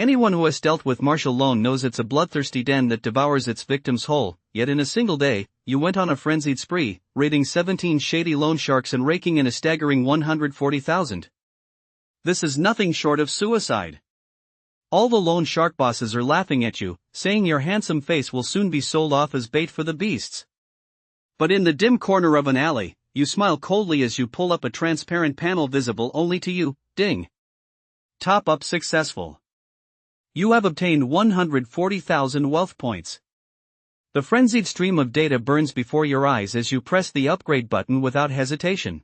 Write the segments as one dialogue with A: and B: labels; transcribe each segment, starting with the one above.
A: Anyone who has dealt with martial law knows it's a bloodthirsty den that devours its victims whole, yet in a single day, you went on a frenzied spree, raiding 17 shady loan sharks and raking in a staggering 140,000. This is nothing short of suicide. All the loan shark bosses are laughing at you, saying your handsome face will soon be sold off as bait for the beasts. But in the dim corner of an alley, you smile coldly as you pull up a transparent panel visible only to you. Ding. Top up successful. You have obtained 140,000 wealth points. The frenzied stream of data burns before your eyes as you press the upgrade button without hesitation.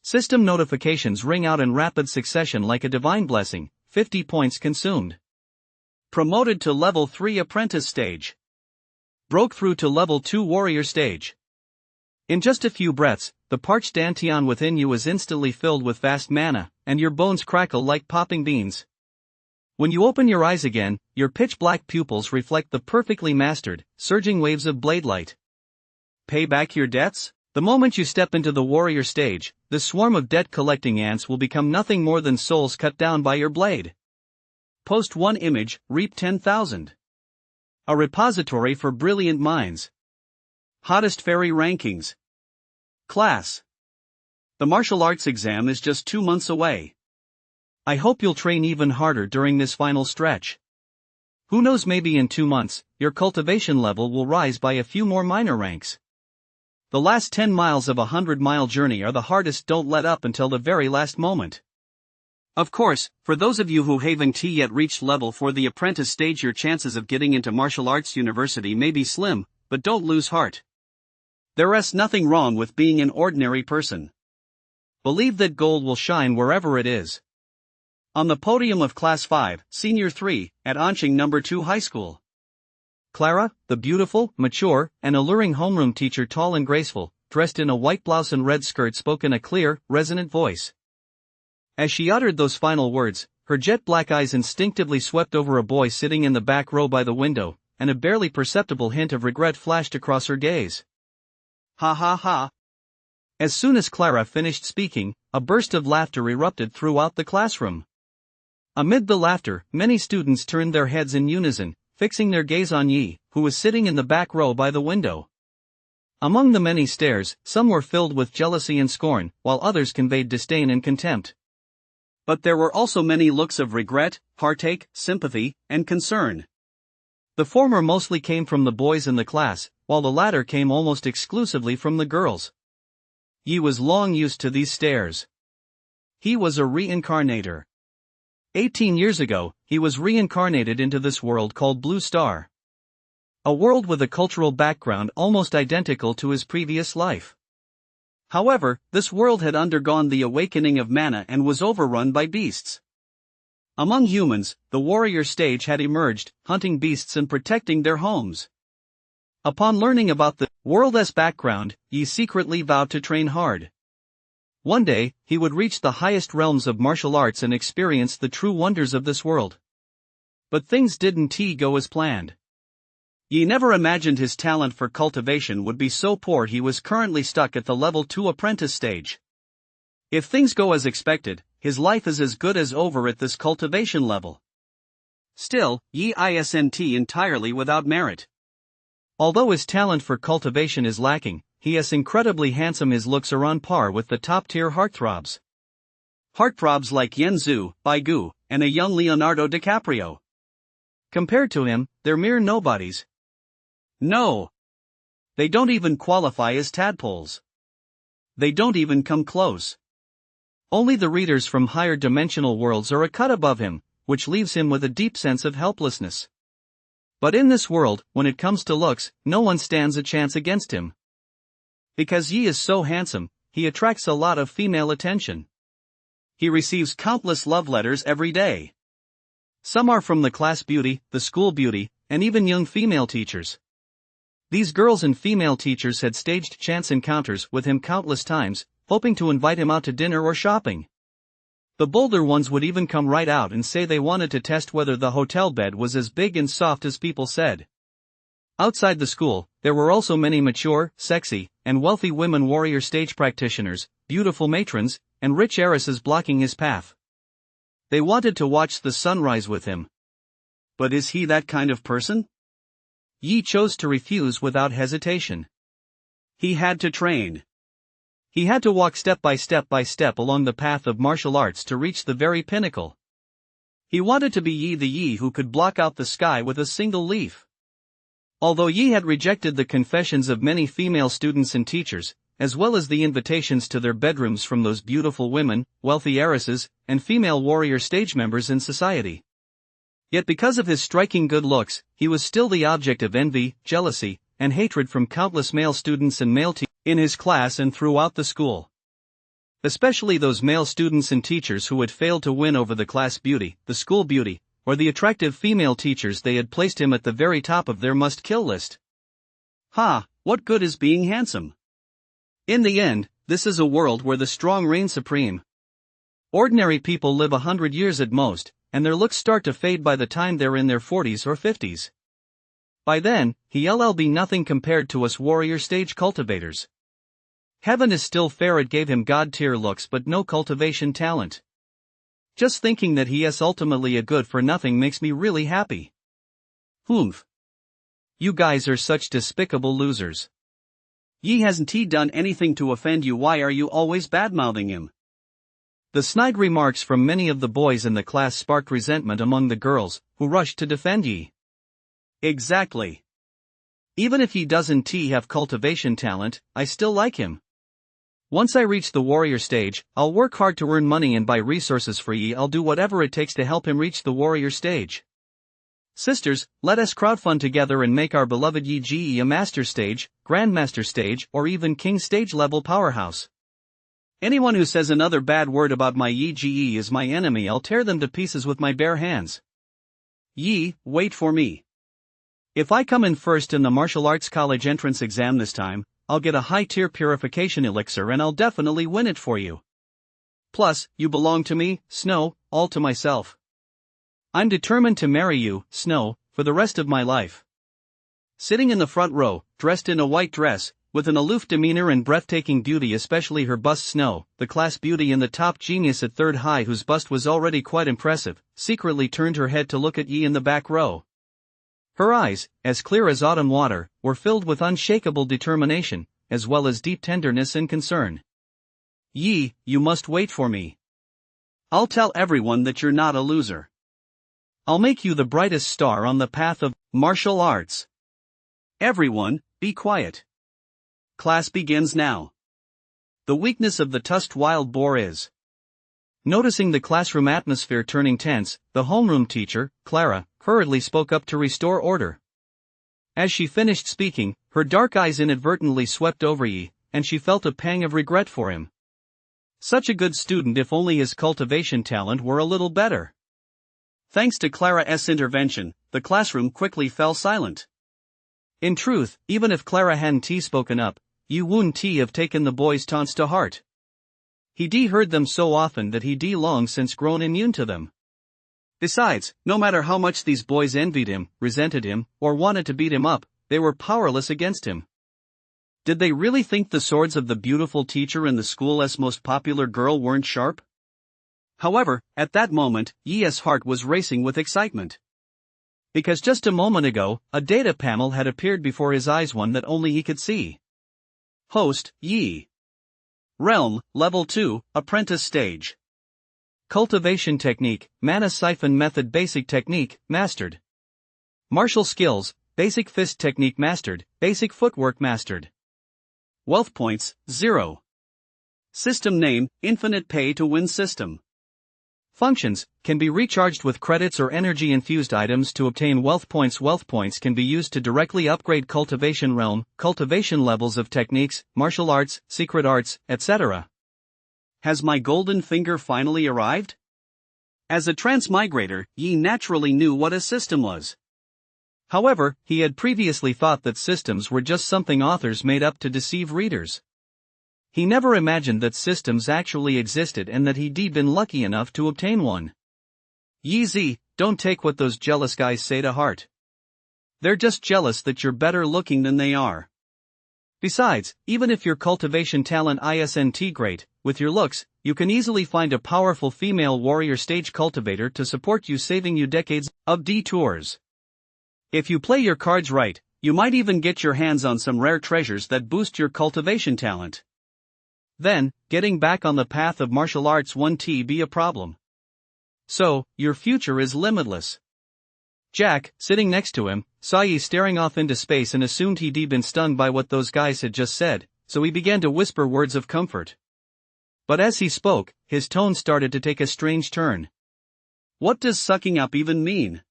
A: System notifications ring out in rapid succession like a divine blessing. 50 points consumed. Promoted to level 3 apprentice stage. Broke through to level 2 warrior stage. In just a few breaths, the parched dantian within you is instantly filled with vast mana, and your bones crackle like popping beans. When you open your eyes again, your pitch-black pupils reflect the perfectly mastered, surging waves of blade light. Pay back your debts? The moment you step into the warrior stage, the swarm of debt-collecting ants will become nothing more than souls cut down by your blade. Post 1 image, reap 10,000. A repository for brilliant minds. Hottest fairy rankings. Class. The martial arts exam is just 2 months away. I hope you'll train even harder during this final stretch. Who knows, maybe in 2 months, your cultivation level will rise by a few more minor ranks. The last 10 miles of a 100-mile journey are the hardest. Don't let up until the very last moment. Of course, for those of you who haven't yet reached level 4 the apprentice stage, your chances of getting into martial arts university may be slim, but don't lose heart. There's nothing wrong with being an ordinary person. Believe that gold will shine wherever it is. On the podium of Class 5, Senior 3, at Anqing No. 2 High School. Clara, the beautiful, mature, and alluring homeroom teacher, tall and graceful, dressed in a white blouse and red skirt, spoke in a clear, resonant voice. As she uttered those final words, her jet-black eyes instinctively swept over a boy sitting in the back row by the window, and a barely perceptible hint of regret flashed across her gaze. Ha ha ha. As soon as Clara finished speaking, a burst of laughter erupted throughout the classroom. Amid the laughter, many students turned their heads in unison, fixing their gaze on Yi, who was sitting in the back row by the window. Among the many stares, some were filled with jealousy and scorn, while others conveyed disdain and contempt. But there were also many looks of regret, heartache, sympathy, and concern. The former mostly came from the boys in the class, while the latter came almost exclusively from the girls. Yi was long used to these stares. He was a reincarnator. 18 years ago, he was reincarnated into this world called Blue Star. A world with a cultural background almost identical to his previous life. However, this world had undergone the awakening of mana and was overrun by beasts. Among humans, the warrior stage had emerged, hunting beasts and protecting their homes. Upon learning about the world's background, Yi secretly vowed to train hard. One day, he would reach the highest realms of martial arts and experience the true wonders of this world. But things didn't go as planned. Yi never imagined his talent for cultivation would be so poor. He was currently stuck at the level 2 apprentice stage. If things go as expected, his life is as good as over at this cultivation level. Still, Yi isn't entirely without merit. Although his talent for cultivation is lacking, he is incredibly handsome. His looks are on par with the top-tier heartthrobs. Heartthrobs like Yen Zhu, Bai Gu, and a young Leonardo DiCaprio. Compared to him, they're mere nobodies. No. They don't even qualify as tadpoles. They don't even come close. Only the readers from higher dimensional worlds are a cut above him, which leaves him with a deep sense of helplessness. But in this world, when it comes to looks, no one stands a chance against him. Because Yi is so handsome, he attracts a lot of female attention. He receives countless love letters every day. Some are from the class beauty, the school beauty, and even young female teachers. These girls and female teachers had staged chance encounters with him countless times, hoping to invite him out to dinner or shopping. The bolder ones would even come right out and say they wanted to test whether the hotel bed was as big and soft as people said. Outside the school, there were also many mature, sexy, and wealthy women warrior stage practitioners, beautiful matrons, and rich heiresses blocking his path. They wanted to watch the sunrise with him,
B: But is he that kind of person?
A: Yi chose to refuse without hesitation.
B: He had to train.
A: He had to walk step by step along the path of martial arts to reach the very pinnacle. He wanted to be Yi, the Yi who could block out the sky with a single leaf. Although Yi had rejected the confessions of many female students and teachers, as well as the invitations to their bedrooms from those beautiful women, wealthy heiresses, and female warrior stage members in society. Yet because of his striking good looks, he was still the object of envy, jealousy, and hatred from countless male students and male teachers in his class and throughout the school. Especially those male students and teachers who had failed to win over the class beauty, the school beauty, or the attractive female teachers. They had placed him at the very top of their must-kill list.
B: What good is being handsome?
A: In the end, this is a world where the strong reign supreme. Ordinary people live 100 years at most, and their looks start to fade by the time they're in their 40s or 50s. By then, he'll be nothing compared to us warrior stage cultivators. Heaven is still fair. It gave him god-tier looks but no cultivation talent. Just thinking that he is ultimately a good-for-nothing makes me really happy.
B: Humph.
A: You guys are such despicable losers.
B: Yi, hasn't he done anything to offend you? Why are you always badmouthing him?
A: The snide remarks from many of the boys in the class sparked resentment among the girls, who rushed to defend Yi.
B: Exactly.
A: Even if he doesn't have cultivation talent, I still like him. Once I reach the warrior stage, I'll work hard to earn money and buy resources for Yi. I'll do whatever it takes to help him reach the warrior stage. Sisters, let us crowdfund together and make our beloved Yi Ji a master stage, grandmaster stage, or even king stage level powerhouse. Anyone who says another bad word about my Yi Ji is my enemy. I'll tear them to pieces with my bare hands.
B: Yi, wait for me.
A: If I come in first in the martial arts college entrance exam this time, I'll get a high-tier purification elixir and I'll definitely win it for you. Plus, you belong to me, Snow, all to myself. I'm determined to marry you, Snow, for the rest of my life. Sitting in the front row, dressed in a white dress, with an aloof demeanor and breathtaking beauty, especially her bust, Snow, the class beauty and the top genius at third high whose bust was already quite impressive, secretly turned her head to look at Yi in the back row. Her eyes, as clear as autumn water, were filled with unshakable determination, as well as deep tenderness and concern. Yi, you must wait for me.
B: I'll tell everyone that you're not a loser.
A: I'll make you the brightest star on the path of martial arts.
B: Everyone, be quiet. Class begins now.
A: The weakness of the tusked wild boar is. Noticing the classroom atmosphere turning tense, the homeroom teacher, Clara, hurriedly spoke up to restore order. As she finished speaking, her dark eyes inadvertently swept over Yi, and she felt a pang of regret for him. Such a good student, if only his cultivation talent were a little better.
B: Thanks to Clara's intervention, the classroom quickly fell silent.
A: In truth, even if Clara hadn't spoken up, Yi wouldn't have taken the boys' taunts to heart. He'd heard them so often that he'd long since grown immune to them. Besides, no matter how much these boys envied him, resented him, or wanted to beat him up, they were powerless against him. Did they really think the swords of the beautiful teacher and the school's most popular girl weren't sharp? However, at that moment, Yi's heart was racing with excitement. Because just a moment ago, a data panel had appeared before his eyes, one that only he could see. Host, Yi. Realm, Level 2, Apprentice Stage. Cultivation Technique, Mana Siphon Method. Basic Technique, Mastered. Martial Skills, Basic Fist Technique Mastered, Basic Footwork Mastered.
B: Wealth Points, 0. System Name, Infinite Pay to Win System.
A: Functions, can be recharged with credits or energy-infused items to obtain wealth points. Wealth points can be used to directly upgrade cultivation realm, cultivation levels of techniques, martial arts, secret arts, etc.
B: Has my golden finger finally arrived? As a transmigrator, Yi naturally knew what a system was.
A: However, he had previously thought that systems were just something authors made up to deceive readers. He never imagined that systems actually existed and that he'd been lucky enough to obtain one. Yi, don't take what those jealous guys say to heart. They're just jealous that you're better looking than they are. Besides, even if your cultivation talent isn't great, with your looks, you can easily find a powerful female warrior stage cultivator to support you, saving you decades of detours. If you play your cards right, you might even get your hands on some rare treasures that boost your cultivation talent. Then, getting back on the path of martial arts won't be a problem. So, your future is limitless. Jack, sitting next to him, saw Yi staring off into space and assumed he'd been stunned by what those guys had just said, so he began to whisper words of comfort. But as he spoke, his tone started to take a strange turn.
B: What does sucking up even mean?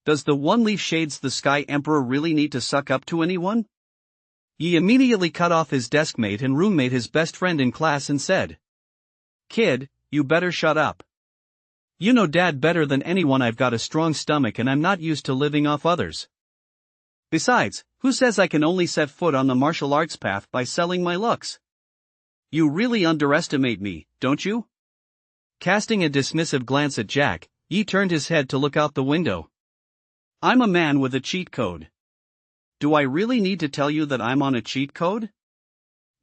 B: Does the one-leaf shades the Sky Emperor really need to suck up to anyone?
A: Yi immediately cut off his deskmate and roommate, his best friend in class, and said,
B: "Kid, you better shut up.
A: You know Dad better than anyone. I've got a strong stomach and I'm not used to living off others.
B: Besides, who says I can only set foot on the martial arts path by selling my looks? You really underestimate me, don't you?"
A: Casting a dismissive glance at Jack, Yi turned his head to look out the window.
B: "I'm a man with a cheat code. Do I really need to tell you that I'm on a cheat code?"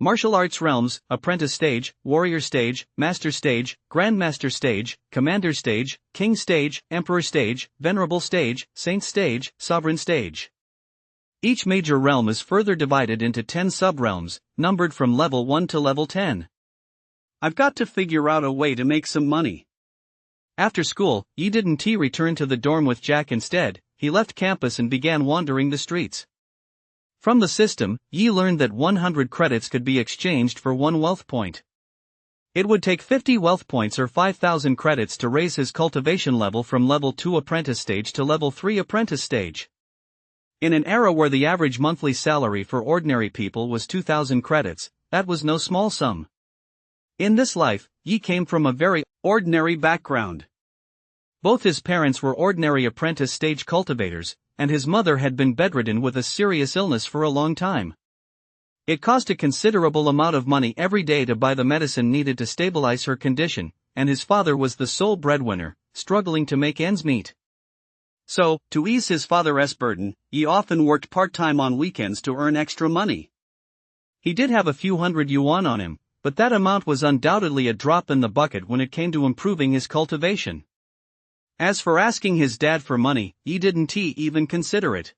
A: Martial arts realms: apprentice stage, warrior stage, master stage, grandmaster stage, commander stage, king stage, emperor stage, venerable stage, saint stage, sovereign stage. Each major realm is further divided into 10 sub-realms, numbered from level 1 to level 10.
B: I've got to figure out a way to make some money.
A: After school, Yi didn't return to the dorm with Jack. Instead, he left campus and began wandering the streets. From the system, Yi learned that 100 credits could be exchanged for 1 wealth point. It would take 50 wealth points or 5,000 credits to raise his cultivation level from level 2 apprentice stage to level 3 apprentice stage. In an era where the average monthly salary for ordinary people was 2,000 credits, that was no small sum. In this life, Yi came from a very ordinary background. Both his parents were ordinary apprentice stage cultivators, and his mother had been bedridden with a serious illness for a long time. It cost a considerable amount of money every day to buy the medicine needed to stabilize her condition, and his father was the sole breadwinner, struggling to make ends meet.
B: So, to ease his father's burden, he often worked part-time on weekends to earn extra money.
A: He did have a few hundred yuan on him, but that amount was undoubtedly a drop in the bucket when it came to improving his cultivation. As for asking his dad for money, he didn't even consider it.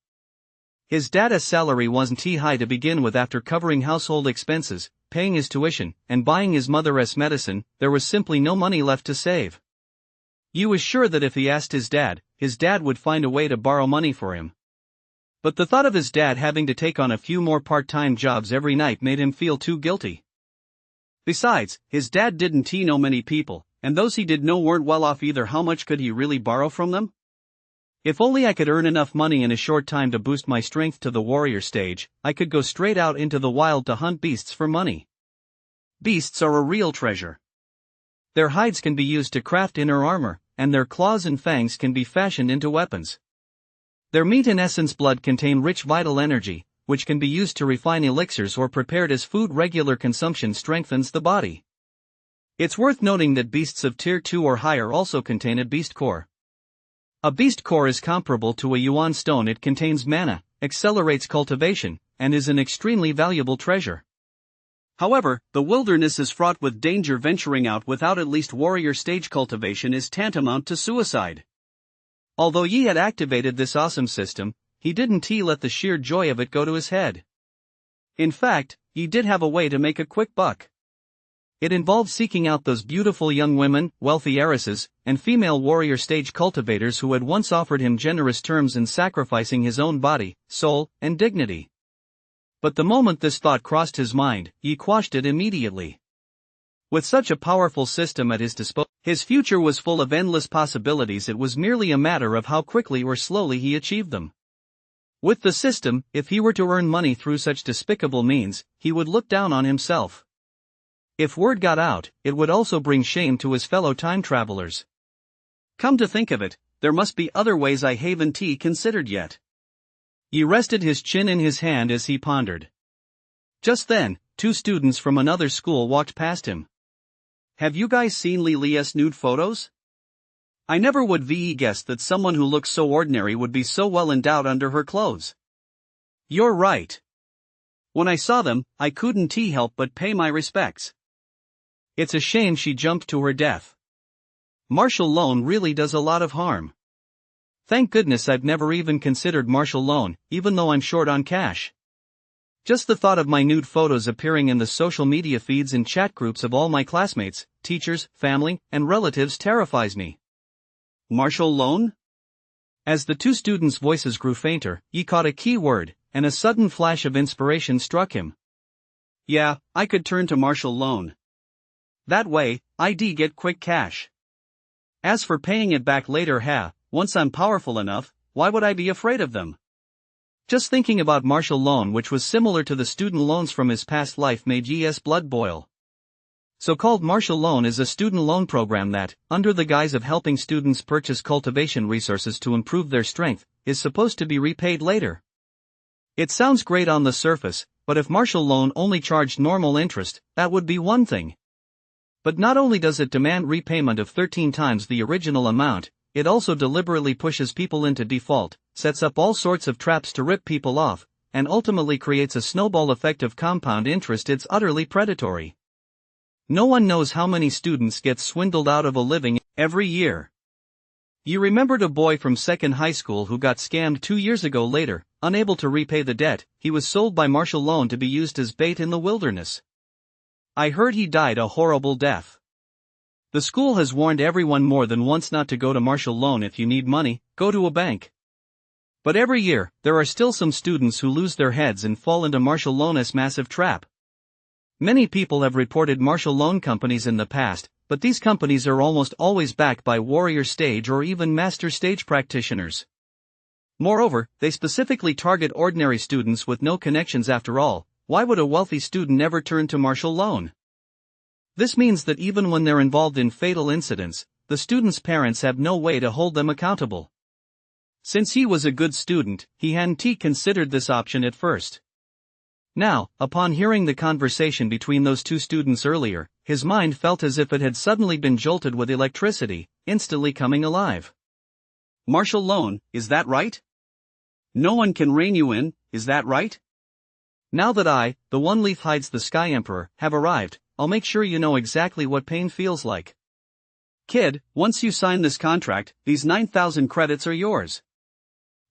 A: His dad's salary wasn't high to begin with. After covering household expenses, paying his tuition, and buying his mother's medicine, there was simply no money left to save. He was sure that if he asked his dad would find a way to borrow money for him. But the thought of his dad having to take on a few more part-time jobs every night made him feel too guilty. Besides, his dad didn't know many people, and those he did know weren't well off either. How much could he really borrow from them? If only I could earn enough money in a short time to boost my strength to the warrior stage, I could go straight out into the wild to hunt beasts for money.
B: Beasts are a real treasure.
A: Their hides can be used to craft inner armor, and their claws and fangs can be fashioned into weapons. Their meat and essence blood contain rich vital energy, which can be used to refine elixirs or prepared as food. Regular consumption strengthens the body. It's worth noting that beasts of tier 2 or higher also contain a beast core. A beast core is comparable to a yuan stone. It contains mana, accelerates cultivation, and is an extremely valuable treasure.
B: However, the wilderness is fraught with danger. Venturing out without at least warrior stage cultivation is tantamount to suicide.
A: Although Yi had activated this awesome system, he didn't let the sheer joy of it go to his head. In fact, Yi did have a way to make a quick buck. It involved seeking out those beautiful young women, wealthy heiresses, and female warrior stage cultivators who had once offered him generous terms in sacrificing his own body, soul, and dignity. But the moment this thought crossed his mind, he quashed it immediately. With such a powerful system at his disposal, his future was full of endless possibilities. It was merely a matter of how quickly or slowly he achieved them. With the system, if he were to earn money through such despicable means, he would look down on himself. If word got out, it would also bring shame to his fellow time travelers.
B: Come to think of it, there must be other ways I haven't considered yet.
A: He rested his chin in his hand as he pondered. Just then, 2 students from another school walked past him.
B: Have you guys seen Lilia's nude photos? I never would guess that someone who looks so ordinary would be so well endowed under her clothes.
A: You're right.
B: When I saw them, I couldn't help but pay my respects.
A: It's a shame she jumped to her death. Martial loan really does a lot of harm. Thank goodness I've never even considered martial loan, even though I'm short on cash. Just the thought of my nude photos appearing in the social media feeds and chat groups of all my classmates, teachers, family, and relatives terrifies me.
B: Martial loan?
A: As the two students' voices grew fainter, he caught a key word, and a sudden flash of inspiration struck him.
B: Yeah, I could turn to martial loan. That way, I'd get quick cash. As for paying it back later, once I'm powerful enough, why would I be afraid of them?
A: Just thinking about martial loan, which was similar to the student loans from his past life, made Ye's blood boil. So-called martial loan is a student loan program that, under the guise of helping students purchase cultivation resources to improve their strength, is supposed to be repaid later. It sounds great on the surface, but if martial loan only charged normal interest, that would be one thing. But not only does it demand repayment of 13 times the original amount, it also deliberately pushes people into default, sets up all sorts of traps to rip people off, and ultimately creates a snowball effect of compound interest. It's utterly predatory. No one knows how many students get swindled out of a living every year. You remembered a boy from second high school who got scammed 2 years ago. Later, unable to repay the debt, he was sold by martial loan to be used as bait in the wilderness. I heard he died a horrible death. The school has warned everyone more than once not to go to martial loan. If you need money, go to a bank. But every year, there are still some students who lose their heads and fall into martial loan's massive trap. Many people have reported martial loan companies in the past, but these companies are almost always backed by warrior stage or even master stage practitioners. Moreover, they specifically target ordinary students with no connections. After all, why would a wealthy student ever turn to martial loan? This means that even when they're involved in fatal incidents, the student's parents have no way to hold them accountable. Since he was a good student, he hadn't considered this option at first. Now, upon hearing the conversation between those two students earlier, his mind felt as if it had suddenly been jolted with electricity, instantly coming alive.
B: Martial loan, is that right? No one can rein you in, is that right?
A: Now that I, the one leaf hides the sky emperor, have arrived, I'll make sure you know exactly what pain feels like.
B: Kid, once you sign this contract, these 9,000 credits are yours.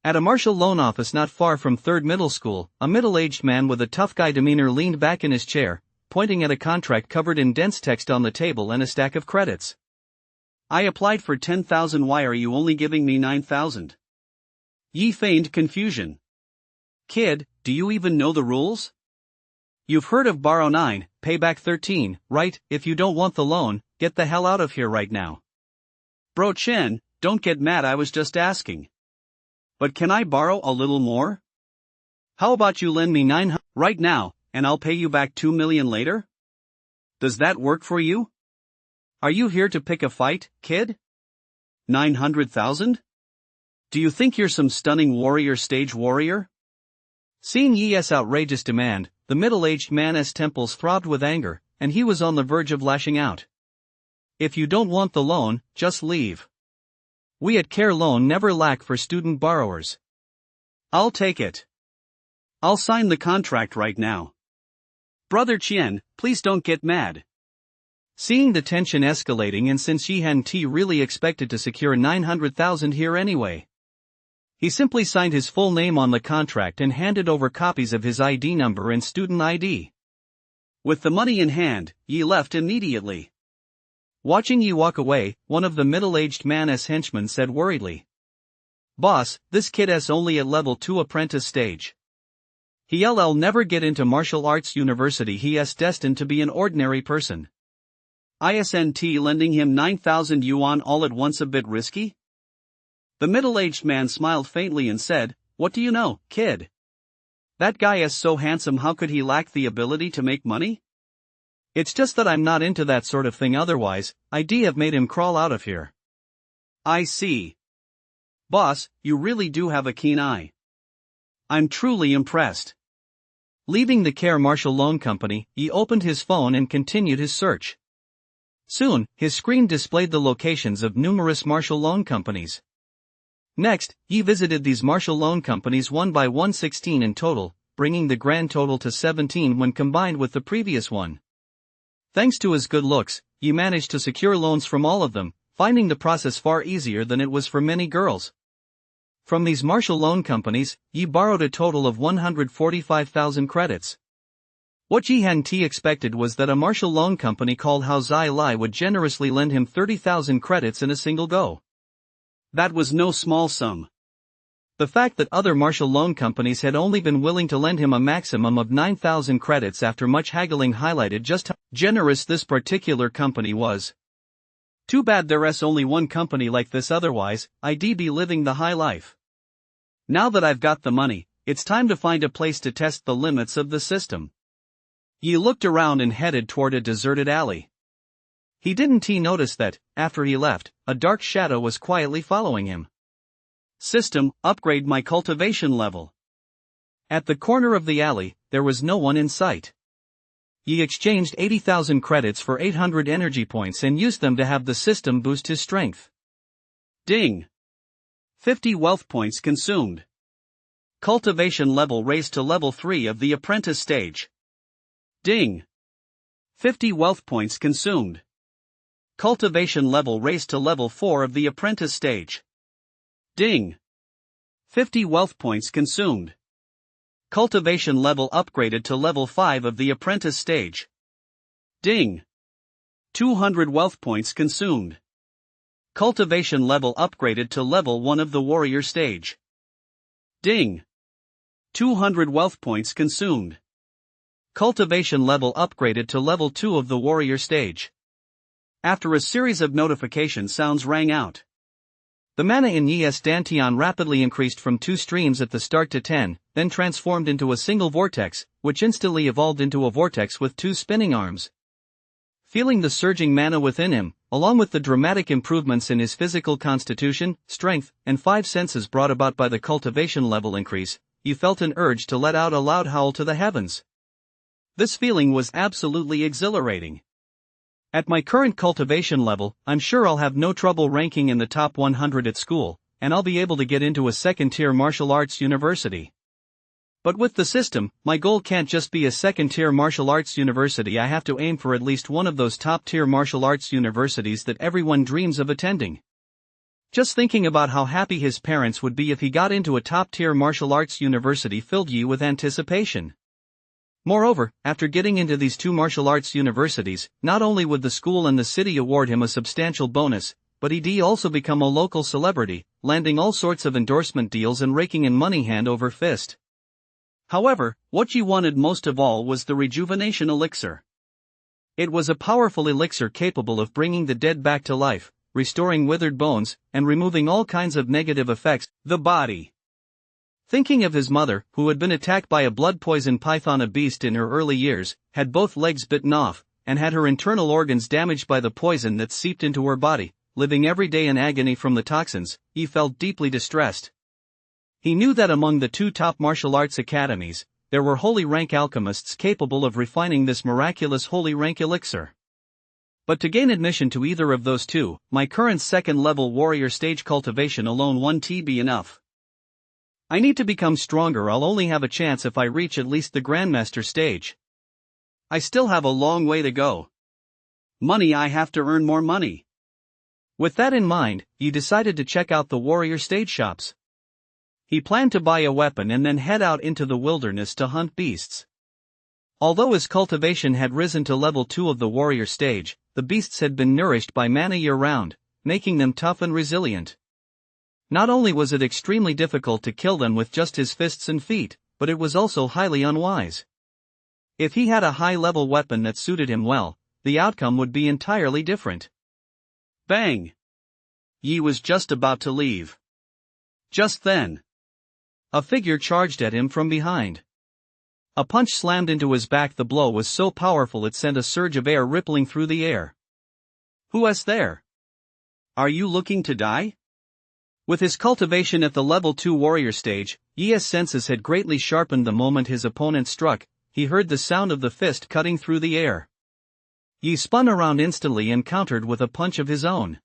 A: At a martial loan office not far from 3rd Middle School, a middle-aged man with a tough guy demeanor leaned back in his chair, pointing at a contract covered in dense text on the table and a stack of credits.
B: I applied for 10,000. Why are you only giving me 9,000? Yi feigned confusion. Kid, do you even know the rules?
A: You've heard of borrow 9, pay back 13, right? If you don't want the loan, get the hell out of here right now.
B: Bro Chen, don't get mad, I was just asking. But can I borrow a little more? How about you lend me 900 right now, and I'll pay you back 2 million later? Does that work for you? Are you here to pick a fight, kid? 900,000? Do you think you're some stunning warrior stage warrior?
A: Seeing Yi's outrageous demand, the middle-aged man's temples throbbed with anger, and he was on the verge of lashing out. If you don't want the loan, just leave. We at Care Loan never lack for student borrowers.
B: I'll take it. I'll sign the contract right now. Brother Qian, please don't get mad.
A: Seeing the tension escalating, and since Yi hadn't really expected to secure 900,000 here anyway, he simply signed his full name on the contract and handed over copies of his ID number and student ID.
B: With the money in hand, Yi left immediately.
A: Watching Yi walk away, one of the middle-aged man's henchmen said worriedly, "Boss, this kid's only at level 2 apprentice stage. He'll never get into martial arts university. He's destined to be an ordinary person.
B: Isn't lending him 9,000 yuan all at once a bit risky?" The middle-aged man smiled faintly and said, "What do you know, kid? That guy is so handsome, how could he lack the ability to make money?
A: It's just that I'm not into that sort of thing, otherwise, I'd have made him crawl out of here."
B: I see. Boss, you really do have a keen eye. I'm truly impressed.
A: Leaving the Care Martial Loan Company, he opened his phone and continued his search. Soon, his screen displayed the locations of numerous martial loan companies. Next, he visited these martial loan companies one by one, 16 in total, bringing the grand total to 17 when combined with the previous one. Thanks to his good looks, Yi managed to secure loans from all of them, finding the process far easier than it was for many girls. From these martial loan companies, Yi borrowed a total of 145,000 credits. What Yi Hangti expected was that a martial loan company called Hao Zai Lai would generously lend him 30,000 credits in a single go.
B: That was no small sum.
A: The fact that other martial loan companies had only been willing to lend him a maximum of 9,000 credits after much haggling highlighted just how generous this particular company was. Too bad there's only one company like this, otherwise, I'd be living the high life. Now that I've got the money, it's time to find a place to test the limits of the system. Yi looked around and headed toward a deserted alley. He didn't notice that, after he left, a dark shadow was quietly following him.
B: System, upgrade my cultivation level.
A: At the corner of the alley, there was no one in sight. Yi exchanged 80,000 credits for 800 energy points and used them to have the system boost his strength.
B: Ding! 50 wealth points consumed. Cultivation level raised to level 3 of the apprentice stage. Ding! 50 wealth points consumed. Cultivation level raised to level 4 of the apprentice stage. Ding! 50 wealth points consumed. Cultivation level upgraded to level 5 of the apprentice stage. Ding! 200 wealth points consumed. Cultivation level upgraded to level 1 of the warrior stage. Ding! 200 wealth points consumed. Cultivation level upgraded to level 2 of the warrior stage. After a series of notification sounds rang out. The mana in Yi's Dantian rapidly increased from 2 streams at the start to 10, then transformed into a single vortex, which instantly evolved into a vortex with 2 spinning arms. Feeling the surging mana within him, along with the dramatic improvements in his physical constitution, strength, and 5 senses brought about by the cultivation level increase, he felt an urge to let out a loud howl to the heavens. This feeling was absolutely exhilarating. At my current cultivation level, I'm sure I'll have no trouble ranking in the top 100 at school, and I'll be able to get into a second-tier martial arts university. But with the system, my goal can't just be a second-tier martial arts university. I have to aim for at least one of those top-tier martial arts universities that everyone dreams of attending. Just thinking about how happy his parents would be if he got into a top-tier martial arts university filled Yi with anticipation. Moreover, after getting into these 2 martial arts universities, not only would the school and the city award him a substantial bonus, but he'd also become a local celebrity, landing all sorts of endorsement deals and raking in money hand over fist. However, what Yi wanted most of all was the rejuvenation elixir. It was a powerful elixir capable of bringing the dead back to life, restoring withered bones, and removing all kinds of negative effects, the body. Thinking of his mother, who had been attacked by a blood-poison python, a beast in her early years, had both legs bitten off, and had her internal organs damaged by the poison that seeped into her body, living every day in agony from the toxins, he felt deeply distressed. He knew that among the 2 top martial arts academies, there were holy rank alchemists capable of refining this miraculous holy rank elixir. But to gain admission to either of those 2, my current second-level warrior stage cultivation alone won't be enough. I need to become stronger. I'll only have a chance if I reach at least the Grandmaster stage. I still have a long way to go. Money, I have to earn more money. With that in mind, he decided to check out the warrior stage shops. He planned to buy a weapon and then head out into the wilderness to hunt beasts. Although his cultivation had risen to level 2 of the warrior stage, the beasts had been nourished by mana year-round, making them tough and resilient. Not only was it extremely difficult to kill them with just his fists and feet, but it was also highly unwise. If he had a high-level weapon that suited him well, the outcome would be entirely different. Bang! Yi was just about to leave. Just then, a figure charged at him from behind. A punch slammed into his back. The blow was so powerful it sent a surge of air rippling through the air. Who's there? Are you looking to die? With his cultivation at the level 2 warrior stage, Yi's senses had greatly sharpened. The moment his opponent struck, he heard the sound of the fist cutting through the air. Yi spun around instantly and countered with a punch of his own.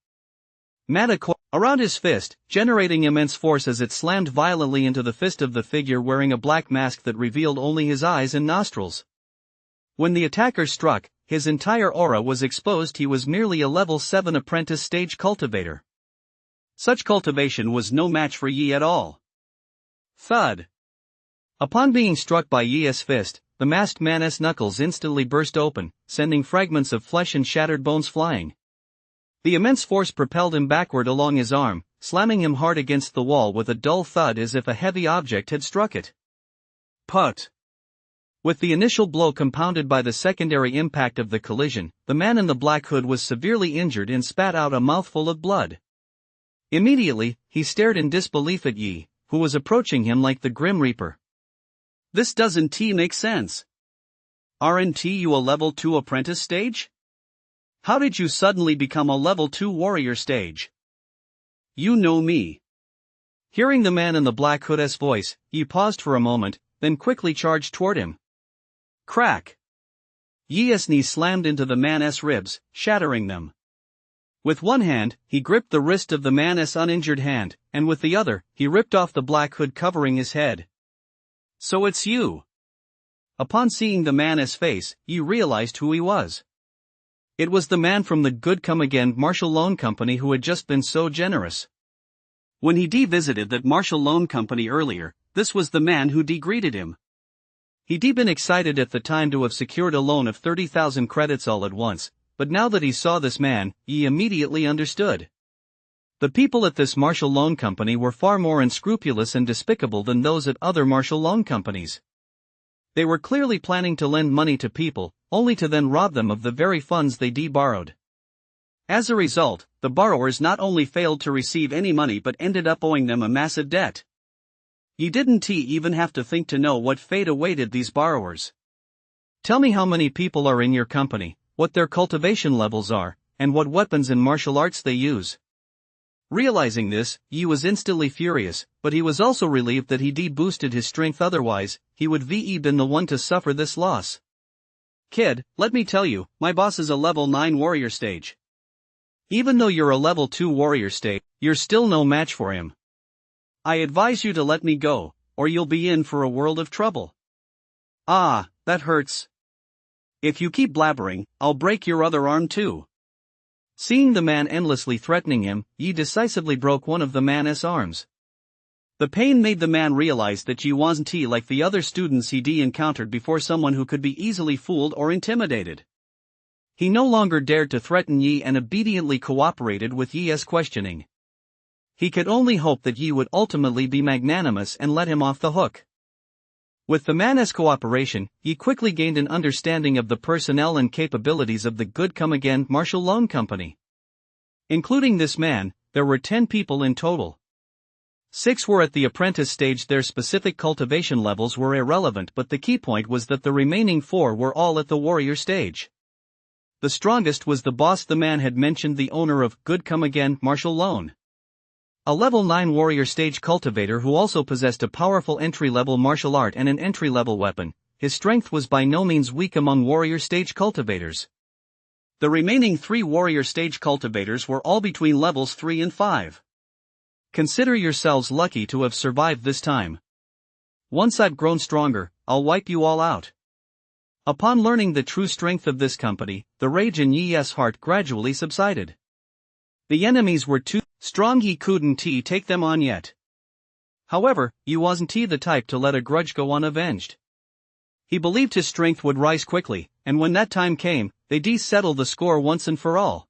A: around his fist, generating immense force as it slammed violently into the fist of the figure wearing a black mask that revealed only his eyes and nostrils. When the attacker struck, his entire aura was exposed. He was merely a level 7 apprentice stage cultivator. Such cultivation was no match for Yi at all. Thud. Upon being struck by Yi's fist, the masked man's knuckles instantly burst open, sending fragments of flesh and shattered bones flying. The immense force propelled him backward along his arm, slamming him hard against the wall with a dull thud as if a heavy object had struck it. Put. With the initial blow compounded by the secondary impact of the collision, the man in the black hood was severely injured and spat out a mouthful of blood. Immediately, he stared in disbelief at Yi, who was approaching him like the Grim Reaper.
B: This doesn't make sense. Aren't you a level 2 apprentice stage? How did you suddenly become a level 2 warrior stage? You know me.
A: Hearing the man in the black hood's voice, Yi paused for a moment, then quickly charged toward him.
B: Crack! Yi's knee slammed into the man's ribs, shattering them. With one hand, he gripped the wrist of the man's uninjured hand, and with the other, he ripped off the black hood covering his head. So it's you. Upon seeing the man's face, Yi realized who he was. It was the man from the Good Come Again Martial Loan Company who had just been so generous. When he visited that Martial Loan Company earlier, this was the man who greeted him. He'd been excited at the time to have secured a loan of 30,000 credits all at once, but now that he saw this man, Yi immediately understood. The people at this Martial Loan Company were far more unscrupulous and despicable than those at other Martial Loan Companies. They were clearly planning to lend money to people, only to then rob them of the very funds they borrowed. As a result, the borrowers not only failed to receive any money but ended up owing them a massive debt. Yi didn't even have to think to know what fate awaited these borrowers.
A: Tell me how many people are in your company, what their cultivation levels are, and what weapons and martial arts they use. Realizing this, Yi was instantly furious, but he was also relieved that he boosted his strength, otherwise, he would have been the one to suffer this loss.
B: Kid, let me tell you, my boss is a level 9 warrior stage.
A: Even though you're a level 2 warrior stage, you're still no match for him.
B: I advise you to let me go, or you'll be in for a world of trouble. Ah, that hurts. If you keep blabbering, I'll break your other arm too.
A: Seeing the man endlessly threatening him, Yi decisively broke one of the man's arms.
B: The pain made the man realize that Yi wasn't like the other students he'd encountered before, someone who could be easily fooled or intimidated.
A: He no longer dared to threaten Yi and obediently cooperated with Yi's questioning. He could only hope that Yi would ultimately be magnanimous and let him off the hook. With the man's cooperation, Yi quickly gained an understanding of the personnel and capabilities of the Good Come Again Martial Loan Company. Including this man, there were 10 people in total. 6 were at the apprentice stage. Their specific cultivation levels were irrelevant, but the key point was that the remaining 4 were all at the warrior stage. The strongest was the boss the man had mentioned, the owner of Good Come Again Martial Loan. A level 9 warrior stage cultivator who also possessed a powerful entry-level martial art and an entry-level weapon. His strength was by no means weak among warrior stage cultivators.
B: The remaining 3 warrior stage cultivators were all between levels 3 and 5.
A: Consider yourselves lucky to have survived this time. Once I've grown stronger, I'll wipe you all out. Upon learning the true strength of this company, the rage in Yi's heart gradually subsided. The enemies were too strong, he couldn't take them on yet. However, Yi wasn't the type to let a grudge go unavenged. He believed his strength would rise quickly, and when that time came, they'd settle the score once and for all.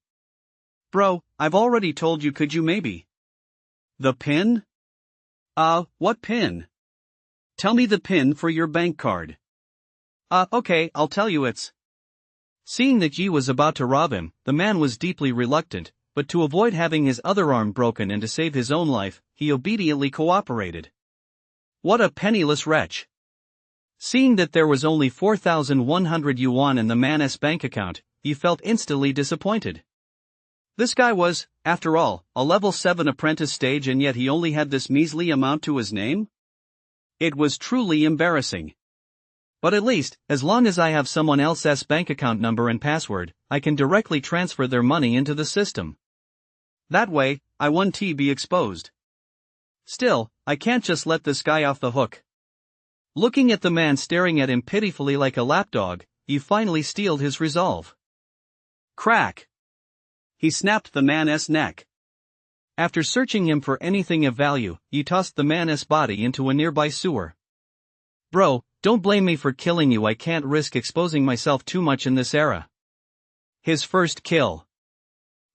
B: Bro, I've already told you, could you maybe? The PIN? What PIN? Tell me the PIN for your bank card.
A: Okay, I'll tell you, it's. Seeing that Yi was about to rob him, the man was deeply reluctant, but to avoid having his other arm broken and to save his own life, he obediently cooperated. What a penniless wretch! Seeing that there was only 4,100 yuan in the man's bank account, he felt instantly disappointed. This guy was, after all, a level 7 apprentice stage, and yet he only had this measly amount to his name? It was truly embarrassing. But at least, as long as I have someone else's bank account number and password, I can directly transfer their money into the system. That way,
B: I want to be exposed. Still, I can't just let this guy off the hook. Looking at the man staring at him pitifully like a lapdog, he finally steeled his resolve. Crack! He snapped the man's neck. After searching him for anything of value, he tossed the man's body into a nearby sewer. Bro, don't blame me for killing you. I can't risk exposing myself too much in this era. His first kill.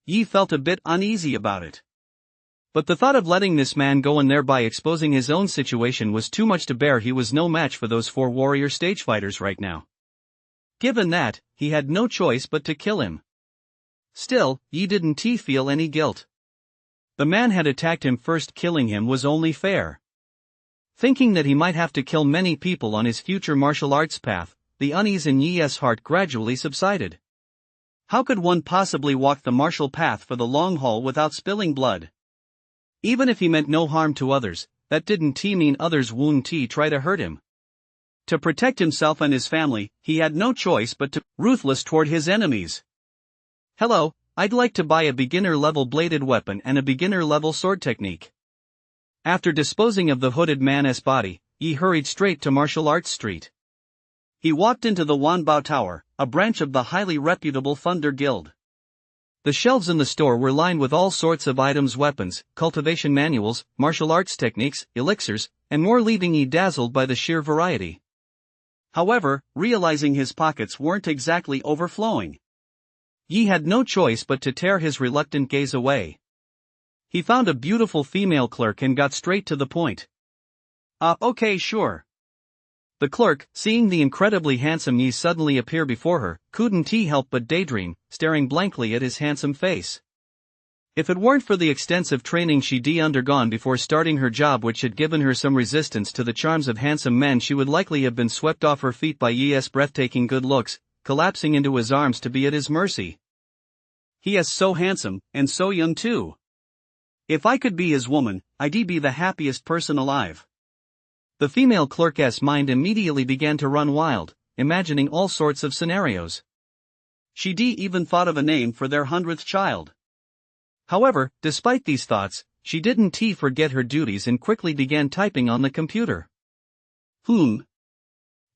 B: Yi felt a bit uneasy about it. But the thought of letting this man go and thereby exposing his own situation was too much to bear. He was no match for those 4 warrior stage fighters right now. Given that, he had no choice but to kill him. Still, Yi didn't feel any guilt. The man had attacked him first. Killing him was only fair. Thinking that he might have to kill many people on his future martial arts path, the unease in Yi's heart gradually subsided. How could one possibly walk the martial path for the long haul without spilling blood? Even if he meant no harm to others, that didn't mean others wouldn't try to hurt him. To protect himself and his family, he had no choice but to be ruthless toward his enemies. Hello, I'd like to buy a beginner-level bladed weapon and a beginner-level sword technique. After disposing of the hooded man's body, he hurried straight to Martial Arts Street. He walked into the Wanbao Tower, a branch of the highly reputable Thunder Guild. The shelves in the store were lined with all sorts of items, weapons, cultivation manuals, martial arts techniques, elixirs, and more, leaving Yi dazzled by the sheer variety. However, realizing his pockets weren't exactly overflowing, Yi had no choice but to tear his reluctant gaze away. He found a beautiful female clerk and got straight to the point. Okay, sure. The clerk, seeing the incredibly handsome Yi suddenly appear before her, couldn't help but daydream, staring blankly at his handsome face. If it weren't for the extensive training she'd undergone before starting her job, which had given her some resistance to the charms of handsome men, she would likely have been swept off her feet by Yi's breathtaking good looks, collapsing into his arms to be at his mercy. He is so handsome, and so young too. If I could be his woman, I'd be the happiest person alive. The female clerk's mind immediately began to run wild, imagining all sorts of scenarios. She'd even thought of a name for their 100th child. However, despite these thoughts, she didn't forget her duties and quickly began typing on the computer.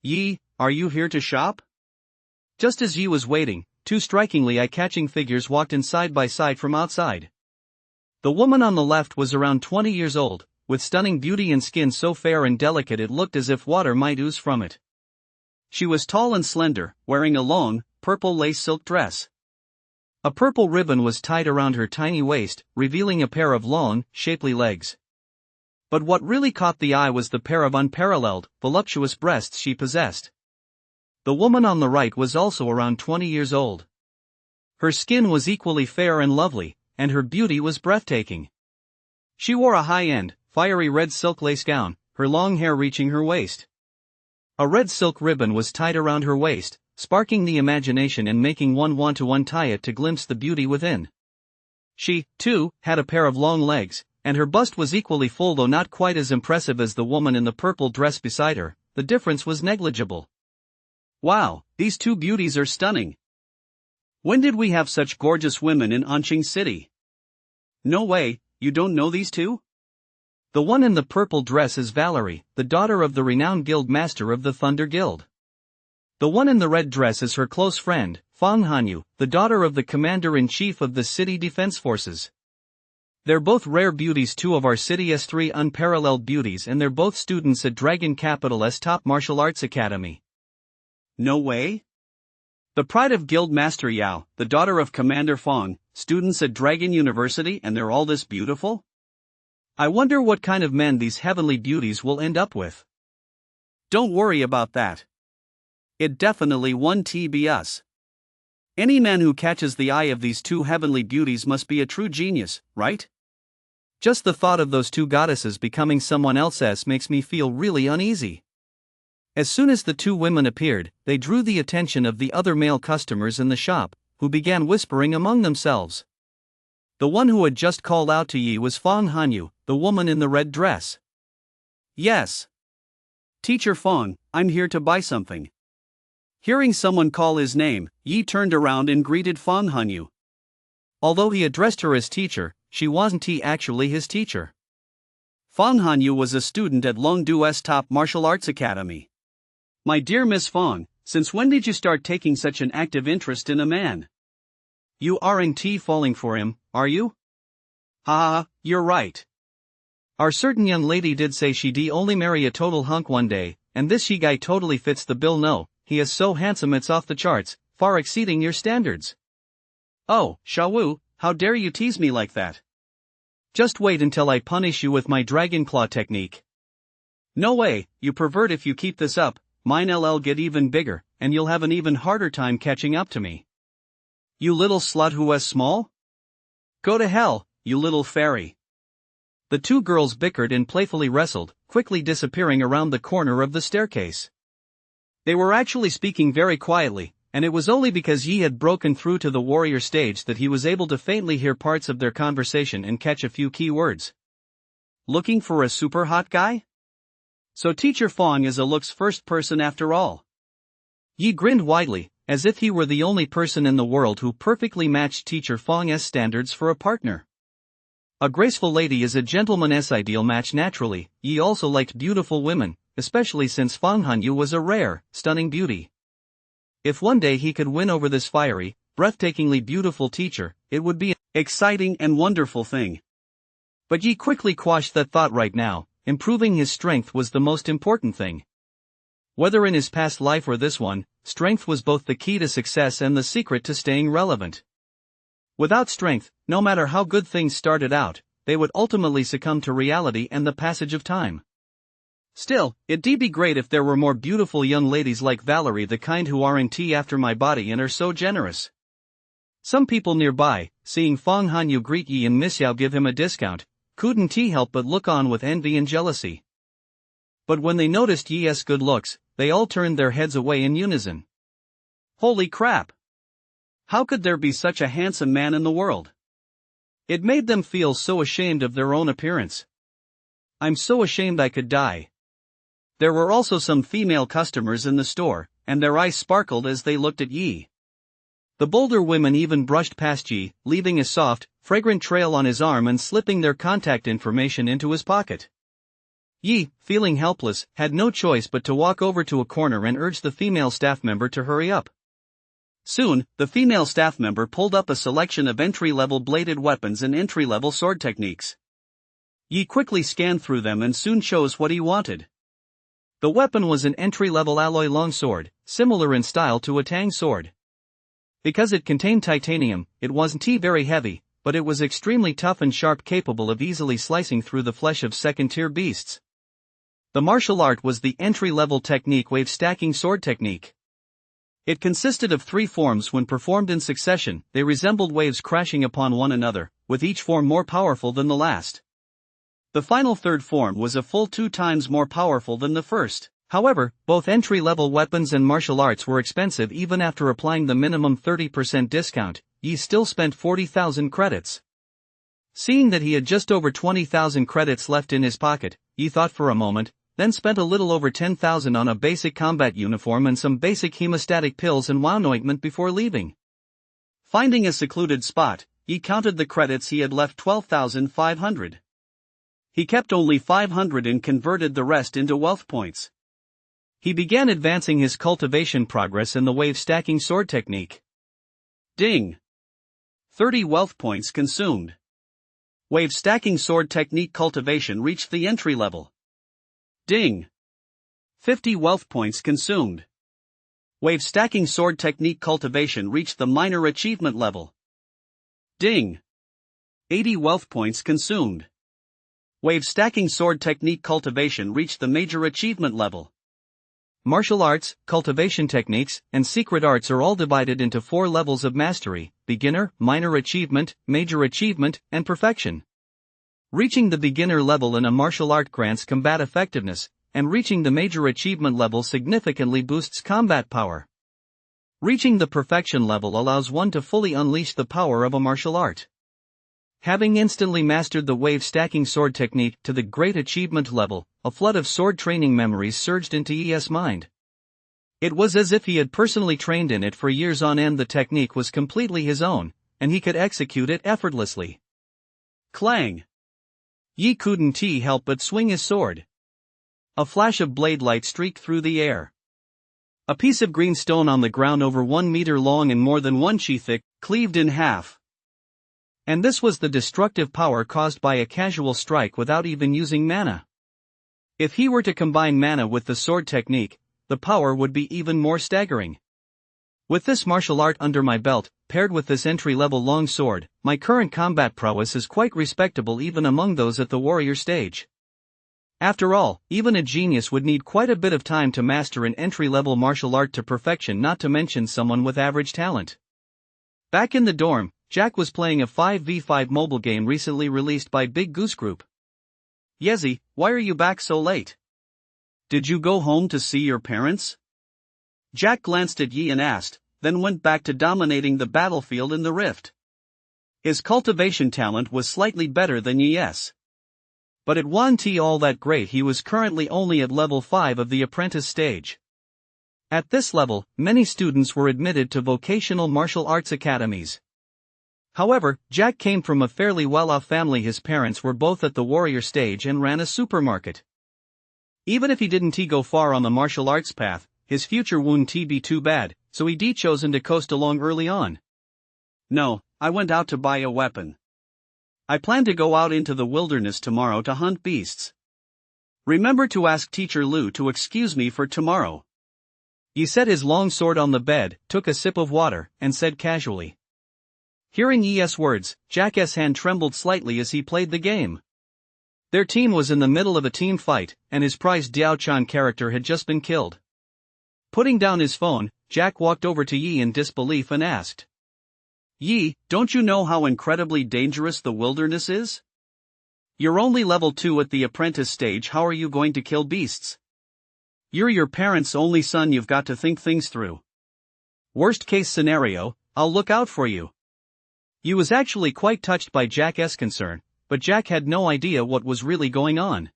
B: Yi, are you here to shop? Just as Yi was waiting, 2 strikingly eye-catching figures walked in side by side from outside. The woman on the left was around 20 years old, with stunning beauty and skin so fair and delicate it looked as if water might ooze from it. She was tall and slender, wearing a long, purple lace silk dress. A purple ribbon was tied around her tiny waist, revealing a pair of long, shapely legs. But what really caught the eye was the pair of unparalleled, voluptuous breasts she possessed. The woman on the right was also around 20 years old. Her skin was equally fair and lovely, and her beauty was breathtaking. She wore a high-end, fiery red silk lace gown, her long hair reaching her waist. A red silk ribbon was tied around her waist, sparking the imagination and making one want to untie it to glimpse the beauty within. She, too, had a pair of long legs, and her bust was equally full, though not quite as impressive as the woman in the purple dress beside her. The difference was negligible. Wow, these 2 beauties are stunning. When did we have such gorgeous women in Anqing City? No way, you don't know these 2? The one in the purple dress is Valerie, the daughter of the renowned guild master of the Thunder Guild. The one in the red dress is her close friend, Fang Hanyu, the daughter of the commander-in-chief of the city defense forces. They're both rare beauties, 2 of our city's 3 unparalleled beauties, and they're both students at Dragon Capital's top martial arts academy. No way? The pride of Guild Master Yao, the daughter of Commander Fang, students at Dragon University, and they're all this beautiful? I wonder what kind of men these heavenly beauties will end up with. Don't worry about that. It definitely won't be us. Any man who catches the eye of these 2 heavenly beauties must be a true genius, right? Just the thought of those 2 goddesses becoming someone else's makes me feel really uneasy. As soon as the 2 women appeared, they drew the attention of the other male customers in the shop, who began whispering among themselves. The one who had just called out to Yi was Fang Hanyu, the woman in the red dress. Yes. Teacher Fang, I'm here to buy something. Hearing someone call his name, Yi turned around and greeted Fang Hanyu. Although he addressed her as teacher,
A: she wasn't actually his teacher.
B: Fong Hanyu was a student at Longdu's top martial arts academy. My dear Miss Fong, since when did you start taking such an active interest in a man?
A: You aren't falling for him, are you?
B: Ha, you're right.
A: Our certain young lady did say she'd only marry a total hunk one day, and this she guy totally fits the bill. No, he is so handsome it's off the charts, far exceeding your standards.
B: Oh, Shawu, how dare you tease me like that?
A: Just wait until I punish you with my dragon claw technique.
B: No way, you pervert. If you keep this up, mine'll get even bigger, and you'll have an even harder time catching up to me.
A: You little slut who is small?
B: Go to hell, you little fairy.
A: The two girls bickered and playfully wrestled, quickly disappearing around the corner of the staircase. They were actually speaking very quietly, and it was only because Yi had broken through to the warrior stage that he was able to faintly hear parts of their conversation and catch a few key words.
B: Looking for a super hot guy? So Teacher Fong is a looks first person after all.
A: Yi grinned widely, as if he were the only person in the world who perfectly matched Teacher Fong's standards for a partner. A graceful lady is a gentleman's ideal match naturally. Yi also liked beautiful women, especially since Fong Hanyu was a rare, stunning beauty. If one day he could win over this fiery, breathtakingly beautiful teacher, it would be an
B: exciting and wonderful thing.
A: But Yi quickly quashed that thought. Right now, improving his strength was the most important thing. Whether in his past life or this one, strength was both the key to success and the secret to staying relevant. Without strength, no matter how good things started out, they would ultimately succumb to reality and the passage of time. Still, it'd be great if there were more beautiful young ladies like Valerie, the kind who aren't after my body and are so generous. Some people nearby, seeing Fong Hanyu greet Yi and Miss Yao give him a discount, couldn't help but look on with envy and jealousy. But when they noticed Yi's good looks, they all turned their heads away in unison.
B: Holy crap! How could there be such a handsome man in the world? It made them feel so ashamed of their own appearance.
A: I'm so ashamed I could die.
B: There were also some female customers in the store, and their eyes sparkled as they looked at Yi.
A: The bolder women even brushed past Yi, leaving a soft, fragrant trail on his arm and slipping their contact information into his pocket. Yi, feeling helpless, had no choice but to walk over to a corner and urge the female staff member to hurry up.
B: Soon, the female staff member pulled up a selection of entry-level bladed weapons and entry-level sword techniques.
A: Yi quickly scanned through them and soon chose what he wanted. The weapon was an entry-level alloy longsword, similar in style to a tang sword. Because it contained titanium, it wasn't very heavy, but it was extremely tough and sharp, capable of easily slicing through the flesh of second-tier beasts. The martial art was the entry-level technique wave stacking sword technique. It consisted of 3 forms. When performed in succession, they resembled waves crashing upon one another, with each form more powerful than the last. The final third form was a full 2 times more powerful than the first. However, both entry-level weapons and martial arts were expensive. Even after applying the minimum 30% discount, Yi still spent 40,000 credits. Seeing that he had just over 20,000 credits left in his pocket, Yi thought for a moment, then spent a little over 10,000 on a basic combat uniform and some basic hemostatic pills and wound ointment before leaving. Finding a secluded spot, Yi counted the credits he had left: 12,500. He kept only 500 and converted the rest into wealth points. He began advancing his cultivation progress in the wave stacking sword technique.
B: Ding! 30 wealth points consumed. Wave stacking sword technique cultivation reached the entry level. Ding! 50 wealth points consumed. Wave stacking sword technique cultivation reached the minor achievement level. Ding! 80 wealth points consumed. Wave stacking sword technique cultivation reached the major achievement level.
A: Martial arts, cultivation techniques, and secret arts are all divided into 4 levels of mastery: beginner, minor achievement, major achievement, and perfection. Reaching the beginner level in a martial art grants combat effectiveness, and reaching the major achievement level significantly boosts combat power. Reaching the perfection level allows one to fully unleash the power of a martial art. Having instantly mastered the wave stacking sword technique to the great achievement level, a flood of sword training memories surged into Yi's mind. It was as if he had personally trained in it for years on end. The technique was completely his own, and he could execute it effortlessly.
B: Clang! Yi couldn't help but swing his sword. A flash of blade light streaked through the air. A piece of green stone on the ground over 1 meter long and more than 1 chi thick, cleaved in half. And this was the destructive power caused by a casual strike without even using mana. If he were to combine mana with the sword technique, the power would be even more staggering. With this martial art under my belt, paired with this entry-level long sword, my current combat prowess is quite respectable even among those at the warrior stage. After all, even a genius would need quite a bit of time to master an entry-level martial art to perfection, not to mention someone with average talent. Back in the dorm, Jack was playing a 5v5 mobile game recently released by Big Goose Group. "Yezi, why are you back so late? Did you go home to see your parents?" Jack glanced at Yi and asked, then went back to dominating the battlefield in the rift. His cultivation talent was slightly better than Yi's. But it wasn't all that great. He was currently only at level 5 of the apprentice stage. At this level, many students were admitted to vocational martial arts academies. However, Jack came from a fairly well-off family. His parents were both at the warrior stage and ran a supermarket. Even if he didn't go far on the martial arts path, his future wouldn't be too bad, so he chosen to coast along early on. "No, I went out to buy a weapon. I plan to go out into the wilderness tomorrow to hunt beasts. Remember to ask Teacher Lu to excuse me for tomorrow." He set his long sword on the bed, took a sip of water, and said casually. Hearing Yi's words, Jack's hand trembled slightly as he played the game. Their team was in the middle of a team fight, and his prized Diao-chan character had just been killed. Putting down his phone, Jack walked over to Yi in disbelief and asked, "Yi, don't you know how incredibly dangerous the wilderness is? You're only level 2 at the apprentice stage. How are you going to kill beasts? You're your parents' only son. You've got to think things through. Worst case scenario, I'll look out for you." Yi was actually quite touched by Jack's concern, but Jack had no idea what was really going on.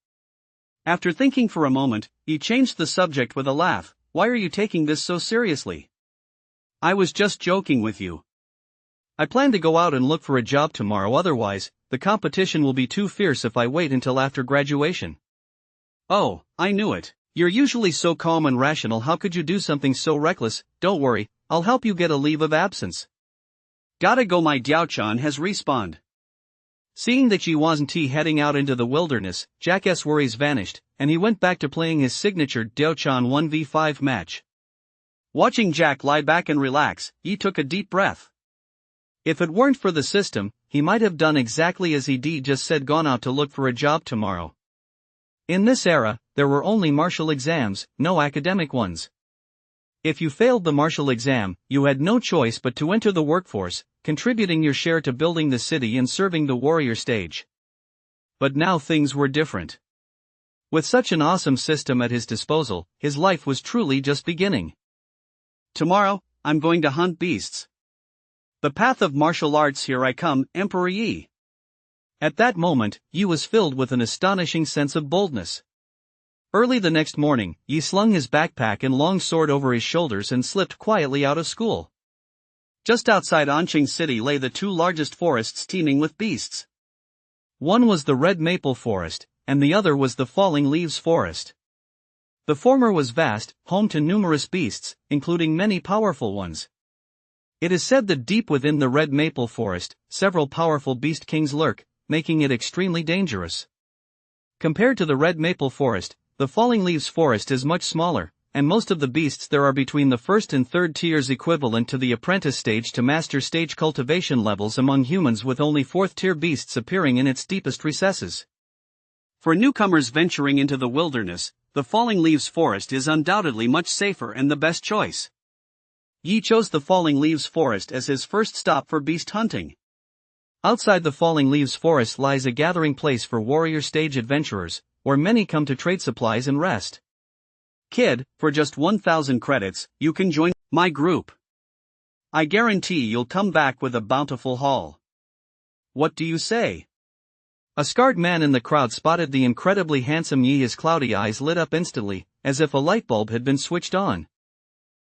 B: After thinking for a moment, he changed the subject with a laugh. "Why are you taking this so seriously? I was just joking with you. I plan to go out and look for a job tomorrow. Otherwise, the competition will be too fierce if I wait until after graduation." "Oh, I knew it. You're usually so calm and rational. How could you do something so reckless?" "Don't worry, I'll help you get a leave of absence. Gotta go, my Diao-chan has respawned." Seeing that Yi wasn't heading out into the wilderness, Jack's worries vanished, and he went back to playing his signature Diao-chan 1v5 match. Watching Jack lie back and relax, Yi took a deep breath. If it weren't for the system, he might have done exactly as he just said, gone out to look for a job tomorrow. In this era, there were only martial exams, no academic ones. If you failed the martial exam, you had no choice but to enter the workforce, contributing your share to building the city and serving the warrior stage. But now things were different. With such an awesome system at his disposal, his life was truly just beginning. "Tomorrow, I'm going to hunt beasts. The path of martial arts, here I come, Emperor Yi." At that moment, Yi was filled with an astonishing sense of boldness. Early the next morning, Yi slung his backpack and long sword over his shoulders and slipped quietly out of school. Just outside Anqing City lay the 2 largest forests teeming with beasts. One was the Red Maple Forest, and the other was the Falling Leaves Forest. The former was vast, home to numerous beasts, including many powerful ones. It is said that deep within the Red Maple Forest, several powerful beast kings lurk, making it extremely dangerous. Compared to the Red Maple Forest, the Falling Leaves Forest is much smaller, and most of the beasts there are between the 1st and 3rd tiers, equivalent to the apprentice stage to master stage cultivation levels among humans, with only 4th tier beasts appearing in its deepest recesses. For newcomers venturing into the wilderness, the Falling Leaves Forest is undoubtedly much safer and the best choice. Yi chose the Falling Leaves Forest as his first stop for beast hunting. Outside the Falling Leaves Forest lies a gathering place for warrior stage adventurers, where many come to trade supplies and rest. "Kid, for just 1,000 credits, you can join my group. I guarantee you'll come back with a bountiful haul. What do you say?" A scarred man in the crowd spotted the incredibly handsome Yi. His cloudy eyes lit up instantly, as if a light bulb had been switched on.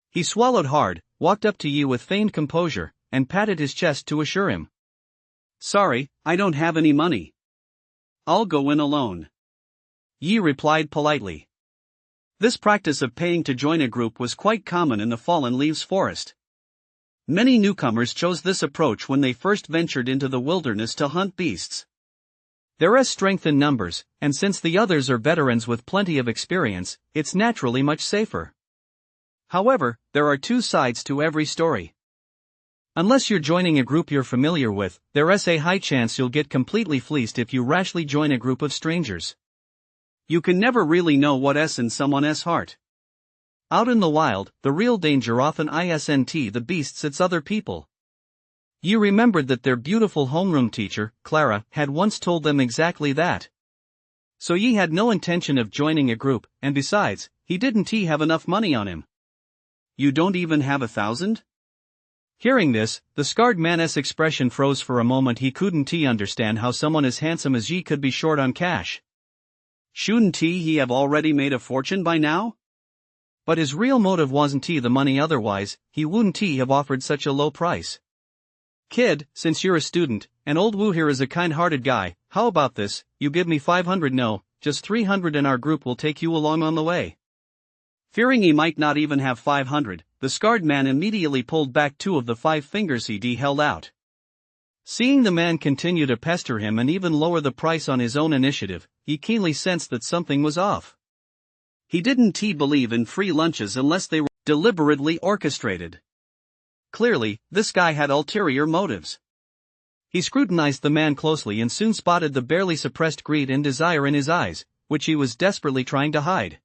B: He swallowed hard, walked up to Yi with feigned composure, and patted his chest to assure him. Sorry, I don't have any money. I'll go in alone. Yi replied politely. This practice of paying to join a group was quite common in the fallen leaves forest. Many newcomers chose this approach when they first ventured into the wilderness to hunt beasts. There is strength in numbers, and since the others are veterans with plenty of experience, it's naturally much safer. However, there are two sides to every story. Unless you're joining a group you're familiar with, there is a high chance you'll get completely fleeced if you rashly join a group of strangers. You can never really know what's in someone's heart. Out in the wild, the real danger often isn't the beasts, it's other people. You remembered that their beautiful homeroom teacher, Clara, had once told them exactly that. So Yi had no intention of joining a group, and besides, he didn't have enough money on him. You don't even have 1,000? Hearing this, the scarred man's expression froze for a moment. He couldn't understand how someone as handsome as Yi could be short on cash. Shouldn't he have already made a fortune by now? But his real motive wasn't the money, otherwise, he wouldn't have offered such a low price. Kid, since you're a student, and old Wu here is a kind-hearted guy, how about this, you give me 500? No, just 300 and our group will take you along on the way. Fearing he might not even have 500, the scarred man immediately pulled back 2 of the 5 fingers he held out. Seeing the man continue to pester him and even lower the price on his own initiative, he keenly sensed that something was off. He didn't believe in free lunches unless they were deliberately orchestrated. Clearly, this guy had ulterior motives. He scrutinized the man closely and soon spotted the barely suppressed greed and desire in his eyes, which he was desperately trying to hide.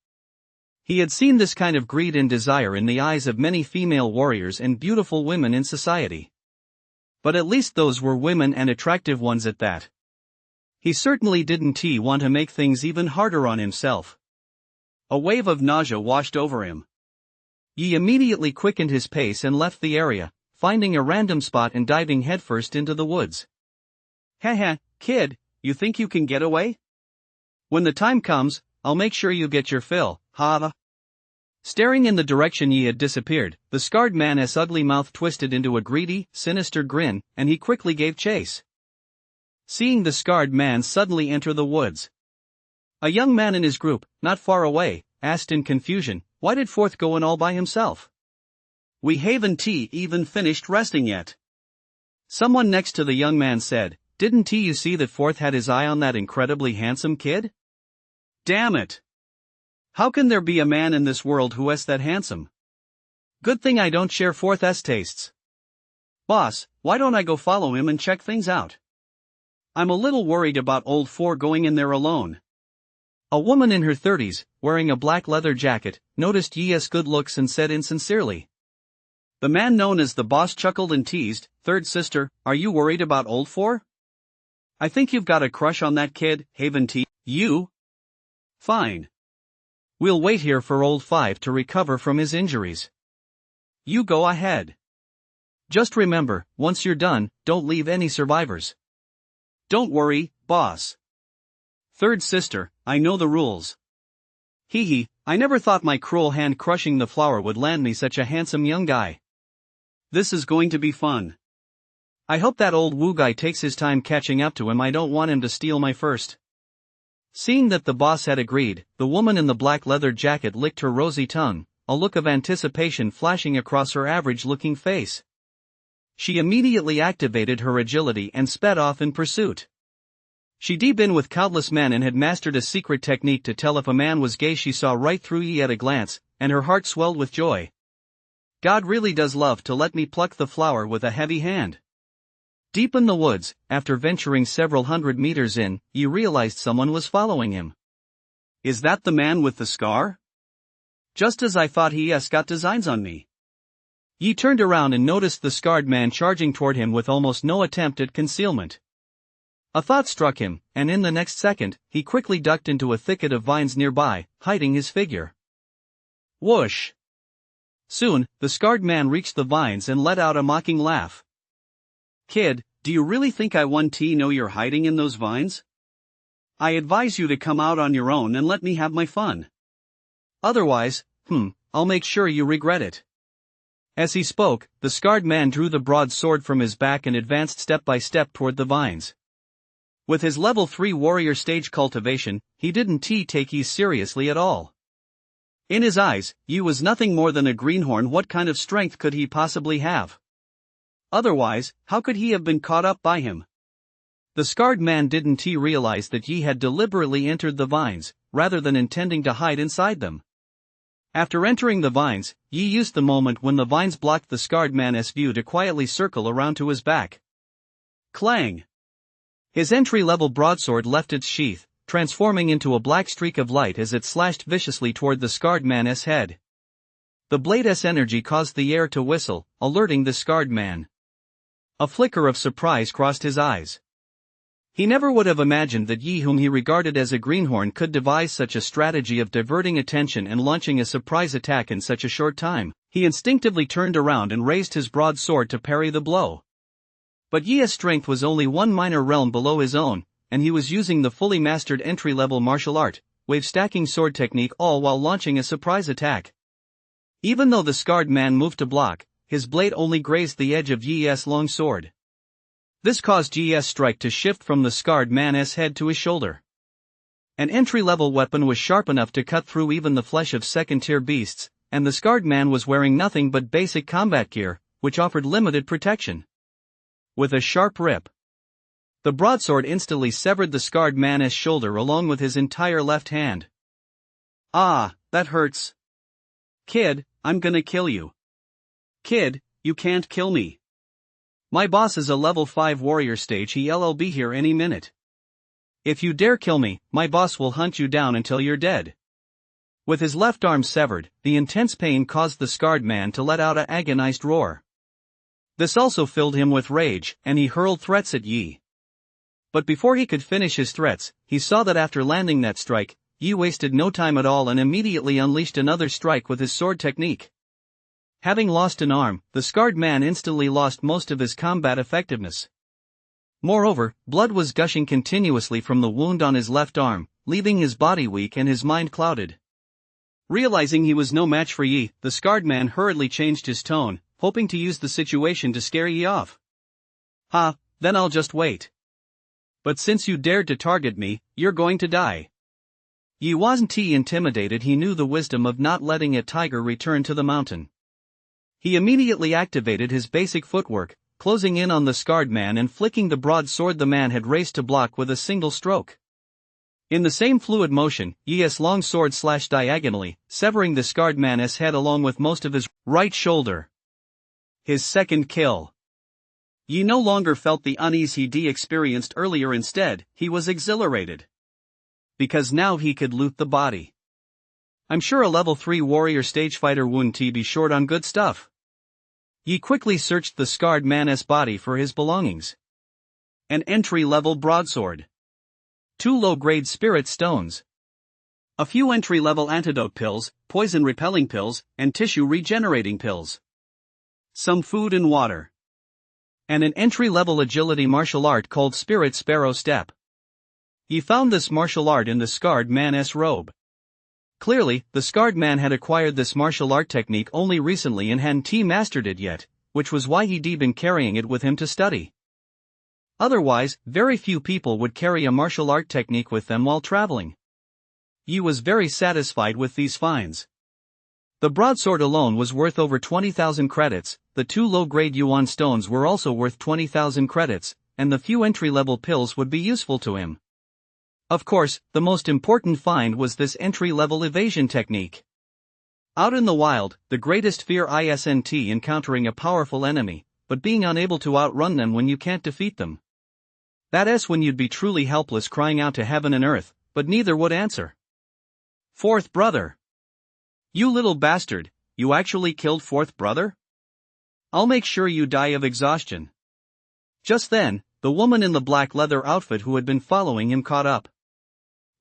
B: He had seen this kind of greed and desire in the eyes of many female warriors and beautiful women in society. But at least those were women, and attractive ones at that. He certainly didn't want to make things even harder on himself. A wave of nausea washed over him. Yi immediately quickened his pace and left the area, finding a random spot and diving headfirst into the woods. Haha, kid, you think you can get away? When the time comes, I'll make sure you get your fill, ha. Staring in the direction Yi had disappeared, the scarred man's ugly mouth twisted into a greedy, sinister grin, and he quickly gave chase. Seeing the scarred man suddenly enter the woods, a young man in his group, not far away, asked in confusion, why did Fourth go in all by himself? We haven't even finished resting yet. Someone next to the young man said, didn't you see that Fourth had his eye on that incredibly handsome kid? Damn it! How can there be a man in this world who is that handsome? Good thing I don't share Fourth's tastes. Boss, why don't I go follow him and check things out? I'm a little worried about old Four going in there alone. A woman in her 30s, wearing a black leather jacket, noticed Yi's good looks and said insincerely. The man known as the boss chuckled and teased, third sister, are you worried about old Four? I think you've got a crush on that kid, haven't you? Fine. We'll wait here for old Five to recover from his injuries. You go ahead. Just remember, once you're done, don't leave any survivors. Don't worry, boss. Third sister, I know the rules. I never thought my cruel hand crushing the flower would land me such a handsome young guy. This is going to be fun. I hope that old Wu guy takes his time catching up to him. I don't want him to steal my first. Seeing that the boss had agreed, the woman in the black leather jacket licked her rosy tongue, a look of anticipation flashing across her average-looking face. She immediately activated her agility and sped off in pursuit. She'd been with countless men and had mastered a secret technique to tell if a man was gay. She saw right through Yi at a glance, and her heart swelled with joy. God really does love to let me pluck the flower with a heavy hand. Deep in the woods, after venturing several hundred meters in, Yi realized someone was following him. Is that the man with the scar? Just as I thought, he's got designs on me. Yi turned around and noticed the scarred man charging toward him with almost no attempt at concealment. A thought struck him, and in the next second, he quickly ducked into a thicket of vines nearby, hiding his figure. Whoosh! Soon, the scarred man reached the vines and let out a mocking laugh. Kid, do you really think I want to know you're hiding in those vines? I advise you to come out on your own and let me have my fun. Otherwise, I'll make sure you regret it.
A: As he spoke, the scarred man drew the broadsword from his back and advanced step by step toward the vines. With his level 3 warrior stage cultivation, he didn't take Yi seriously at all. In his eyes, Yi was nothing more than a greenhorn. What kind of strength could he possibly have? Otherwise, how could he have been caught up by him? The scarred man didn't realize that Yi had deliberately entered the vines, rather than intending to hide inside them. After entering the vines, Yi used the moment when the vines blocked the scarred man's view to quietly circle around to his back. Clang! His entry-level broadsword left its sheath, transforming into a black streak of light as it slashed viciously toward the scarred man's head. The blade's energy caused the air to whistle, alerting the scarred man. A flicker of surprise crossed his eyes. He never would have imagined that Yi, whom he regarded as a greenhorn, could devise such a strategy of diverting attention and launching a surprise attack in such a short time. He instinctively turned around and raised his broadsword to parry the blow. But Yi's strength was only one minor realm below his own, and he was using the fully mastered entry-level martial art, wave-stacking sword technique, all while launching a surprise attack. Even though the scarred man moved to block, his blade only grazed the edge of Yi's long sword. This caused Yi's strike to shift from the scarred man's head to his shoulder. An entry-level weapon was sharp enough to cut through even the flesh of second-tier beasts, and the scarred man was wearing nothing but basic combat gear, which offered limited protection. With a sharp rip, the broadsword instantly severed the scarred man's shoulder along with his entire left hand. Ah, that hurts. Kid, I'm gonna kill you. Kid, you can't kill me. My boss is a level 5 warrior stage. He'll be here any minute. If you dare kill me, my boss will hunt you down until you're dead. With his left arm severed, the intense pain caused the scarred man to let out an agonized roar. This also filled him with rage, and he hurled threats at Yi. But before he could finish his threats, he saw that after landing that strike, Yi wasted no time at all and immediately unleashed another strike with his sword technique. Having lost an arm, the scarred man instantly lost most of his combat effectiveness. Moreover, blood was gushing continuously from the wound on his left arm, leaving his body weak and his mind clouded. Realizing he was no match for Yi, the scarred man hurriedly changed his tone, hoping to use the situation to scare Yi off. Ha, then I'll just wait. But since you dared to target me, you're going to die. Yi wasn't intimidated. He knew the wisdom of not letting a tiger return to the mountain. He immediately activated his basic footwork, closing in on the scarred man and flicking the broadsword the man had raised to block with a single stroke. In the same fluid motion, Yi's long sword slashed diagonally, severing the scarred man's head along with most of his right shoulder. His second kill. Yi no longer felt the unease he'd experienced earlier. Instead, he was exhilarated. Because now he could loot the body. I'm sure a level 3 warrior stage fighter wouldn't be short on good stuff. Yi quickly searched the scarred man's body for his belongings. An entry-level broadsword. 2 low-grade spirit stones. A few entry-level antidote pills, poison-repelling pills, and tissue-regenerating pills. Some food and water. And an entry-level agility martial art called Spirit Sparrow Step. Yi found this martial art in the scarred man's robe. Clearly, the scarred man had acquired this martial art technique only recently and hadn't mastered it yet, which was why he'd been carrying it with him to study. Otherwise, very few people would carry a martial art technique with them while traveling. Yi was very satisfied with these finds. The broadsword alone was worth over 20,000 credits, the 2 low-grade yuan stones were also worth 20,000 credits, and the few entry-level pills would be useful to him. Of course, the most important find was this entry-level evasion technique. Out in the wild, the greatest fear isn't encountering a powerful enemy, but being unable to outrun them when you can't defeat them. That's when you'd be truly helpless, crying out to heaven and earth, but neither would answer. Fourth brother. You little bastard, you actually killed fourth brother? I'll make sure you die of exhaustion. Just then, the woman in the black leather outfit who had been following him caught up.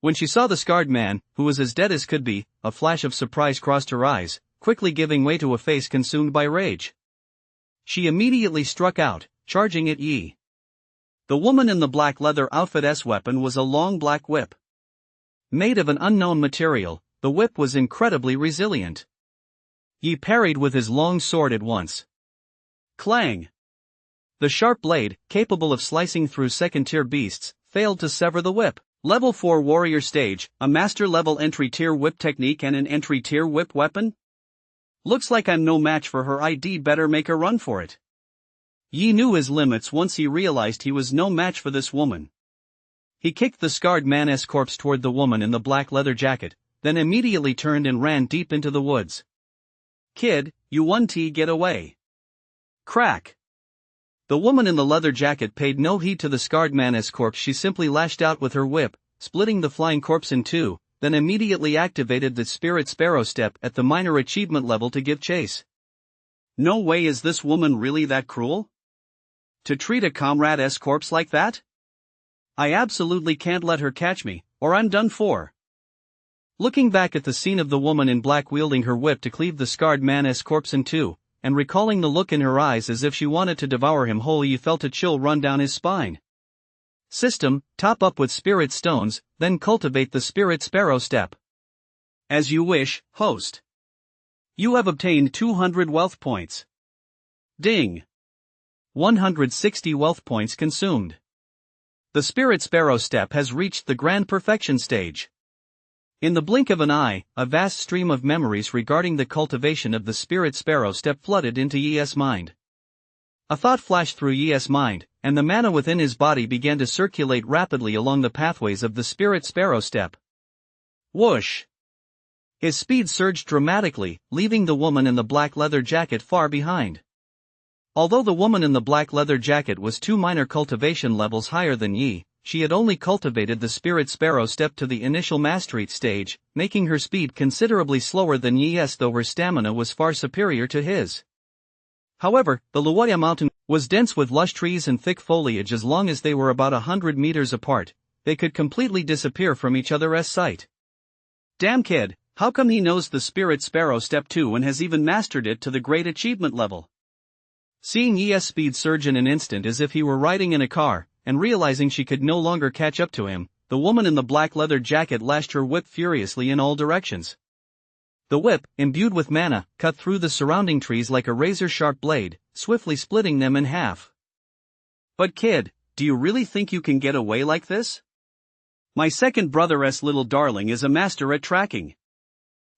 A: When she saw the scarred man, who was as dead as could be, a flash of surprise crossed her eyes, quickly giving way to a face consumed by rage. She immediately struck out, charging at Yi. The woman in the black leather outfit's weapon was a long black whip. Made of an unknown material, the whip was incredibly resilient. Yi parried with his long sword at once.
B: Clang!
A: The sharp blade, capable of slicing through second-tier beasts, failed to sever the whip.
B: Level 4 warrior stage, a master-level entry-tier whip technique and an entry-tier whip weapon? Looks like I'm no match for her. I'd better make a run for it. Yi knew his limits once he realized he was no match for this woman.
A: He kicked the scarred man's corpse toward the woman in the black leather jacket, then immediately turned and ran deep into the woods.
B: Kid, you won. Get away. Crack.
A: The woman in the leather jacket paid no heed to the scarred man's corpse. She simply lashed out with her whip, splitting the flying corpse in two, then immediately activated the Spirit Sparrow step at the minor achievement level to give chase.
B: No way. Is this woman really that cruel? To treat a comrade's corpse like that? I absolutely can't let her catch me, or I'm done for.
A: Looking back at the scene of the woman in black wielding her whip to cleave the scarred man's corpse in two, and recalling the look in her eyes as if she wanted to devour him whole, he felt a chill run down his spine. System: top up with spirit stones, then cultivate the Spirit Sparrow step.
B: As you wish, host. You have obtained 200 wealth points. Ding.
A: 160 wealth points consumed. The Spirit Sparrow step has reached the grand perfection stage. In the blink of an eye, a vast stream of memories regarding the cultivation of the Spirit Sparrow step flooded into Yi's mind. A thought flashed through Yi's mind, and the mana within his body began to circulate rapidly along the pathways of the Spirit Sparrow step. Whoosh! His speed surged dramatically, leaving the woman in the black leather jacket far behind. Although the woman in the black leather jacket was 2 minor cultivation levels higher than Yi, she had only cultivated the Spirit Sparrow step to the initial mastery stage, making her speed considerably slower than Yi's, though her stamina was far superior to his. However, the Luoya mountain was dense with lush trees and thick foliage. As long as they were about 100 meters apart, they could completely disappear from each other's sight.
B: Damn kid, how come he knows the Spirit Sparrow step 2 and has even mastered it to the great achievement level?
A: Seeing Yi's speed surge in an instant as if he were riding in a car, and realizing she could no longer catch up to him, the woman in the black leather jacket lashed her whip furiously in all directions. The whip, imbued with mana, cut through the surrounding trees like a razor-sharp blade, swiftly splitting them in half.
B: But kid, do you really think you can get away like this? My second brother's little darling is a master at tracking.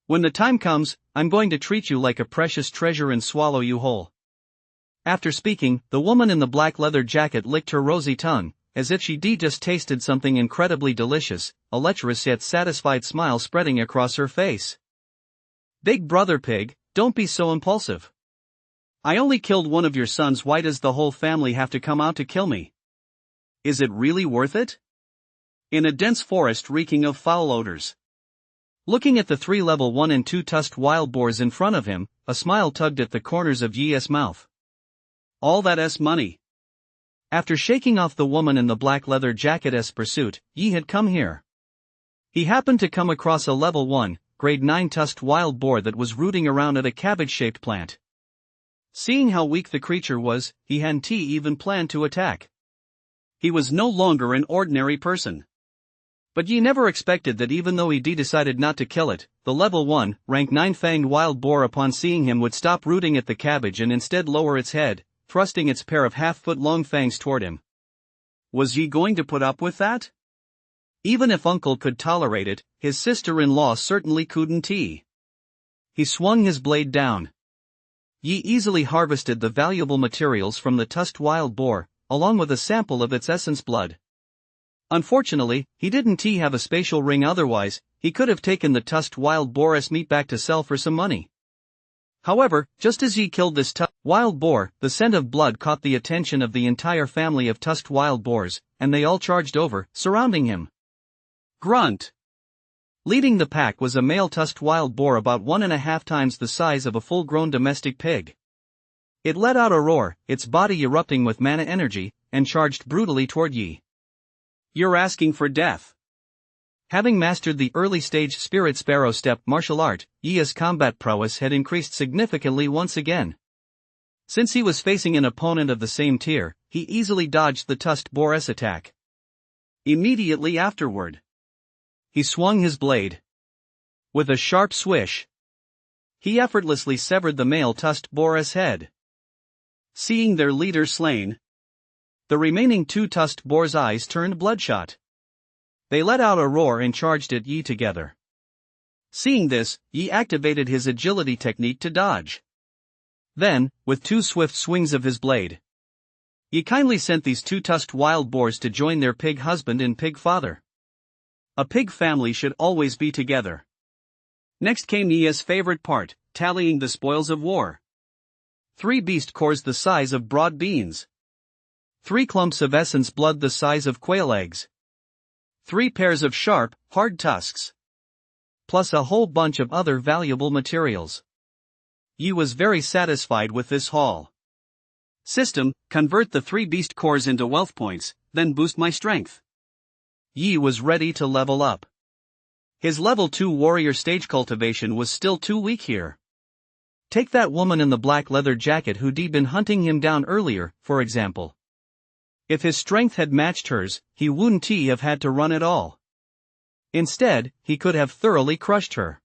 A: When the time comes, I'm going to treat you like a precious treasure and swallow you whole. After speaking, the woman in the black leather jacket licked her rosy tongue, as if she just tasted something incredibly delicious, a lecherous yet satisfied smile spreading across her face. Big brother pig, don't be so impulsive.
B: I only killed one of your sons. Why does the whole family have to come out to kill me? Is it really worth it? In a dense forest reeking of foul odors.
A: Looking at the 3 level 1 and 2 tusked wild boars in front of him, a smile tugged at the corners of Yi's mouth.
B: All that money.
A: After shaking off the woman in the black leather jacket's pursuit, Yi had come here. He happened to come across a level 1, grade 9 tusked wild boar that was rooting around at a cabbage-shaped plant. Seeing how weak the creature was, he hadn't even planned to attack.
B: He was no longer an ordinary person.
A: But Yi never expected that even though he decided not to kill it, the level 1, rank 9 fanged wild boar upon seeing him would stop rooting at the cabbage and instead lower its head, thrusting its pair of half-foot-long fangs toward him.
B: Was Yi going to put up with that?
A: Even if Uncle could tolerate it, his sister-in-law certainly couldn't. He swung his blade down. Yi easily harvested the valuable materials from the tusked wild boar, along with a sample of its essence blood. Unfortunately, he didn't have a spatial ring, otherwise, he could have taken the tusked wild boar's meat back to sell for some money. However, just as Yi killed this tusked wild boar, the scent of blood caught the attention of the entire family of tusked wild boars, and they all charged over, surrounding him.
B: Grunt!
A: Leading the pack was a male tusked wild boar about 1.5 times the size of a full-grown domestic pig. It let out a roar, its body erupting with mana energy, and charged brutally toward Yi.
B: You're asking for death.
A: Having mastered the early-stage Spirit Sparrow step martial art, Yi's combat prowess had increased significantly once again. Since he was facing an opponent of the same tier, he easily dodged the tusked boar's attack.
B: Immediately afterward,
A: he swung his blade. With a sharp swish,
B: He effortlessly severed the male tusked boar's head. Seeing their leader slain, the remaining two tusked boars' eyes turned bloodshot. They let out a roar and charged at Yi together. Seeing this, Yi activated his agility technique to dodge. Then, with two swift swings of his blade, Yi kindly sent these two tusked wild boars to join their pig husband and pig father. A pig family should always be together. Next came Yi's favorite part, tallying the spoils of war. 3 beast cores the size of broad beans. 3 clumps of essence blood the size of quail eggs. 3 pairs of sharp, hard tusks. Plus a whole bunch of other valuable materials. Yi was very satisfied with this haul. System, convert the 3 beast cores into wealth points, then boost my strength. Yi was ready to level up. His level 2 warrior stage cultivation was still too weak here. Take that woman in the black leather jacket who'd been hunting him down earlier, for example. If his strength had matched hers, he wouldn't have had to run at all. Instead, he could have thoroughly crushed her.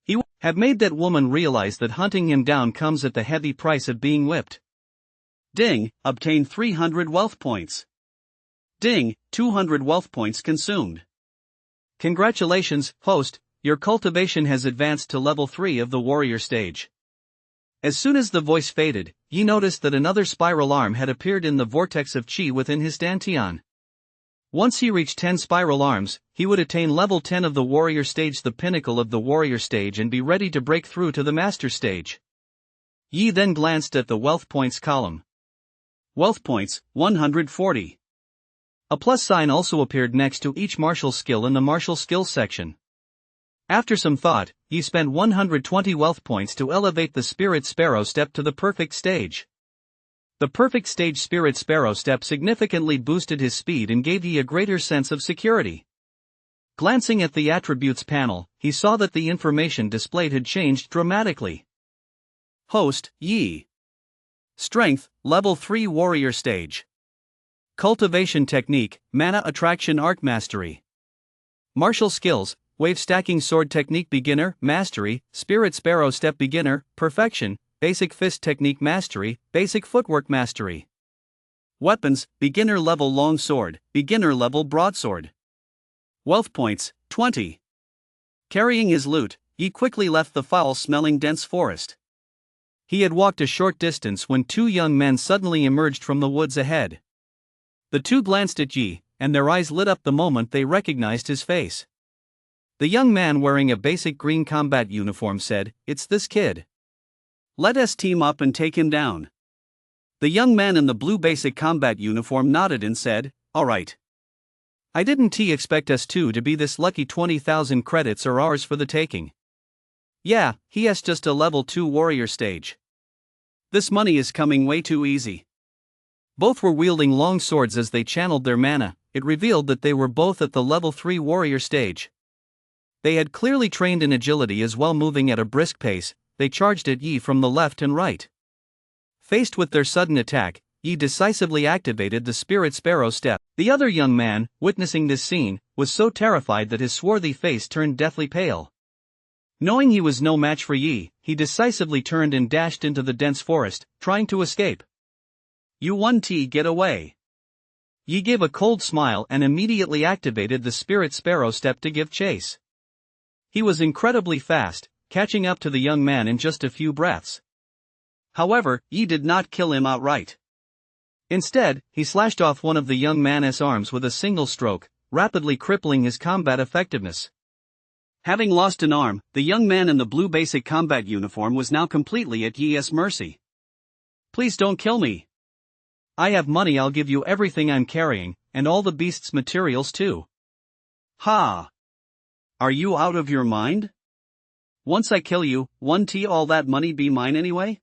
B: He would have made that woman realize that hunting him down comes at the heavy price of being whipped. Ding, obtain 300 wealth points. Ding, 200 wealth points consumed. Congratulations, host, your cultivation has advanced to level 3 of the warrior stage. As soon as the voice faded, Yi noticed that another spiral arm had appeared in the vortex of chi within his dantian. Once he reached 10 spiral arms, he would attain level 10 of the warrior stage, the pinnacle of the warrior stage, and be ready to break through to the master stage. Yi then glanced at the wealth points column. Wealth points, 140. A plus sign also appeared next to each martial skill in the martial skills section. After some thought, Yi spent 120 wealth points to elevate the Spirit Sparrow step to the perfect stage. The perfect stage Spirit Sparrow step significantly boosted his speed and gave Yi a greater sense of security. Glancing at the attributes panel, he saw that the information displayed had changed dramatically. Host, Yi. Strength, level 3 warrior stage. Cultivation technique, mana attraction arc mastery. Martial skills, wave stacking sword technique beginner, mastery, spirit sparrow step beginner, perfection, basic fist technique mastery, basic footwork mastery. Weapons, beginner level long sword, beginner level broadsword. Wealth points, 20. Carrying his loot, Yi quickly left the foul-smelling dense forest. He had walked a short distance when 2 young men suddenly emerged from the woods ahead. The 2 glanced at Yi, and their eyes lit up the moment they recognized his face. The young man wearing a basic green combat uniform said, "It's this kid. Let us team up and take him down." The young man in the blue basic combat uniform nodded and said, "Alright. I didn't expect us two to be this lucky. 20,000 credits are ours for the taking." Yeah, he has just a level 2 warrior stage. This money is coming way too easy. Both were wielding long swords as they channeled their mana. It revealed that they were both at the level 3 warrior stage. They had clearly trained in agility as well. Moving at a brisk pace, they charged at Yi from the left and right. Faced with their sudden attack, Yi decisively activated the Spirit Sparrow step. The other young man, witnessing this scene, was so terrified that his swarthy face turned deathly pale. Knowing he was no match for Yi, he decisively turned and dashed into the dense forest, trying to escape. "You 1T, get away." Yi gave a cold smile and immediately activated the Spirit Sparrow step to give chase. He was incredibly fast, catching up to the young man in just a few breaths. However, Yi did not kill him outright. Instead, he slashed off one of the young man's arms with a single stroke, rapidly crippling his combat effectiveness. Having lost an arm, the young man in the blue basic combat uniform was now completely at Yi's mercy. "Please don't kill me. I have money. I'll give you everything I'm carrying, and all the beast's materials too." "Ha! Are you out of your mind? Once I kill you, 1T, all that money be mine anyway?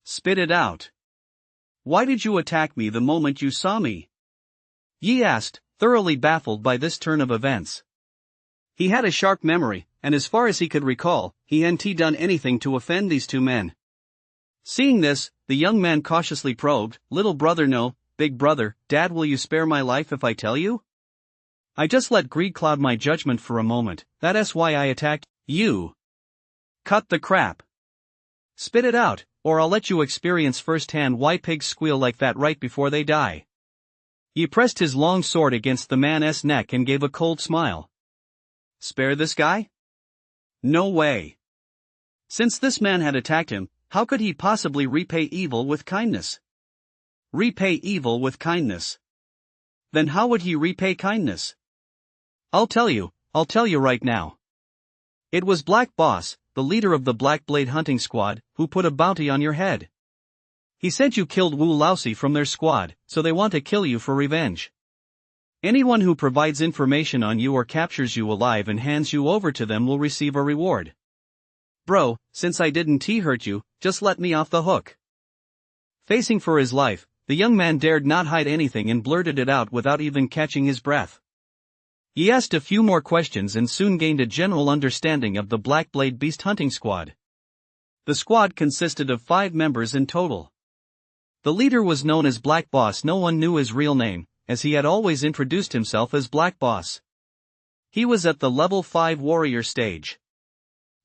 B: Spit it out. Why did you attack me the moment you saw me?" Yi asked, thoroughly baffled by this turn of events. He had a sharp memory, and as far as he could recall, he hadn't done anything to offend these 2 men. Seeing this, the young man cautiously probed, "Little brother, no, big brother, Dad, will you spare my life if I tell you? I just let greed cloud my judgment for a moment. That's why I attacked you." Cut the crap. Spit it out, or I'll let you experience firsthand why pigs squeal like that right before they die. He pressed his long sword against the man's neck and gave a cold smile. Spare this guy? No way. Since this man had attacked him, how could he possibly repay evil with kindness? Repay evil with kindness. Then how would he repay kindness? I'll tell you right now. It was Black Boss, the leader of the Black Blade hunting squad, who put a bounty on your head. He said you killed Wu Laosi from their squad, so they want to kill you for revenge. Anyone who provides information on you or captures you alive and hands you over to them will receive a reward. Bro, since I didn't hurt you, just let me off the hook. Facing for his life, the young man dared not hide anything and blurted it out without even catching his breath. He asked a few more questions and soon gained a general understanding of the Black Blade Beast hunting squad. The squad consisted of 5 members in total. The leader was known as Black Boss. No one knew his real name, as he had always introduced himself as Black Boss. He was at the level 5 warrior stage.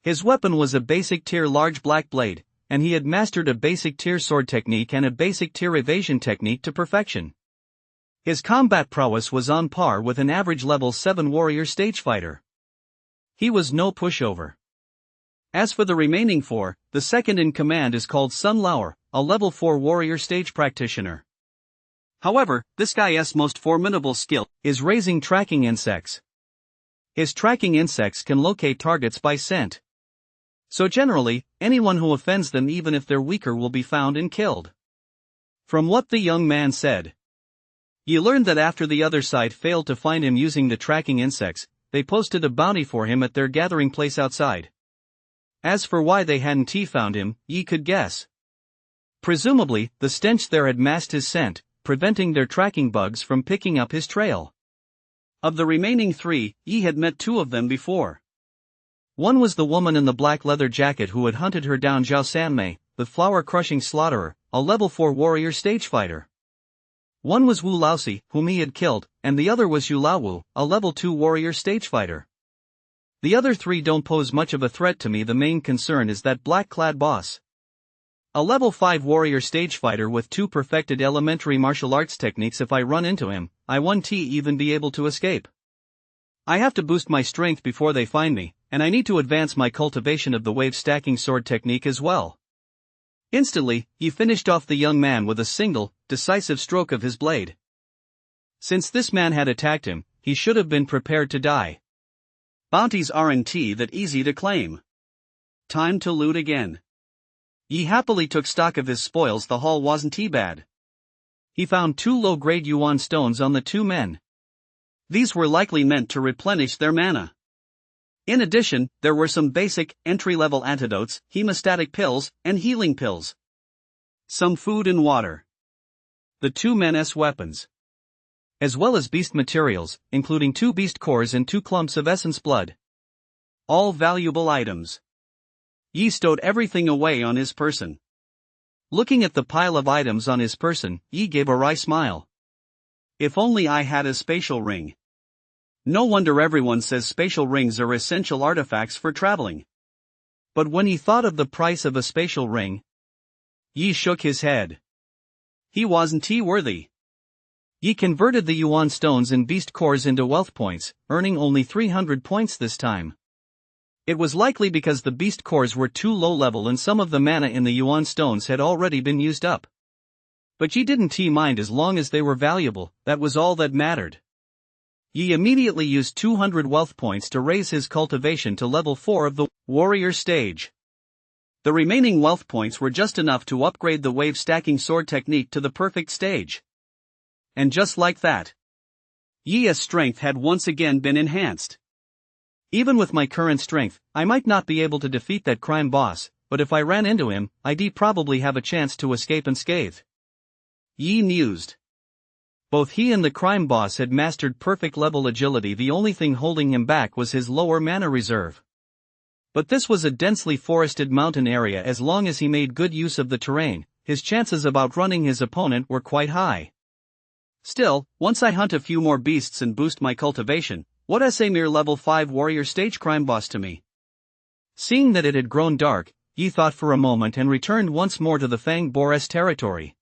B: His weapon was a basic tier large black blade, and he had mastered a basic tier sword technique and a basic tier evasion technique to perfection. His combat prowess was on par with an average level 7 warrior stage fighter. He was no pushover. As for the remaining 4, the second in command is called Sun Lauer, a level 4 warrior stage practitioner. However, this guy's most formidable skill is raising tracking insects. His tracking insects can locate targets by scent. So generally, anyone who offends them even if they're weaker will be found and killed. From what the young man said, he learned that after the other side failed to find him using the tracking insects, they posted a bounty for him at their gathering place outside. As for why they hadn't found him, ye could guess. Presumably, the stench there had masked his scent, preventing their tracking bugs from picking up his trail. Of the remaining 3, ye had met 2 of them before. One was the woman in the black leather jacket who had hunted her down, Zhao Sanmei, the flower-crushing slaughterer, a level 4 warrior stage fighter. One was Wu Laosi, whom he had killed, and the other was Yu Laowu, a level 2 warrior stage fighter. The other 3 don't pose much of a threat to me. The main concern is that black-clad boss. A level 5 warrior stage fighter with 2 perfected elementary martial arts techniques. If I run into him, I won't even be able to escape. I have to boost my strength before they find me, and I need to advance my cultivation of the wave-stacking sword technique as well. Instantly, he finished off the young man with a single, decisive stroke of his blade. Since this man had attacked him, he should have been prepared to die. Bounties aren't that easy to claim. Time to loot again. He happily took stock of his spoils. The haul wasn't bad. He found 2 low-grade yuan stones on the 2 men. These were likely meant to replenish their mana. In addition, there were some basic, entry-level antidotes, hemostatic pills, and healing pills. Some food and water. The 2 men's weapons. As well as beast materials, including 2 beast cores and 2 clumps of essence blood. All valuable items. Yi stowed everything away on his person. Looking at the pile of items on his person, Yi gave a wry smile. If only I had a spatial ring. No wonder everyone says spatial rings are essential artifacts for traveling. But when he thought of the price of a spatial ring, Yi shook his head. He wasn't worthy. Yi converted the yuan stones and beast cores into wealth points, earning only 300 points this time. It was likely because the beast cores were too low level and some of the mana in the yuan stones had already been used up. But Yi didn't mind as long as they were valuable. That was all that mattered. Yi immediately used 200 wealth points to raise his cultivation to level 4 of the warrior stage. The remaining wealth points were just enough to upgrade the wave-stacking sword technique to the perfect stage. And just like that, Yi's strength had once again been enhanced. Even with my current strength, I might not be able to defeat that crime boss, but if I ran into him, I'd probably have a chance to escape unscathed. Yi mused. Both he and the crime boss had mastered perfect level agility. The only thing holding him back was his lower mana reserve. But this was a densely forested mountain area. As long as he made good use of the terrain, his chances of outrunning his opponent were quite high. Still, once I hunt a few more beasts and boost my cultivation, what's a mere level 5 warrior stage crime boss to me?
A: Seeing that it had grown dark, Yi thought for a moment and returned once more to the Fang Boar's territory.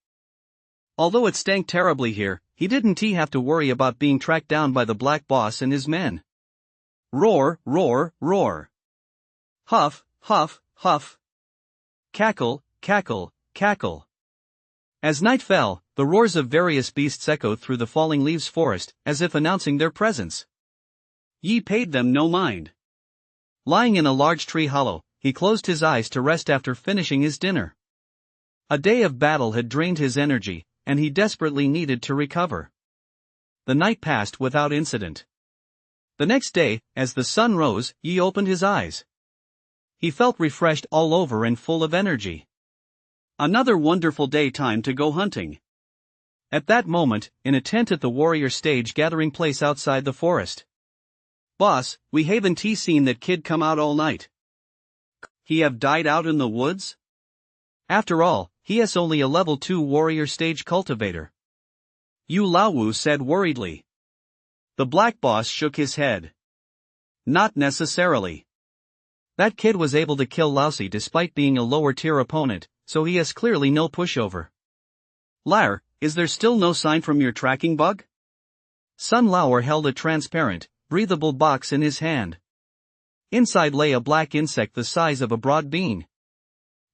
A: Although it stank terribly here, he didn't have to worry about being tracked down by the Black Boss and his men. Roar, roar, roar. Huff, huff, huff. Cackle, cackle, cackle. As night fell, the roars of various beasts echoed through the falling leaves forest, as if announcing their presence. Yi paid them no mind. Lying in a large tree hollow, he closed his eyes to rest after finishing his dinner. A day of battle had drained his energy, and he desperately needed to recover. The night passed without incident. The next day, as the sun rose, Yi opened his eyes. He felt refreshed all over and full of energy. Another wonderful day, time to go hunting. At that moment, in a tent at the warrior stage gathering place outside the forest. Boss, we haven't seen that kid come out all night. He have died out in the woods? After all, he is only a level 2 warrior stage cultivator. Yu Laowu said worriedly. The Black Boss shook his head. Not necessarily. That kid was able to kill Laosi despite being a lower tier opponent, so he has clearly no pushover. Lair, is there still no sign from your tracking bug? Sun Lauer held a transparent, breathable box in his hand. Inside lay a black insect the size of a broad bean.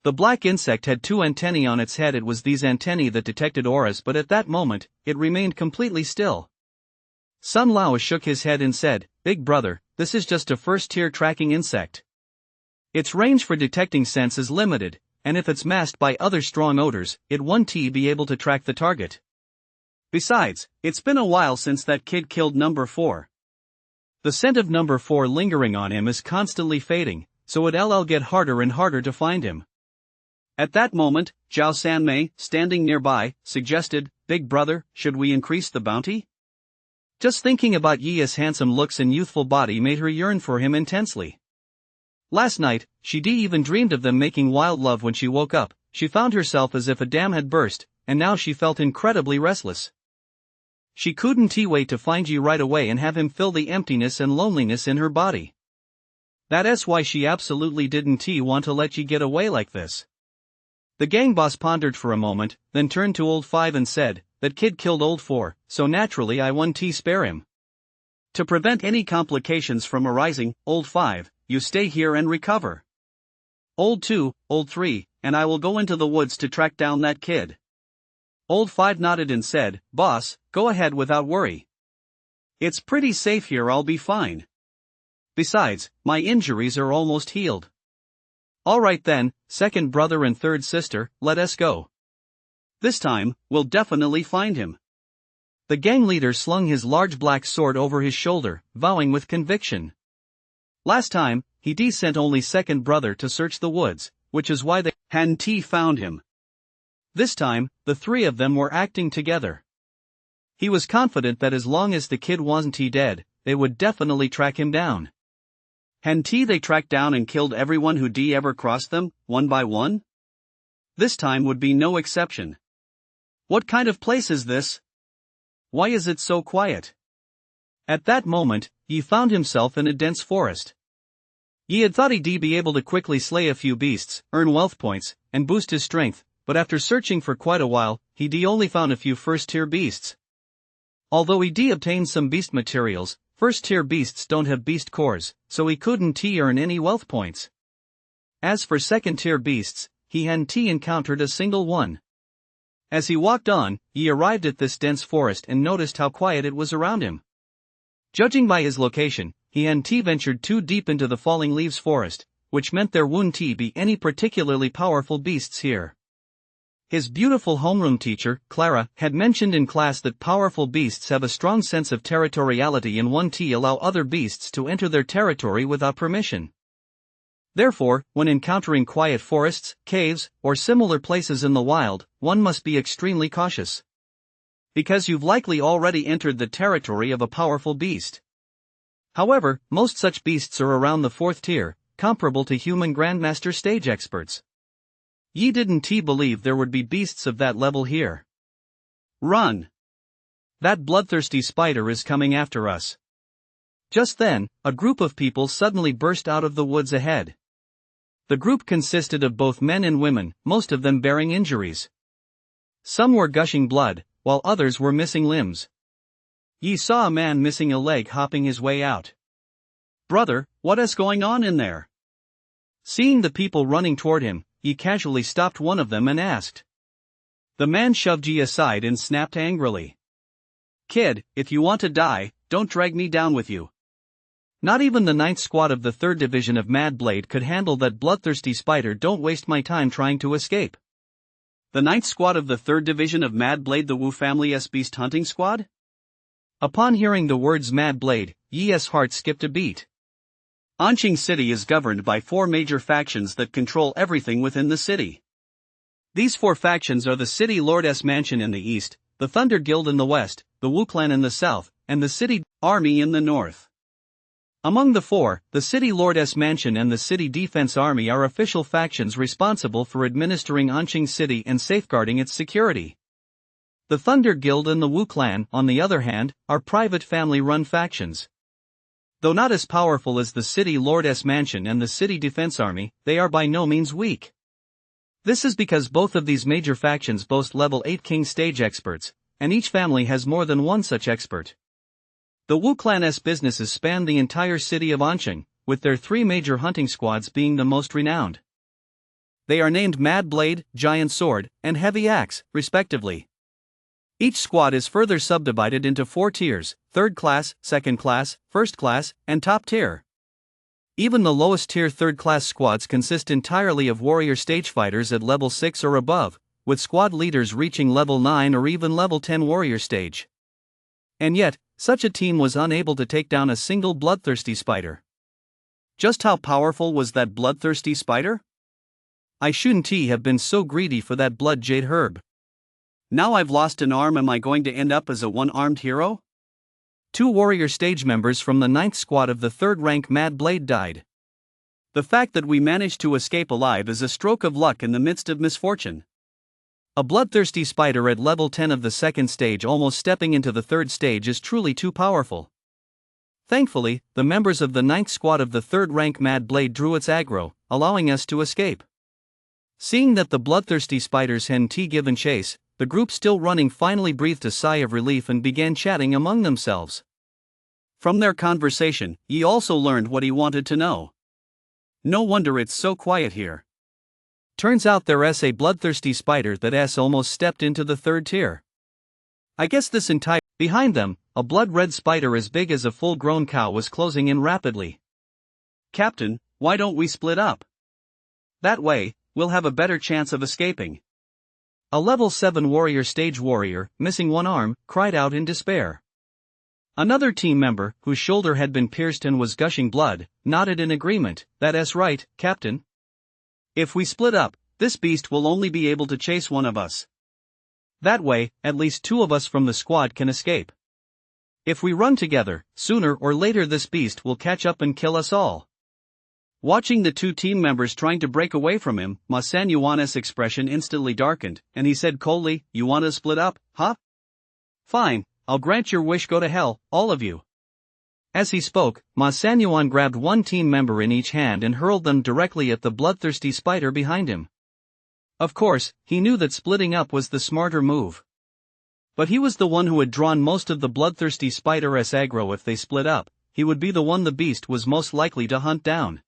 A: The black insect had 2 antennae on its head. It was these antennae that detected auras, but at that moment, it remained completely still. Sun Lao shook his head and said, Big brother, this is just a first-tier tracking insect. Its range for detecting scents is limited, and if it's masked by other strong odors, it won't be able to track the target. Besides, it's been a while since that kid killed number 4. The scent of number 4 lingering on him is constantly fading, so it'll get harder and harder to find him. At that moment, Zhao Sanmei, standing nearby, suggested, Big brother, should we increase the bounty? Just thinking about Yi's handsome looks and youthful body made her yearn for him intensely. Last night, she even dreamed of them making wild love. When she woke up, she found herself as if a dam had burst, and now she felt incredibly restless. She couldn't wait to find Yi right away and have him fill the emptiness and loneliness in her body. That's why she absolutely didn't want to let Yi get away like this. The gang boss pondered for a moment, then turned to Old 5 and said, That kid killed Old 4, so naturally I won't spare him. To prevent any complications from arising, Old 5, you stay here and recover. Old 2, Old 3, and I will go into the woods to track down that kid. Old 5 nodded and said, Boss, go ahead without worry. It's pretty safe here, I'll be fine. Besides, my injuries are almost healed. Alright then, second brother and third sister, let us go. This time, we'll definitely find him. The gang leader slung his large black sword over his shoulder, vowing with conviction. Last time, he sent only second brother to search the woods, which is why they hadn't found him. This time, the 3 of them were acting together. He was confident that as long as the kid wasn't dead, they would definitely track him down. Hadn't they tracked down and killed everyone who ever crossed them, one by one? This time would be no exception. What kind of place is this? Why is it so quiet? At that moment, Yi found himself in a dense forest. Yi had thought he'd be able to quickly slay a few beasts, earn wealth points, and boost his strength, but after searching for quite a while, he only found a few first-tier beasts. Although he obtained some beast materials, first-tier beasts don't have beast cores, so he couldn't earn any wealth points. As for second-tier beasts, he hadn't encountered a single one. As he walked on, he arrived at this dense forest and noticed how quiet it was around him. Judging by his location, he hadn't ventured too deep into the falling leaves forest, which meant there wouldn't be any particularly powerful beasts here. His beautiful homeroom teacher, Clara, had mentioned in class that powerful beasts have a strong sense of territoriality and won't allow other beasts to enter their territory without permission. Therefore, when encountering quiet forests, caves, or similar places in the wild, one must be extremely cautious. Because you've likely already entered the territory of a powerful beast. However, most such beasts are around the 4th tier, comparable to human grandmaster stage experts. Yi didn't believe there would be beasts of that level here. Run! That bloodthirsty spider is coming after us. Just then, a group of people suddenly burst out of the woods ahead. The group consisted of both men and women, most of them bearing injuries. Some were gushing blood, while others were missing limbs. Yi saw a man missing a leg hopping his way out.
B: "Brother, what is going on in there?"
A: Seeing the people running toward him, Yi casually stopped one of them and asked.
B: The man shoved Yi aside and snapped angrily. "Kid, if you want to die, don't drag me down with you."
A: Not even the 9th Squad of the 3rd Division of Mad Blade could handle that bloodthirsty spider. Don't waste my time trying to escape.
B: The 9th Squad of the 3rd Division of Mad Blade, the Wu family's beast hunting squad?
A: Upon hearing the words Mad Blade, Yi's heart skipped a beat.
B: Anqing City is governed by 4 major factions that control everything within the city. These 4 factions are the City Lord's Mansion in the east, the Thunder Guild in the west, the Wu Clan in the south, and the City Army in the north. Among the 4, the City Lord's Mansion and the City Defense Army are official factions responsible for administering Anqing City and safeguarding its security. The Thunder Guild and the Wu Clan, on the other hand, are private family-run factions. Though not as powerful as the City Lord's Mansion and the City Defense Army, they are by no means weak. This is because both of these major factions boast level 8 King Stage experts, and each family has more than one such expert. The Wu Clan's businesses span the entire city of Anqing, with their 3 major hunting squads being the most renowned. They are named Mad Blade, Giant Sword, and Heavy Axe, respectively. Each squad is further subdivided into 4 tiers: 3rd class, 2nd class, 1st class, and top tier. Even the lowest tier 3rd class squads consist entirely of warrior stage fighters at level 6 or above, with squad leaders reaching level 9 or even level 10 warrior stage. And yet, such a team was unable to take down a single bloodthirsty spider. Just how powerful was that bloodthirsty spider? I shouldn't have been so greedy for that blood jade herb. Now I've lost an arm, am I going to end up as a one-armed hero?
A: 2 warrior stage members from the 9th Squad of the 3rd rank Mad Blade died.
B: The fact that we managed to escape alive is a stroke of luck in the midst of misfortune.
A: A bloodthirsty spider at level 10 of the 2nd stage almost stepping into the 3rd stage is truly too powerful. Thankfully, the members of the 9th Squad of the 3rd rank Mad Blade drew its aggro, allowing us to escape. Seeing that the bloodthirsty spiders hadn't given chase, the group still running finally breathed a sigh of relief and began chatting among themselves.
B: From their conversation, Yi also learned what he wanted to know. No wonder it's so quiet here.
A: Turns out there's a bloodthirsty spider that almost stepped into the 3rd tier. I guess this entire... Behind them, a blood-red spider as big as a full-grown cow was closing in rapidly.
B: "Captain, why don't we split up? That way, we'll have a better chance of escaping."
A: A level 7 warrior stage warrior, missing one arm, cried out in despair. Another team member, whose shoulder had been pierced and was gushing blood, nodded in agreement. "That's right, Captain.
B: If we split up, this beast will only be able to chase one of us.
A: That way, at least 2 of us from the squad can escape. If we run together, sooner or later this beast will catch up and kill us all."
B: Watching the 2 team members trying to break away from him, Ma San Yuan's expression instantly darkened, and he said coldly, "You want to split up, huh? Fine, I'll grant your wish, go to hell, all of you."
A: As he spoke, Ma San Yuan grabbed one team member in each hand and hurled them directly at the bloodthirsty spider behind him. Of course, he knew that splitting up was the smarter move. But he was the one who had drawn most of the bloodthirsty spider's aggro. If they split up, he would be the one the beast was most likely to hunt down.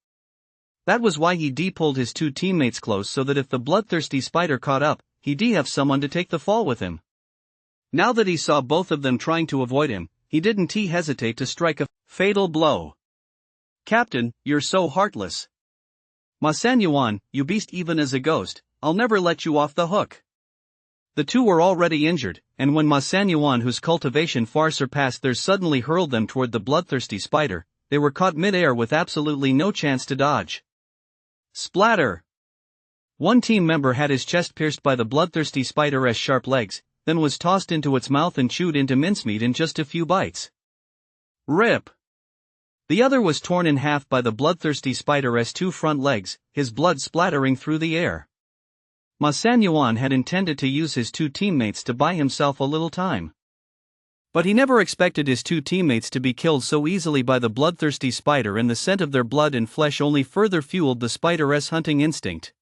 A: That was why he pulled his 2 teammates close so that if the bloodthirsty spider caught up, he'd have someone to take the fall with him. Now that he saw both of them trying to avoid him, he didn't hesitate to strike a fatal blow.
B: "Captain, you're so heartless.
A: Ma San Yuan, you beast, even as a ghost, I'll never let you off the hook." The 2 were already injured, and when Ma San Yuan, whose cultivation far surpassed theirs, suddenly hurled them toward the bloodthirsty spider, they were caught mid-air with absolutely no chance to dodge. Splatter! One team member had his chest pierced by the bloodthirsty spider's sharp legs, then was tossed into its mouth and chewed into mincemeat in just a few bites.
B: Rip!
A: The other was torn in half by the bloodthirsty spider's 2 front legs, his blood splattering through the air. Ma San Yuan had intended to use his 2 teammates to buy himself a little time. But he never expected his two teammates to be killed so easily by the bloodthirsty spider, and the scent of their blood and flesh only further fueled the spider's hunting instinct.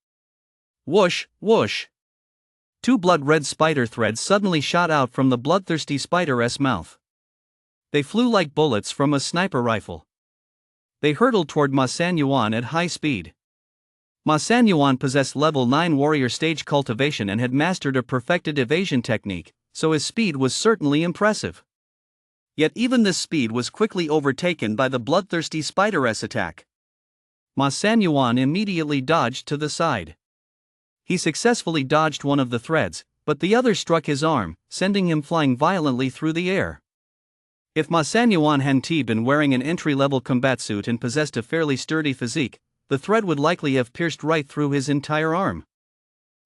A: Whoosh, whoosh. Two blood-red spider threads suddenly shot out from the bloodthirsty spider's mouth. They flew like bullets from a sniper rifle. They hurtled toward Ma San Yuan at high speed. Ma San Yuan possessed level 9 warrior stage cultivation and had mastered a perfected evasion technique, so his speed was certainly impressive. Yet even this speed was quickly overtaken by the bloodthirsty spider's attack. Ma San Yuan immediately dodged to the side. He successfully dodged one of the threads, but the other struck his arm, sending him flying violently through the air. If Ma San Yuan hadn't been wearing an entry-level combat suit and possessed a fairly sturdy physique, the thread would likely have pierced right through his entire arm.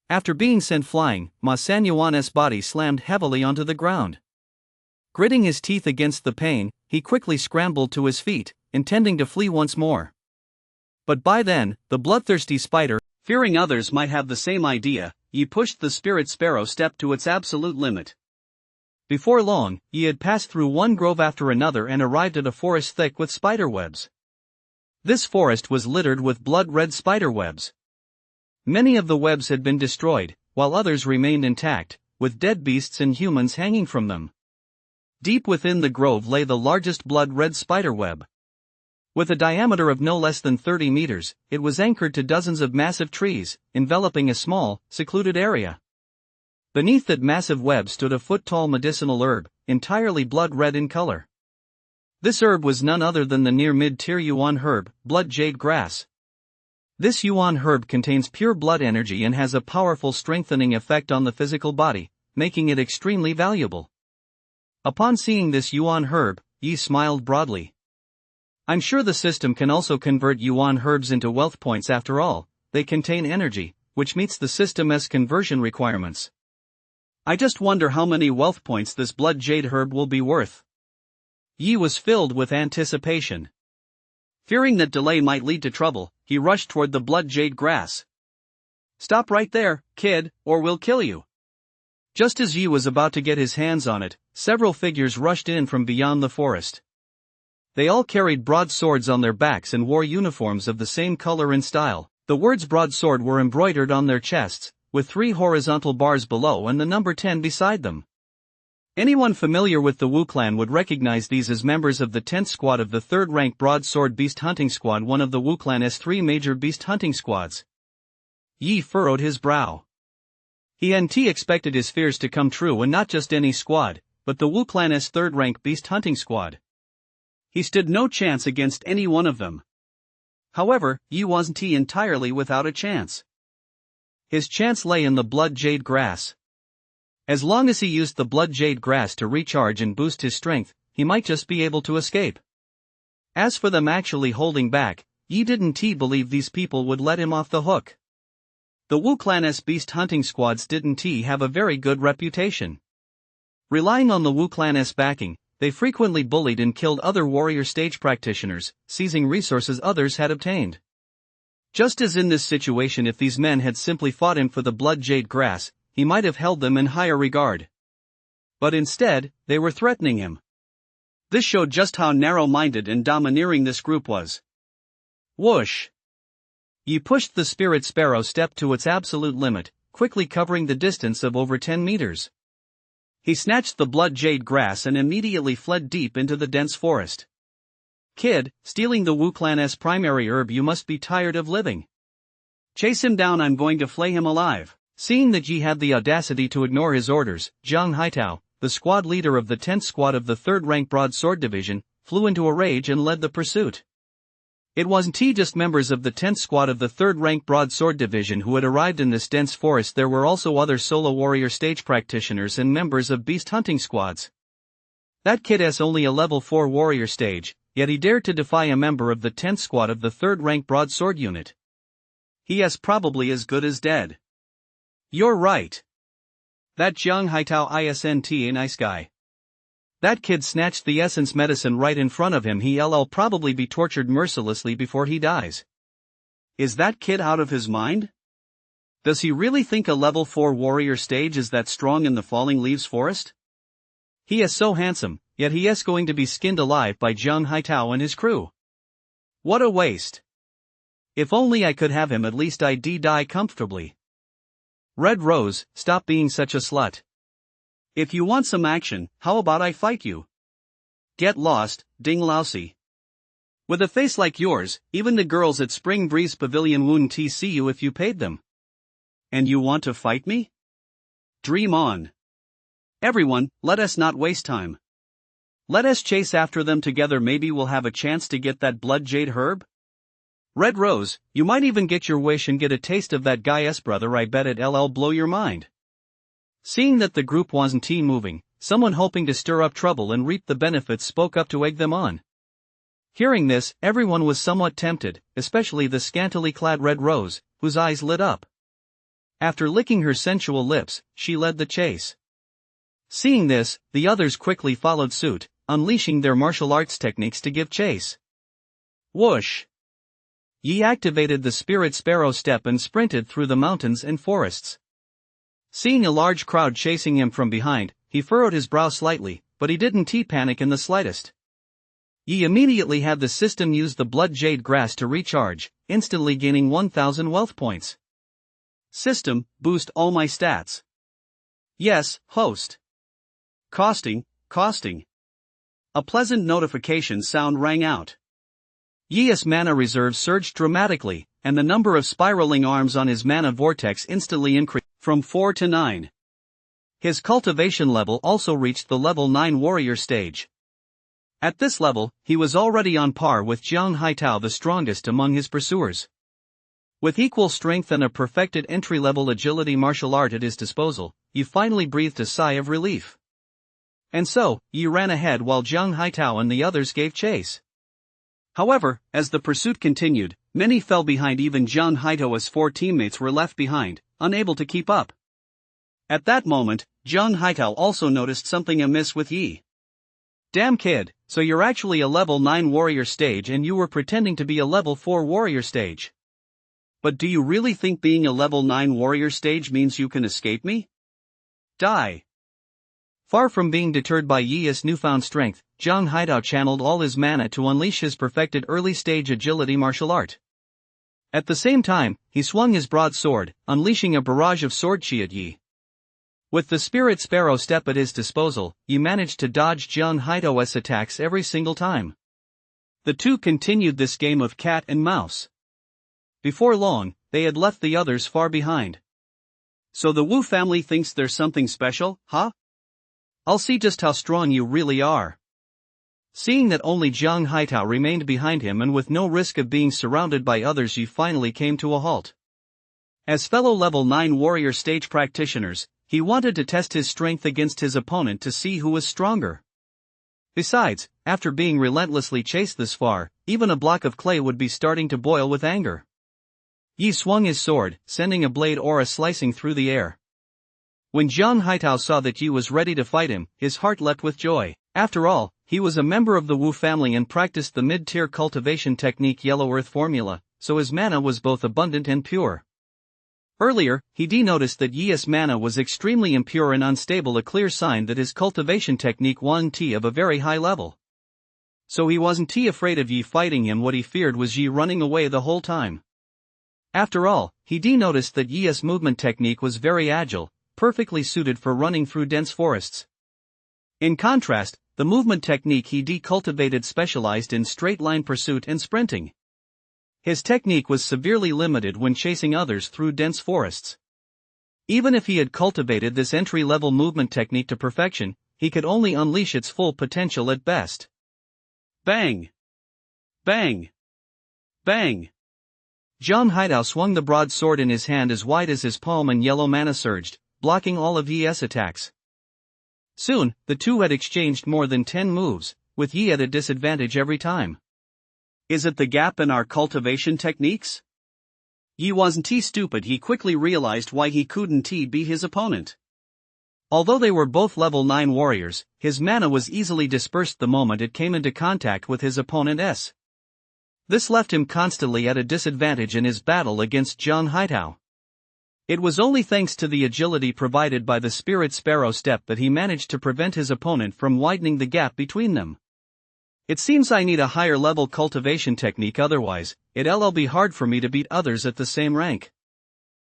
A: After being sent flying, Ma San Yuan's body slammed heavily onto the ground. Gritting his teeth against the pain, he quickly scrambled to his feet, intending to flee once more. But by then, the bloodthirsty spider, fearing others might have the same idea, he pushed the spirit sparrow step to its absolute limit. Before long, he had passed through one grove after another and arrived at a forest thick with spider webs. This forest was littered with blood-red spider webs. Many of the webs had been destroyed, while others remained intact, with dead beasts and humans hanging from them. Deep within the grove lay the largest blood-red spider web. With a diameter of no less than 30 meters, it was anchored to dozens of massive trees, enveloping a small, secluded area. Beneath that massive web stood a foot-tall medicinal herb, entirely blood-red in color. This herb was none other than the near mid-tier yuan herb, blood jade grass. This yuan herb contains pure blood energy and has a powerful strengthening effect on the physical body, making it extremely valuable. Upon seeing this yuan herb, Yi smiled broadly. I'm sure the system can also convert yuan herbs into wealth points. After all, they contain energy, which meets the system's conversion requirements. I just wonder how many wealth points this blood jade herb will be worth. Yi was filled with anticipation. Fearing that delay might lead to trouble, he rushed toward the blood jade grass. Stop right there, kid, or we'll kill you. Just as Yi was about to get his hands on it, several figures rushed in from beyond the forest. They all carried broadswords on their backs and wore uniforms of the same color and style. The words broadsword were embroidered on their chests, with 3 horizontal bars below and the number 10 beside them. Anyone familiar with the Wu clan would recognize these as members of the 10th squad of the 3rd rank Broadsword Beast Hunting Squad, one of the Wu clan's 3 major beast hunting squads. Yi furrowed his brow. He hadn't expected his fears to come true, and not just any squad, but the Wu clan's 3rd rank beast hunting squad. He stood no chance against any one of them. However, Yi wasn't entirely without a chance. His chance lay in the blood jade grass. As long as he used the blood jade grass to recharge and boost his strength, he might just be able to escape. As for them actually holding back, Yi didn't believe these people would let him off the hook. The Wu clan's beast hunting squads didn't have a very good reputation. Relying on the Wu clan's backing, they frequently bullied and killed other warrior stage practitioners, seizing resources others had obtained. Just as in this situation, if these men had simply fought him for the blood jade grass, he might have held them in higher regard. But instead, they were threatening him. This showed just how narrow-minded and domineering this group was. Whoosh! Yi pushed the spirit sparrow step to its absolute limit, quickly covering the distance of over 10 meters. He snatched the blood jade grass and immediately fled deep into the dense forest. Kid, stealing the Wu clan's primary herb, you must be tired of living. Chase him down, I'm going to flay him alive. Seeing that Yi had the audacity to ignore his orders, Zhang Haitao, the squad leader of the 10th squad of the 3rd rank Broadsword Division, flew into a rage and led the pursuit. It wasn't just members of the 10th squad of the 3rd rank Broadsword Division who had arrived in this dense forest. There were also other solo warrior stage practitioners and members of beast hunting squads. That kid has only a level 4 warrior stage, yet he dared to defy a member of the 10th squad of the 3rd rank Broadsword unit. He is probably as good as dead. You're right. That Zhang Haitao isn't a nice guy. That kid snatched the essence medicine right in front of him. He'll probably be tortured mercilessly before he dies. Is that kid out of his mind? Does he really think a level 4 warrior stage is that strong in the Falling Leaves forest? He is so handsome, yet he is going to be skinned alive by Zhang Haitao and his crew. What a waste. If only I could have him, at least I'd die comfortably. Red Rose, stop being such a slut. If you want some action, how about I fight you? Get lost, ding lousy. With a face like yours, even the girls at Spring Breeze Pavilion wouldn't see you if you paid them. And you want to fight me? Dream on. Everyone, let us not waste time. Let us chase after them together, maybe we'll have a chance to get that blood jade herb? Red Rose, you might even get your wish and get a taste of that guy's brother, I bet it'll blow your mind. Seeing that the group wasn't moving, someone hoping to stir up trouble and reap the benefits spoke up to egg them on. Hearing this, everyone was somewhat tempted, especially the scantily clad Red Rose, whose eyes lit up. After licking her sensual lips, she led the chase. Seeing this, the others quickly followed suit, unleashing their martial arts techniques to give chase. Whoosh! Yi activated the Spirit Sparrow step and sprinted through the mountains and forests. Seeing a large crowd chasing him from behind, he furrowed his brow slightly, but he didn't panic in the slightest. Yi immediately had the system use the Blood Jade Grass to recharge, instantly gaining 1,000 wealth points. System, boost all my stats. Yes, host. Costing. A pleasant notification sound rang out. Yi's mana reserves surged dramatically, and the number of spiraling arms on his mana vortex instantly increased from 4 to 9. His cultivation level also reached the level 9 warrior stage. At this level, he was already on par with Zhang Haitao, the strongest among his pursuers. With equal strength and a perfected entry-level agility martial art at his disposal, Yi finally breathed a sigh of relief. And so, Yi ran ahead while Zhang Haitao and the others gave chase. However, as the pursuit continued, many fell behind. Even Zhang Haitao's 4 teammates were left behind, unable to keep up. At that moment, Zhang Haitao also noticed something amiss with Yi. Damn kid, so you're actually a level 9 warrior stage and you were pretending to be a level 4 warrior stage. But do you really think being a level 9 warrior stage means you can escape me? Die. Far from being deterred by Yi's newfound strength, Zhang Haitao channeled all his mana to unleash his perfected early-stage agility martial art. At the same time, he swung his broadsword, unleashing a barrage of sword chi at Yi. With the Spirit Sparrow step at his disposal, Yi managed to dodge Zhang Haitao's attacks every single time. The two continued this game of cat and mouse. Before long, they had left the others far behind. So the Wu family thinks there's something special, huh? I'll see just how strong you really are. Seeing that only Zhang Haitao remained behind him and with no risk of being surrounded by others, Yi finally came to a halt. As fellow level 9 warrior stage practitioners, he wanted to test his strength against his opponent to see who was stronger. Besides, after being relentlessly chased this far, even a block of clay would be starting to boil with anger. Yi swung his sword, sending a blade aura slicing through the air. When Zhang Haitao saw that Yi was ready to fight him, his heart leapt with joy. After all, he was a member of the Wu family and practiced the mid-tier cultivation technique Yellow Earth formula, so his mana was both abundant and pure. Earlier, he noticed that Yi's mana was extremely impure and unstable, a clear sign that his cultivation technique wasn't of a very high level. So he wasn't afraid of Yi fighting him. What he feared was Yi running away the whole time. After all, he noticed that Yi's movement technique was very agile, perfectly suited for running through dense forests. In contrast, the movement technique he cultivated specialized in straight-line pursuit and sprinting. His technique was severely limited when chasing others through dense forests. Even if he had cultivated this entry-level movement technique to perfection, he could only unleash its full potential at best. Bang! Bang! Bang! Zhang Haitao swung the broadsword in his hand as wide as his palm, and yellow mana surged, blocking all of Yi's attacks. Soon, the two had exchanged more than 10 moves, with Yi at a disadvantage every time. Is it the gap in our cultivation techniques? Yi wasn't stupid. He quickly realized why he couldn't be his opponent. Although they were both level 9 warriors, his mana was easily dispersed the moment it came into contact with his opponent's. This left him constantly at a disadvantage in his battle against Zhang Haitao. It was only thanks to the agility provided by the Spirit Sparrow step that he managed to prevent his opponent from widening the gap between them. It seems I need a higher level cultivation technique, otherwise, it'll be hard for me to beat others at the same rank.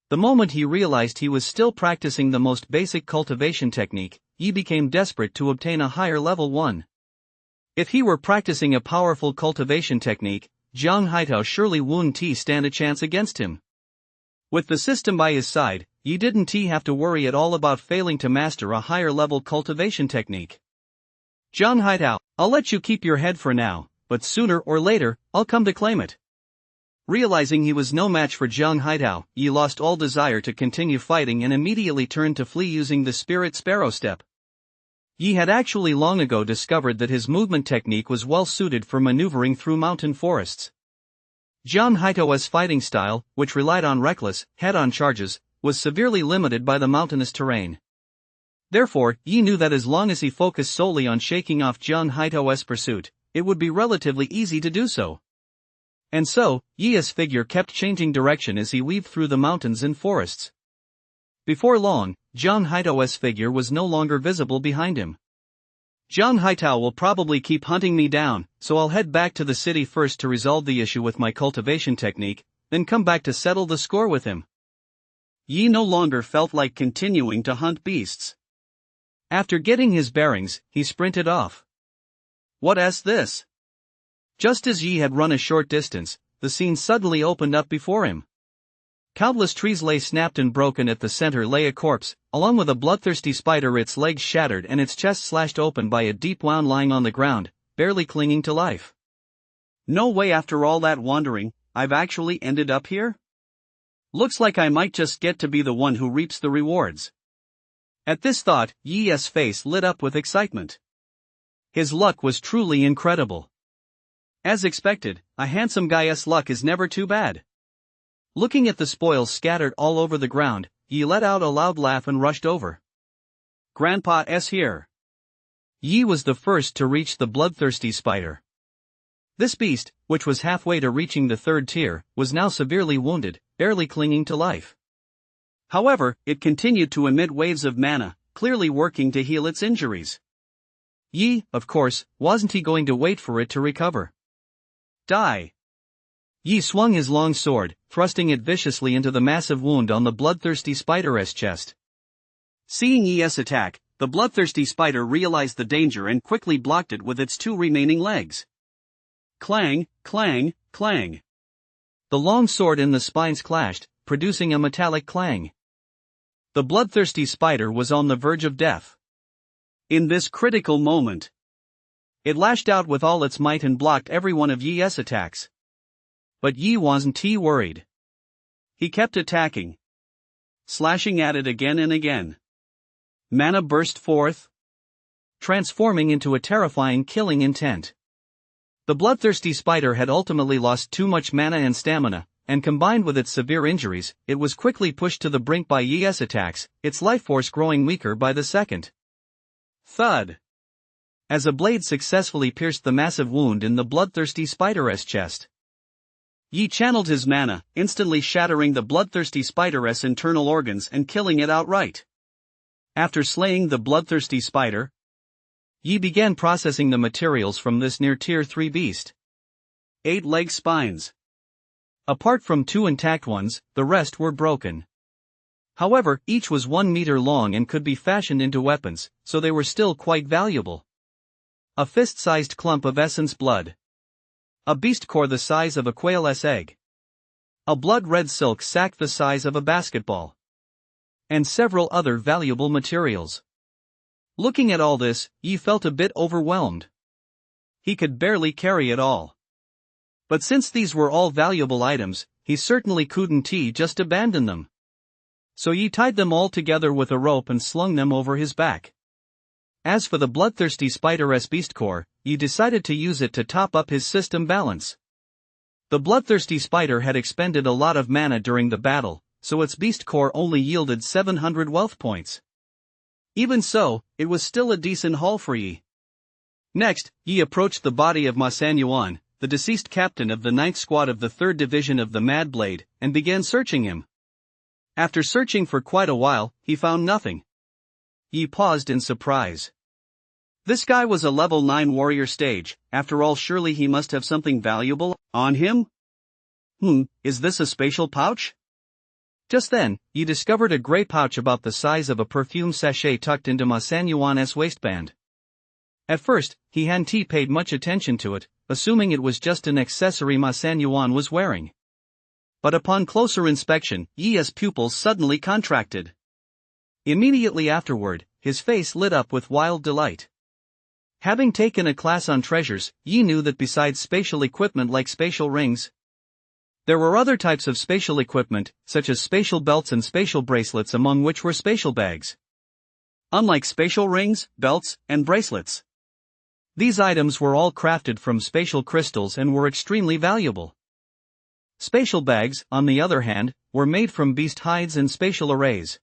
A: The moment he realized he was still practicing the most basic cultivation technique, he became desperate to obtain a higher level one. If he were practicing a powerful cultivation technique, Zhang Haitao surely wouldn't stand a chance against him. With the system by his side, he didn't have to worry at all about failing to master a higher level cultivation technique. Zhang Haitao, I'll let you keep your head for now, but sooner or later, I'll come to claim it. Realizing he was no match for Zhang Haitao, Yi lost all desire to continue fighting and immediately turned to flee using the Spirit Sparrow step. Yi had actually long ago discovered that his movement technique was well suited for maneuvering through mountain forests. Zhang Haitao's fighting style, which relied on reckless, head-on charges, was severely limited by the mountainous terrain. Therefore, Yi knew that as long as he focused solely on shaking off Zhang Haitao's pursuit, it would be relatively easy to do so. And so, Yi's figure kept changing direction as he weaved through the mountains and forests. Before long, Zhang Haitao's figure was no longer visible behind him. Zhang Haitao will probably keep hunting me down, so I'll head back to the city first to resolve the issue with my cultivation technique, then come back to settle the score with him. Yi no longer felt like continuing to hunt beasts. After getting his bearings, he sprinted off. What's this? Just as Yi had run a short distance, the scene suddenly opened up before him. Countless trees lay snapped and broken. At the center lay a corpse, along with a bloodthirsty spider, its legs shattered and its chest slashed open by a deep wound lying on the ground, barely clinging to life. No way, after all that wandering, I've actually ended up here? Looks like I might just get to be the one who reaps the rewards. At this thought, Yi's face lit up with excitement. His luck was truly incredible. As expected, a handsome guy's luck is never too bad. Looking at the spoils scattered all over the ground, Yi let out a loud laugh and rushed over. Grandpa's here. Yi was the first to reach the bloodthirsty spider. This beast, which was halfway to reaching the third tier, was now severely wounded, barely clinging to life. However, it continued to emit waves of mana, clearly working to heal its injuries. Yi, of course, wasn't going to wait for it to recover. Die! Yi swung his long sword, thrusting it viciously into the massive wound on the bloodthirsty spider's chest. Seeing Yi's attack, the bloodthirsty spider realized the danger and quickly blocked it with its two remaining legs. Clang, clang, clang. The long sword and the spines clashed, producing a metallic clang. The bloodthirsty spider was on the verge of death. In this critical moment, it lashed out with all its might and blocked every one of Yi's attacks. But Yi wasn't worried. He kept attacking, slashing at it again and again. Mana burst forth, transforming into a terrifying killing intent. The bloodthirsty spider had ultimately lost too much mana and stamina, and combined with its severe injuries, it was quickly pushed to the brink by Yi's attacks, its life force growing weaker by the second. Thud! As a blade successfully pierced the massive wound in the bloodthirsty spider's chest. Yi channeled his mana, instantly shattering the bloodthirsty spider's internal organs and killing it outright. After slaying the bloodthirsty spider, Yi began processing the materials from this near tier 3 beast. 8 leg spines. Apart from 2 intact ones, the rest were broken. However, each was 1 meter long and could be fashioned into weapons, so they were still quite valuable. A fist-sized clump of essence blood. A beast core the size of a quail's egg. A blood-red silk sack the size of a basketball. And several other valuable materials. Looking at all this, Yi felt a bit overwhelmed. He could barely carry it all. But since these were all valuable items, he certainly couldn't just abandon them. So Yi tied them all together with a rope and slung them over his back. As for the bloodthirsty spider's beast core, Yi decided to use it to top up his system balance. The bloodthirsty spider had expended a lot of mana during the battle, so its beast core only yielded 700 wealth points. Even so, it was still a decent haul for Yi. Next, Yi approached the body of Ma Sanyuan, the deceased captain of the 9th Squad of the 3rd Division of the Mad Blade, and began searching him. After searching for quite a while, he found nothing. Yi paused in surprise. This guy was a level 9 warrior stage, after all surely he must have something valuable on him? Is this a spatial pouch? Just then, Yi discovered a grey pouch about the size of a perfume sachet tucked into Ma San Yuan's waistband. At first, he hadn't paid much attention to it, assuming it was just an accessory Ma San Yuan was wearing. But upon closer inspection, Yi's pupils suddenly contracted. Immediately afterward, his face lit up with wild delight. Having taken a class on treasures, Yi knew that besides spatial equipment like spatial rings, there were other types of spatial equipment, such as spatial belts and spatial bracelets, among which were spatial bags. Unlike spatial rings, belts, and bracelets, these items were all crafted from spatial crystals and were extremely valuable. Spatial bags, on the other hand, were made from beast hides and spatial arrays.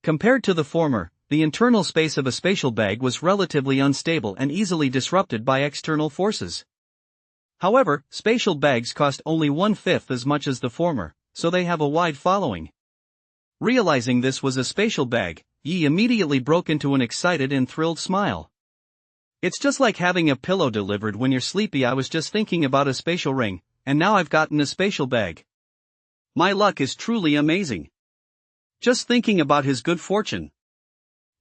A: Compared to the former, the internal space of a spatial bag was relatively unstable and easily disrupted by external forces. However, spatial bags cost only 1/5 as much as the former, so they have a wide following. Realizing this was a spatial bag, Yi immediately broke into an excited and thrilled smile. It's just like having a pillow delivered when you're sleepy. I was just thinking about a spatial ring, and now I've gotten a spatial bag. My luck is truly amazing. Just thinking about his good fortune.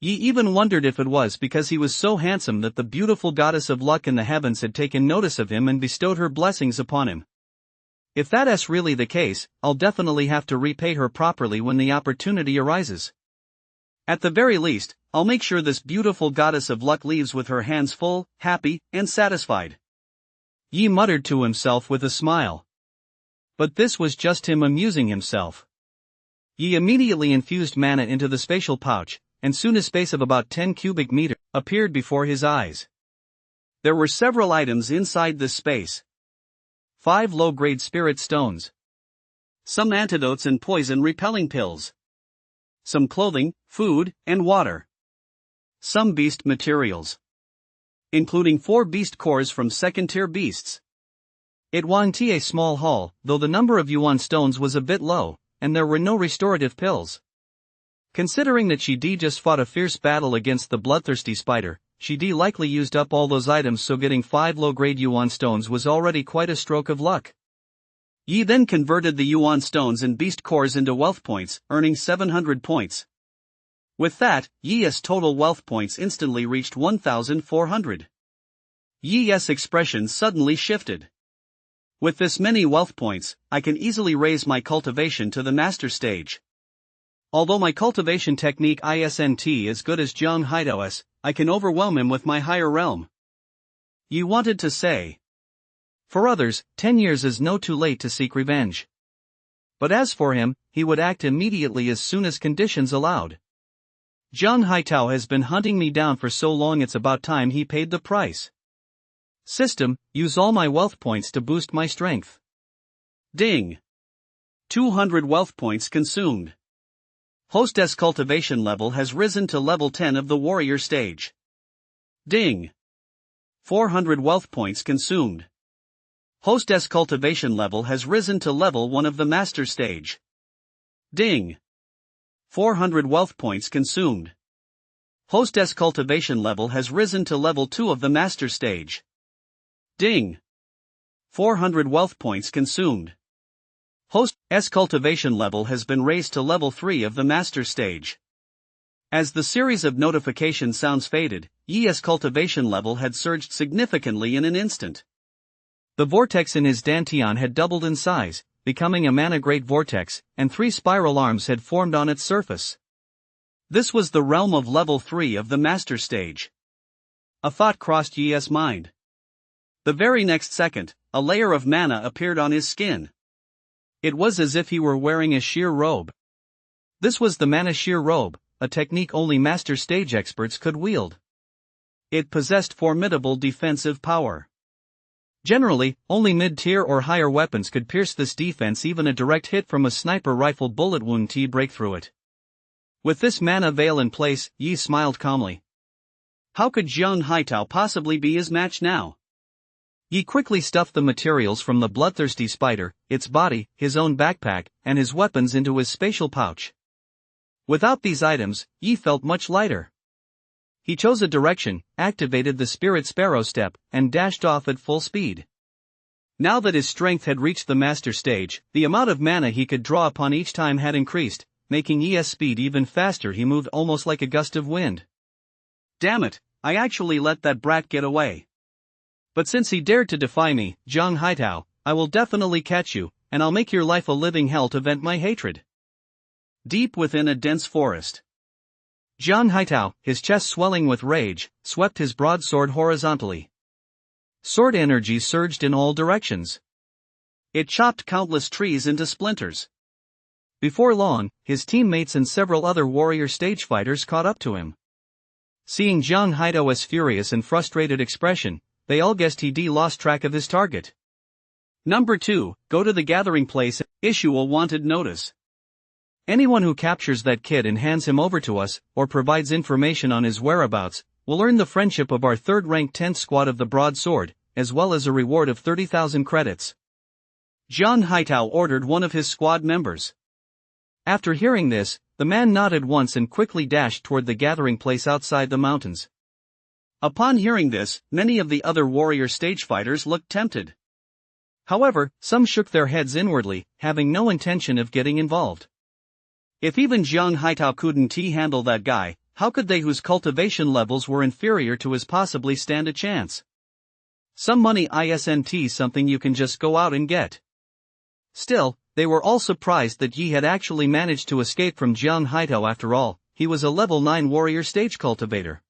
A: Yi even wondered if it was because he was so handsome that the beautiful goddess of luck in the heavens had taken notice of him and bestowed her blessings upon him. If that's really the case, I'll definitely have to repay her properly when the opportunity arises. At the very least, I'll make sure this beautiful goddess of luck leaves with her hands full, happy, and satisfied. Yi muttered to himself with a smile. But this was just him amusing himself. Yi immediately infused mana into the spatial pouch, and soon a space of about 10 cubic meters appeared before his eyes. There were several items inside this space. 5 low-grade spirit stones. Some antidotes and poison-repelling pills. Some clothing, food, and water. Some beast materials, including 4 beast cores from second-tier beasts. It wasn't a small haul, though the number of yuan stones was a bit low, and there were no restorative pills. Considering that she just fought a fierce battle against the bloodthirsty spider, she likely used up all those items, so getting 5 low-grade yuan stones was already quite a stroke of luck. Yi then converted the yuan stones and beast cores into wealth points, earning 700 points. With that, Yi's total wealth points instantly reached 1,400. Yi's expression suddenly shifted. With this many wealth points, I can easily raise my cultivation to the master stage. Although my cultivation technique isn't as good as Zhang Haitao's, I can overwhelm him with my higher realm. Yi wanted to say. For others, 10 years is no too late to seek revenge. But as for him, he would act immediately as soon as conditions allowed. Zhang Haitao has been hunting me down for so long, it's about time he paid the price. System, use all my wealth points to boost my strength. Ding. 200 wealth points consumed. Hostess cultivation level has risen to level 10 of the warrior stage. Ding. 400 wealth points consumed. Hostess cultivation level has risen to level 1 of the master stage. Ding. 400 wealth points consumed. Hostess cultivation level has risen to level 2 of the master stage. Ding. 400 wealth points consumed. Hostess cultivation level has been raised to level 3 of the master stage. As the series of notification sounds faded, Yi's cultivation level had surged significantly in an instant. The vortex in his dantian had doubled in size, becoming a mana-grade vortex, and 3 spiral arms had formed on its surface. This was the realm of level 3 of the master stage. A thought crossed Yi's mind. The very next second, a layer of mana appeared on his skin. It was as if he were wearing a sheer robe. This was the mana sheer robe, a technique only master stage experts could wield. It possessed formidable defensive power. Generally, only mid-tier or higher weapons could pierce this defense. Even a direct hit from a sniper rifle bullet wouldn't break through it. With this mana veil in place, Yi smiled calmly. How could Zhang Haitao possibly be his match now? Yi quickly stuffed the materials from the bloodthirsty spider, its body, his own backpack, and his weapons into his spatial pouch. Without these items, Yi felt much lighter. He chose a direction, activated the spirit sparrow step, and dashed off at full speed. Now that his strength had reached the master stage, the amount of mana he could draw upon each time had increased, making Yi's speed even faster. He moved almost like a gust of wind.
B: Damn it, I actually let that brat get away.
A: But since he dared to defy me, Zhang Haitao, I will definitely catch you, and I'll make your life a living hell to vent my hatred.
B: Deep within a dense forest,
A: Zhang Haitao, his chest swelling with rage, swept his broadsword horizontally. Sword energy surged in all directions.
B: It chopped countless trees into splinters.
A: Before long, his teammates and several other warrior stage fighters caught up to him. Seeing Zhang Haitao's furious and frustrated expression, they all guessed he'd lost track of his target.
B: Number 2, go to the gathering place, issue a wanted notice.
A: Anyone who captures that kid and hands him over to us, or provides information on his whereabouts, will earn the friendship of our 3rd-ranked 10th squad of the Broadsword, as well as a reward of 30,000 credits.
B: Zhang Haitao ordered one of his squad members.
A: After hearing this, the man nodded once and quickly dashed toward the gathering place outside the mountains.
B: Upon hearing this, many of the other warrior stage fighters looked tempted.
A: However, some shook their heads inwardly, having no intention of getting involved.
B: If even Zhang Haitao couldn't handle that guy, how could they whose cultivation levels were inferior to his possibly stand a chance? Some money isn't something you can just go out and get.
A: Still, they were all surprised that Yi had actually managed to escape from Zhang Haitao. After all, he was a level 9 warrior stage cultivator.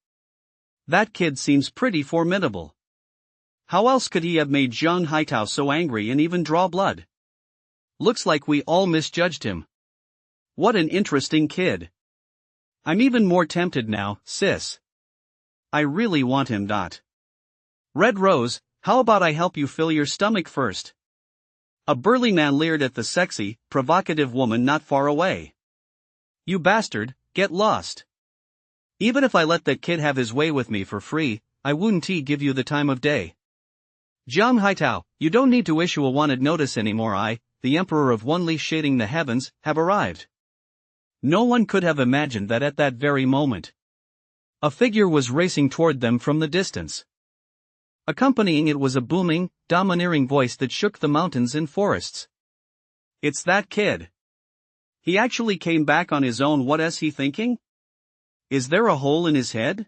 B: That kid seems pretty formidable. How else could he have made Zhang Haitao so angry and even draw blood?
A: Looks like we all misjudged him.
B: What an interesting kid. I'm even more tempted now, sis. I really want him.
A: Red Rose, how about I help you fill your stomach first?
B: A burly man leered at the sexy, provocative woman not far away.
A: You bastard, get lost. Even if I let that kid have his way with me for free, I wouldn't give you the time of day. Zhang Haitao, you don't need to issue a wanted notice anymore. I, the Emperor of One Leaf Shading the Heavens, have arrived. No one could have imagined that at that very moment, a figure was racing toward them from the distance. Accompanying it was a booming, domineering voice that shook the mountains and forests.
B: It's that kid. He actually came back on his own. What is he thinking? Is there a hole in his head?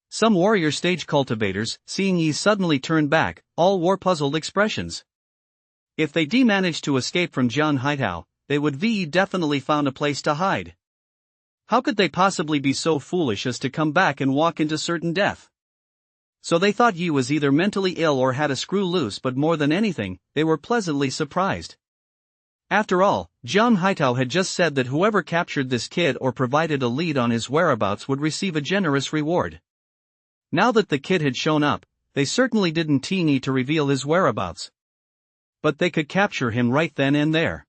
A: Some warrior stage cultivators, seeing Yi suddenly turn back, all wore puzzled expressions. If they managed to escape from Zhang Haitao, they would definitely found a place to hide. How could they possibly be so foolish as to come back and walk into certain death? So they thought Yi was either mentally ill or had a screw loose, but more than anything, they were pleasantly surprised. After all, Zhang Haitao had just said that whoever captured this kid or provided a lead on his whereabouts would receive a generous reward. Now that the kid had shown up, they certainly didn't need to reveal his whereabouts. But they could capture him right then and there.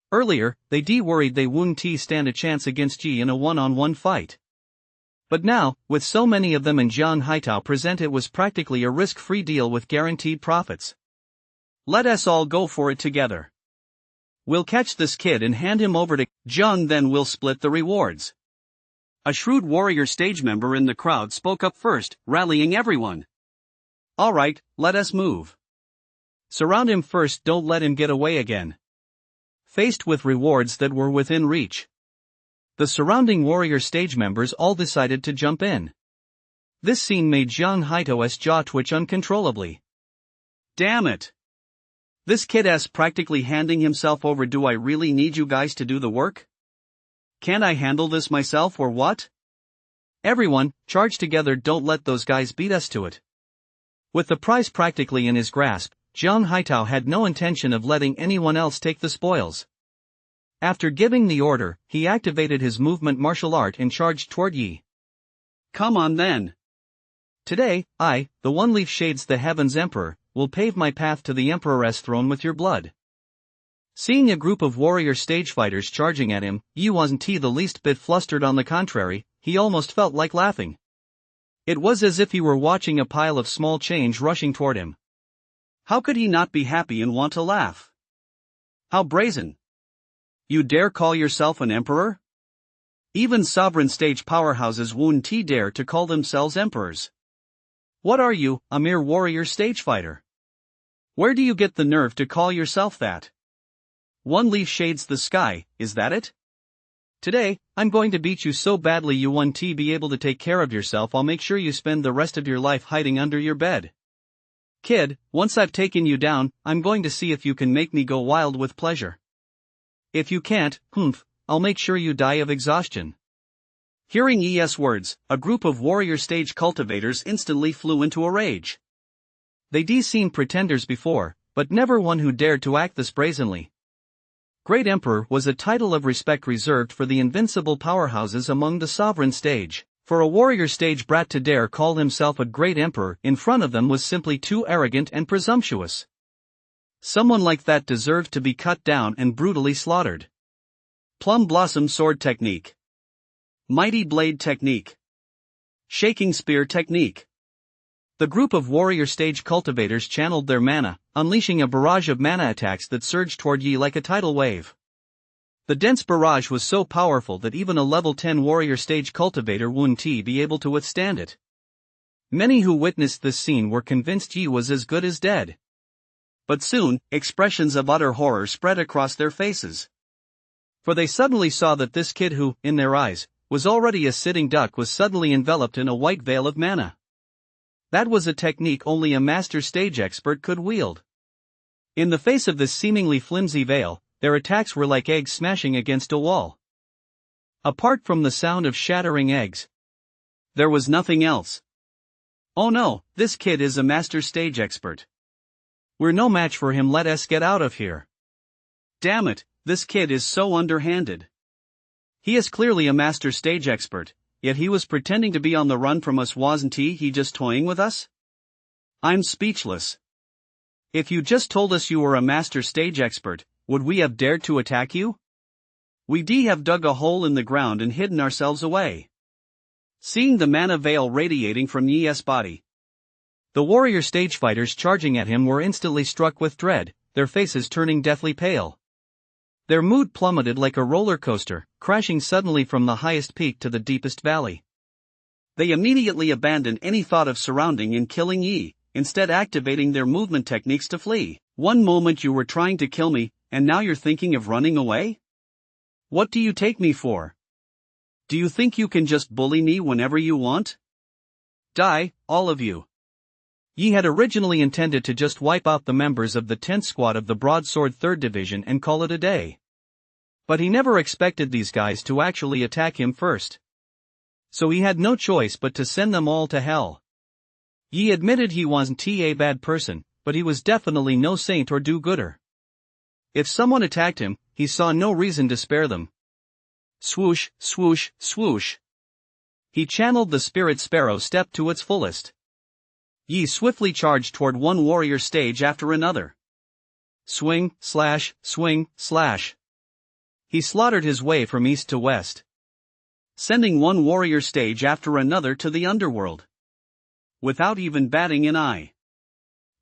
A: Earlier, they worried they wouldn't stand a chance against Yi in a one-on-one fight. But now, with so many of them and Zhang Haitao present, it was practically a risk-free deal with guaranteed profits.
B: Let us all go for it together. We'll catch this kid and hand him over to Zhang, then we'll split the rewards. A shrewd warrior stage member in the crowd spoke up first, rallying everyone. All right, let us move.
A: Surround him first, don't let him get away again. Faced with rewards that were within reach, the surrounding warrior stage members all decided to jump in. This scene made Zhang Haitao's jaw twitch uncontrollably.
B: Damn it! This kid practically handing himself over. Do I really need you guys to do the work? Can't I handle this myself or what?
A: Everyone, charge together, don't let those guys beat us to it. With the prize practically in his grasp, Zhang Haitao had no intention of letting anyone else take the spoils. After giving the order, he activated his movement martial art and charged toward Yi.
B: Come on then.
A: Today, I, the One Leaf Shades the Heavens Emperor, will pave my path to the Emperor's throne with your blood. Seeing a group of warrior stage fighters charging at him, Yi wasn't the least bit flustered. On the contrary, he almost felt like laughing. It was as if he were watching a pile of small change rushing toward him.
B: How could he not be happy and want to laugh? How brazen! You dare call yourself an emperor? Even sovereign stage powerhouses won't dare to call themselves emperors. What are you, a mere warrior stage fighter? Where do you get the nerve to call yourself that? One leaf shades the sky, is that it? Today, I'm going to beat you so badly you won't be able to take care of yourself. I'll make sure you spend the rest of your life hiding under your bed. Kid, once I've taken you down, I'm going to see if you can make me go wild with pleasure. If you can't, I'll make sure you die of exhaustion. Hearing Ye's words, a group of warrior stage cultivators instantly flew into a rage. They'd seen pretenders before, but never one who dared to act this brazenly. Great Emperor was a title of respect reserved for the invincible powerhouses among the sovereign stage. For a warrior stage brat to dare call himself a great emperor in front of them was simply too arrogant and presumptuous. Someone like that deserved to be cut down and brutally slaughtered. Plum Blossom Sword Technique. Mighty Blade Technique. Shaking Spear Technique. The group of warrior stage cultivators channeled their mana, unleashing a barrage of mana attacks that surged toward Yi like a tidal wave. The dense barrage was so powerful that even a level 10 warrior stage cultivator wouldn't be able to withstand it. Many who witnessed this scene were convinced Yi was as good as dead. But soon, expressions of utter horror spread across their faces. For they suddenly saw that this kid who, in their eyes, was already a sitting duck was suddenly enveloped in a white veil of mana. That was a technique only a master stage expert could wield. In the face of this seemingly flimsy veil, their attacks were like eggs smashing against a wall. Apart from the sound of shattering eggs, there was nothing else. Oh no, this kid is a master stage expert. We're no match for him, let us get out of here. Damn it, this kid is so underhanded. He is clearly a master stage expert, yet he was pretending to be on the run from us. Wasn't he just toying with us? I'm speechless. If you just told us you were a master stage expert, would we have dared to attack you? We'd have dug a hole in the ground and hidden ourselves away. Seeing the mana veil radiating from Yi's body, the warrior stage fighters charging at him were instantly struck with dread, their faces turning deathly pale. Their mood plummeted like a roller coaster, crashing suddenly from the highest peak to the deepest valley. They immediately abandoned any thought of surrounding and killing Yi, instead activating their movement techniques to flee. One moment you were trying to kill me, and now you're thinking of running away? What do you take me for? Do you think you can just bully me whenever you want? Die, all of you. Yi had originally intended to just wipe out the members of the 10th Squad of the Broadsword 3rd Division and call it a day. But he never expected these guys to actually attack him first. So he had no choice but to send them all to hell. Yi admitted he wasn't a bad person, but he was definitely no saint or do-gooder. If someone attacked him, he saw no reason to spare them. Swoosh, swoosh, swoosh. He channeled the spirit sparrow step to its fullest. Yi swiftly charged toward one warrior stage after another. Swing, slash, swing, slash. He slaughtered his way from east to west, sending one warrior stage after another to the underworld, without even batting an eye.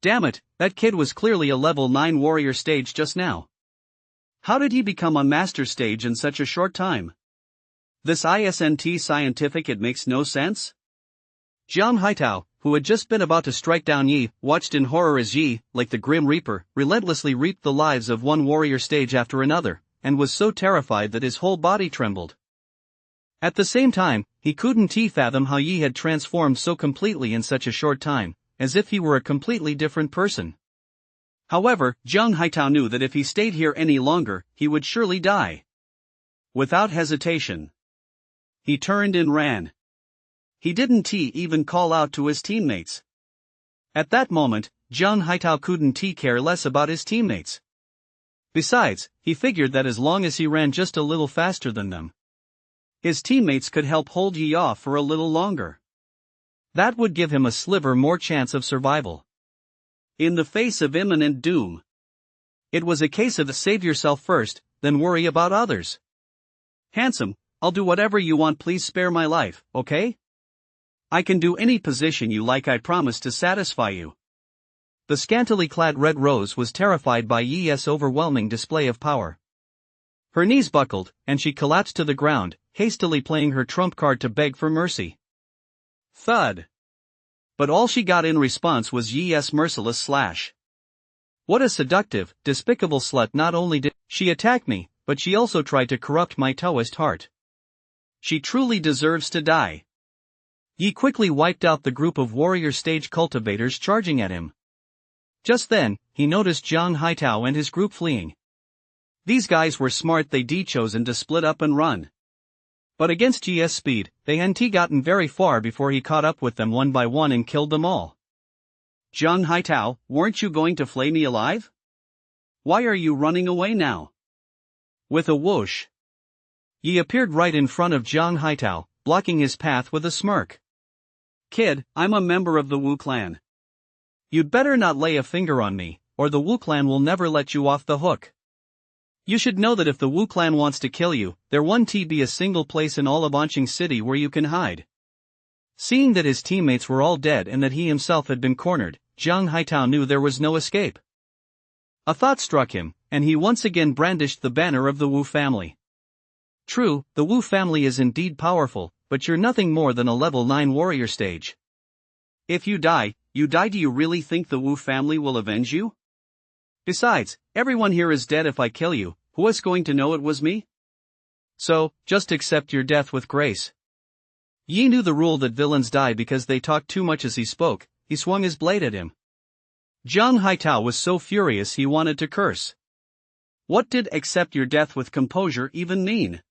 B: Damn it, that kid was clearly a level 9 warrior stage just now. How did he become a master stage in such a short time? This isn't scientific, it makes no sense. Jiang Haitao, who had just been about to strike down Yi, watched in horror as Yi, like the Grim Reaper, relentlessly reaped the lives of one warrior stage after another, and was so terrified that his whole body trembled. At the same time, he couldn't fathom how Yi had transformed so completely in such a short time, as if he were a completely different person. However, Jiang Haitao knew that if he stayed here any longer, he would surely die. Without hesitation, he turned and ran. He didn't even call out to his teammates. At that moment, Jiang Haitao couldn't care less about his teammates. Besides, he figured that as long as he ran just a little faster than them, his teammates could help hold Yi off for a little longer. That would give him a sliver more chance of survival. In the face of imminent doom, it was a case of save yourself first, then worry about others. Handsome, I'll do whatever you want, please spare my life, okay? I can do any position you like, I promise to satisfy you.
A: The scantily clad Red Rose was terrified by Yi's overwhelming display of power. Her knees buckled, and she collapsed to the ground, hastily playing her trump card to beg for mercy. Thud. But all she got in response was Yi's merciless slash. What a seductive, despicable slut! Not only did she attack me, but she also tried to corrupt my Taoist heart. She truly deserves to die. Yi quickly wiped out the group of warrior stage cultivators charging at him. Just then, he noticed Jiang Haitao and his group fleeing. These guys were smart, they'd chosen to split up and run. But against Yi's speed, they hadn't gotten very far before he caught up with them one by one and killed them all. Jiang Haitao, weren't you going to flay me alive? Why are you running away now? With a whoosh, Yi appeared right in front of Jiang Haitao, blocking his path with a smirk. Kid, I'm a member of the Wu clan. You'd better not lay a finger on me, or the Wu clan will never let you off the hook. You should know that if the Wu clan wants to kill you, there won't be a single place in all of Anqing City where you can hide. Seeing that his teammates were all dead and that he himself had been cornered, Jiang Haitao knew there was no escape. A thought struck him, and he once again brandished the banner of the Wu family. True, the Wu family is indeed powerful, but you're nothing more than a level 9 warrior stage. If you die, you die. Do you really think the Wu family will avenge you? Besides, everyone here is dead. If I kill you, who is going to know it was me? So, just accept your death with grace. Yi knew the rule that villains die because they talk too much. As he spoke, he swung his blade at him. Jiang Haitao was so furious he wanted to curse. What did accept your death with composure even mean?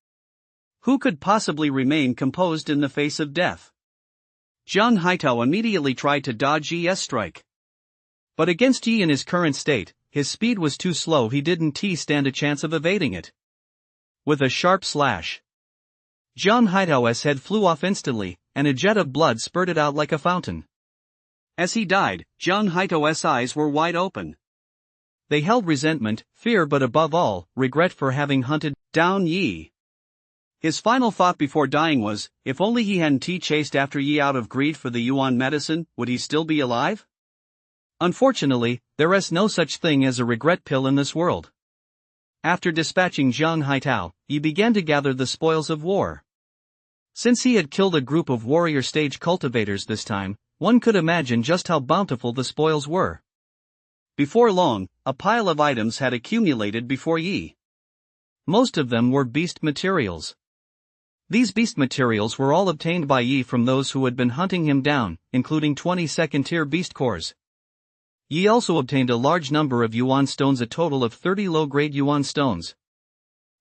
A: Who could possibly remain composed in the face of death? Jiang Haitao immediately tried to dodge Yi's strike. But against Yi in his current state, his speed was too slow. He didn't stand a chance of evading it. With a sharp slash, Jiang Haitao's head flew off instantly, and a jet of blood spurted out like a fountain. As he died, Jiang Haitao's eyes were wide open. They held resentment, fear, but above all, regret for having hunted down Yi. His final thought before dying was, if only he hadn't chased after Yi out of greed for the Yuan medicine, would he still be alive? Unfortunately, there is no such thing as a regret pill in this world. After dispatching Jiang Haitao, Yi began to gather the spoils of war. Since he had killed a group of warrior stage cultivators this time, one could imagine just how bountiful the spoils were. Before long, a pile of items had accumulated before Yi. Most of them were beast materials. These beast materials were all obtained by Yi from those who had been hunting him down, including 20 second-tier beast cores. Yi also obtained a large number of Yuan stones, a total of 30 low-grade Yuan stones.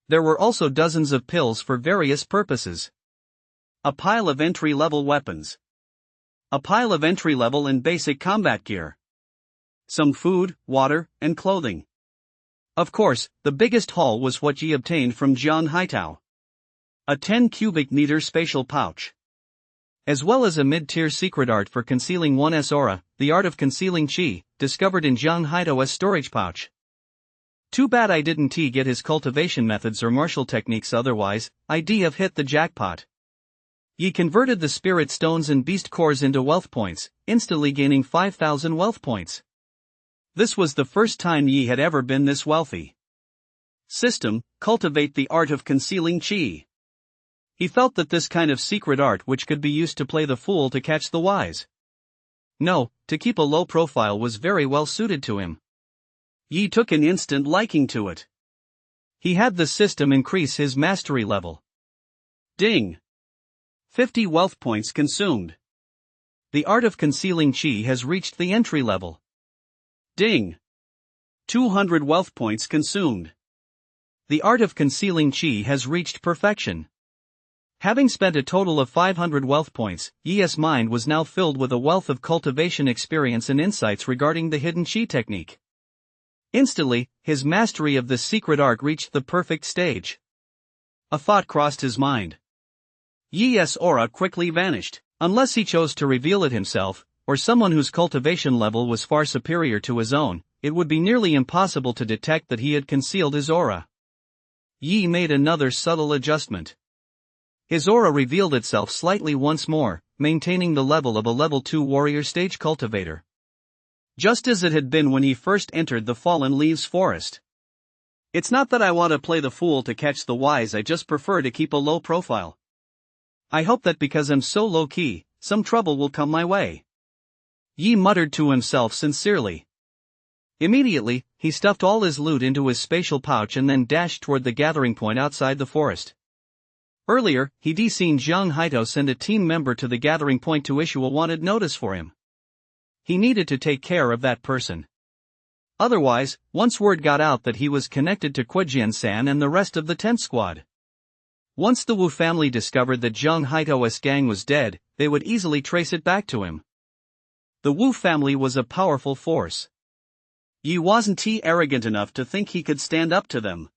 A: There were also dozens of pills for various purposes. A pile of entry-level weapons. A pile of entry-level and basic combat gear. Some food, water, and clothing. Of course, the biggest haul was what Yi obtained from Jiang Haitao. A 10 cubic meter spatial pouch. As well as a mid-tier secret art for concealing one's aura, the art of concealing chi, discovered in Jiang Haitao's storage pouch. Too bad I didn't get his cultivation methods or martial techniques, otherwise, I'd have hit the jackpot. Yi converted the spirit stones and beast cores into wealth points, instantly gaining 5,000 wealth points. This was the first time Yi had ever been this wealthy. System: cultivate the art of concealing chi. He felt that this kind of secret art which could be used to play the fool to catch the wise. No, to keep a low profile was very well suited to him. Yi took an instant liking to it. He had the system increase his mastery level. Ding! 50 wealth points consumed. The art of concealing chi has reached the entry level. Ding! 200 wealth points consumed. The art of concealing chi has reached perfection. Having spent a total of 500 wealth points, Yi's mind was now filled with a wealth of cultivation experience and insights regarding the hidden chi technique. Instantly, his mastery of this secret art reached the perfect stage. A thought crossed his mind. Yi's aura quickly vanished, unless he chose to reveal it himself, or someone whose cultivation level was far superior to his own. It would be nearly impossible to detect that he had concealed his aura. Yi made another subtle adjustment. His aura revealed itself slightly once more, maintaining the level of a level 2 warrior stage cultivator.
B: just as it had been when he first entered the fallen leaves forest. It's not that I want to play the fool to catch the wise, I just prefer to keep a low profile. I hope that because I'm so low-key, some trouble will come my way. Yi muttered to himself sincerely. Immediately, he stuffed all his loot into his spatial pouch and then dashed toward the gathering point outside the forest. Earlier, he'd seen Zhang Haito send a team member to the gathering point to issue a wanted notice for him. He needed to take care of that person. Otherwise, once word got out that he was connected to Quejian-san and the rest of the 10th squad. Once the Wu family discovered that Zhang Haito's gang was dead, they would easily trace it back to him. The Wu family was a powerful force. Yi wasn't arrogant enough to think he could stand up to them.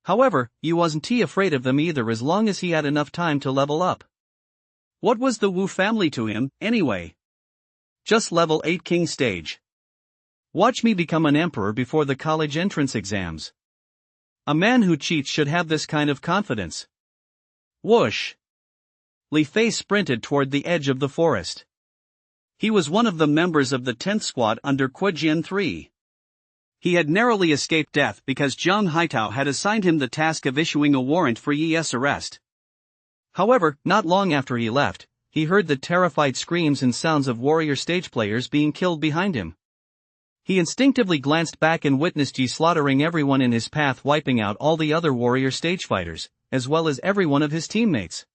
B: However, Yi wasn't afraid of them either as long as he had enough time to level up. What was the Wu family to him, anyway? Just level 8 king stage. Watch me become an emperor before the college entrance exams. A man who cheats should have this kind of confidence. Whoosh! Li Fei sprinted toward the edge of the forest. He was one of the members of the 10th squad under Quejian 3. He had narrowly escaped death because Zhang Haitao had assigned him the task of issuing a warrant for Yi's arrest. However, not long after he left, he heard the terrified screams and sounds of warrior stage players being killed behind him. He instinctively glanced back and witnessed Yi slaughtering everyone in his path, wiping out all the other warrior stage fighters, as well as every one of his teammates.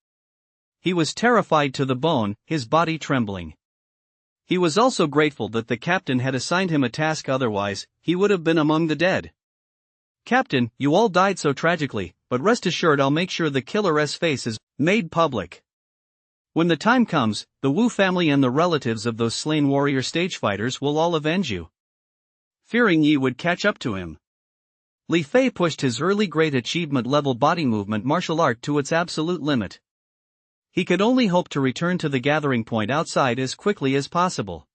B: He was terrified to the bone, his body trembling. He was also grateful that the captain had assigned him a task, otherwise, he would have been among the dead. Captain, you all died so tragically, but rest assured I'll make sure the killer's face is made public. When the time comes, the Wu family and the relatives of those slain warrior stage fighters will all avenge you. Fearing Yi would catch up to him, Li Fei pushed his early great achievement level body movement martial art to its absolute limit. He could only hope to return to the gathering point outside as quickly as possible.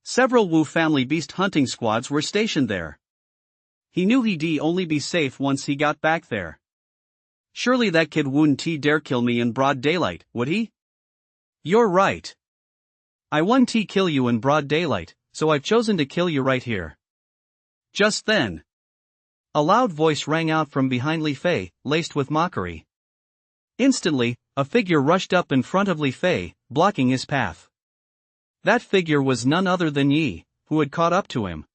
B: Several Wu family beast hunting squads were stationed there. He knew he'd only be safe once he got back there. Surely that kid wouldn't dare kill me in broad daylight, would he? You're right. I won't kill you in broad daylight, so I've chosen to kill you right here. Just then, a loud voice rang out from behind Li Fei, laced with mockery. Instantly, a figure rushed up in front of Li Fei, blocking his path. That figure was none other than Yi, who had caught up to him.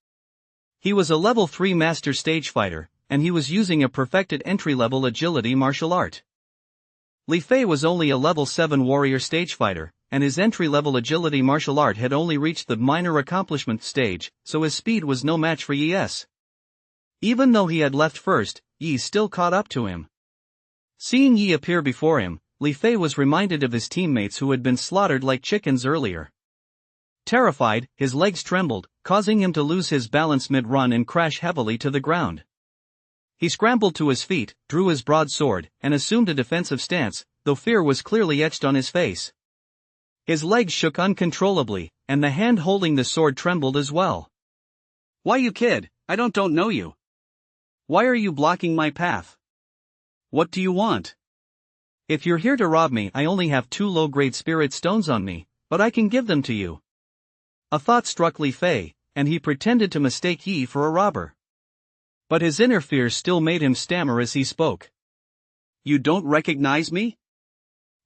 B: He was a level 3 master stage fighter, and he was using a perfected entry-level agility martial art. Li Fei was only a level 7 warrior stage fighter, and his entry-level agility martial art had only reached the minor accomplishment stage, so his speed was no match for Yi's. Even though he had left first, Yi still caught up to him. Seeing Yi appear before him, Li Fei was reminded of his teammates who had been slaughtered like chickens earlier. Terrified, his legs trembled, causing him to lose his balance mid-run and crash heavily to the ground. He scrambled to his feet, drew his broadsword, and assumed a defensive stance, though fear was clearly etched on his face. His legs shook uncontrollably, and the hand holding the sword trembled as well. "Why, you kid, I don't know you. Why are you blocking my path? What do you want?" "If you're here to rob me, I only have 2 low-grade spirit stones on me, but I can give them to you." A thought struck Li Fei, and he pretended to mistake Yi for a robber. But his inner fear still made him stammer as he spoke. "You don't recognize me?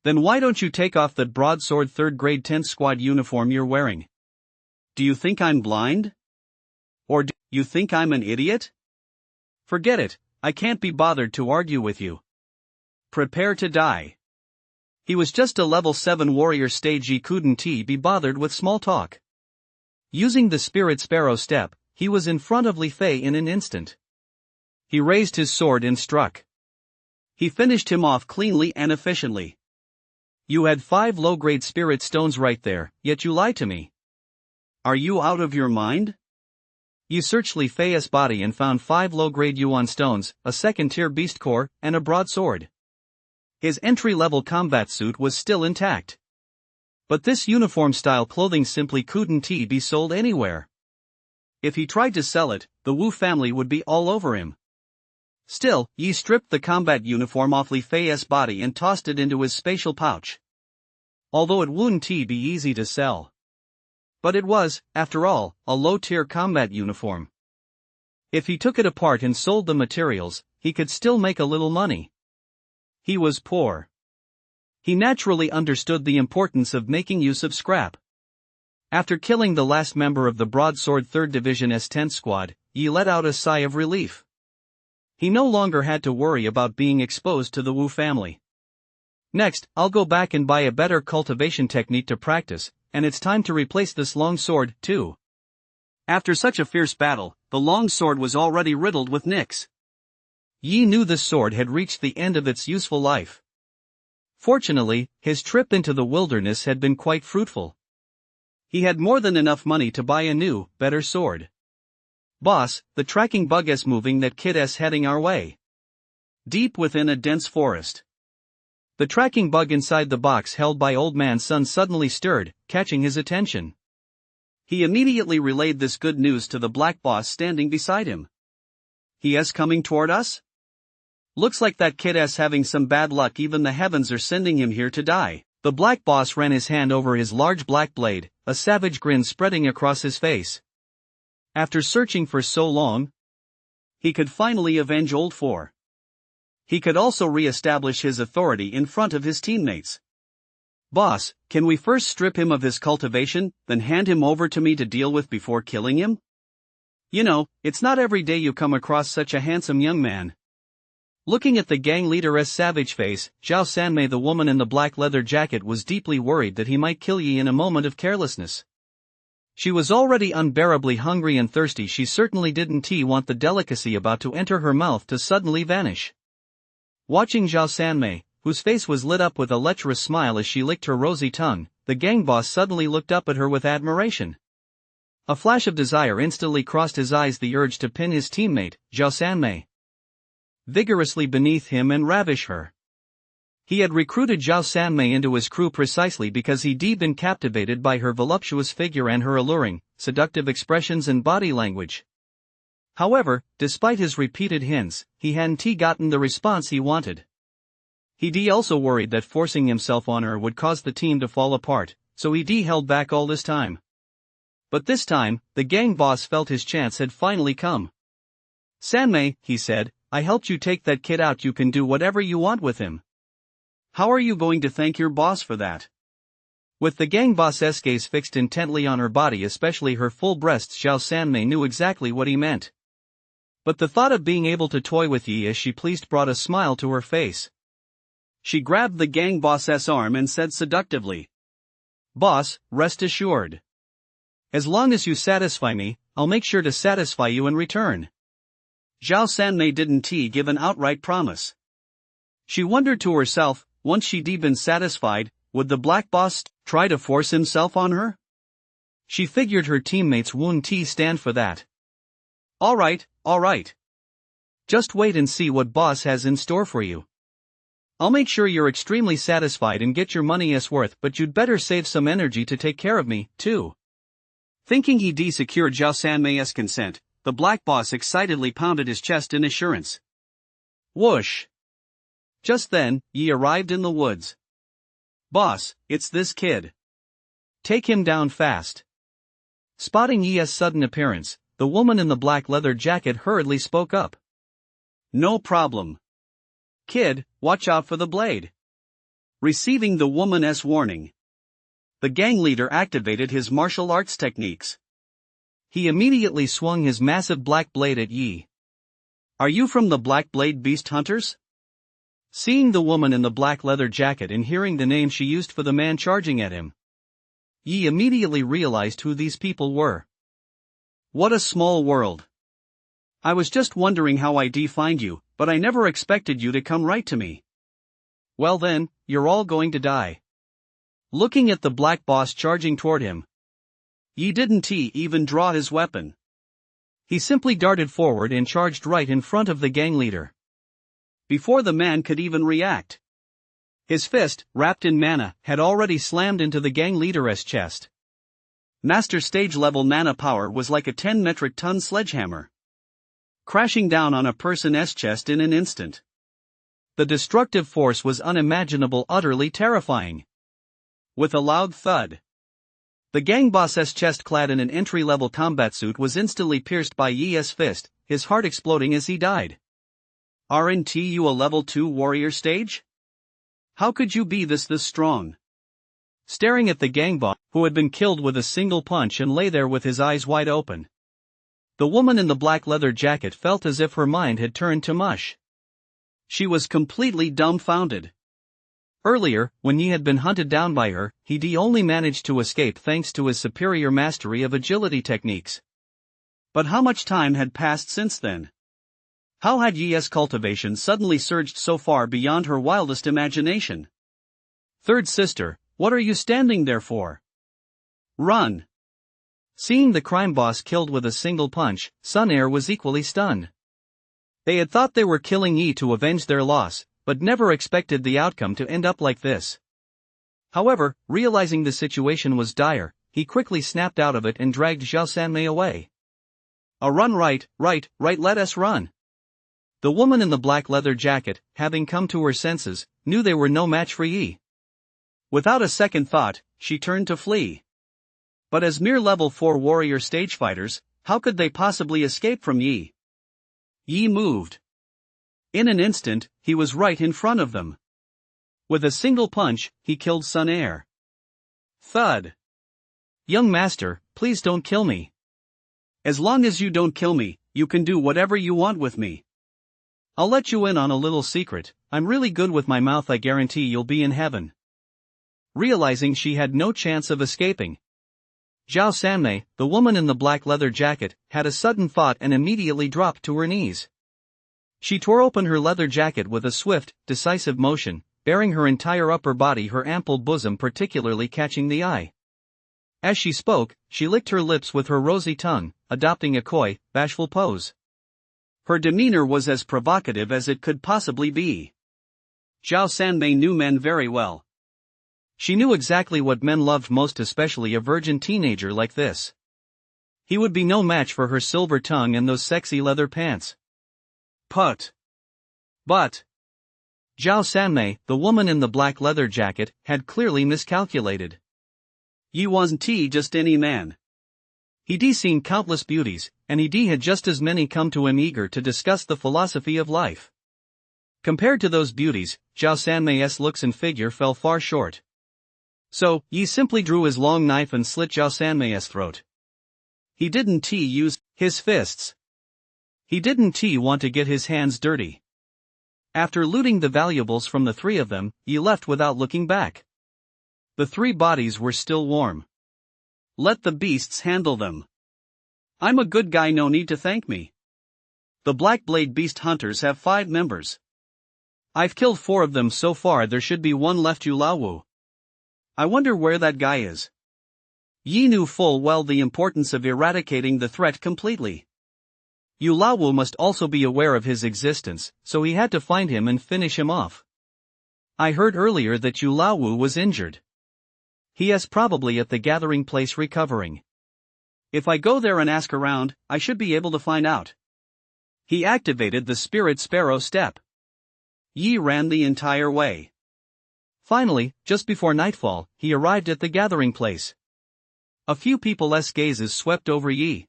B: Then why don't you take off that broadsword 3rd grade 10th squad uniform you're wearing? Do you think I'm blind? Or do you think I'm an idiot? Forget it, I can't be bothered to argue with you. Prepare to die." He was just a level 7 warrior stage. He couldn't be bothered with small talk. Using the spirit sparrow step, he was in front of Li Fei in an instant. He raised his sword and struck. He finished him off cleanly and efficiently. "You had 5 low-grade spirit stones right there, yet you lied to me. Are you out of your mind?" You searched Li Fei's body and found 5 low-grade yuan stones, a 2nd-tier beast core, and a broadsword. His entry-level combat suit was still intact. But this uniform-style clothing simply couldn't be sold anywhere. If he tried to sell it, the Wu family would be all over him. Still, Yi stripped the combat uniform off Li Fei's body and tossed it into his spatial pouch. Although it wouldn't be easy to sell.
A: But it was, after all, a low-tier combat uniform. If he took it apart and sold the materials, he could still make a little money. He was poor. He naturally understood the importance of making use of scrap. After killing the last member of the Broadsword 3rd Division's tent squad, Yi let out a sigh of relief. He no longer had to worry about being exposed to the Wu family. Next, I'll go back and buy a better cultivation technique to practice, and it's time to replace this long sword, too.
B: After such a fierce battle, the long sword was already riddled with nicks.
A: Yi knew the sword had reached the end of its useful life. Fortunately, his trip into the wilderness had been quite fruitful. He had more than enough money to buy a new, better sword. Boss, the tracking bug is moving. That kid is heading our way. Deep within a dense forest. The tracking bug inside the box held by Old Man Sun suddenly stirred, catching his attention. He immediately relayed this good news to the black boss standing beside him. He is coming toward us? Looks like that kid is having some bad luck. Even the heavens are sending him here to die. The black boss ran his hand over his large black blade, a savage grin spreading across his face. After searching for so long, he could finally avenge Old Four. He could also re-establish his authority in front of his teammates. Boss, can we first strip him of his cultivation, then hand him over to me to deal with before killing him? You know, it's not every day you come across such a handsome young man. Looking at the gang leader's savage face, Zhao Sanmei, the woman in the black leather jacket, was deeply worried that he might kill Yi in a moment of carelessness. She was already unbearably hungry and thirsty. She certainly didn't want the delicacy about to enter her mouth to suddenly vanish. Watching Zhao Sanmei, whose face was lit up with a lecherous smile as she licked her rosy tongue, the gang boss suddenly looked up at her with admiration. A flash of desire instantly crossed his eyes, the urge to pin his teammate, Zhao Sanmei, vigorously beneath him and ravish her. He had recruited Zhao Sanmei into his crew precisely because he'd been captivated by her voluptuous figure and her alluring, seductive expressions and body language. However, despite his repeated hints, he hadn't gotten the response he wanted. He'd also worried that forcing himself on her would cause the team to fall apart, so he'd held back all this time. But this time, the gang boss felt his chance had finally come. Sanmei, he said, I helped you take that kid out. You can do whatever you want with him. How are you going to thank your boss for that? With the gang boss's gaze fixed intently on her body, especially her full breasts, Zhao Sanmei knew exactly what he meant. But the thought of being able to toy with Yi as she pleased brought a smile to her face. She grabbed the gang boss's arm and said seductively, Boss, rest assured. As long as you satisfy me, I'll make sure to satisfy you in return. Zhao Sanmei didn't give an outright promise. She wondered to herself, once she'd been satisfied, would the black boss try to force himself on her? She figured her teammates wouldn't stand for that. Alright. Just wait and see what boss has in store for you. I'll make sure you're extremely satisfied and get your money's worth, but you'd better save some energy to take care of me, too. Thinking he'd secured Zhao Sanmei's consent, the black boss excitedly pounded his chest in assurance. Whoosh! Just then, Yi arrived in the woods. Boss, it's this kid. Take him down fast. Spotting Yi's sudden appearance, the woman in the black leather jacket hurriedly spoke up. No problem. Kid, watch out for the blade. Receiving the woman's warning, the gang leader activated his martial arts techniques. He immediately swung his massive black blade at Yi. Are you from the Black Blade Beast Hunters? Seeing the woman in the black leather jacket and hearing the name she used for the man charging at him, Yi immediately realized who these people were. What a small world. I was just wondering how I'd find you, but I never expected you to come right to me. Well then, you're all going to die. Looking at the black boss charging toward him, Yi didn't even draw his weapon. He simply darted forward and charged right in front of the gang leader. Before the man could even react, his fist, wrapped in mana, had already slammed into the gang leader's chest. Master stage level mana power was like a 10 metric ton sledgehammer, crashing down on a person's chest in an instant. The destructive force was unimaginable, utterly terrifying. With a loud thud,
B: The gang boss's chest clad in an entry-level combat suit was instantly pierced by Yi's fist, his heart exploding as he died. Aren't you a level 2 warrior stage? How could you be this strong? Staring at the gang boss, who had been killed with a single punch and lay there with his eyes wide open. The woman in the black leather jacket felt as if her mind had turned to mush. She was completely dumbfounded. Earlier, when Yi had been hunted down by her, he only managed to escape thanks to his superior mastery of agility techniques. But how much time had passed since then? How had Yi's cultivation suddenly surged so far beyond her wildest imagination? Third sister, what are you standing there for? Run! Seeing the crime boss killed with a single punch, Sun Air was equally stunned. They had thought they were killing Yi to avenge their loss, but never expected the outcome to end up like this. However, realizing the situation was dire, he quickly snapped out of it and dragged Zhao Sanmei away. Run right, let us run. The woman in the black leather jacket, having come to her senses, knew they were no match for Yi. Without a second thought, she turned to flee. But as mere level 4 warrior stage fighters, how could they possibly escape from Yi? Yi moved. In an instant, he was right in front of them. With a single punch, he killed Sun Air. Thud. Young master, please don't kill me. As long as you don't kill me, you can do whatever you want with me. I'll let you in on a little secret, I'm really good with my mouth. I guarantee you'll be in heaven. Realizing she had no chance of escaping, Zhao Sanmei, the woman in the black leather jacket, had a sudden thought and immediately dropped to her knees. She tore open her leather jacket with a swift, decisive motion, baring her entire upper body, her ample bosom particularly catching the eye. As she spoke, she licked her lips with her rosy tongue, adopting a coy, bashful pose. Her demeanor was as provocative as it could possibly be. Zhao Sanmei knew men very well. She knew exactly what men loved most, especially a virgin teenager like this. He would be no match for her silver tongue and those sexy leather pants. But Zhao Sanmei, the woman in the black leather jacket, had clearly miscalculated. Yi wasn't just any man. He'd seen countless beauties, and he had just as many come to him eager to discuss the philosophy of life. Compared to those beauties, Zhao Sanmei's looks and figure fell far short. So, Yi simply drew his long knife and slit Zhao Sanmei's throat. He didn't use his fists. He didn't want to get his hands dirty. After looting the valuables from the three of them, Yi left without looking back. The 3 bodies were still warm. Let the beasts handle them. I'm a good guy, no need to thank me. The Black Blade Beast Hunters have 5 members. I've killed 4 of them so far, there should be 1 left. Yu Laowu. I wonder where that guy is. Yi knew full well the importance of eradicating the threat completely. Yu Laowu must also be aware of his existence, so he had to find him and finish him off. I heard earlier that Yu Laowu was injured. He is probably at the gathering place recovering. If I go there and ask around, I should be able to find out. He activated the Spirit Sparrow step. Yi ran the entire way. Finally, just before nightfall, he arrived at the gathering place. A few people's gazes swept over Yi.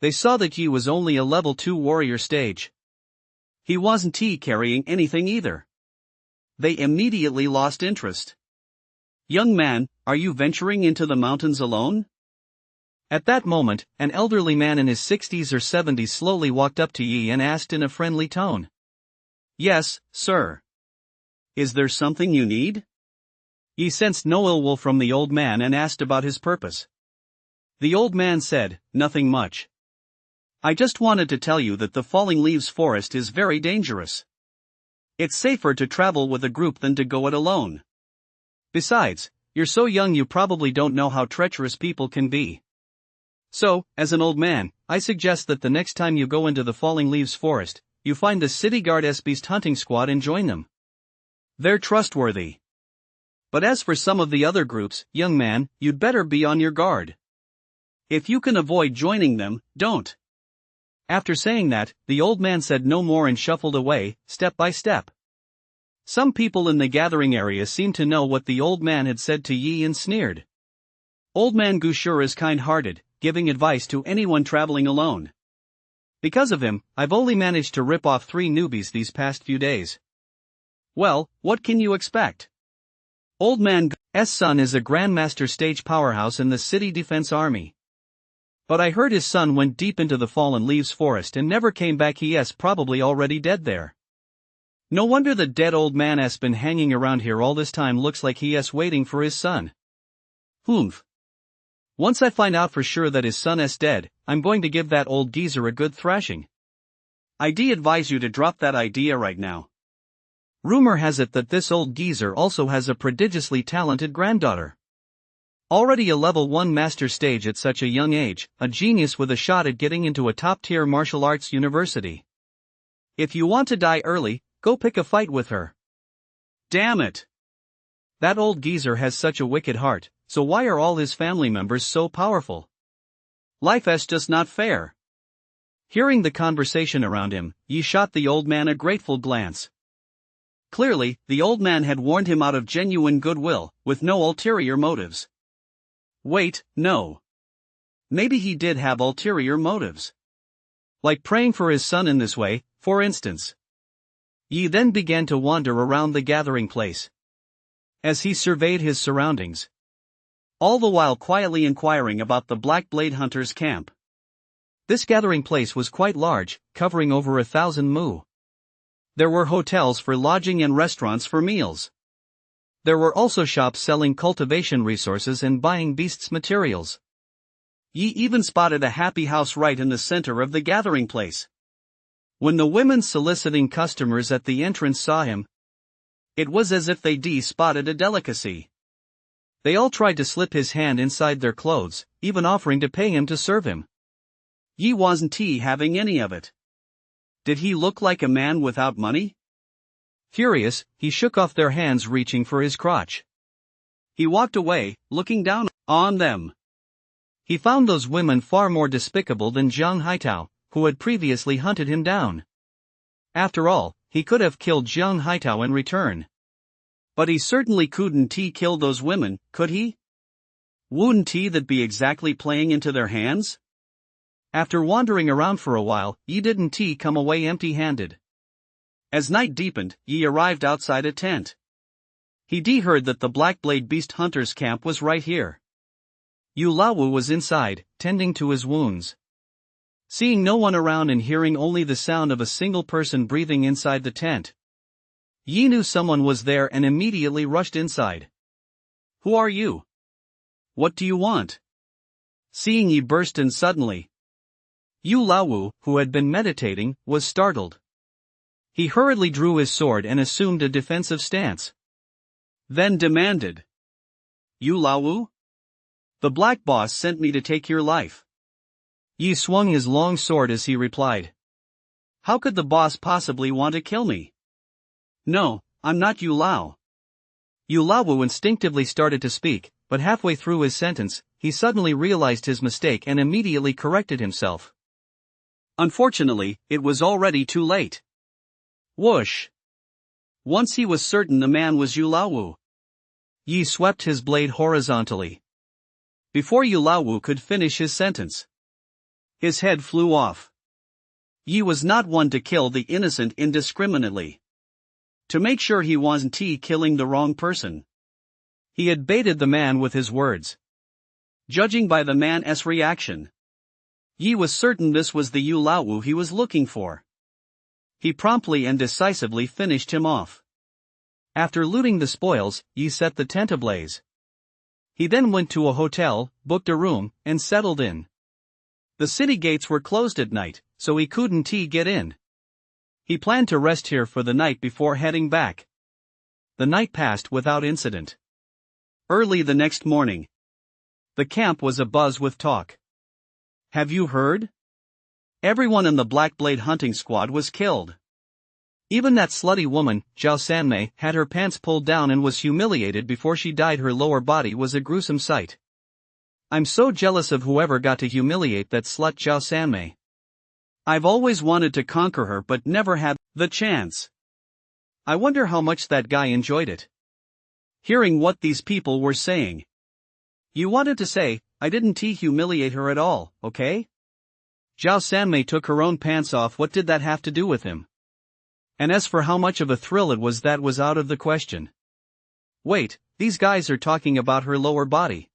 B: They saw that Yi was only a level 2 warrior stage. He wasn't carrying anything either. They immediately lost interest. Young man, are you venturing into the mountains alone? At that moment, an elderly man in his 60s or 70s slowly walked up to Yi and asked in a friendly tone. Yes, sir. Is there something you need? Yi sensed no ill will from the old man and asked about his purpose. The old man said, nothing much. I just wanted to tell you that the Falling Leaves forest is very dangerous. It's safer to travel with a group than to go it alone. Besides, you're so young you probably don't know how treacherous people can be. So, as an old man, I suggest that the next time you go into the Falling Leaves forest, you find the City Guard's beast hunting squad and join them. They're trustworthy. But as for some of the other groups, young man, you'd better be on your guard. If you can avoid joining them, don't. After saying that, the old man said no more and shuffled away, step by step. Some people in the gathering area seemed to know what the old man had said to Yi and sneered. Old man Gu sure is kind-hearted, giving advice to anyone traveling alone. Because of him, I've only managed to rip off 3 newbies these past few days. Well, what can you expect? Old man Gu's son is a Grandmaster stage powerhouse in the City Defense Army. But I heard his son went deep into the fallen leaves forest and never came back. He's probably already dead there. No wonder the dead old man has been hanging around here all this time. Looks like he's waiting for his son. Humph. Once I find out for sure that his son is dead, I'm going to give that old geezer a good thrashing. I'd advise you to drop that idea right now. Rumor has it that this old geezer also has a prodigiously talented granddaughter. Already a level 1 master stage at such a young age, a genius with a shot at getting into a top-tier martial arts university. If you want to die early, go pick a fight with her. Damn it! That old geezer has such a wicked heart, so why are all his family members so powerful? Life is just not fair. Hearing the conversation around him, Yi shot the old man a grateful glance. Clearly, the old man had warned him out of genuine goodwill, with no ulterior motives. Wait, no. Maybe he did have ulterior motives. Like praying for his son in this way, for instance. Yi then began to wander around the gathering place. As he surveyed his surroundings, all the while quietly inquiring about the Black Blade Hunters' camp. This gathering place was quite large, covering over 1,000 mu. There were hotels for lodging and restaurants for meals. There were also shops selling cultivation resources and buying beasts' materials. Yi even spotted a happy house right in the center of the gathering place. When the women soliciting customers at the entrance saw him, it was as if they spotted a delicacy. They all tried to slip his hand inside their clothes, even offering to pay him to serve him. Yi wasn't having any of it. Did he look like a man without money? Furious, he shook off their hands, reaching for his crotch. He walked away, looking down on them. He found those women far more despicable than Zhang Haitao, who had previously hunted him down. After all, he could have killed Zhang Haitao in return. But he certainly couldn't kill those women, could he? Wouldn't that be exactly playing into their hands? After wandering around for a while, Yi didn't come away empty-handed. As night deepened, Yi arrived outside a tent. He heard that the Black Blade Beast Hunters camp was right here. Yu Laowu was inside, tending to his wounds. Seeing no one around and hearing only the sound of a single person breathing inside the tent, Yi knew someone was there and immediately rushed inside. Who are you? What do you want? Seeing Yi burst in suddenly, Yu Laowu, who had been meditating, was startled. He hurriedly drew his sword and assumed a defensive stance. Then demanded, "You Laowu? The Black Boss sent me to take your life." Yi swung his long sword as he replied, "How could the boss possibly want to kill me? No, I'm not Yu Lao." Yu Laowu instinctively started to speak, but halfway through his sentence, he suddenly realized his mistake and immediately corrected himself. Unfortunately, it was already too late. Whoosh! Once he was certain the man was Yu Laowu, Yi swept his blade horizontally. Before Yu Laowu could finish his sentence, his head flew off. Yi was not one to kill the innocent indiscriminately. To make sure he wasn't killing the wrong person, he had baited the man with his words. Judging by the man's reaction, Yi was certain this was the Yu Laowu he was looking for. He promptly and decisively finished him off. After looting the spoils, Yi set the tent ablaze. He then went to a hotel, booked a room, and settled in. The city gates were closed at night, so he couldn't get in. He planned to rest here for the night before heading back. The night passed without incident. Early the next morning, the camp was abuzz with talk. Have you heard? Everyone in the Black Blade hunting squad was killed. Even that slutty woman, Zhao Sanmei, had her pants pulled down and was humiliated before she died. Her lower body was a gruesome sight. I'm so jealous of whoever got to humiliate that slut Zhao Sanmei. I've always wanted to conquer her but never had the chance. I wonder how much that guy enjoyed it. Hearing what these people were saying, You wanted to say, I didn't humiliate her at all, okay? Zhao Sanmei took her own pants off. What did that have to do with him? And as for how much of a thrill it was, that was out of the question. Wait, these guys are talking about her lower body.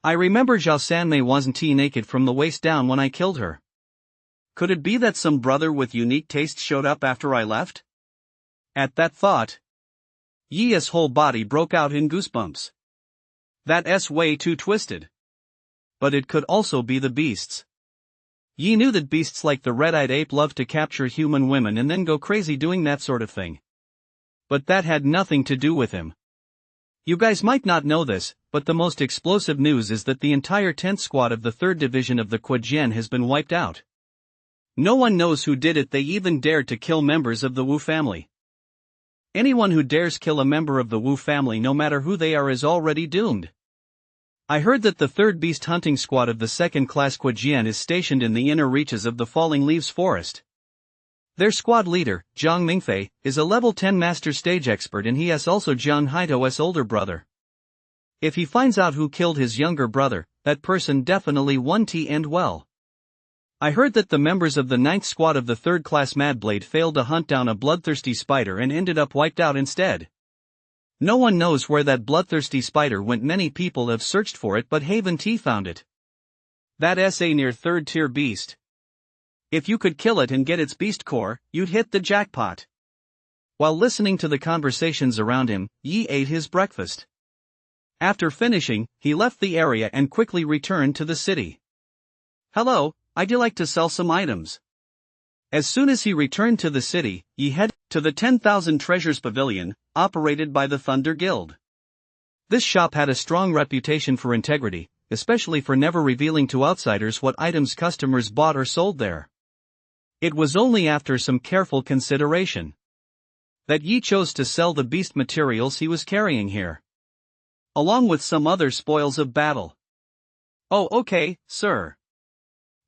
B: I remember Zhao Sanmei wasn't naked from the waist down when I killed her. Could it be that some brother with unique tastes showed up after I left? At that thought, Yi's whole body broke out in goosebumps. That's way too twisted. But it could also be the beasts. Yi knew that beasts like the red-eyed ape love to capture human women and then go crazy doing that sort of thing. But that had nothing to do with him. You guys might not know this, but the most explosive news is that the entire 10th squad of the 3rd division of the Quajian has been wiped out. No one knows who did it. They even dared to kill members of the Wu family. Anyone who dares kill a member of the Wu family, no matter who they are, is already doomed. I heard that the 3rd beast hunting squad of the 2nd class Quajian is stationed in the inner reaches of the Falling Leaves Forest. Their squad leader, Zhang Mingfei, is a level 10 master stage expert, and he is also Zhang Haito's older brother. If he finds out who killed his younger brother, that person definitely won't end well. I heard that the members of the 9th squad of the 3rd class Madblade failed to hunt down a bloodthirsty spider and ended up wiped out instead. No one knows where that bloodthirsty spider went. Many people have searched for it, but Haven T found it. That's a near 3rd tier beast. If you could kill it and get its beast core, you'd hit the jackpot. While listening to the conversations around him, Yi ate his breakfast. After finishing, he left the area and quickly returned to the city. Hello, I'd like to sell some items. As soon as he returned to the city, Yi headed to the 10,000 Treasures Pavilion, operated by the Thunder Guild. This shop had a strong reputation for integrity, especially for never revealing to outsiders what items customers bought or sold there. It was only after some careful consideration that Yi chose to sell the beast materials he was carrying here, along with some other spoils of battle. Oh, okay, sir.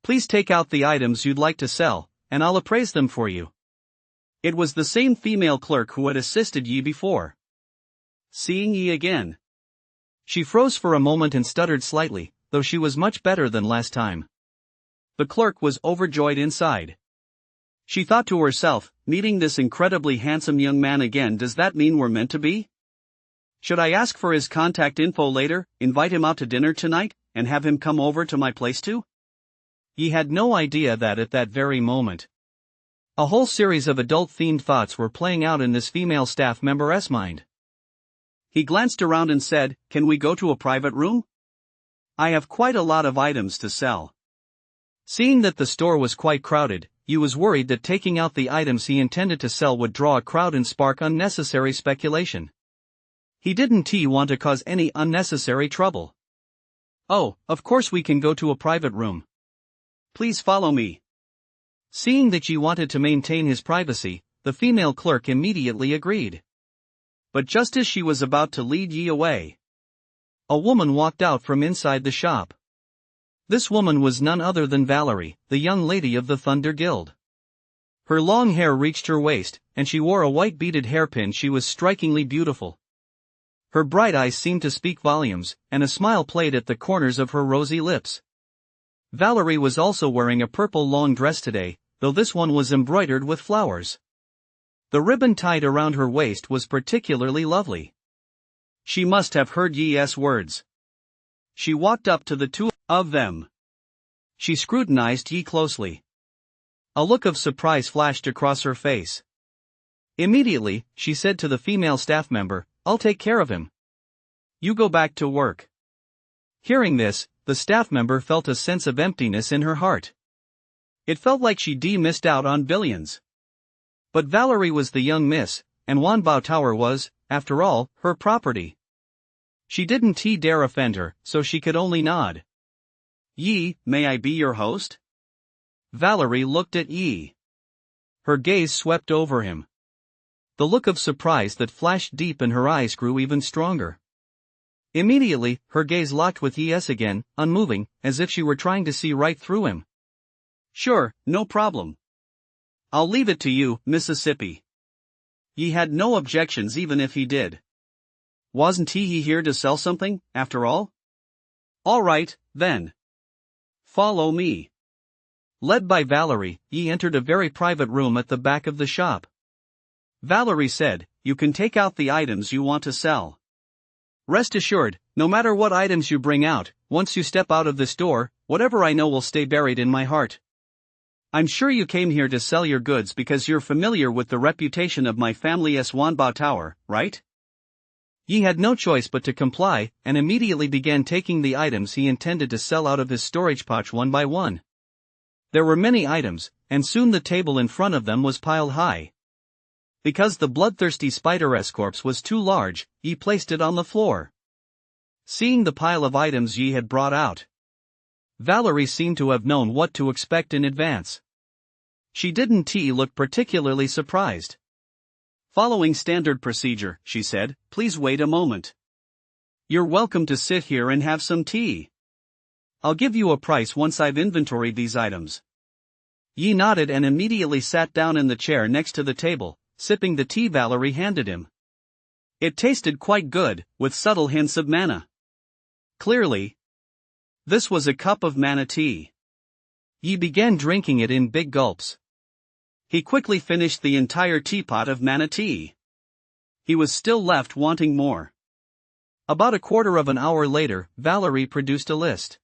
B: Please take out the items you'd like to sell, and I'll appraise them for you. It was the same female clerk who had assisted Yi before. Seeing Yi again, she froze for a moment and stuttered slightly, though she was much better than last time. The clerk was overjoyed inside. She thought to herself, meeting this incredibly handsome young man again, does that mean we're meant to be? Should I ask for his contact info later, invite him out to dinner tonight, and have him come over to my place too? He had no idea that at that very moment, a whole series of adult-themed thoughts were playing out in this female staff member's mind. He glanced around and said, "Can we go to a private room? I have quite a lot of items to sell." Seeing that the store was quite crowded, he was worried that taking out the items he intended to sell would draw a crowd and spark unnecessary speculation. He didn't want to cause any unnecessary trouble. "Oh, of course we can go to a private room. Please follow me." Seeing that Yi wanted to maintain his privacy, the female clerk immediately agreed. But just as she was about to lead Yi away, a woman walked out from inside the shop. This woman was none other than Valerie, the young lady of the Thunder Guild. Her long hair reached her waist, and she wore a white beaded hairpin. She was strikingly beautiful. Her bright eyes seemed to speak volumes, and a smile played at the corners of her rosy lips. Valerie was also wearing a purple long dress today, though this one was embroidered with flowers. The ribbon tied around her waist was particularly lovely. She must have heard Yi's words. She walked up to the two of them. She scrutinized Yi closely. A look of surprise flashed across her face. Immediately, she said to the female staff member, "I'll take care of him. You go back to work." Hearing this, the staff member felt a sense of emptiness in her heart. It felt like she missed out on billions. But Valerie was the young miss, and Wanbao Tower was, after all, her property. She didn't dare offend her, so she could only nod. "Yi, may I be your host?" Valerie looked at Yi. Her gaze swept over him. The look of surprise that flashed deep in her eyes grew even stronger. Immediately, her gaze locked with Yi's again, unmoving, as if she were trying to see right through him. "Sure, no problem. I'll leave it to you, Mississippi." Yi had no objections even if he did. Wasn't he here to sell something, after all? Alright, then. Follow me.
A: Led by Valerie, Yi entered a very private room at the back of the shop.
B: Valerie said, "You can take out the items you want to sell. Rest assured, no matter what items you bring out, once you step out of this door, whatever I know will stay buried in my heart. I'm sure you came here to sell your goods because you're familiar with the reputation of my family's Wanbao Tower, right?"
A: Yi had no choice but to comply, and immediately began taking the items he intended to sell out of his storage pouch one by one. There were many items, and soon the table in front of them was piled high. Because the bloodthirsty spider's corpse was too large, Yi placed it on the floor. Seeing the pile of items Yi had brought out, Valerie seemed to have known what to expect in advance. She didn't look particularly surprised.
B: "Following standard procedure," she said, "please wait a moment. You're welcome to sit here and have some tea. I'll give you a price once I've inventoried these items."
A: Yi nodded and immediately sat down in the chair next to the table, sipping the tea Valerie handed him.
B: It tasted quite good, with subtle hints of manna. Clearly, this was a cup of manna tea.
A: Yi began drinking it in big gulps.
B: He quickly finished the entire teapot of manna tea. He was still left wanting more.
A: About a quarter of an hour later, Valerie produced a list.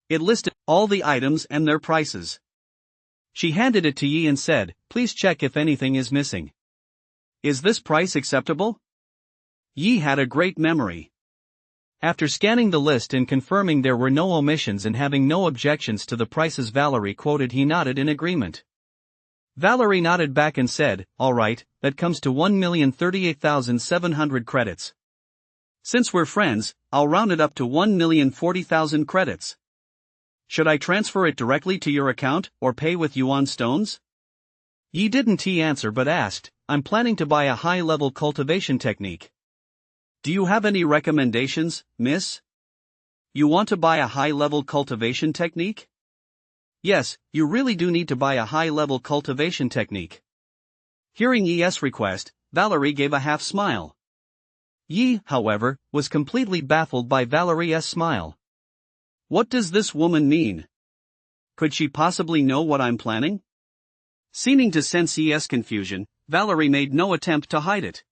B: It listed all the items and their prices.
A: She handed it to Yi and said, "Please check if anything is missing."
B: "Is this price acceptable?" Yi had a great memory.
A: After scanning the list and confirming there were no omissions and having no objections to the prices Valerie quoted, he nodded in agreement. Valerie nodded back and said, "All right, that comes to 1,038,700 credits.
B: Since we're friends, I'll round it up to 1,040,000 credits. Should I transfer it directly to your account or pay with yuan stones?"
A: Yi didn't answer but asked, "I'm planning to buy a high-level cultivation technique.
B: Do you have any recommendations, miss? You want to buy a high-level cultivation technique?"
A: "Yes, you really do need to buy a high-level cultivation technique."
B: Hearing Yi's request, Valerie gave a half-smile.
A: Yi, however, was completely baffled by Valerie's smile.
B: What does this woman mean? Could she possibly know what I'm planning? Seeming to sense Yi's confusion, Valerie made no attempt to hide it.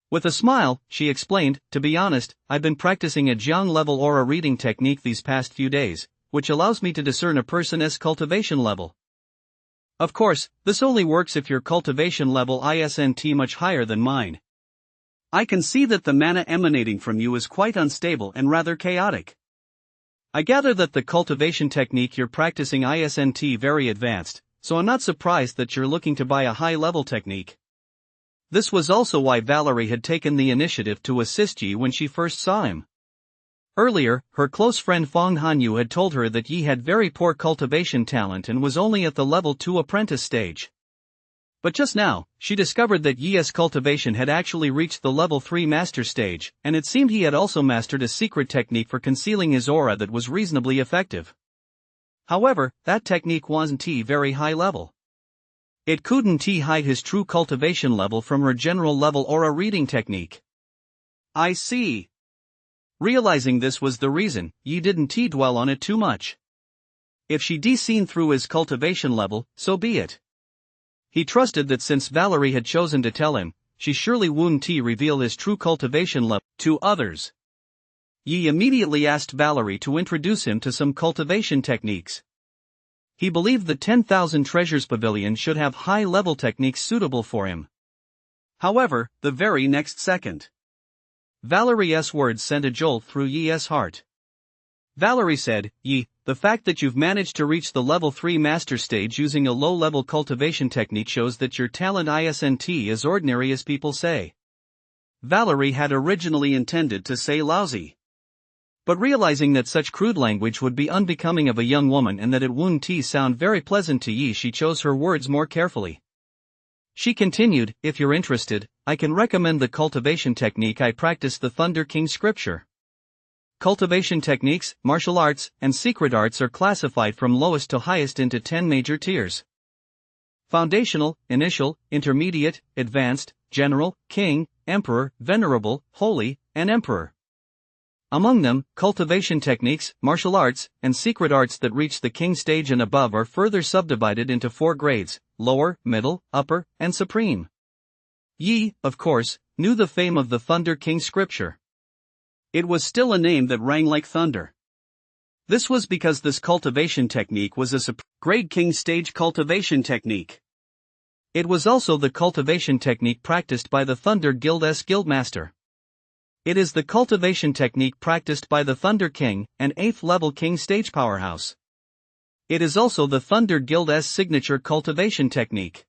A: With a smile, she explained, "To be honest, I've been practicing a Jiang-level aura reading technique these past few days, which allows me to discern a person's cultivation level. Of course, this only works if your cultivation level isn't much higher than mine.
B: I can see that the mana emanating from you is quite unstable and rather chaotic.
A: I gather that the cultivation technique you're practicing isn't very advanced, so I'm not surprised that you're looking to buy a high-level technique." This was also why Valerie had taken the initiative to assist Yi when she first saw him. Earlier, her close friend Fong Hanyu had told her that Yi had very poor cultivation talent and was only at the level 2 apprentice stage. But just now, she discovered that Yi's cultivation had actually reached the level 3 master stage, and it seemed he had also mastered a secret technique for concealing his aura that was reasonably effective. However, that technique wasn't very high level. It couldn't hide his true cultivation level from her general level aura reading technique.
B: I see.
A: Realizing this was the reason, Yi didn't dwell on it too much. If she'd seen through his cultivation level, so be it. He trusted that since Valerie had chosen to tell him, she surely wouldn't reveal his true cultivation level to others. Yi immediately asked Valerie to introduce him to some cultivation techniques. He believed the 10,000 Treasures Pavilion should have high-level techniques suitable for him.
B: However, the very next second,
A: Valerie's words sent a jolt through Yi's heart. Valerie said, "Yi, the fact that you've managed to reach the level 3 master stage using a low-level cultivation technique shows that your talent isn't as ordinary as people say."
B: Valerie had originally intended to say lousy.
A: But realizing that such crude language would be unbecoming of a young woman and that it wouldn't sound very pleasant to Yi, she chose her words more carefully. She continued, "If you're interested, I can recommend the cultivation technique I practice, the Thunder King scripture. Cultivation techniques, martial arts, and secret arts are classified from lowest to highest into 10 major tiers. Foundational, initial, intermediate, advanced, general, king, emperor, venerable, holy, and emperor. Among them, cultivation techniques, martial arts, and secret arts that reach the king stage and above are further subdivided into 4 grades: lower, middle, upper, and supreme. Yi, of course, knew the fame of the Thunder King scripture.
B: It was still a name that rang like thunder. This was because this cultivation technique was a grade king stage cultivation technique.
A: It was also the cultivation technique practiced by the Thunder Guild's guildmaster. It is the cultivation technique practiced by the Thunder King, an 8th level king stage powerhouse. It is also the Thunder Guild's signature cultivation technique.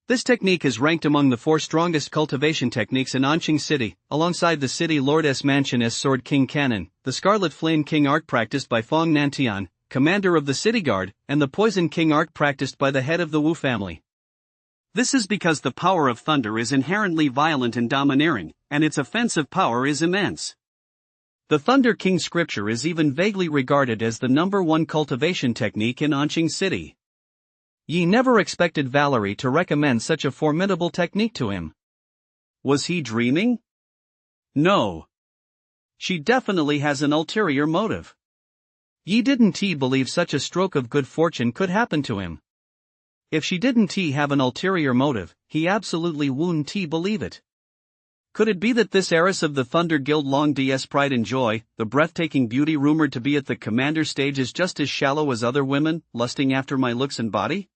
A: This technique is ranked among the 4 strongest cultivation techniques in Anqing City, alongside the City Lord's Mansion's Sword King Cannon, the Scarlet Flame King art practiced by Fong Nantian, commander of the City Guard, and the Poison King art practiced by the head of the Wu family. This is because the power of thunder is inherently violent and domineering, and its offensive power is immense. The Thunder King scripture is even vaguely regarded as the #1 cultivation technique in Anqing City. Yi never expected Valerie to recommend such a formidable technique to him.
B: Was he dreaming? No. She definitely has an ulterior motive.
A: Yi didn't believe such a stroke of good fortune could happen to him. If she didn't have an ulterior motive, he absolutely wouldn't believe it. Could it be that this heiress of the Thunder Guild Long Ds pride and joy, the breathtaking beauty rumored to be at the commander stage, is just as shallow as other women, lusting after my looks and body?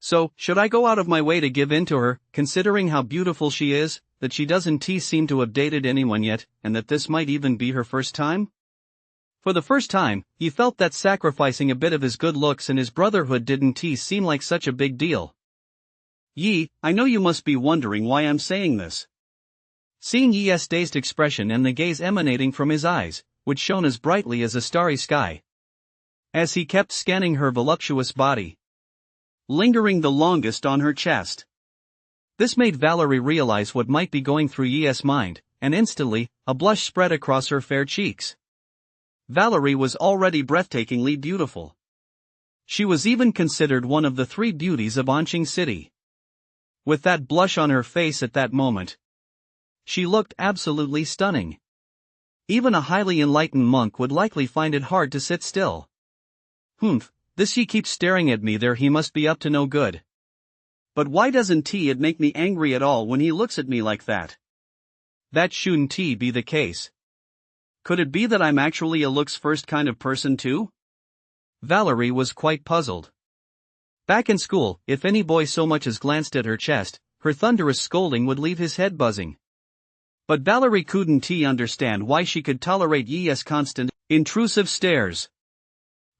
A: So, should I go out of my way to give in to her, considering how beautiful she is, that she doesn't seem to have dated anyone yet, and that this might even be her first time? For the first time, he felt that sacrificing a bit of his good looks and his brotherhood didn't seem like such a big deal.
B: Yi, I know you must be wondering why I'm saying this.
A: Seeing Yi's dazed expression and the gaze emanating from his eyes, which shone as brightly as a starry sky, as he kept scanning her voluptuous body,
B: lingering the longest on her chest.
A: This made Valerie realize what might be going through Yi's mind, and instantly, a blush spread across her fair cheeks.
B: Valerie was already breathtakingly beautiful.
A: She was even considered one of the 3 beauties of Anqing City. With that blush on her face at that moment, she looked absolutely stunning. Even a highly enlightened monk would likely find it hard to sit still. This Yi keeps staring at me there, he must be up to no good.
B: But why doesn't it make me angry at all when he looks at me like that?
A: That shouldn't be the case.
B: Could it be that I'm actually a looks-first kind of person too?
A: Valerie was quite puzzled. Back in school, if any boy so much as glanced at her chest, her thunderous scolding would leave his head buzzing. But Valerie couldn't understand why she could tolerate Yi's constant, intrusive stares.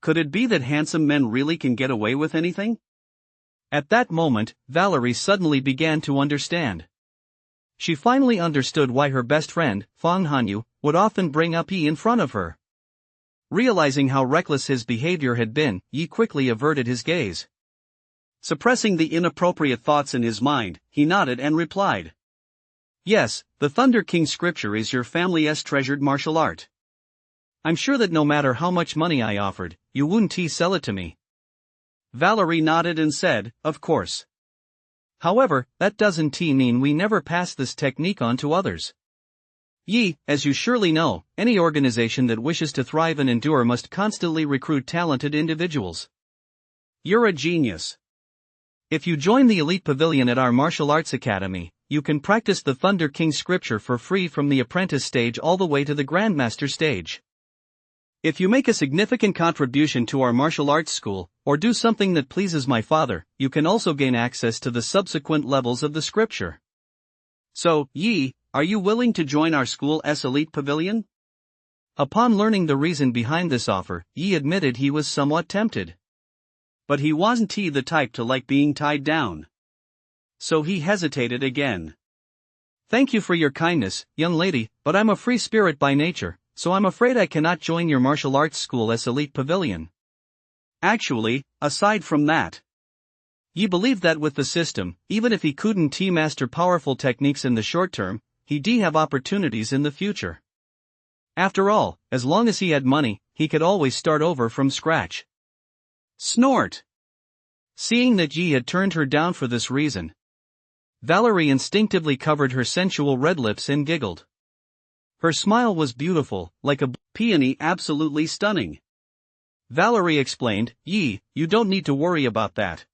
A: Could it be that handsome men really can get away with anything? At that moment, Valerie suddenly began to understand. She finally understood why her best friend, Fong Hanyu, would often bring up Yi in front of her. Realizing how reckless his behavior had been, Yi quickly averted his gaze.
B: Suppressing the inappropriate thoughts in his mind, he nodded and replied.
A: Yes, the Thunder King scripture is your family's treasured martial art. I'm sure that no matter how much money I offered, you wouldn't sell it to me.
B: Valerie nodded and said, of course.
A: However, that doesn't mean we never pass this technique on to others. Yi, as you surely know, any organization that wishes to thrive and endure must constantly recruit talented individuals.
B: You're a genius.
A: If you join the elite pavilion at our martial arts academy, you can practice the Thunder King scripture for free from the apprentice stage all the way to the grandmaster stage. If you make a significant contribution to our martial arts school, or do something that pleases my father, you can also gain access to the subsequent levels of the scripture.
B: So, Yi, are you willing to join our school's elite pavilion?
A: Upon learning the reason behind this offer, Yi admitted he was somewhat tempted.
B: But he wasn't the type to like being tied down. So he hesitated again.
A: Thank you for your kindness, young lady, but I'm a free spirit by nature, so I'm afraid I cannot join your martial arts school's elite pavilion.
B: Actually, aside from that,
A: Yi believed that with the system, even if he couldn't master powerful techniques in the short term, he'd have opportunities in the future. After all, as long as he had money, he could always start over from scratch.
B: Snort!
A: Seeing that Yi had turned her down for this reason, Valerie instinctively covered her sensual red lips and giggled. Her smile was beautiful, like a
B: peony, absolutely stunning.
A: Valerie explained, "Yi, you don't need to worry about that.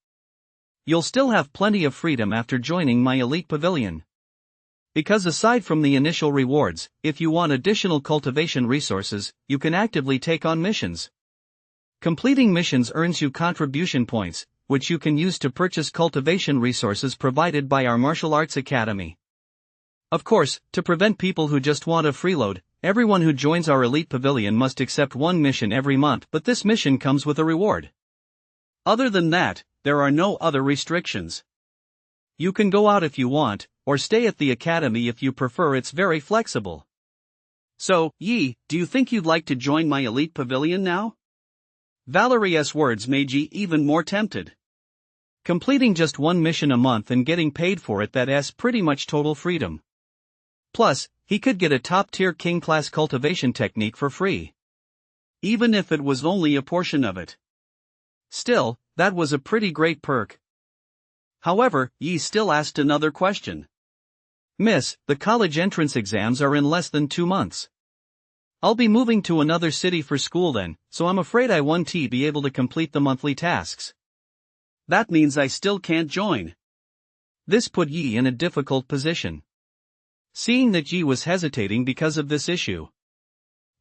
A: You'll still have plenty of freedom after joining my elite pavilion. Because aside from the initial rewards, if you want additional cultivation resources, you can actively take on missions. Completing missions earns you contribution points, which you can use to purchase cultivation resources provided by our martial arts academy. Of course, to prevent people who just want a freeload, everyone who joins our elite pavilion must accept one mission every month, but this mission comes with a reward.
B: Other than that, there are no other restrictions.
A: You can go out if you want, or stay at the academy if you prefer. It's very flexible."
B: "So, Yi, do you think you'd like to join my elite pavilion now?" Valerie's words made Yi even more tempted.
A: Completing just one mission a month and getting paid for it, that's pretty much total freedom. Plus, he could get a top-tier king-class cultivation technique for free.
B: Even if it was only a portion of it.
A: Still, that was a pretty great perk.
B: However, Yi still asked another question.
A: "Miss, the college entrance exams are in less than 2 months. I'll be moving to another city for school then, so I'm afraid I won't be able to complete the monthly tasks."
B: "That means I still can't join."
A: This put Yi in a difficult position. Seeing that Yi was hesitating because of this issue,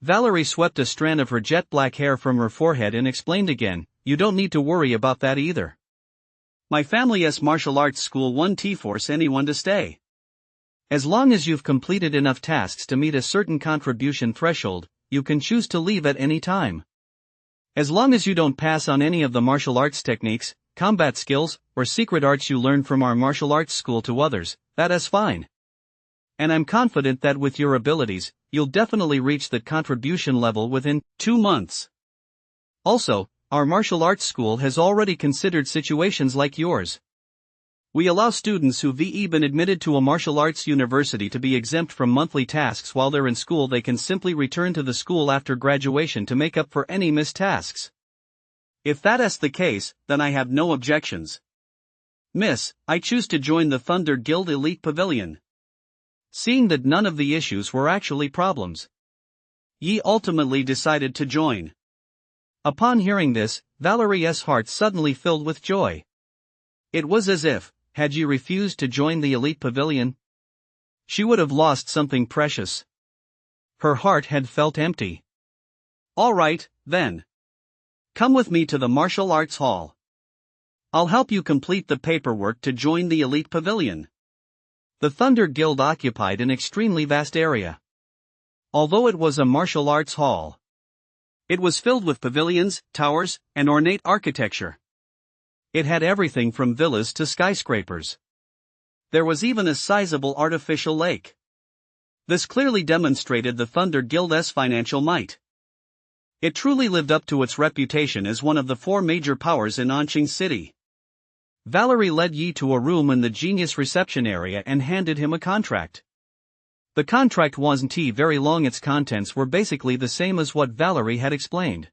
A: Valerie swept a strand of her jet black hair from her forehead and explained again, "You don't need to worry about that either.
B: My family's martial arts school won't force anyone to stay.
A: As long as you've completed enough tasks to meet a certain contribution threshold, you can choose to leave at any time. As long as you don't pass on any of the martial arts techniques, combat skills, or secret arts you learned from our martial arts school to others, that is fine. And I'm confident that with your abilities, you'll definitely reach that contribution level within
B: 2 months.
A: Also, our martial arts school has already considered situations like yours. We allow students who've been admitted to a martial arts university to be exempt from monthly tasks while they're in school. They can simply return to the school after graduation to make up for any missed tasks.
B: If that is the case, then I have no objections. Miss, I choose to join the Thunder Guild Elite Pavilion."
A: Seeing that none of the issues were actually problems,
B: Yi ultimately decided to join.
A: Upon hearing this, Valerie's heart suddenly filled with joy. It was as if, had Yi refused to join the elite pavilion, she would have lost something precious. Her heart had felt empty.
B: "All right, then. Come with me to the martial arts hall. I'll help you complete the paperwork to join the elite pavilion."
A: The Thunder Guild occupied an extremely vast area. Although it was a martial arts hall,
B: it was filled with pavilions, towers, and ornate architecture.
A: It had everything from villas to skyscrapers.
B: There was even a sizable artificial lake. This clearly demonstrated the Thunder Guild's financial might. It truly lived up to its reputation as one of the 4 major powers in Anqing City.
A: Valerie led Yi to a room in the genius reception area and handed him a contract. The contract wasn't very long. Its contents were basically the same as what Valerie had explained.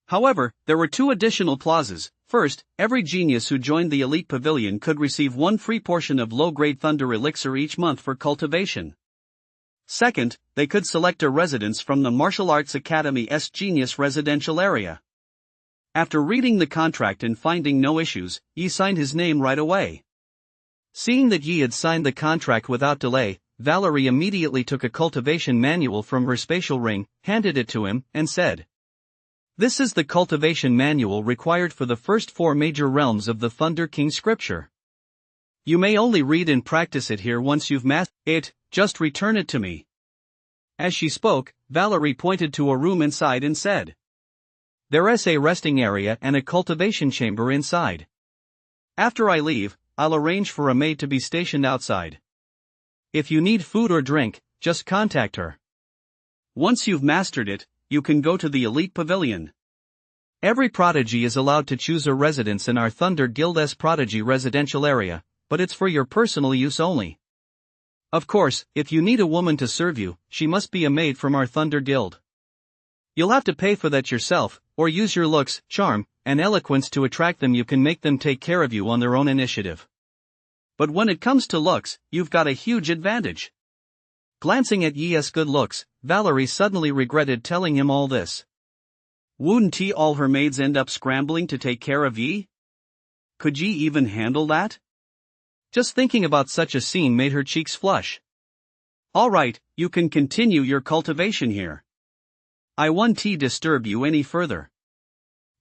B: However, there were 2 additional clauses. First, every genius who joined the elite pavilion could receive 1 free portion of low-grade thunder elixir each month for cultivation. Second, they could select a residence from the Martial Arts Academy's genius residential area. After reading the contract and finding no issues, Yi signed his name right away.
A: Seeing that Yi had signed the contract without delay, Valerie immediately took a cultivation manual from her spatial ring, handed it to him, and said, "This is the cultivation manual required for the first 4 major realms of the Thunder King scripture. You may only read and practice it here. Once you've mastered it, just return it to me." As she spoke, Valerie pointed to a room inside and said, "There's a resting area and a cultivation chamber inside. After I leave, I'll arrange for a maid to be stationed outside. If you need food or drink, just contact her.
B: Once you've mastered it, you can go to the elite pavilion.
A: Every prodigy is allowed to choose a residence in our Thunder Guild's prodigy residential area, but it's for your personal use only. Of course, if you need a woman to serve you, she must be a maid from our Thunder Guild. You'll have to pay for that yourself, or use your looks, charm, and eloquence to attract them. You can make them take care of you on their own initiative. But when it comes to looks, you've got a huge advantage. Glancing at Yi's good looks, Valerie suddenly regretted telling him all this.
B: Wouldn't all her maids end up scrambling to take care of Yi? Could Yi even handle that?
A: Just thinking about such a scene made her cheeks flush.
B: Alright, you can continue your cultivation here. I won't disturb you any further.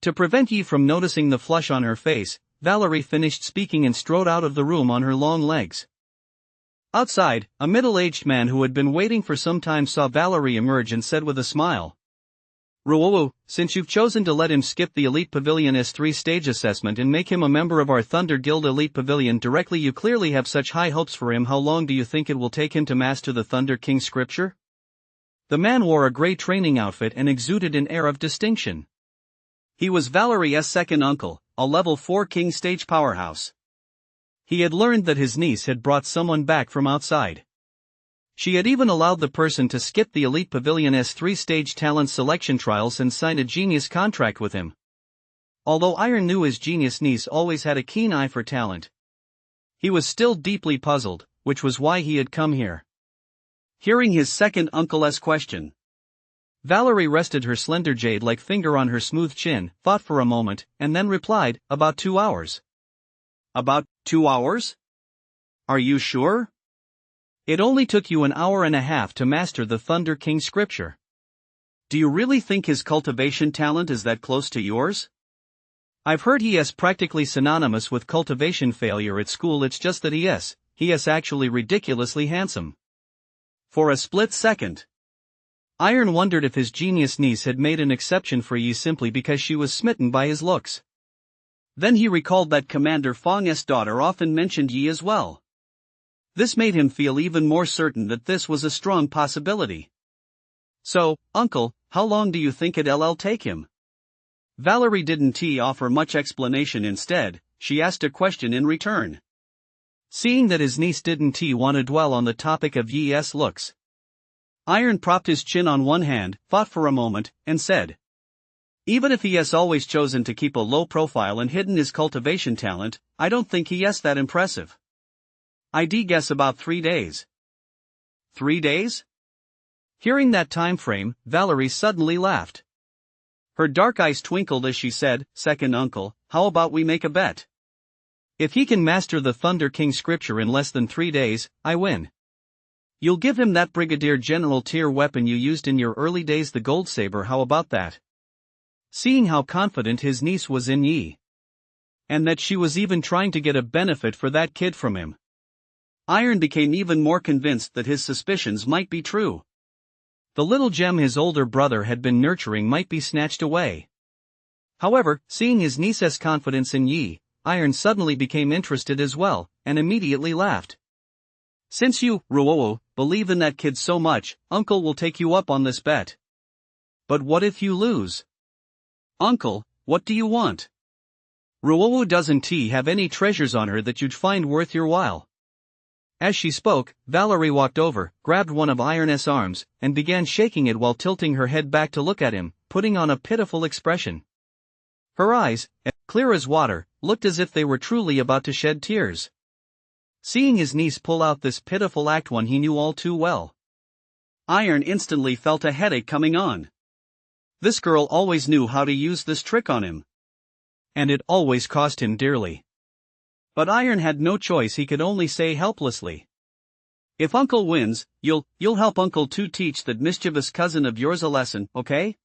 A: To prevent Yi from noticing the flush on her face, Valerie finished speaking and strode out of the room on her long legs. Outside, a middle-aged man who had been waiting for some time saw Valerie emerge and said with a smile, "Ruowu, since you've chosen to let him skip the Elite Pavilion S3 stage assessment and make him a member of our Thunder Guild Elite Pavilion directly, you clearly have such high hopes for him. How long do you think it will take him to master the Thunder King scripture?" The man wore a gray training outfit and exuded an air of distinction.
B: He was Valerie's second uncle, a level 4 king stage powerhouse.
A: He had learned that his niece had brought someone back from outside. She had even allowed the person to skip the Elite Pavilion S3 stage talent selection trials and sign a genius contract with him. Although Iron knew his genius niece always had a keen eye for talent, he was still deeply puzzled, which was why he had come here.
B: Hearing his second uncle's question,
A: Valerie rested her slender jade-like finger on her smooth chin, thought for a moment, and then replied, "About 2 hours."
B: "About 2 hours? Are you sure?
A: It only took you an hour and a half to master the Thunder King scripture.
B: Do you really think his cultivation talent is that close to yours?
A: I've heard he is practically synonymous with cultivation failure at school. It's just that he is actually ridiculously handsome."
B: For a split second,
A: Iron wondered if his genius niece had made an exception for Yi simply because she was smitten by his looks.
B: Then he recalled that Commander Fong's daughter often mentioned Yi as well. This made him feel even more certain that this was a strong possibility. "So, uncle, how long do you think it'll take him?" Valerie didn't offer much explanation. Instead, she asked a question in return.
A: Seeing that his niece didn't want to dwell on the topic of Yi's looks,
B: Iron propped his chin on one hand, thought for a moment, and said, "Even if he has always chosen to keep a low profile and hidden his cultivation talent, I don't think he is that impressive. I'd guess about 3 days."
A: 3 days? Hearing that time frame, Valerie suddenly laughed.
B: Her dark eyes twinkled as she said, "Second uncle, how about we make a bet?
A: If he can master the Thunder King scripture in less than 3 days, I win. You'll give him that Brigadier General tier weapon you used in your early days, the Gold Saber. How about that?" Seeing how confident his niece was in Yi, and that she was even trying to get a benefit for that kid from him,
B: Iron became even more convinced that his suspicions might be true.
A: The little gem his older brother had been nurturing might be snatched away. However, seeing his niece's confidence in Yi, Iron suddenly became interested as well, and immediately laughed.
B: "Since you, Ruowu, believe in that kid so much, Uncle will take you up on this bet."
A: "But what if you lose?"
B: "Uncle, what do you want?"
A: "Ruowu doesn't have any treasures on her that you'd find worth your while." As she spoke, Valerie walked over, grabbed one of Iron's arms, and began shaking it while tilting her head back to look at him, putting on a pitiful expression. Her eyes, clear as water, looked as if they were truly about to shed tears. Seeing his niece pull out this pitiful act, one he knew all too well,
B: Iron instantly felt a headache coming on. This girl always knew how to use this trick on him,
A: and it always cost him dearly.
B: But Iron had no choice. He could only say helplessly, "If Uncle wins, you'll help Uncle to teach that mischievous cousin of yours a lesson, okay?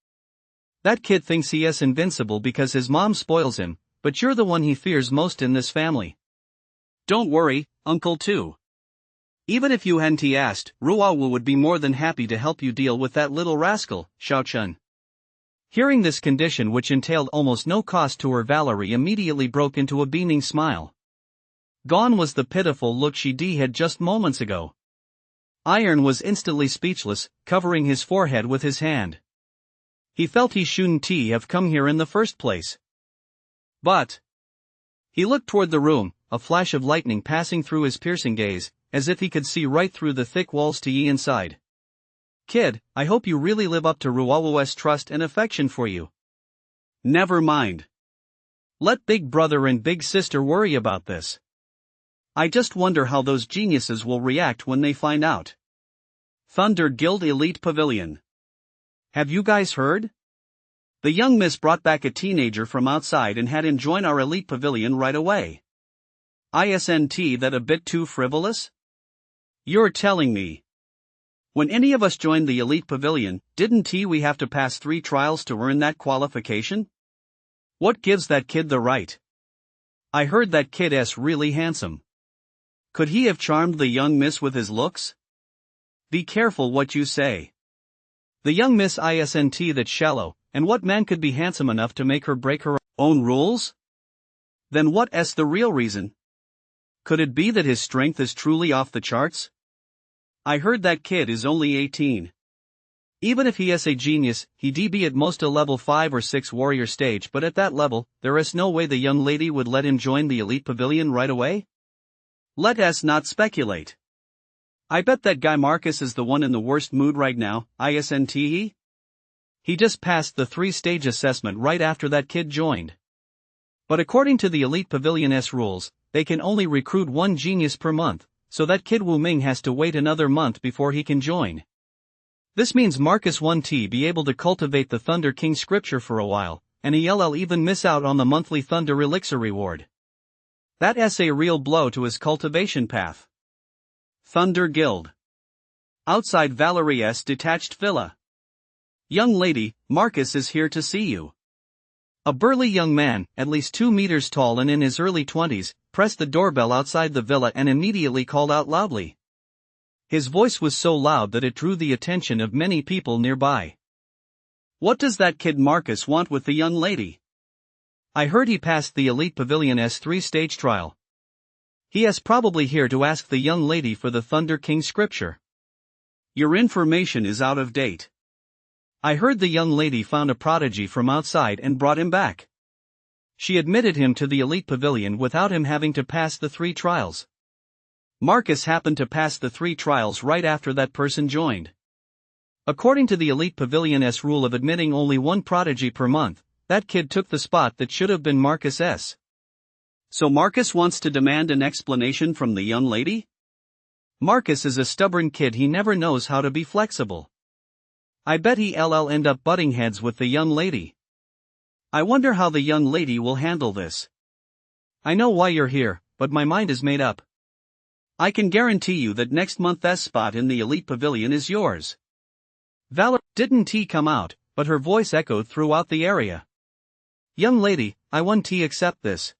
A: That kid thinks he is invincible because his mom spoils him, but you're the one he fears most in this family."
B: "Don't worry, Uncle too. Even if you hadn't asked, Ruowu would be more than happy to help you deal with that little rascal, Xiaochun."
A: Hearing this condition, which entailed almost no cost to her, Valerie immediately broke into a beaming smile. Gone was the pitiful look she had just moments ago. Iron was instantly speechless, covering his forehead with his hand. He felt he shouldn't have come here in the first place. But he looked toward the room, a flash of lightning passing through his piercing gaze, as if he could see right through the thick walls to Yi inside. "Kid, I hope you really live up to Ruowo's trust and affection for you."
B: "Never mind.
A: Let big brother and big sister worry about this.
B: I just wonder how those geniuses will react when they find out." Thunder Guild Elite Pavilion. Have you guys heard? The young miss brought back a teenager from outside and had him join our elite pavilion right away. Isn't that a bit too frivolous? You're telling me. When any of us joined the elite pavilion, didn't we have to pass 3 trials to earn that qualification? What gives that kid the right? I heard that kid's really handsome. Could he have charmed the young miss with his looks? Be careful what you say. The young miss isn't that shallow, and what man could be handsome enough to make her break her own rules? Then what's the real reason? Could it be that his strength is truly off the charts? I heard that kid is only 18. Even if he is a genius, he'd be at most a level 5 or 6 warrior stage, but at that level, there is no way the young lady would let him join the elite pavilion right away? Let us not speculate. I bet that guy Marcus is the one in the worst mood right now, isn't he? He just passed the 3-stage assessment right after that kid joined. But according to the elite pavilion's rules, they can only recruit 1 genius per month, so that kid Wu Ming has to wait another month before he can join. This means Marcus won't be able to cultivate the Thunder King scripture for a while, and he'll even miss out on the monthly Thunder Elixir reward. That's a real blow to his cultivation path. Thunder Guild. Outside Valerie's detached villa. Young lady, Marcus is here to see you. A burly young man, at least 2 meters tall and in his early 20s, pressed the doorbell outside the villa and immediately called out loudly. His voice was so loud that it drew the attention of many people nearby. What does that kid Marcus want with the young lady? I heard he passed the elite pavilion's 3-stage trial. He is probably here to ask the young lady for the Thunder King scripture. Your information is out of date. I heard the young lady found a prodigy from outside and brought him back. She admitted him to the elite pavilion without him having to pass the 3 trials. Marcus happened to pass the 3 trials right after that person joined. According to the elite pavilion's rule of admitting only 1 prodigy per month, that kid took the spot that should have been Marcus's. So Marcus wants to demand an explanation from the young lady? Marcus is a stubborn kid, he never knows how to be flexible. I bet he'll end up butting heads with the young lady. I wonder how the young lady will handle this. I know why you're here, but my mind is made up. I can guarantee you that next month's spot in the elite pavilion is yours. Valor didn't come out, but her voice echoed throughout the area. Young lady, I won't accept this.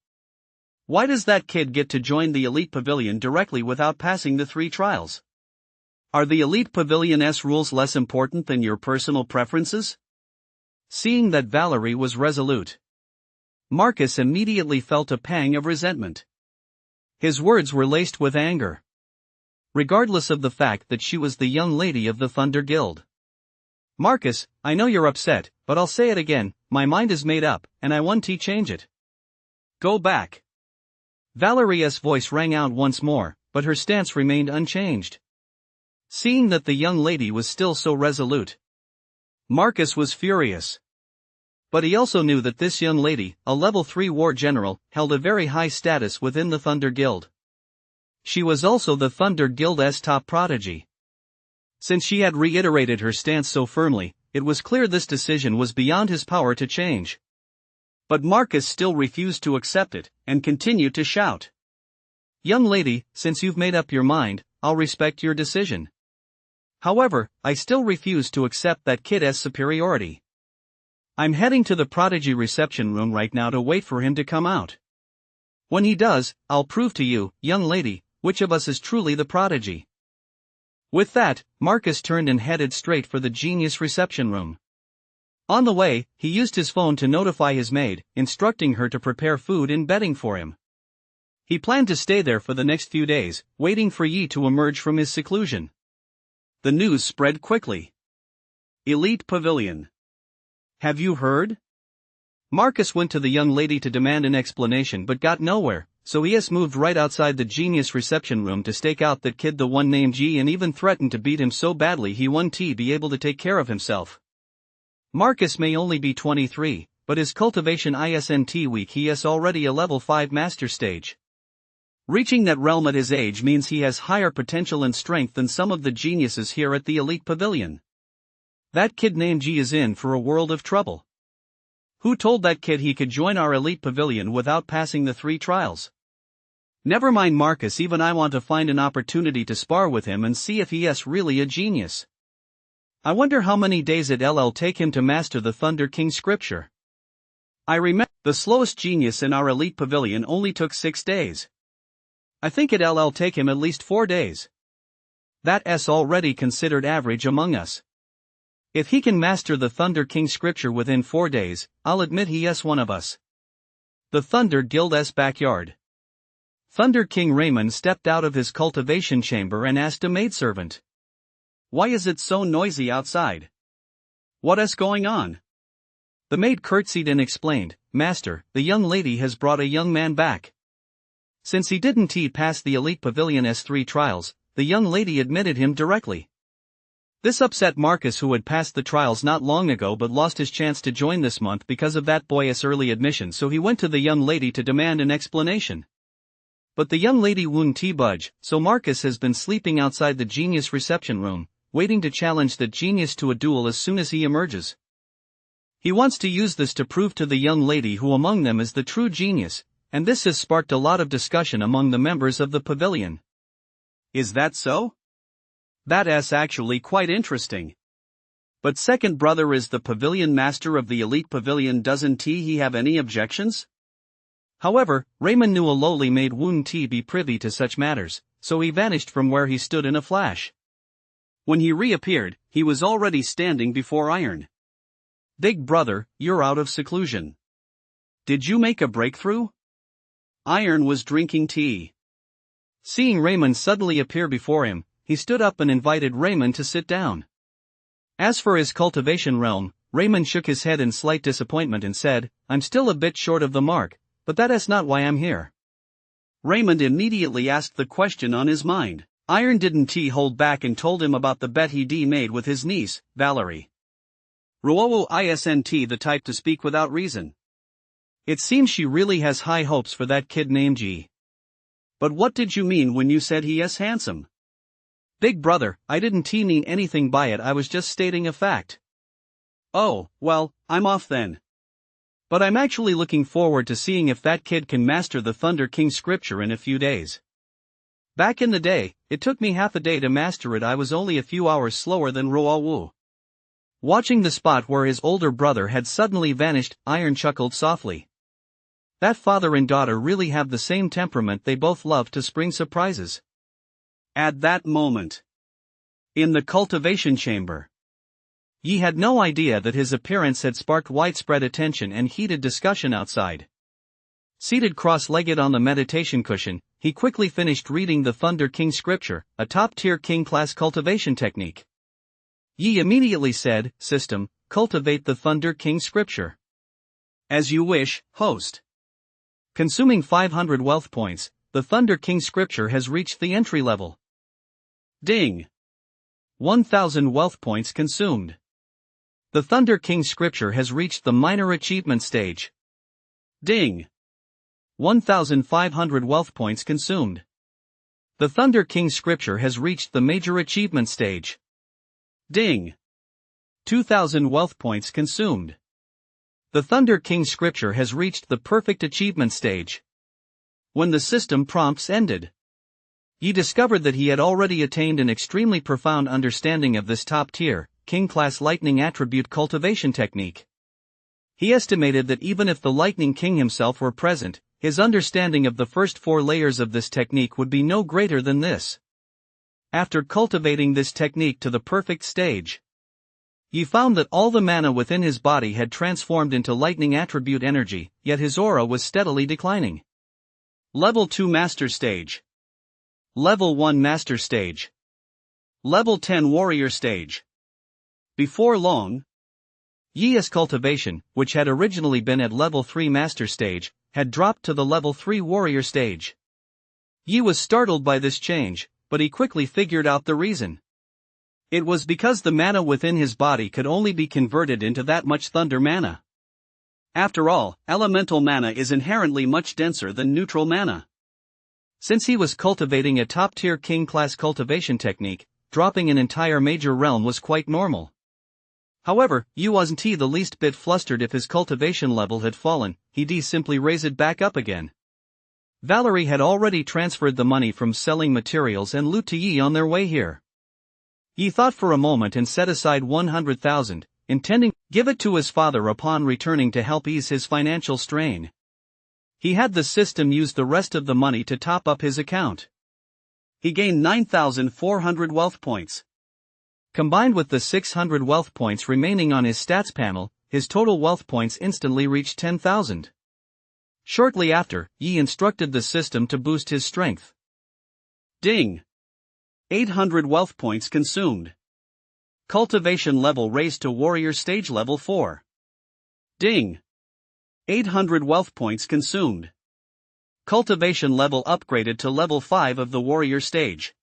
B: Why does that kid get to join the elite pavilion directly without passing the 3 trials? Are the elite pavilion's rules less important than your personal preferences? Seeing that Valerie was resolute, Marcus immediately felt a pang of resentment. His words were laced with anger. Regardless of the fact that she was the young lady of the Thunder Guild. Marcus, I know you're upset, but I'll say it again, my mind is made up, and I won't change it. Go back. Valerie's voice rang out once more, but her stance remained unchanged. Seeing that the young lady was still so resolute, Marcus was furious. But he also knew that this young lady, a level 3 war general, held a very high status within the Thunder Guild. She was also the Thunder Guild's top prodigy. Since she had reiterated her stance so firmly, it was clear this decision was beyond his power to change. But Marcus still refused to accept it, and continued to shout. Young lady, since you've made up your mind, I'll respect your decision. However, I still refuse to accept that kid's superiority. I'm heading to the prodigy reception room right now to wait for him to come out. When he does, I'll prove to you, young lady, which of us is truly the prodigy. With that, Marcus turned and headed straight for the genius reception room. On the way, he used his phone to notify his maid, instructing her to prepare food and bedding for him. He planned to stay there for the next few days, waiting for Yi to emerge from his seclusion. The news spread quickly. Elite Pavilion. Have you heard? Marcus went to the young lady to demand an explanation but got nowhere, so he has moved right outside the genius reception room to stake out that kid, the one named Yi, and even threatened to beat him so badly he won't be able to take care of himself. Marcus may only be 23, but his cultivation isn't weak, he is already a level 5 master stage. Reaching that realm at his age means he has higher potential and strength than some of the geniuses here at the elite pavilion. That kid named G is in for a world of trouble. Who told that kid he could join our elite pavilion without passing the 3 trials? Never mind Marcus, even I want to find an opportunity to spar with him and see if he is really a genius. I wonder how many days it'll take him to master the Thunder King scripture. I remember, the slowest genius in our elite pavilion only took 6 days. I think it'll take him at least 4 days. That's already considered average among us. If he can master the Thunder King scripture within 4 days, I'll admit he is one of us. The Thunder Guild's backyard. Thunder King Raymond stepped out of his cultivation chamber and asked a maidservant, "Why is it so noisy outside? What is going on?" The maid curtsied and explained, "Master, the young lady has brought a young man back." Since he didn't pass the elite pavilion's 3 trials, the young lady admitted him directly. This upset Marcus, who had passed the trials not long ago but lost his chance to join this month because of that boy's early admission, so he went to the young lady to demand an explanation. But the young lady wouldn't budge, so Marcus has been sleeping outside the genius reception room, waiting to challenge the genius to a duel as soon as he emerges. He wants to use this to prove to the young lady who among them is the true genius, and this has sparked a lot of discussion among the members of the pavilion. Is that so? That's actually quite interesting. But second brother is the pavilion master of the elite pavilion, doesn't he have any objections? However, Raymond knew a lowly maid wouldn't be privy to such matters, so he vanished from where he stood in a flash. When he reappeared, he was already standing before Iron. "Big brother, you're out of seclusion. Did you make a breakthrough?" Iron was drinking tea. Seeing Raymond suddenly appear before him, he stood up and invited Raymond to sit down. As for his cultivation realm, Raymond shook his head in slight disappointment and said, "I'm still a bit short of the mark, but that is not why I'm here." Raymond immediately asked the question on his mind. Iron didn't hold back and told him about the bet he'd made with his niece, Valerie. Ruowo isn't the type to speak without reason. It seems she really has high hopes for that kid named G. But what did you mean when you said he is handsome? Big brother, I didn't mean anything by it, I was just stating a fact. Oh, well, I'm off then. But I'm actually looking forward to seeing if that kid can master the Thunder King scripture in a few days. Back in the day, it took me half a day to master it. I was only a few hours slower than Ruowo. Watching the spot where his older brother had suddenly vanished, Iron chuckled softly. That father and daughter really have the same temperament, they both love to spring surprises. At that moment, in the cultivation chamber, Yi had no idea that his appearance had sparked widespread attention and heated discussion outside. Seated cross-legged on the meditation cushion, he quickly finished reading the Thunder King scripture, a top-tier king-class cultivation technique. Yi immediately said, "System, cultivate the Thunder King scripture." "As you wish, host." Consuming 500 wealth points, the Thunder King scripture has reached the entry level. Ding! 1,000 wealth points consumed. The Thunder King scripture has reached the minor achievement stage. Ding! 1,500 wealth points consumed. The Thunder King scripture has reached the major achievement stage. Ding! 2,000 wealth points consumed. The Thunder King scripture has reached the perfect achievement stage. When the system prompts ended, Yi discovered that he had already attained an extremely profound understanding of this top-tier, king-class lightning attribute cultivation technique. He estimated that even if the Lightning King himself were present, his understanding of the first 4 layers of this technique would be no greater than this. After cultivating this technique to the perfect stage, Yi found that all the mana within his body had transformed into lightning attribute energy, yet his aura was steadily declining. Level 2 Master Stage. Level 1 Master Stage. Level 10 Warrior Stage. Before long, Yi's cultivation, which had originally been at Level 3 Master Stage, had dropped to the Level 3 Warrior Stage. Yi was startled by this change, but he quickly figured out the reason. It was because the mana within his body could only be converted into that much thunder mana. After all, elemental mana is inherently much denser than neutral mana.
A: Since he was cultivating a top-tier king-class cultivation technique, dropping an entire major realm was quite normal. However, Yi wasn't the least bit flustered if his cultivation level had fallen, he'd simply raise it back up again. Valerie had already transferred the money from selling materials and loot to Yi on their way here. Yi thought for a moment and set aside 100,000, intending to give it to his father upon returning to help ease his financial strain. He had the system use the rest of the money to top up his account. He gained 9,400 wealth points. Combined with the 600 wealth points remaining on his stats panel, his total wealth points instantly reached 10,000. Shortly after, Yi instructed the system to boost his strength. Ding! 800 wealth points consumed. Cultivation level raised to warrior stage level 4. Ding! 800 wealth points consumed. Cultivation level upgraded to level 5 of the warrior stage.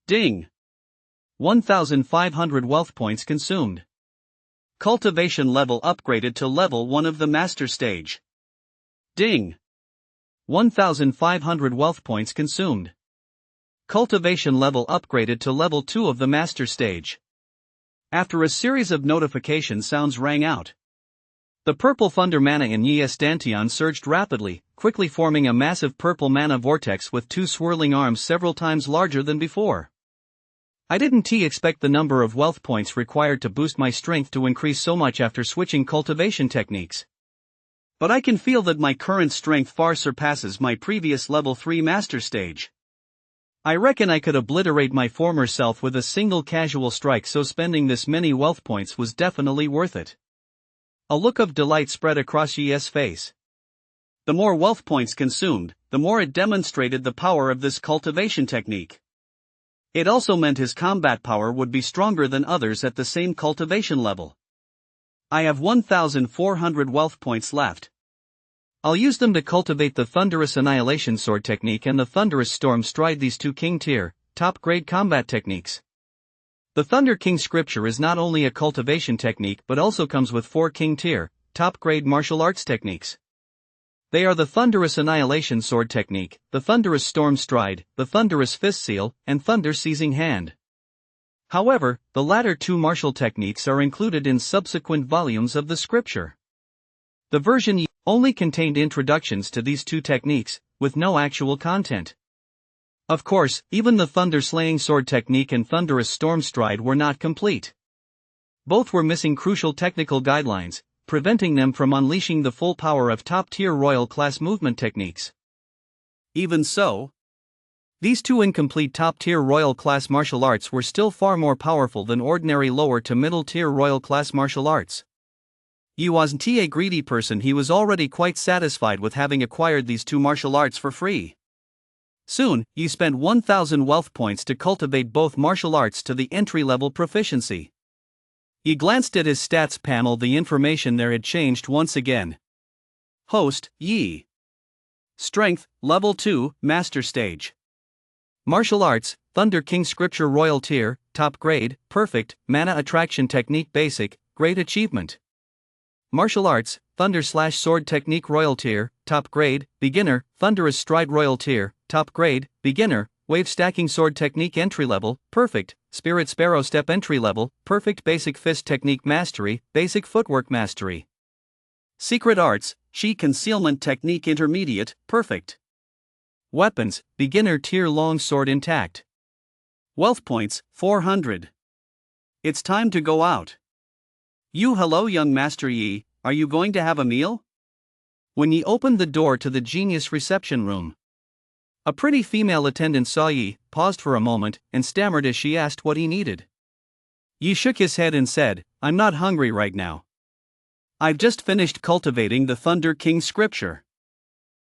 A: Ding! 1,500 wealth points consumed. Cultivation level upgraded to level 1 of the master stage. Ding! 1,500 wealth points consumed. Cultivation level upgraded to level 2 of the master stage. After a series of notification sounds rang out. The purple thunder mana in Yi's Dantian surged rapidly, quickly forming a massive purple mana vortex with two swirling arms several times larger than before. I didn't expect the number of wealth points required to boost my strength to increase so much after switching cultivation techniques. But I can feel that my current strength far surpasses my previous level 3 master stage. I reckon I could obliterate my former self with a single casual strike, so spending this many wealth points was definitely worth it. A look of delight spread across Yi's face. The more wealth points consumed, the more it demonstrated the power of this cultivation technique. It also meant his combat power would be stronger than others at the same cultivation level. I have 1,400 wealth points left. I'll use them to cultivate the Thunderous Annihilation Sword technique and the Thunderous Storm Stride, these two king-tier, top-grade combat techniques. The Thunder King scripture is not only a cultivation technique but also comes with 4 king-tier, top-grade martial arts techniques. They are the Thunderous Annihilation Sword technique, the Thunderous Storm Stride, the Thunderous Fist Seal, and Thunder Seizing Hand. However, the latter two martial techniques are included in subsequent volumes of the scripture. The version Yi only contained introductions to these two techniques, with no actual content. Of course, even the Thunder Slaying Sword technique and Thunderous Storm Stride were not complete. Both were missing crucial technical guidelines, preventing them from unleashing the full power of top-tier royal-class movement techniques. Even so, these two incomplete top-tier royal-class martial arts were still far more powerful than ordinary lower to middle-tier royal-class martial arts. Yi wasn't a greedy person, he was already quite satisfied with having acquired these two martial arts for free. Soon, Yi spent 1,000 wealth points to cultivate both martial arts to the entry-level proficiency. He glanced at his stats panel, the information there had changed once again. Host, Yi. Strength, Level 2, Master Stage. Martial Arts, Thunder King Scripture Royal Tier, Top Grade, Perfect, Mana Attraction Technique Basic, Great Achievement. Martial Arts, Thunder/Sword Technique Royal Tier, Top Grade, Beginner, Thunderous Stride Royal Tier, Top Grade, Beginner, Wave Stacking Sword Technique Entry Level, Perfect, Spirit Sparrow Step Entry Level, Perfect Basic Fist Technique Mastery, Basic Footwork Mastery. Secret Arts, Chi Concealment Technique Intermediate, Perfect. Weapons, Beginner Tier Long Sword Intact. Wealth Points, 400. It's time to go out. Hello young Master Yi, are you going to have a meal? When Yi opened the door to the genius reception room, a pretty female attendant saw Yi, paused for a moment, and stammered as she asked what he needed. Yi shook his head and said, "I'm not hungry right now. I've just finished cultivating the Thunder King scripture.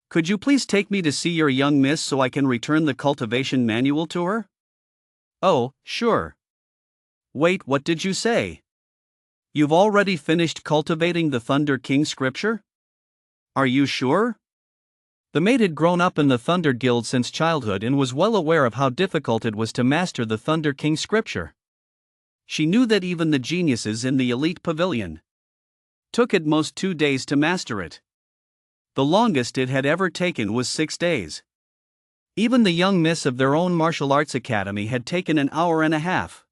A: Could you please take me to see your young miss so I can return the cultivation manual to her?" "Oh, sure." "Wait, what did you say? You've already finished cultivating the Thunder King scripture? Are you sure?" The maid had grown up in the Thunder Guild since childhood and was well aware of how difficult it was to master the Thunder King scripture. She knew that even the geniuses in the elite pavilion took at most 2 days to master it. The longest it had ever taken was 6 days.
B: Even the young miss of their own martial arts academy had taken an hour and a half.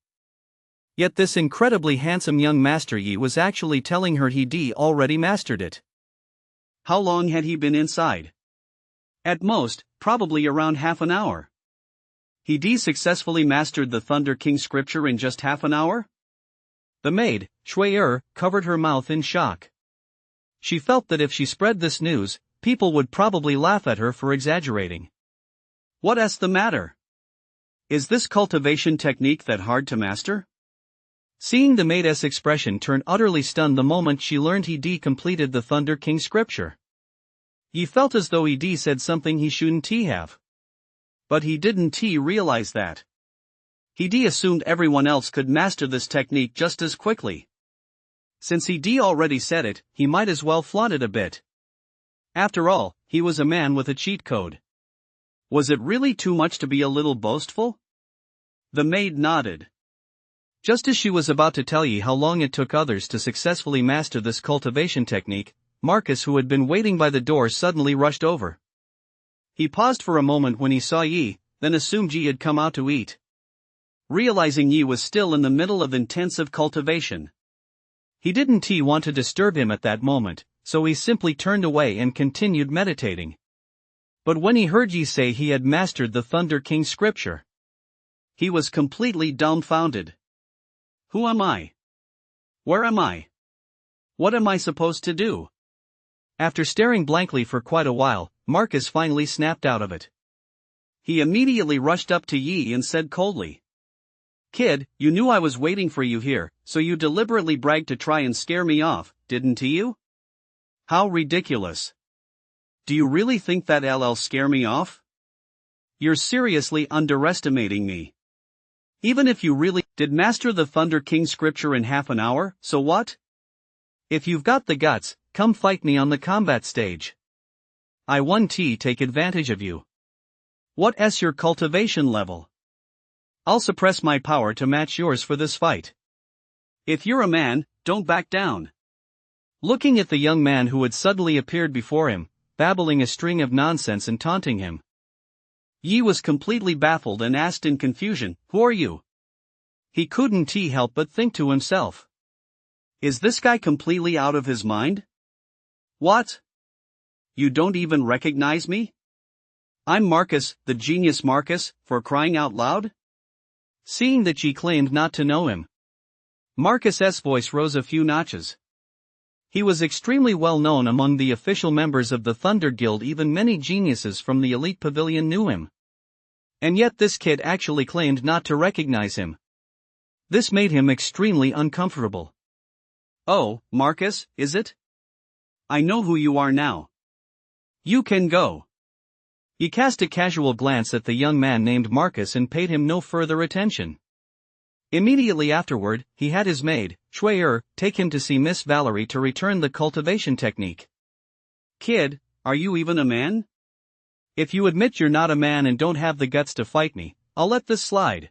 B: Yet this incredibly handsome young Master Yi was actually telling her he'd already mastered it. How long had he been inside? At most, probably around half an hour. He'd successfully mastered the Thunder King scripture in just half an hour? The maid, Shui covered her mouth in shock. She felt that if she spread this news, people would probably laugh at her for exaggerating. What's the matter? Is this cultivation technique that hard to master? Seeing the maid's expression turn utterly stunned the moment she learned he'd completed the Thunder King scripture. He felt as though he'd said something he shouldn't have. But he didn't realize that. He'd assumed everyone else could master this technique just as quickly. Since he'd already said it, he might as well flaunt it a bit. After all, he was a man with a cheat code. Was it really too much to be a little boastful? The maid nodded. Just as she was about to tell Yi how long it took others to successfully master this cultivation technique, Marcus, who had been waiting by the door, suddenly rushed over. He paused for a moment when he saw Yi, then assumed Yi had come out to eat. Realizing Yi was still in the middle of intensive cultivation, he didn't want to disturb him at that moment, so he simply turned away and continued meditating. But when he heard Yi say he had mastered the Thunder King scripture, he was completely dumbfounded. Who am I? Where am I? What am I supposed to do? After staring blankly for quite a while, Marcus finally snapped out of it. He immediately rushed up to Yi and said coldly, "Kid, you knew I was waiting for you here, so you deliberately bragged to try and scare me off, didn't you? How ridiculous. Do you really think that'll scare me off? You're seriously underestimating me. Even if you really did master the Thunder King scripture in half an hour, so what? If you've got the guts, come fight me on the combat stage. I won't take advantage of you. What's your cultivation level? I'll suppress my power to match yours for this fight. If you're a man, don't back down." Looking at the young man who had suddenly appeared before him, babbling a string of nonsense and taunting him, Yi was completely baffled and asked in confusion, "Who are you?" He couldn't help but think to himself, "Is this guy completely out of his mind? What? You don't even recognize me? I'm Marcus, the genius Marcus, for crying out loud?" Seeing that Yi claimed not to know him, Marcus's voice rose a few notches. He was extremely well known among the official members of the Thunder Guild. Even many geniuses from the elite pavilion knew him. And yet this kid actually claimed not to recognize him. This made him extremely uncomfortable. "Oh, Marcus, is it? I know who you are now. You can go." He cast a casual glance at the young man named Marcus and paid him no further attention. Immediately afterward, he had his maid, Shui take him to see Miss Valerie to return the cultivation technique. "Kid, are you even a man? If you admit you're not a man and don't have the guts to fight me, I'll let this slide."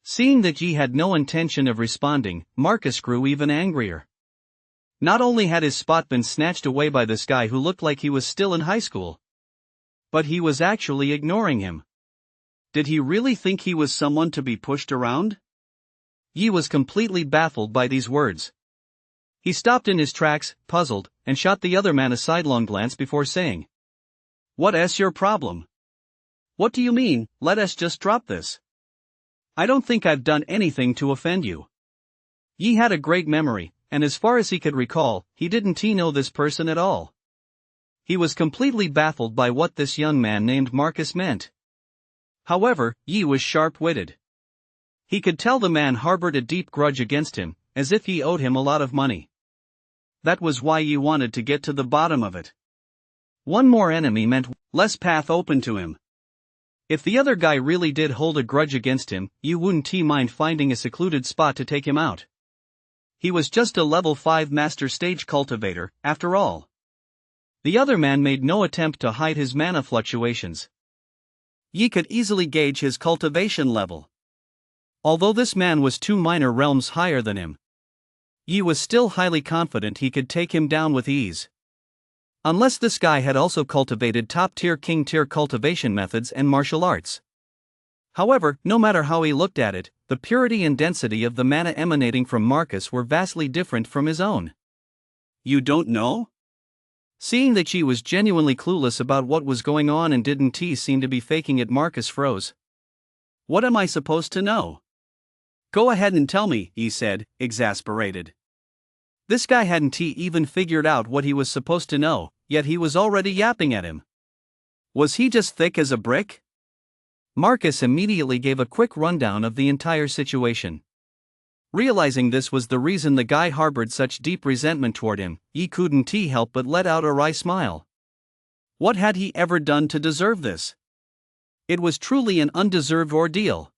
B: Seeing that Yi had no intention of responding, Marcus grew even angrier. Not only had his spot been snatched away by this guy who looked like he was still in high school, but he was actually ignoring him. Did he really think he was someone to be pushed around? Yi was completely baffled by these words. He stopped in his tracks, puzzled, and shot the other man a sidelong glance before saying, "What's your problem? What do you mean, let us just drop this? I don't think I've done anything to offend you." Yi had a great memory, and as far as he could recall, he didn't know this person at all. He was completely baffled by what this young man named Marcus meant. However, Yi was sharp-witted. He could tell the man harbored a deep grudge against him, as if he owed him a lot of money. That was why Yi wanted to get to the bottom of it. One more enemy meant less path open to him. If the other guy really did hold a grudge against him, Yi wouldn't mind finding a secluded spot to take him out. He was just a level 5 master stage cultivator, after all. The other man made no attempt to hide his mana fluctuations. Yi could easily gauge his cultivation level. Although this man was 2 minor realms higher than him, Yi was still highly confident he could take him down with ease.
A: Unless this guy had also cultivated top-tier king-tier cultivation methods and martial arts. However, no matter how he looked at it, the purity and density of the mana emanating from Marcus were vastly different from his own.
B: You don't know?
A: Seeing that Yi was genuinely clueless about what was going on and didn't seem to be faking it, Marcus froze.
B: What am I supposed to know? Go ahead and tell me, he said, exasperated.
A: This guy hadn't even figured out what he was supposed to know, yet he was already yapping at him.
B: Was he just thick as a brick?
A: Marcus immediately gave a quick rundown of the entire situation. Realizing this was the reason the guy harbored such deep resentment toward him, Yi couldn't help but let out a wry smile.
B: What had he ever done to deserve this?
A: It was truly an undeserved ordeal.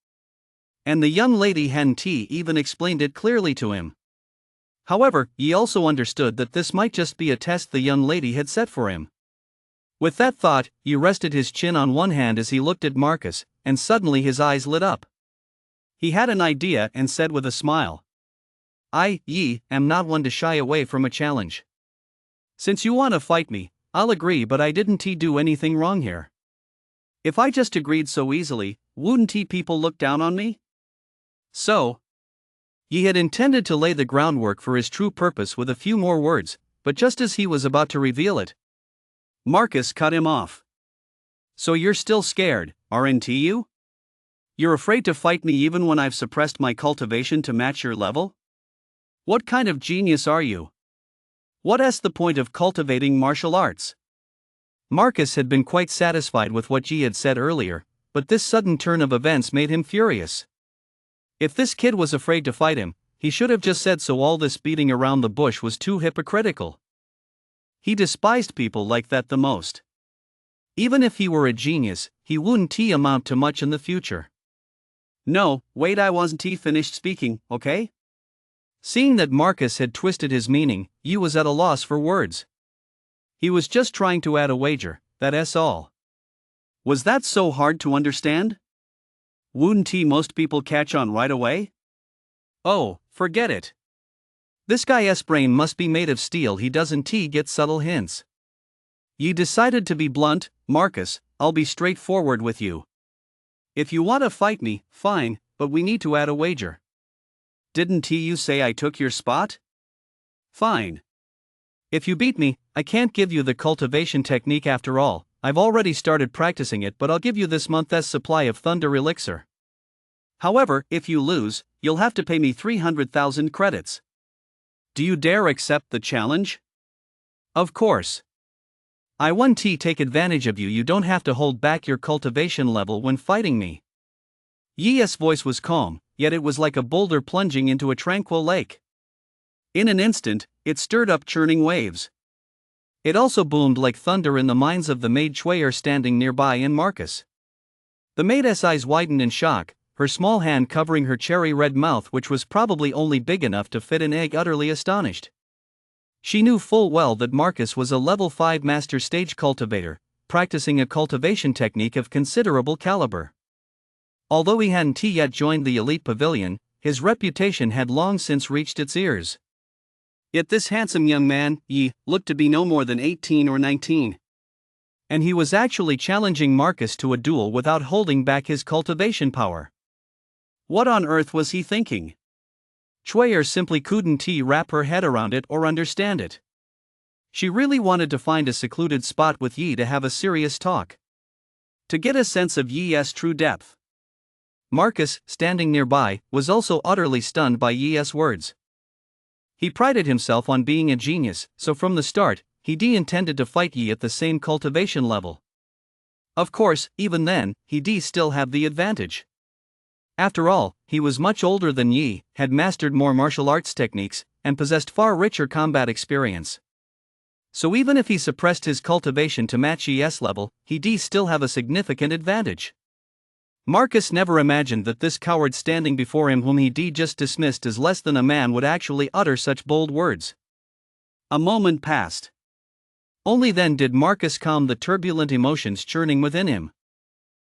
A: And the young lady hadn't even explained it clearly to him. However, Yi also understood that this might just be a test the young lady had set for him. With that thought, Yi rested his chin on one hand as he looked at Marcus, and suddenly his eyes lit up.
B: He had an idea and said with a smile.
A: Yi, am not one to shy away from a challenge. Since you want to fight me, I'll agree, but I didn't do anything wrong here.
B: If I just agreed so easily, wouldn't people look down on me?
A: So, Yi had intended to lay the groundwork for his true purpose with a few more words, but just as he was about to reveal it,
B: Marcus cut him off.
A: So you're still scared, aren't you?
B: You're afraid to fight me even when I've suppressed my cultivation to match your level? What kind of genius are you? What's the point of cultivating martial arts?
A: Marcus had been quite satisfied with what Yi had said earlier, but this sudden turn of events made him furious. If this kid was afraid to fight him, he should have just said so. All this beating around the bush was too hypocritical. He despised people like that the most. Even if he were a genius, he wouldn't amount to much in the future.
B: No, wait, I wasn't finished speaking, okay?
A: Seeing that Marcus had twisted his meaning, Yi was at a loss for words. He was just trying to add a wager, that's all.
B: Was that so hard to understand? Wouldn't most people catch on right away?
A: Oh, forget it. This guy's brain must be made of steel. He doesn't get subtle hints. Yi decided to be blunt. Marcus, I'll be straightforward with you. If you want to fight me, fine, but we need to add a wager.
B: Didn't you say I took your spot?
A: Fine. If you beat me, I can't give you the cultivation technique after all. I've already started practicing it, but I'll give you this month's supply of Thunder Elixir.
B: However, if you lose, you'll have to pay me 300,000 credits. Do you dare accept the challenge?
A: Of course. I want to take advantage of you. You don't have to hold back your cultivation level when fighting me. Yi's voice was calm, yet it was like a boulder plunging into a tranquil lake.
B: In an instant, it stirred up churning waves.
A: It also boomed like thunder in the minds of the maid Chuyer standing nearby and Marcus. The maid's eyes widened in shock, her small hand covering her cherry-red mouth, which was probably only big enough to fit an egg, utterly astonished. She knew full well that Marcus was a level 5 master stage cultivator, practicing a cultivation technique of considerable caliber. Although he hadn't yet joined the elite pavilion, his reputation had long since reached its ears.
B: Yet this handsome young man, Yi, looked to be no more than 18 or 19.
A: And he was actually challenging Marcus to a duel without holding back his cultivation power.
B: What on earth was he thinking?
A: Chuyer simply couldn't wrap her head around it or understand it. She really wanted to find a secluded spot with Yi to have a serious talk.
B: To get a sense of Yi's true depth.
A: Marcus, standing nearby, was also utterly stunned by Yi's words. He prided himself on being a genius, so from the start, he intended to fight Yi at the same cultivation level. Of course, even then, he still had the advantage. After all, he was much older than Yi, had mastered more martial arts techniques, and possessed far richer combat experience. So even if he suppressed his cultivation to match Yi's level, he'd still have a significant advantage. Marcus never imagined that this coward standing before him, whom he'd just dismissed as less than a man, would actually utter such bold words.
B: A moment passed.
A: Only then did Marcus calm the turbulent emotions churning within him.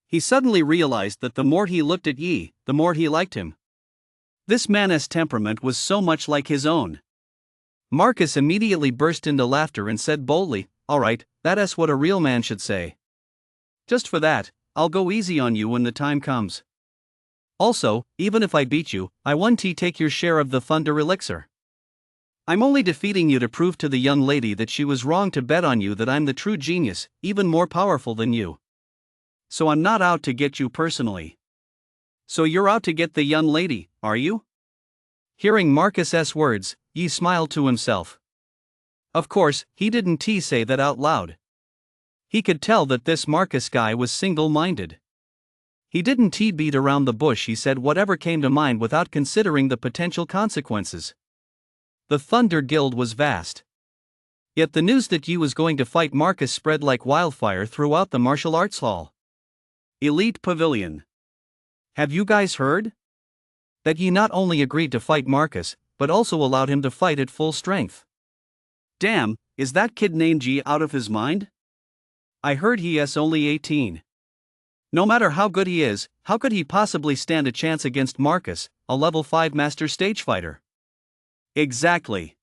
B: He suddenly realized that the more he looked at Yi, the more he liked him. This man's temperament was so much like his own.
A: Marcus immediately burst into laughter and said boldly, alright, that's what a real man should say. Just for that, I'll go easy on you when the time comes. Also, even if I beat you, I want to take your share of the thunder elixir. I'm only defeating you to prove to the young lady that she was wrong to bet on you that I'm the true genius, even more powerful than you. So I'm not out to get you personally. So you're out to get the young lady, are you? Hearing Marcus's words, Yi smiled to himself. Of course, he didn't say that out loud. He could tell that this Marcus guy was single-minded. He didn't beat around the bush, he said whatever came to mind without considering the potential consequences. The Thunder Guild was vast. Yet the news that Yi was going to fight Marcus spread like wildfire throughout the martial arts hall. Elite Pavilion. Have you guys heard? That Yi not only agreed to fight Marcus, but also allowed him to fight at full strength. Damn, is that kid named Yi out of his mind? I heard he's only 18. No matter how good he is, how could he possibly stand a chance against Marcus, a level 5 master stage fighter? Exactly.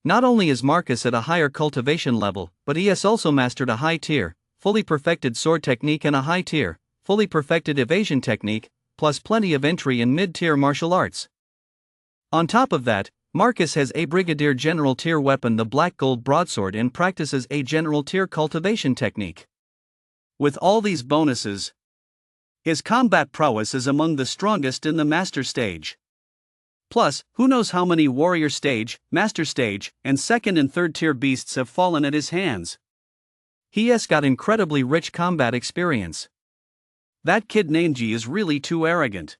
A: Not only is Marcus at a higher cultivation level, but he has also mastered a high-tier, fully perfected sword technique and a high-tier, fully perfected evasion technique, plus plenty of entry in mid-tier martial arts. On top of that, Marcus has a Brigadier General tier weapon, the Black Gold Broadsword, and practices a General tier cultivation technique. With all these bonuses, his combat prowess is among the strongest in the master stage. Plus, who knows how many warrior stage, master stage, and second and third tier beasts have fallen at his hands. He has got incredibly rich combat experience. That kid named Yi is really too arrogant.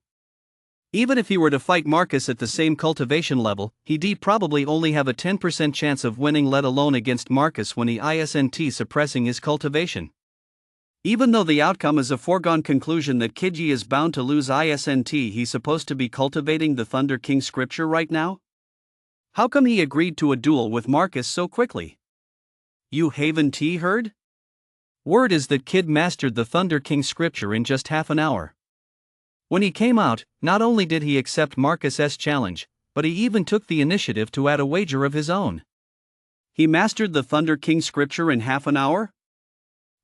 A: Even if he were to fight Marcus at the same cultivation level, he'd probably only have a 10% chance of winning, let alone against Marcus when he isn't suppressing his cultivation. Even though the outcome is a foregone conclusion that Kid Yi is bound to lose, he's supposed to be cultivating the Thunder King scripture right now? How come he agreed to a duel with Marcus so quickly? You haven't heard? Word is that Kid mastered the Thunder King scripture in just half an hour. When he came out, not only did he accept Marcus's challenge, but he even took the initiative to add a wager of his own. He mastered the Thunder King scripture in half an hour?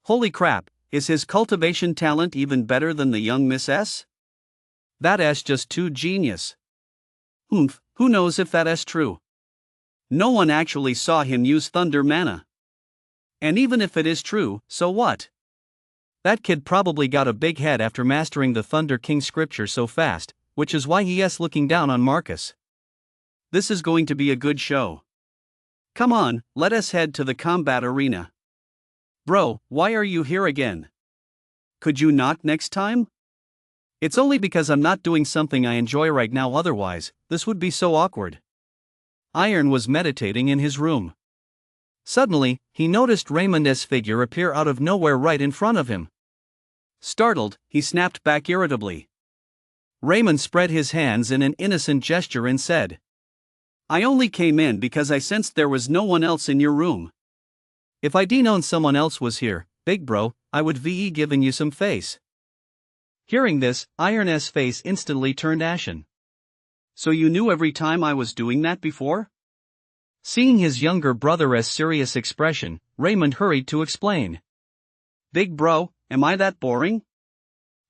A: Holy crap! Is his cultivation talent even better than the young Miss S? That's just too genius. Who knows if that's true? No one actually saw him use thunder mana. And even if it is true, so what? That kid probably got a big head after mastering the Thunder King scripture so fast, which is why he's looking down on Marcus. This is going to be a good show. Come on, let us head to the combat arena. Bro, why are you here again? Could you not next time? It's only because I'm not doing something I enjoy right now, otherwise, this would be so awkward. Iron was meditating in his room. Suddenly, he noticed Raymond's figure appear out of nowhere right in front of him. Startled, he snapped back irritably. Raymond spread his hands in an innocent gesture and said, I only came in because I sensed there was no one else in your room. If I'd known someone else was here, big bro, I would be giving you some face. Hearing this, Iron's face instantly turned ashen. So you knew every time I was doing that before? Seeing his younger brother's serious expression, Raymond hurried to explain. Big bro, am I that boring?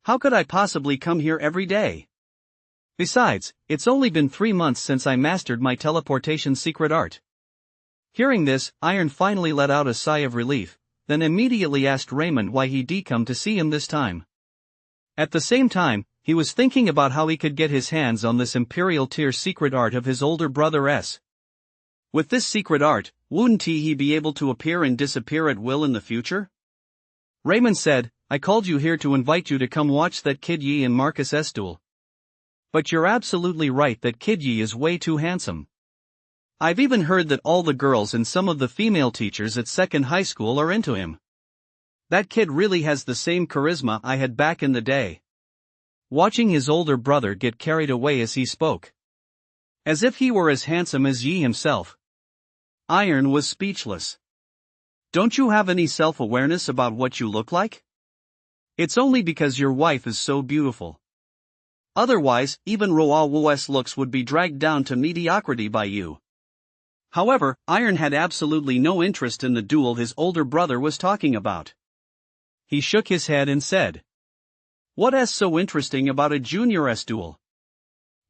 A: How could I possibly come here every day? Besides, it's only been 3 months since I mastered my teleportation secret art. Hearing this, Iron finally let out a sigh of relief, then immediately asked Raymond why he'd come to see him this time. At the same time, he was thinking about how he could get his hands on this Imperial tier secret art of his older brother's. With this secret art, wouldn't he be able to appear and disappear at will in the future? Raymond said, I called you here to invite you to come watch that Kid Yi and Marcus's duel. But you're absolutely right that Kid Yi is way too handsome. I've even heard that all the girls and some of the female teachers at second high school are into him. That kid really has the same charisma I had back in the day. Watching his older brother get carried away as he spoke. As if he were as handsome as Yi himself. Iron was speechless. Don't you have any self-awareness about what you look like? It's only because your wife is so beautiful. Otherwise, even Roa Wo's looks would be dragged down to mediocrity by you.
B: However, Iron had absolutely no interest in the duel his older brother was talking about. He shook his head and said, "What's so interesting about a junior duel?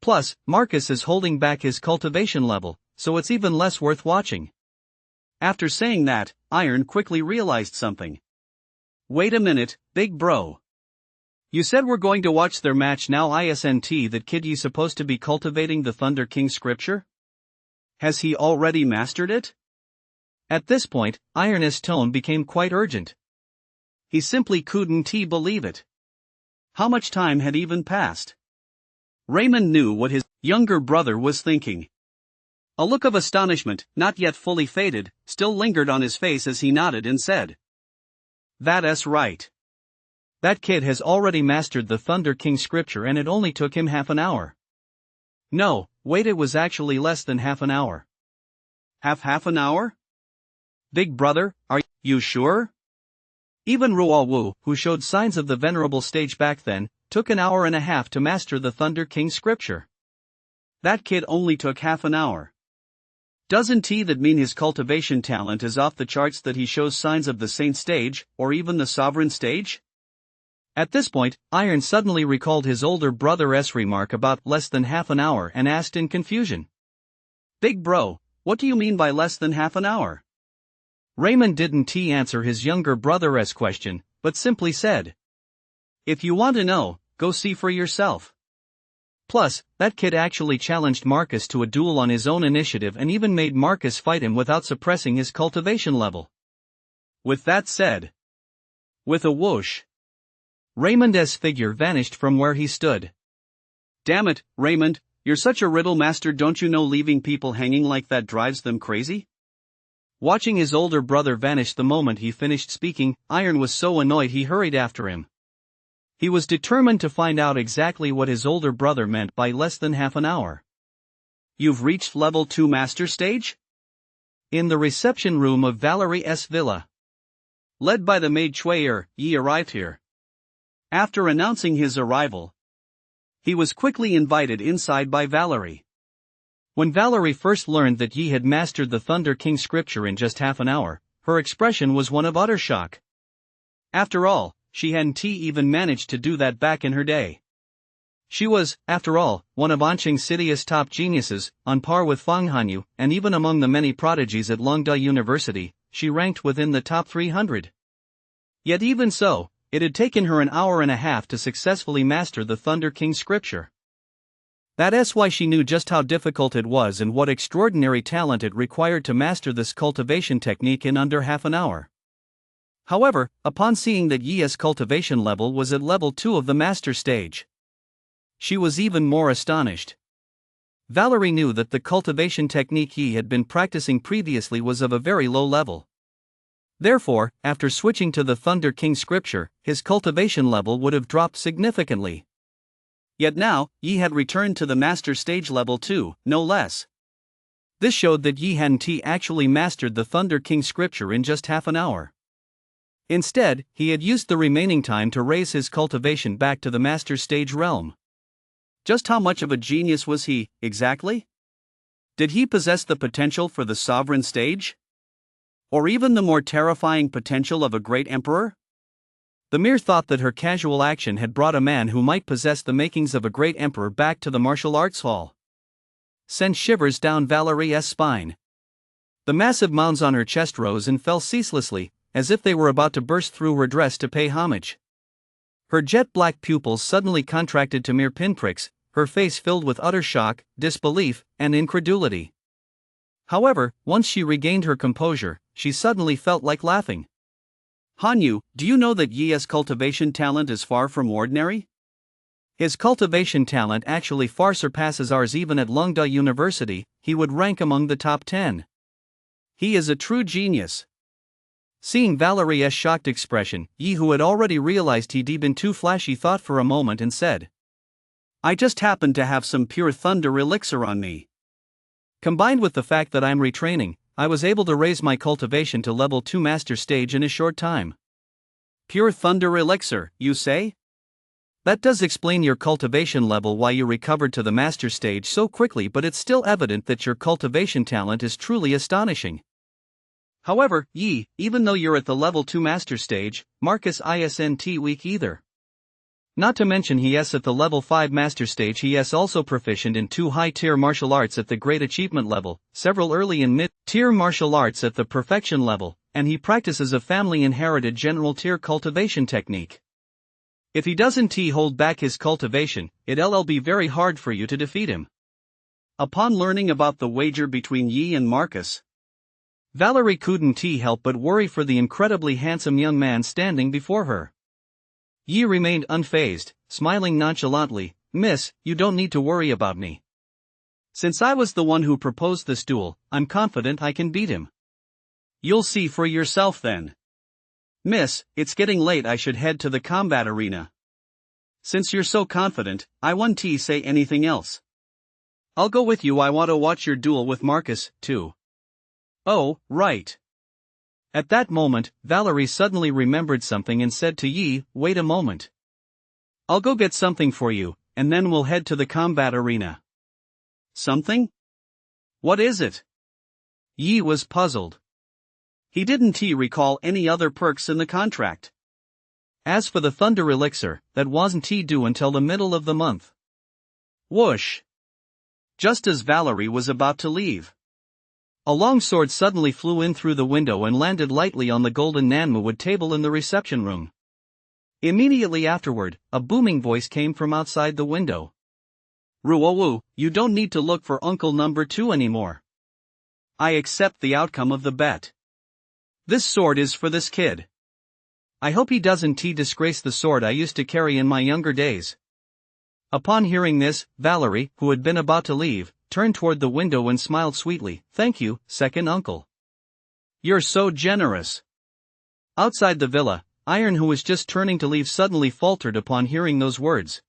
A: Plus, Marcus is holding back his cultivation level, so it's even less worth watching."
B: After saying that, Iron quickly realized something. "Wait a minute, big bro. You said we're going to watch their match now, isn't that kid you supposed to be cultivating the Thunder King scripture? Has he already mastered it?"
A: At this point, Iron's tone became quite urgent.
B: He simply couldn't believe it. How much time had even passed? Raymond knew what his younger brother was thinking. A look of astonishment, not yet fully faded, still lingered on his face as he nodded and said, "That's right.
A: That kid has already mastered the Thunder King scripture and it only took him half an hour."
B: No, wait, it was actually less than half an hour. Half an hour?
A: Big brother, are you sure? Even Ruo Wu, who showed signs of the venerable stage back then, took an hour and a half to master the Thunder King scripture.
B: That kid only took half an hour. Doesn't that mean his cultivation talent is off the charts, that he shows signs of the Saint stage, or even the Sovereign stage?
A: At this point, Iron suddenly recalled his older brother's remark about less than half an hour and asked in confusion,
B: "Big bro, what do you mean by less than half an hour?"
A: Raymond didn't answer his younger brother's question, but simply said,
B: "If you want to know, go see for yourself."
A: Plus, that kid actually challenged Marcus to a duel on his own initiative and even made Marcus fight him without suppressing his cultivation level.
B: With that said, with a whoosh,
A: Raymond's figure vanished from where he stood.
B: "Damn it, Raymond, you're such a riddle master. Don't you know leaving people hanging like that drives them crazy?"
A: Watching his older brother vanish the moment he finished speaking, Iron was so annoyed he hurried after him. He was determined to find out exactly what his older brother meant by less than half an hour.
B: "You've reached level 2 master stage?"
A: In the reception room of Valerie's villa.
B: Led by the maid Chuyer, Yi arrived here. After announcing his arrival, he was quickly invited inside by Valerie.
A: When Valerie first learned that Yi had mastered the Thunder King scripture in just half an hour, her expression was one of utter shock. After all, she hadn't even managed to do that back in her day. She was, after all, one of Anqing City's top geniuses, on par with Fang Hanyu, and even among the many prodigies at Longda University, she ranked within the top 300. Yet even so, it had taken her an hour and a half to successfully master the Thunder King scripture. That's why she knew just how difficult it was and what extraordinary talent it required to master this cultivation technique in under half an hour. However, upon seeing that Yi's cultivation level was at level 2 of the master stage, she was even more astonished. Valerie knew that the cultivation technique Yi had been practicing previously was of a very low level. Therefore, after switching to the Thunder King scripture, his cultivation level would have dropped significantly. Yet now, Yi had returned to the master stage level 2, no less. This showed that Yi hadn't actually mastered the Thunder King scripture in just half an hour. Instead, he had used the remaining time to raise his cultivation back to the master stage realm. Just how much of a genius was he, exactly? Did he possess the potential for the sovereign stage? Or even the more terrifying potential of a great emperor? The mere thought that her casual action had brought a man who might possess the makings of a great emperor back to the martial arts hall sent shivers down Valerie's spine. The massive mounds on her chest rose and fell ceaselessly, as if they were about to burst through her dress to pay homage. Her jet-black pupils suddenly contracted to mere pinpricks, her face filled with utter shock, disbelief, and incredulity. However, once she regained her composure, she suddenly felt like laughing. "Hanyu, do you know that Yi's cultivation talent is far from ordinary? His cultivation talent actually far surpasses ours. Even at Longda University, he would rank among the top 10. He is a true genius." Seeing Valerie's shocked expression, Yi, who had already realized he'd been too flashy, thought for a moment and said, "I just happen to have some pure thunder elixir on me. Combined with the fact that I'm retraining, I was able to raise my cultivation to level 2 master stage in a short time." "Pure thunder elixir, you say?" That does explain your cultivation level, why you recovered to the master stage so quickly, but it's still evident that your cultivation talent is truly astonishing. However, Yi, even though you're at the level 2 master stage, Marcus isn't weak either. Not to mention he is at the level 5 master stage. He is also proficient in 2 high-tier martial arts at the great achievement level, several early and mid-tier martial arts at the perfection level, and he practices a family-inherited general tier cultivation technique. If he doesn't hold back his cultivation, it'll be very hard for you to defeat him. Upon learning about the wager between Yi and Marcus, Valerie couldn't help but worry for the incredibly handsome young man standing before her. Yi remained unfazed, smiling nonchalantly. "Miss, you don't need to worry about me. Since I was the one who proposed this duel, I'm confident I can beat him." "You'll see for yourself then." "Miss, it's getting late, I should head to the combat arena." "Since you're so confident, I won't say anything else. I'll go with you, I want to watch your duel with Marcus, too." "Oh, right." At that moment, Valerie suddenly remembered something and said to Yi, "Wait a moment. I'll go get something for you, and then we'll head to the combat arena." "Something? What is it?" Yi was puzzled. He didn't recall any other perks in the contract. As for the Thunder Elixir, that wasn't due until the middle of the month. Whoosh! Just as Valerie was about to leave, a long sword suddenly flew in through the window and landed lightly on the golden Nanmawood table in the reception room. Immediately afterward, a booming voice came from outside the window. "Ruowu, you don't need to look for Uncle Number 2 anymore. I accept the outcome of the bet. This sword is for this kid. I hope he doesn't disgrace the sword I used to carry in my younger days." Upon hearing this, Valerie, who had been about to leave, turned toward the window and smiled sweetly. "Thank you, second uncle. You're so generous." Outside the villa, Iron, who was just turning to leave, suddenly faltered upon hearing those words.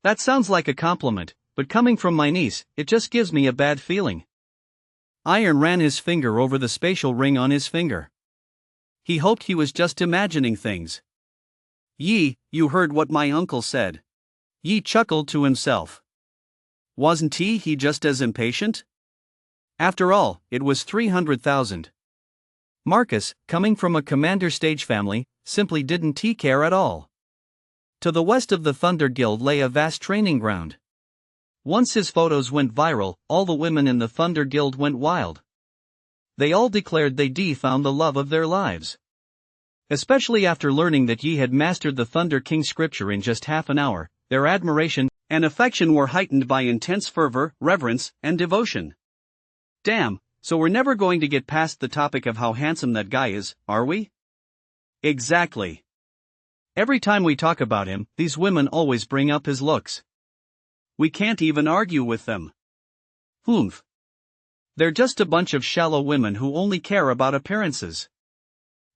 A: "That sounds like a compliment, but coming from my niece, it just gives me a bad feeling." Iron ran his finger over the spatial ring on his finger. He hoped he was just imagining things. "Yi, you heard what my uncle said." Yi chuckled to himself. Wasn't he just as impatient? After all, it was 300,000. Marcus, coming from a commander stage family, simply didn't care at all. To the west of the Thunder Guild lay a vast training ground. Once his photos went viral, all the women in the Thunder Guild went wild. They all declared they found the love of their lives. Especially after learning that Yi had mastered the Thunder King scripture in just half an hour, their admiration and affection were heightened by intense fervor, reverence, and devotion. Damn, so we're never going to get past the topic of how handsome that guy is, are we? Exactly. Every time we talk about him, these women always bring up his looks. We can't even argue with them. Humph. They're just a bunch of shallow women who only care about appearances.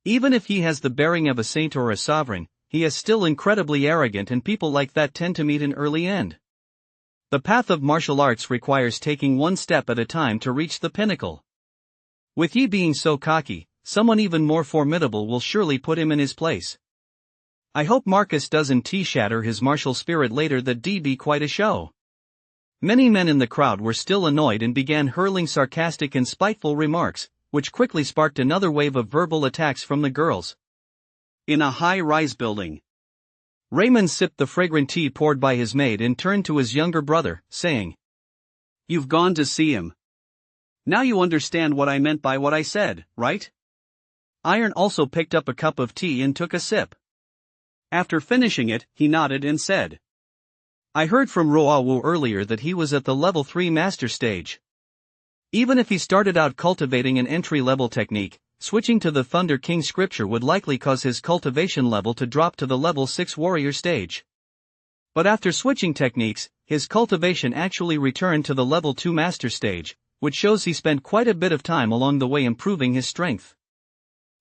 A: Even if he has the bearing of a saint or a sovereign, he is still incredibly arrogant, and people like that tend to meet an early end. The path of martial arts requires taking one step at a time to reach the pinnacle. With Yi being so cocky, someone even more formidable will surely put him in his place. I hope Marcus doesn't shatter his martial spirit later. That'd be quite a show. Many men in the crowd were still annoyed and began hurling sarcastic and spiteful remarks, which quickly sparked another wave of verbal attacks from the girls. In a high-rise building, Raymond sipped the fragrant tea poured by his maid and turned to his younger brother, saying, "You've gone to see him. Now you understand what I meant by what I said, right?" Iron also picked up a cup of tea and took a sip. After finishing it, he nodded and said, "I heard from Roawu earlier that he was at the level 3 master stage. Even if he started out cultivating an entry-level technique, switching to the Thunder King scripture would likely cause his cultivation level to drop to the level 6 warrior stage. But after switching techniques, his cultivation actually returned to the level 2 master stage, which shows he spent quite a bit of time along the way improving his strength.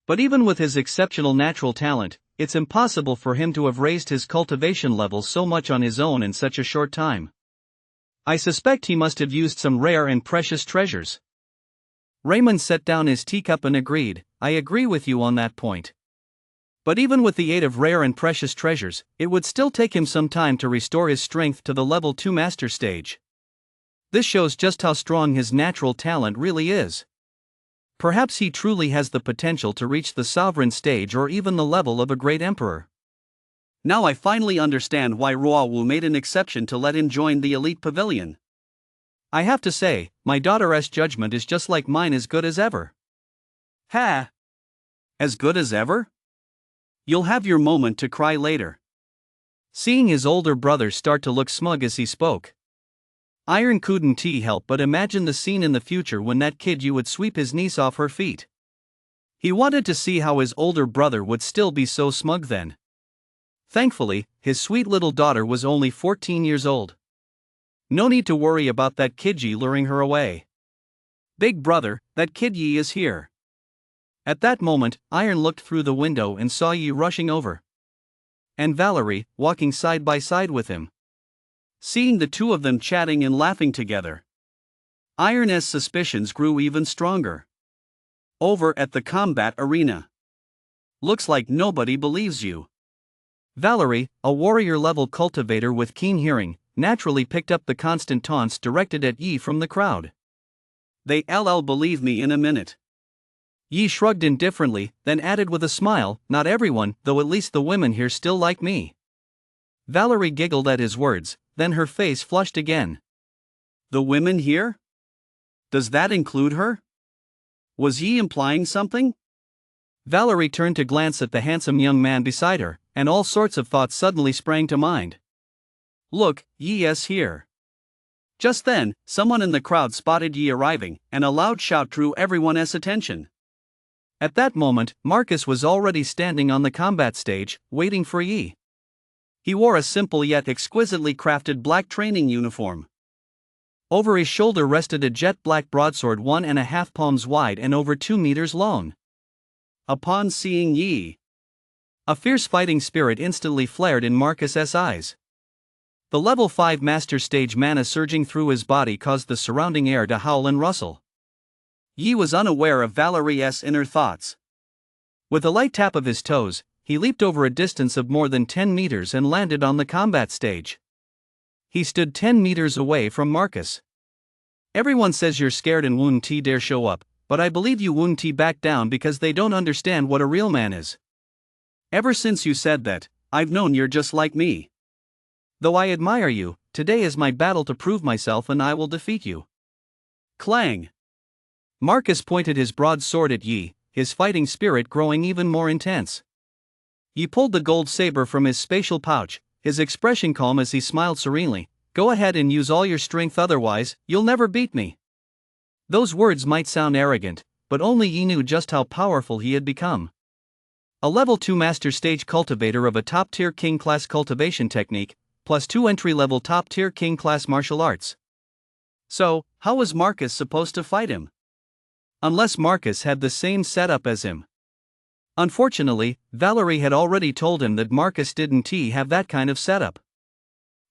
A: But even with his exceptional natural talent, it's impossible for him to have raised his cultivation level so much on his own in such a short time. I suspect he must have used some rare and precious treasures." Raymond set down his teacup and agreed, "I agree with you on that point. But even with the aid of rare and precious treasures, it would still take him some time to restore his strength to the level 2 master stage. This shows just how strong his natural talent really is. Perhaps he truly has the potential to reach the sovereign stage or even the level of a great emperor.
B: Now I finally understand why Ruawu made an exception to let him join the elite pavilion.
A: I have to say, my daughter's judgment is just like mine, as good as ever.
B: Ha! As good as ever? You'll have your moment to cry later.
A: Seeing his older brother start to look smug as he spoke, Iron couldn't help but imagine the scene in the future when that kid would sweep his niece off her feet. He wanted to see how his older brother would still be so smug then. Thankfully, his sweet little daughter was only 14 years old. No need to worry about that kid luring her away. Big brother, that kid is here. At that moment, Iron looked through the window and saw Yi rushing over. And Valerie, walking side by side with him. Seeing the two of them chatting and laughing together, Iron's suspicions grew even stronger. Over at the combat arena. Looks like nobody believes you. Valerie, a warrior-level cultivator with keen hearing, naturally picked up the constant taunts directed at Yi from the crowd.
B: They'll believe me in a minute.
A: Yi shrugged indifferently, then added with a smile, not everyone, though at least the women here still like me. Valerie giggled at his words, then her face flushed again.
B: The women here? Does that include her? Was Yi implying something?
A: Valerie turned to glance at the handsome young man beside her, and all sorts of thoughts suddenly sprang to mind.
B: Look, Yi's here. Just then, someone in the crowd spotted Yi arriving, and a loud shout drew everyone's attention.
A: At that moment, Marcus was already standing on the combat stage, waiting for Yi. He wore a simple yet exquisitely crafted black training uniform. Over his shoulder rested a jet-black broadsword 1.5 palms wide and over 2 meters long.
B: Upon seeing Yi,
A: a fierce fighting spirit instantly flared in Marcus's eyes. The level 5 master stage mana surging through his body caused the surrounding air to howl and rustle.
B: Yi was unaware of Valerie's inner thoughts.
A: With a light tap of his toes, he leaped over a distance of more than 10 meters and landed on the combat stage. He stood 10 meters away from Marcus. Everyone says you're scared and won't dare show up, but I believe you won't back down because they don't understand what a real man is.
B: Ever since you said that, I've known you're just like me.
A: Though I admire you, today is my battle to prove myself and I will defeat you.
B: Clang!
A: Marcus pointed his broadsword at Yi, his fighting spirit growing even more intense. Yi pulled the gold saber from his spatial pouch, his expression calm as he smiled serenely. Go ahead and use all your strength, otherwise, you'll never beat me. Those words might sound arrogant, but only Yi knew just how powerful he had become. A level 2 master stage cultivator of a top-tier king-class cultivation technique, plus 2 entry-level top-tier king-class martial arts.
B: So, how was Marcus supposed to fight him?
A: Unless Marcus had the same setup as him. Unfortunately, Valerie had already told him that Marcus didn't have that kind of setup.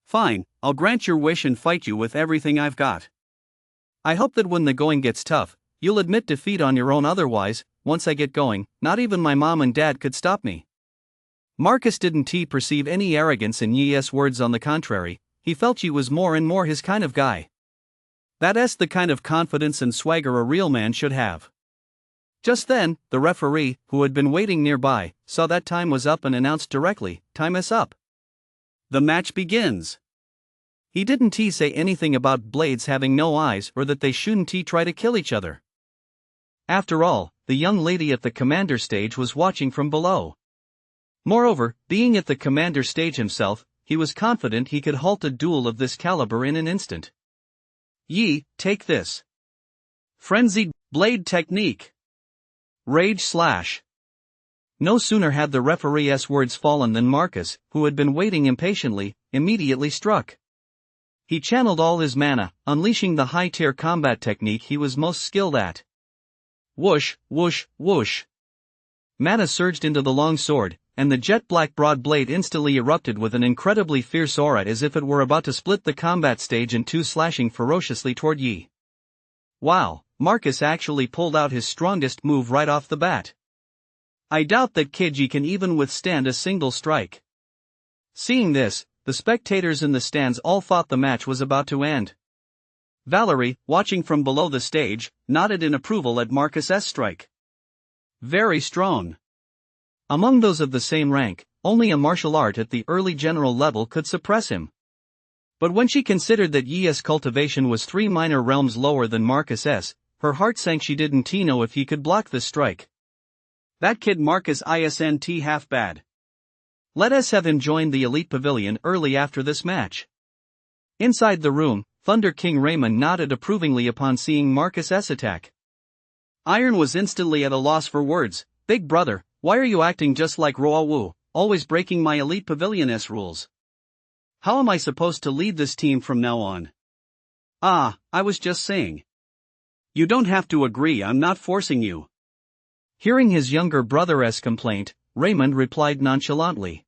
B: Fine, I'll grant your wish and fight you with everything I've got.
A: I hope that when the going gets tough, you'll admit defeat on your own, otherwise, once I get going, not even my mom and dad could stop me. Marcus didn't perceive any arrogance in Yi's words. On the contrary, he felt Yi was more and more his kind of guy. That's the kind of confidence and swagger a real man should have. Just then, the referee, who had been waiting nearby, saw that time was up and announced directly, "Time is up.
B: The match begins."
A: He didn't say anything about blades having no eyes or that they shouldn't try to kill each other. After all, the young lady at the commander stage was watching from below. Moreover, being at the commander stage himself, he was confident he could halt a duel of this caliber in an instant.
B: Yi, take this. Frenzied blade technique. Rage slash.
A: No sooner had the referee's words fallen than Marcus, who had been waiting impatiently, immediately struck. He channeled all his mana, unleashing the high-tier combat technique he was most skilled at. Whoosh, whoosh, whoosh. Mana surged into the long sword, and the jet-black broad blade instantly erupted with an incredibly fierce aura as if it were about to split the combat stage in two, slashing ferociously toward Yi. Wow, Marcus actually pulled out his strongest move right off the bat.
B: I doubt that Kiji can even withstand a single strike. Seeing this, the spectators in the stands all thought the match was about to end. Valerie, watching from below the stage, nodded in approval at Marcus's strike. Very strong.
A: Among those of the same rank, only a martial art at the early general level could suppress him. But when she considered that Yi's cultivation was 3 minor realms lower than Marcus's, her heart sank. She didn't know if he could block this strike.
B: That kid Marcus isn't half bad.
A: Let us have him join the elite pavilion early after this match. Inside the room, Thunder King Raymond nodded approvingly upon seeing Marcus's attack.
B: Iron was instantly at a loss for words. Big brother, why are you acting just like Roa Wu, always breaking my elite pavilion's rules? How am I supposed to lead this team from now on? I was just saying. You don't have to agree, I'm not forcing you.
A: Hearing his younger brother's complaint, Raymond replied nonchalantly.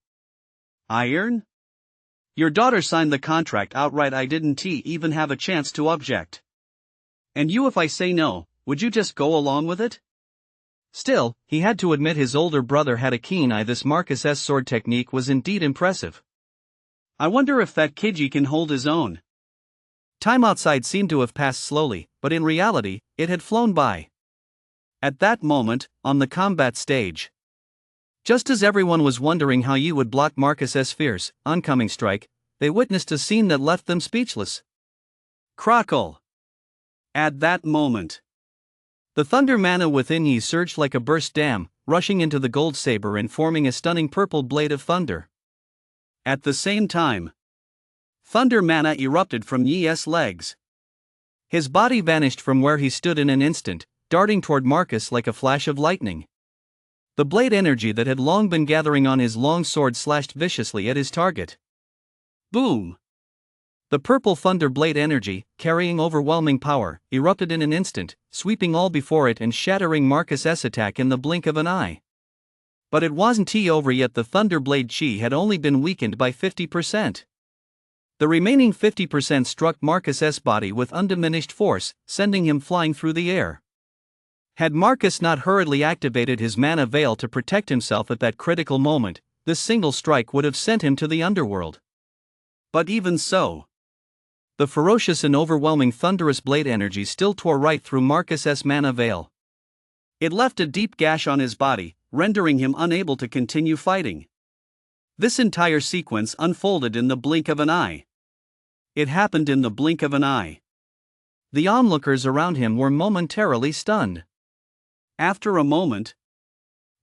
B: Iron? Your daughter signed the contract outright. I didn't even have a chance to object. And you, if I say no, would you just go along with it?
A: Still, he had to admit his older brother had a keen eye. This Marcus's sword technique was indeed impressive.
B: I wonder if that Kiji can hold his own.
A: Time outside seemed to have passed slowly, but in reality, it had flown by. At that moment, on the combat stage, just as everyone was wondering how Yi would block Marcus's fierce, oncoming strike, they witnessed a scene that left them speechless.
B: Crackle! At that moment,
A: the thunder mana within Yi surged like a burst dam, rushing into the gold saber and forming a stunning purple blade of thunder.
B: At the same time, thunder mana erupted from Yi's legs.
A: His body vanished from where he stood in an instant, darting toward Marcus like a flash of lightning. The blade energy that had long been gathering on his long sword slashed viciously at his target.
B: Boom!
A: The purple thunder blade energy, carrying overwhelming power, erupted in an instant, sweeping all before it and shattering Marcus's attack in the blink of an eye. But it wasn't over yet. The thunder blade chi had only been weakened by 50%. The remaining 50% struck Marcus's body with undiminished force, sending him flying through the air. Had Marcus not hurriedly activated his mana veil to protect himself at that critical moment, this single strike would have sent him to the underworld.
B: But even so,
A: the ferocious and overwhelming thunderous blade energy still tore right through Marcus's mana veil.
B: It left a deep gash on his body, rendering him unable to continue fighting. This entire sequence unfolded in the blink of an eye. It happened in the blink of an eye.
A: The onlookers around him were momentarily stunned.
B: After a moment,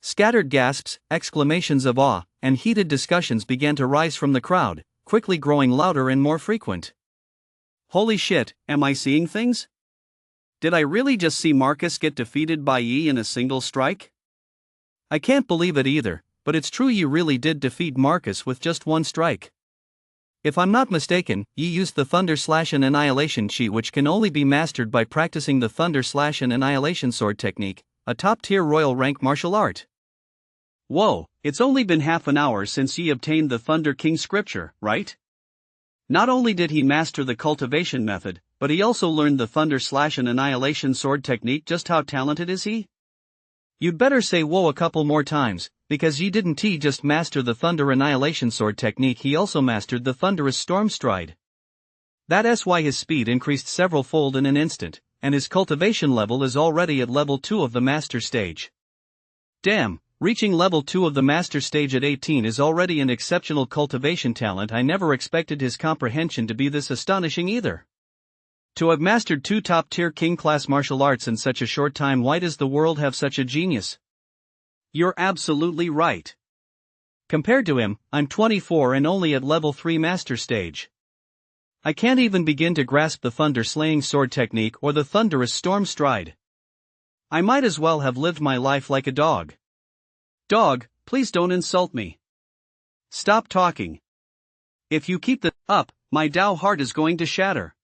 A: scattered gasps, exclamations of awe, and heated discussions began to rise from the crowd, quickly growing louder and more frequent.
B: Holy shit, am I seeing things? Did I really just see Marcus get defeated by Yi in a single strike?
A: I can't believe it either, but it's true. Yi really did defeat Marcus with just one strike. If I'm not mistaken, Yi used the Thunder Slash and Annihilation chi, which can only be mastered by practicing the Thunder Slash and Annihilation sword technique, a top-tier royal rank martial art.
B: Whoa, it's only been half an hour since Yi obtained the Thunder King scripture, right? Not only did he master the cultivation method, but he also learned the Thunder Slash and Annihilation sword technique. Just how talented is he?
A: You'd better say whoa a couple more times, because Yi didn't just master the Thunder Annihilation sword technique, he also mastered the Thunderous Storm Stride. That's why his speed increased several fold in an instant, and his cultivation level is already at level 2 of the master stage. Damn, reaching level 2 of the master stage at 18 is already an exceptional cultivation talent. I never expected his comprehension to be this astonishing either. To have mastered 2 top-tier king-class martial arts in such a short time, why does the world have such a genius?
B: You're absolutely right.
A: Compared to him, I'm 24 and only at level 3 master stage. I can't even begin to grasp the Thunder Slaying Sword technique or the Thunderous Storm Stride. I might as well have lived my life like a dog.
B: Dog, please don't insult me. Stop talking. If you keep this up, my Dao heart is going to shatter.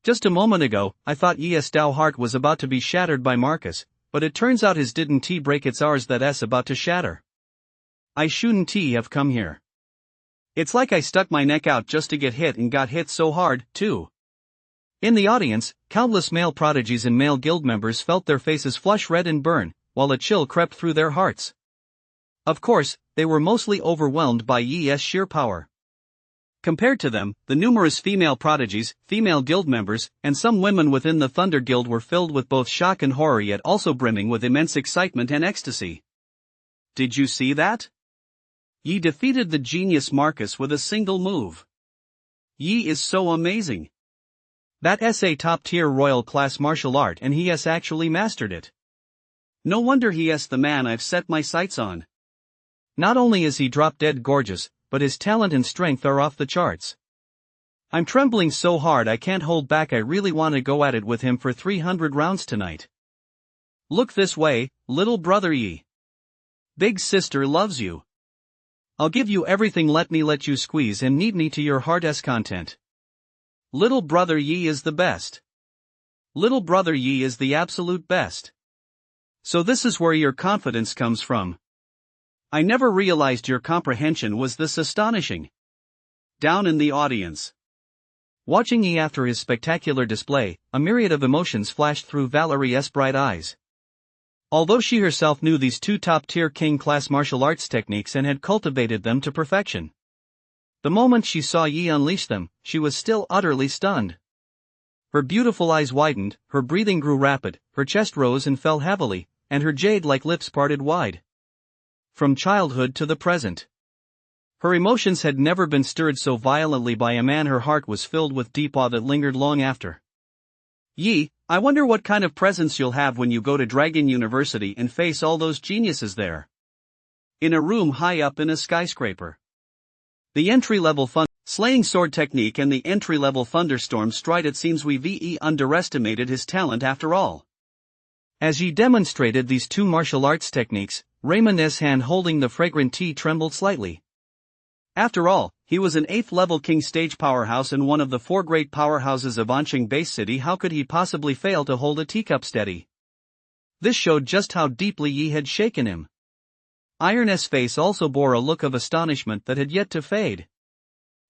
A: Just a moment ago, I thought Yi's Dao heart was about to be shattered by Marcus, but it turns out his didn't break. It's ours that's about to shatter. I shouldn't have come here. It's like I stuck my neck out just to get hit and got hit so hard, too. In the audience, countless male prodigies and male guild members felt their faces flush red and burn, while a chill crept through their hearts. Of course, they were mostly overwhelmed by Yi's sheer power.
B: Compared to them, the numerous female prodigies, female guild members, and some women within the Thunder Guild were filled with both shock and horror, yet also brimming with immense excitement and ecstasy. Did you see that? Yi defeated the genius Marcus with a single move. Yi is so amazing.
A: That's a top-tier royal class martial art and he has actually mastered it.
B: No wonder he is the man I've set my sights on.
A: Not only is he drop-dead gorgeous, but his talent and strength are off the charts. I'm trembling so hard I can't hold back. I really want to go at it with him for 300 rounds tonight.
B: Look this way, little brother Yi. Big sister loves you.
A: I'll give you everything. Let me let you squeeze and knead me to your heart's content.
B: Little brother Yi is the best. Little brother Yi is the absolute best.
A: So this is where your confidence comes from.
B: I never realized your comprehension was this astonishing. Down in the audience.
A: Watching Yi after his spectacular display, a myriad of emotions flashed through Valerie's bright eyes. Although she herself knew these two top-tier king-class martial arts techniques and had cultivated them to perfection, the moment she saw Yi unleash them, she was still utterly stunned. Her beautiful eyes widened, her breathing grew rapid, her chest rose and fell heavily, and her jade-like lips parted wide. From childhood to the present, her emotions had never been stirred so violently by a man. Her heart was filled with deep awe that lingered long after.
B: Yi, I wonder what kind of presence you'll have when you go to Dragon University and face all those geniuses there. In a room high up in a skyscraper. The entry-level slaying sword technique and the entry-level thunderstorm stride. It seems we underestimated his talent after all.
A: As Yi demonstrated these two martial arts techniques, Raymond's hand holding the fragrant tea trembled slightly.
B: After all, he was an 8th-level king stage powerhouse and one of the 4 great powerhouses of Anqing Base City. How could he possibly fail to hold a teacup steady? This showed just how deeply Yi had shaken him. Iron's face also bore a look of astonishment that had yet to fade.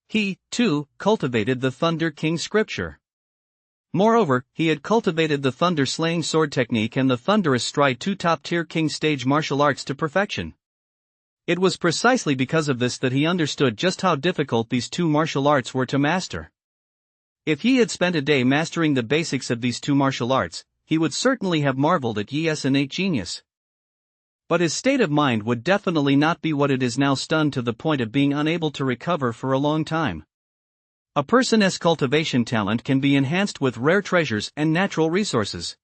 B: He, too, cultivated the Thunder King scripture. Moreover, he had cultivated the thunder-slaying sword technique and the thunderous stride, 2 top-tier king stage martial arts to perfection. It was precisely because of this that he understood just how difficult these two martial arts were to master. If he had spent a day mastering the basics of these two martial arts, he would certainly have marveled at Yi's innate genius. But his state of mind would definitely not be what it is now, stunned to the point of being unable to recover for a long time. A person's cultivation talent can be enhanced with rare treasures and natural resources.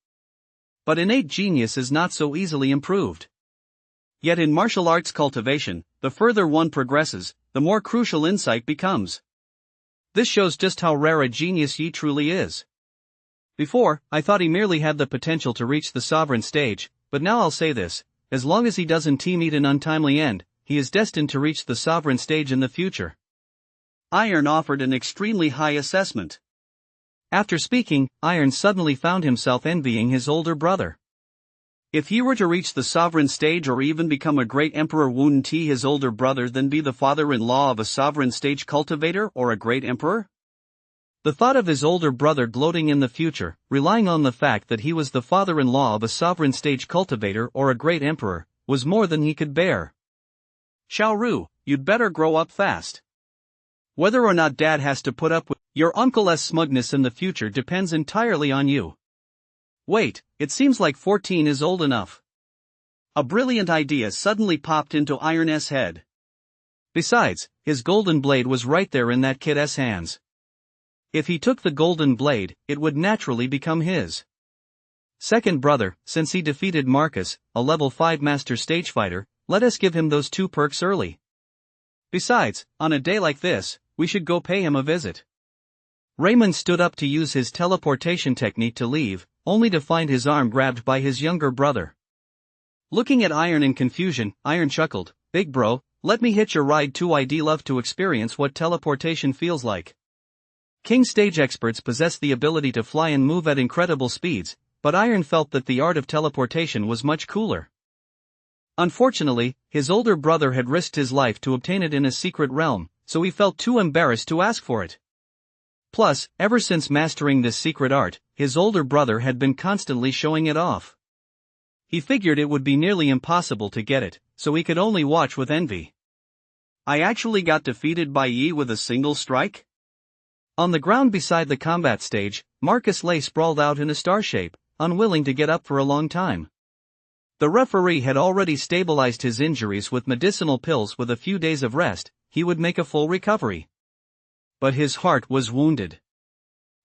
B: But innate genius is not so easily improved. Yet in martial arts cultivation, the further one progresses, the more crucial insight becomes. This shows just how rare a genius Yi truly is. Before, I thought he merely had the potential to reach the sovereign stage, but now I'll say this, as long as he doesn't meet an untimely end, he is destined to reach the sovereign stage in the future. Iron offered an extremely high assessment.
A: After speaking, Iron suddenly found himself envying his older brother.
B: If he were to reach the sovereign stage or even become a great emperor, wouldn't he, his older brother, then be the father-in-law of a sovereign stage cultivator or a great emperor?
A: The thought of his older brother gloating in the future, relying on the fact that he was the father-in-law of a sovereign stage cultivator or a great emperor, was more than he could bear.
B: Xiaoru, you'd better grow up fast. Whether or not Dad has to put up with your uncle's smugness in the future depends entirely on you. Wait, it seems like 14 is old enough. A brilliant idea suddenly popped into Iron's head.
A: Besides, his golden blade was right there in that kid's hands. If he took the golden blade, it would naturally become his. Second brother, since he defeated Marcus, a level 5 master stage fighter, let us give him those 2 perks early. Besides, on a day like this, we should go pay him a visit. Raymond stood up to use his teleportation technique to leave, only to find his arm grabbed by his younger brother. Looking at Iron in confusion, Iron chuckled, "Big bro, let me hitch a ride too. I'd love to experience what teleportation feels like." King stage experts possess the ability to fly and move at incredible speeds, but Iron felt that the art of teleportation was much cooler. Unfortunately, his older brother had risked his life to obtain it in a secret realm, so he felt too embarrassed to ask for it. Plus, ever since mastering this secret art, his older brother had been constantly showing it off. He figured it would be nearly impossible to get it, so he could only watch with envy.
B: I actually got defeated by Yi with a single strike?
A: On the ground beside the combat stage, Marcus lay sprawled out in a star shape, unwilling to get up for a long time. The referee had already stabilized his injuries with medicinal pills. With a few days of rest, he would make a full recovery. But his heart was wounded.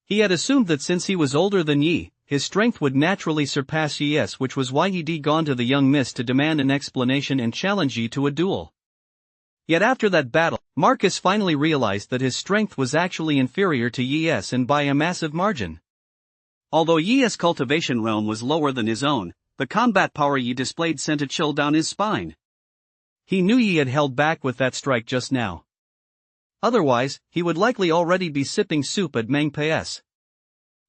A: He had assumed that since he was older than Yi, his strength would naturally surpass Yi's, which was why he'd gone to the young miss to demand an explanation and challenge Yi to a duel. Yet after that battle, Marcus finally realized that his strength was actually inferior to Yi's, and by a massive margin.
B: Although Yi's cultivation realm was lower than his own, the combat power Yi displayed sent a chill down his spine.
A: He knew Yi had held back with that strike just now. Otherwise, he would likely already be sipping soup at Mang Paes.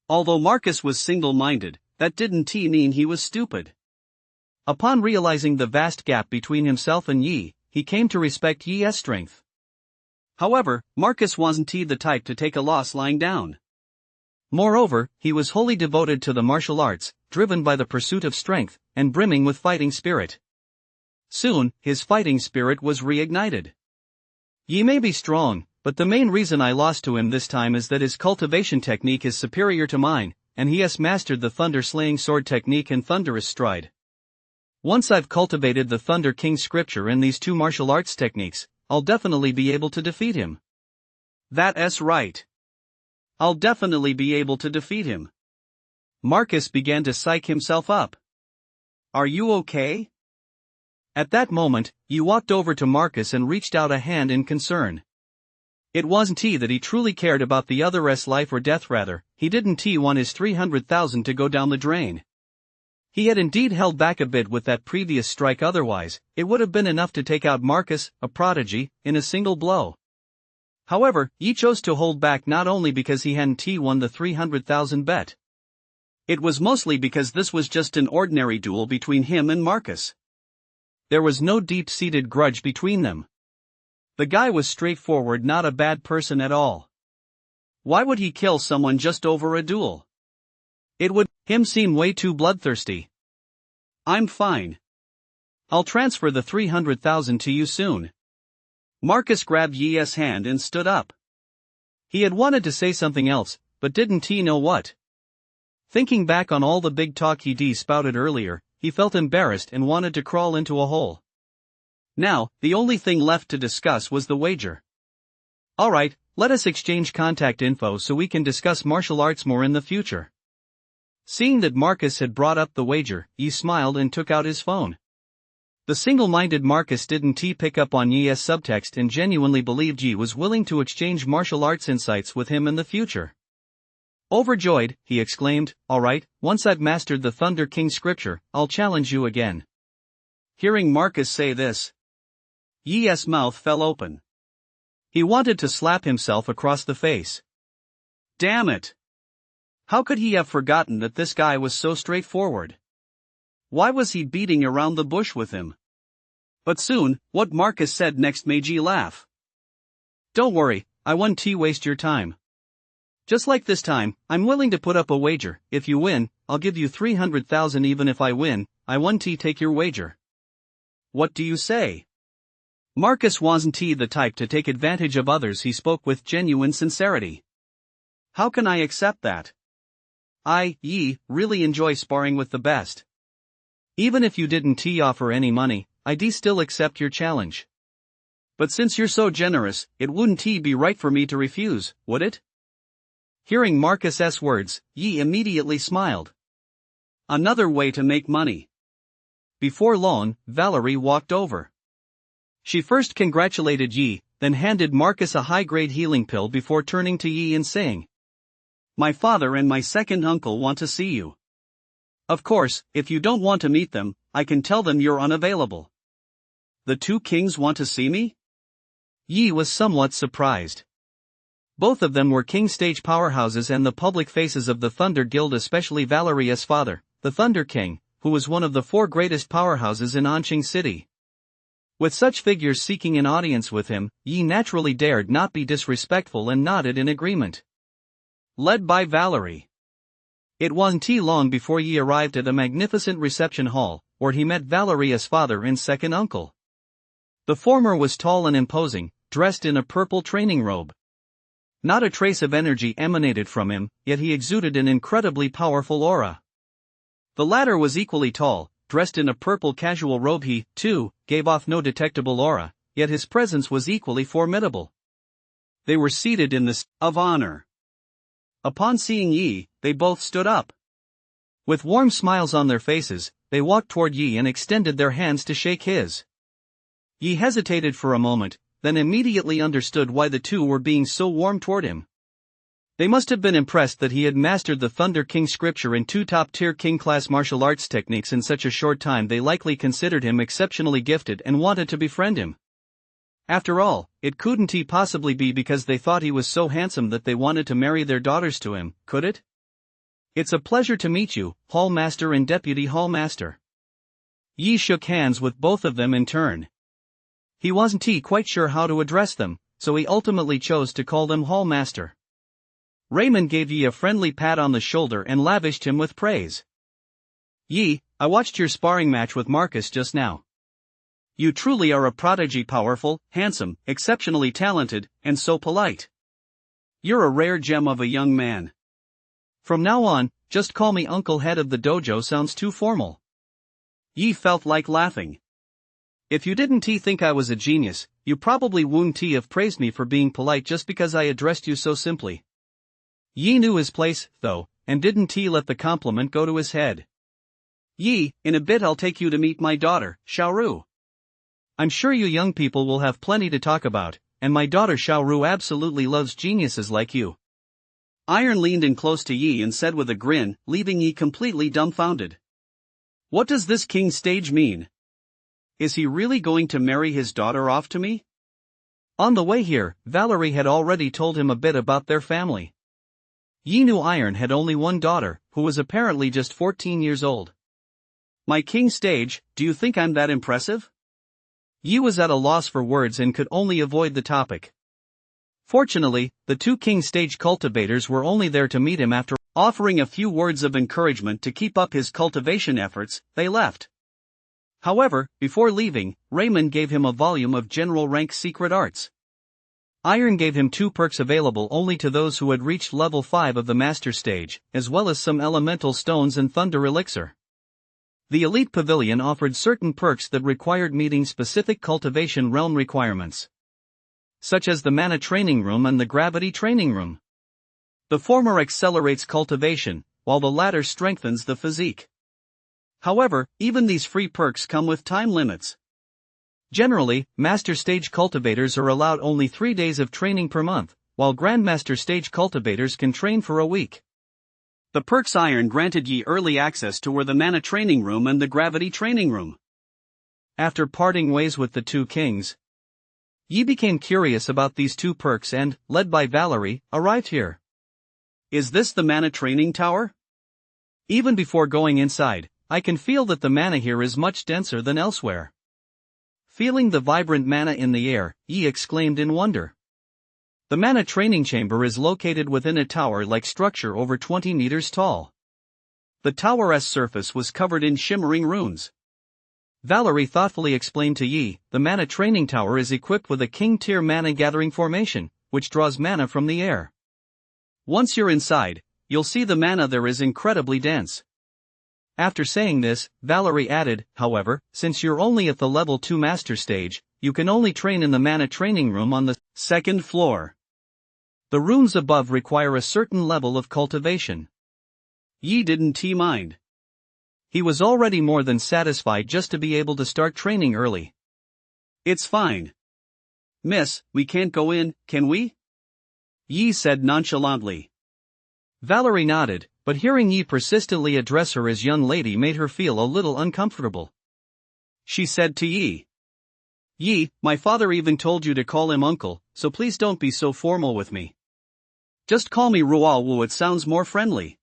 B: Although Marcus was single-minded, that didn't mean he was stupid.
A: Upon realizing the vast gap between himself and Yi, he came to respect Yi's strength.
B: However, Marcus wasn't the type to take a loss lying down.
A: Moreover, he was wholly devoted to the martial arts, driven by the pursuit of strength, and brimming with fighting spirit. Soon, his fighting spirit was reignited. Yi may be strong, but the main reason I lost to him this time is that his cultivation technique is superior to mine, and he has mastered the thunder-slaying sword technique and thunderous stride. Once I've cultivated the Thunder King scripture and these two martial arts techniques, I'll definitely be able to defeat him.
B: That's right. I'll definitely be able to defeat him.
A: Marcus began to psych himself up.
B: Are you okay?
A: At that moment, Yi walked over to Marcus and reached out a hand in concern. It wasn't that he truly cared about the other's life or death, rather, he didn't want his 300,000 to go down the drain. He had indeed held back a bit with that previous strike, otherwise, it would have been enough to take out Marcus, a prodigy, in a single blow. However, Yi chose to hold back not only because he hadn't won the 300,000 bet.
B: It was mostly because this was just an ordinary duel between him and Marcus.
A: There was no deep-seated grudge between them. The guy was straightforward, not a bad person at all.
B: Why would he kill someone just over a duel?
A: It would him seem way too bloodthirsty.
B: I'm fine.
A: I'll transfer the 300,000 to you soon.
B: Marcus grabbed Yi's hand and stood up.
A: He had wanted to say something else, but didn't know what. Thinking back on all the big talk he spouted earlier, he felt embarrassed and wanted to crawl into a hole.
B: Now, the only thing left to discuss was the wager.
A: Alright, let us exchange contact info so we can discuss martial arts more in the future. Seeing that Marcus had brought up the wager, Yi smiled and took out his phone. The single-minded Marcus didn't pick up on Yi's subtext and genuinely believed Yi was willing to exchange martial arts insights with him in the future. Overjoyed, he exclaimed, "Alright, once I've mastered the Thunder King scripture, I'll challenge you again."
B: Hearing Marcus say this, Yi's mouth fell open.
A: He wanted to slap himself across the face.
B: Damn it! How could he have forgotten that this guy was so straightforward? Why was he beating around the bush with him? But soon, what Marcus said next made Yi laugh.
A: "Don't worry, I won't waste your time. Just like this time, I'm willing to put up a wager. If you win, I'll give you 300,000. Even if I win, I won't take your wager."
B: What do you say?
A: Marcus wasn't the type to take advantage of others. He spoke with genuine sincerity.
B: How can I accept that?
A: Yi, really enjoy sparring with the best. Even if you didn't offer any money, I'd still accept your challenge.
B: But since you're so generous, it wouldn't be right for me to refuse, would it?
A: Hearing Marcus's words, Yi immediately smiled.
B: Another way to make money.
A: Before long, Valerie walked over. She first congratulated Yi, then handed Marcus a high-grade healing pill before turning to Yi and saying,
B: "My father and my second uncle want to see you. Of course, if you don't want to meet them, I can tell them you're unavailable." The two kings want to see me?
A: Yi was somewhat surprised. Both of them were king stage powerhouses and the public faces of the Thunder Guild, especially Valerie's father, the Thunder King, who was one of the 4 greatest powerhouses in Anqing City. With such figures seeking an audience with him, Yi naturally dared not be disrespectful and nodded in agreement.
B: Led by Valerie.
A: It wasn't long before Yi arrived at a magnificent reception hall, where he met Valerie's father and second uncle. The former was tall and imposing, dressed in a purple training robe. Not a trace of energy emanated from him, yet he exuded an incredibly powerful aura. The latter was equally tall, dressed in a purple casual robe. He, too, gave off no detectable aura, yet his presence was equally formidable. They were seated in the seat of honor. Upon seeing Yi, they both stood up. With warm smiles on their faces, they walked toward Yi and extended their hands to shake his. Yi hesitated for a moment, then immediately understood why the two were being so warm toward him. They must have been impressed that he had mastered the Thunder King scripture and 2 top-tier king-class martial arts techniques in such a short time. They likely considered him exceptionally gifted and wanted to befriend him. After all, it couldn't he possibly be because they thought he was so handsome that they wanted to marry their daughters to him, could it? It's a pleasure to meet you, Hall Master and Deputy Hall Master. Yi shook hands with both of them in turn. He wasn't quite sure how to address them, so he ultimately chose to call them Hall Master. Raymond gave Yi a friendly pat on the shoulder and lavished him with praise. Yi, I watched your sparring match with Marcus just now. You truly are a prodigy, powerful, handsome, exceptionally talented, and so polite. You're a rare gem of a young man. From now on, just call me Uncle. Head of the dojo sounds too formal. Yi felt like laughing. If you didn't think I was a genius, you probably wouldn't have praised me for being polite just because I addressed you so simply. Yi knew his place, though, and didn't let the compliment go to his head. Yi, in a bit I'll take you to meet my daughter, Xiaoru. I'm sure you young people will have plenty to talk about, and my daughter Xiaoru absolutely loves geniuses like you. Iron leaned in close to Yi and said with a grin, leaving Yi completely dumbfounded. What does this king stage mean? Is he really going to marry his daughter off to me? On the way here, Valerie had already told him a bit about their family. Yi knew Iron had only one daughter, who was apparently just 14 years old. My king stage, do you think I'm that impressive? Yi was at a loss for words and could only avoid the topic. Fortunately, the 2 king stage cultivators were only there to meet him. After offering a few words of encouragement to keep up his cultivation efforts, they left. However, before leaving, Raymond gave him a volume of general rank secret arts. Iron gave him 2 perks available only to those who had reached level 5 of the master stage, as well as some elemental stones and thunder elixir. The elite pavilion offered certain perks that required meeting specific cultivation realm requirements, such as the mana training room and the gravity training room. The former accelerates cultivation, while the latter strengthens the physique. However, even these free perks come with time limits. Generally, Master Stage cultivators are allowed only 3 days of training per month, while Grandmaster Stage cultivators can train for a week. The perks Iron granted Yi early access to were the Mana Training Room and the Gravity Training Room. After parting ways with the 2 kings, Yi became curious about these 2 perks and, led by Valerie, arrived here. Is this the Mana Training Tower? Even before going inside, I can feel that the mana here is much denser than elsewhere. Feeling the vibrant mana in the air, Yi exclaimed in wonder. The mana training chamber is located within a tower-like structure over 20 meters tall. The tower's surface was covered in shimmering runes. Valerie thoughtfully explained to Yi, the mana training tower is equipped with a king-tier mana gathering formation, which draws mana from the air. Once you're inside, you'll see the mana there is incredibly dense. After saying this, Valerie added, however, since you're only at the level 2 master stage, you can only train in the mana training room on the 2nd floor. The rooms above require a certain level of cultivation. Yi didn't mind. He was already more than satisfied just to be able to start training early. It's fine. Miss, we can't go in, can we? Yi said nonchalantly. Valerie nodded, but hearing Yi persistently address her as young lady made her feel a little uncomfortable. She said to Yi, Yi, my father even told you to call him uncle, so please don't be so formal with me. Just call me Ruo Wu, it sounds more friendly.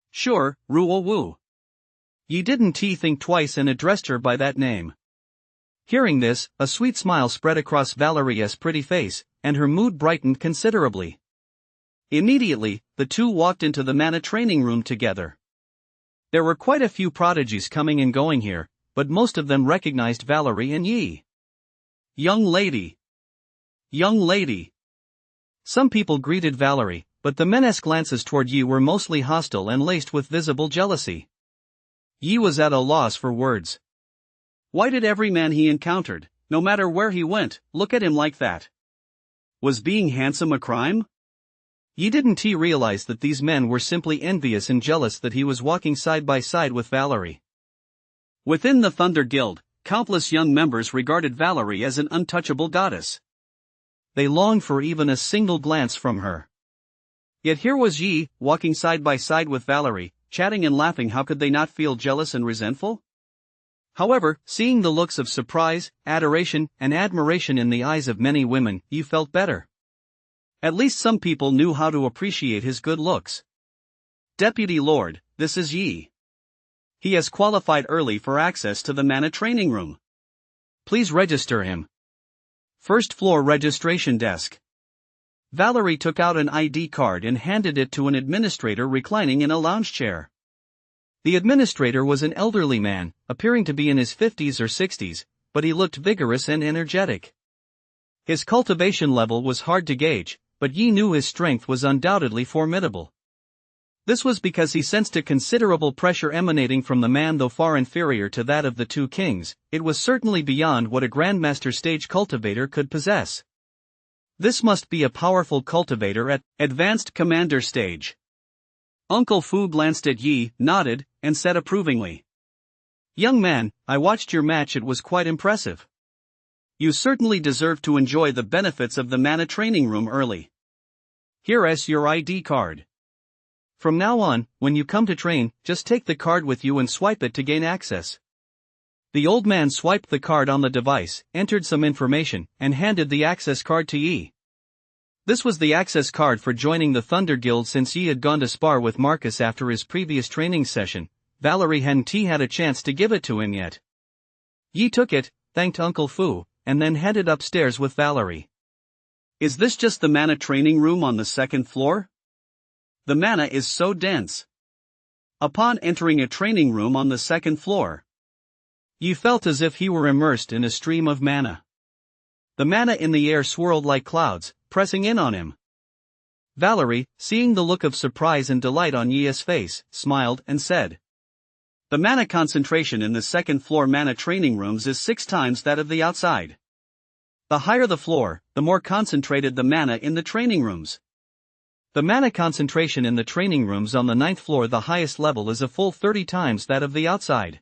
A: Sure, Ruo Wu. Yi didn't think twice and addressed her by that name. Hearing this, a sweet smile spread across Valerie's pretty face, and her mood brightened considerably. Immediately, the two walked into the mana training room together. There were quite a few prodigies coming and going here, but most of them recognized Valerie and Yi.
B: Young lady. Young lady.
A: Some people greeted Valerie, but the men's glances toward Yi were mostly hostile and laced with visible jealousy.
B: Yi was at a loss for words. Why did every man he encountered, no matter where he went, look at him like that? Was being handsome a crime?
A: Yi didn't realize that these men were simply envious and jealous that he was walking side by side with Valerie.
B: Within the Thunder Guild, countless young members regarded Valerie as an untouchable goddess.
A: They longed for even a single glance from her.
B: Yet here was Yi, walking side by side with Valerie, chatting and laughing. How could they not feel jealous and resentful?
A: However, seeing the looks of surprise, adoration, and admiration in the eyes of many women, Yi felt better.
B: At least some people knew how to appreciate his good looks. Deputy Lord, this is Yi. He has qualified early for access to the mana training room.
A: Please register him.
B: First floor registration desk. Valerie took out an ID card and handed it to an administrator reclining in a lounge chair.
A: The administrator was an elderly man, appearing to be in his 50s or 60s, but he looked vigorous and energetic. His cultivation level was hard to gauge, but Yi knew his strength was undoubtedly formidable. This was because he sensed a considerable pressure emanating from the man. Though far inferior to that of the two kings, it was certainly beyond what a Grandmaster stage cultivator could possess. This must be a powerful cultivator at Advanced Commander stage.
B: Uncle Fu glanced at Yi, nodded, and said approvingly.
A: Young man, I watched your match. It was quite impressive.
B: You certainly deserve to enjoy the benefits of the mana training room early.
A: Here is your ID card. From now on, when you come to train, just take the card with you and swipe it to gain access. The old man swiped the card on the device, entered some information, and handed the access card to Yi. This was the access card for joining the Thunder Guild. Since Yi had gone to spar with Marcus after his previous training session, Valerie hadn't had a chance to give it to him yet. Yi took it, thanked Uncle Fu, and then headed upstairs with Valerie.
B: Is this just the mana training room on the second floor? The mana is so dense. Upon entering a training room on the second floor,
A: Yi felt as if he were immersed in a stream of mana. The mana in the air swirled like clouds, pressing in on him. Valerie, seeing the look of surprise and delight on Yi's face, smiled and said,
B: The mana concentration in the second floor mana training rooms is 6 times that of the outside. The higher the floor, the more concentrated the mana in the training rooms.
A: The mana concentration in the training rooms on the 9th floor, the highest level, is a full 30 times that of the outside.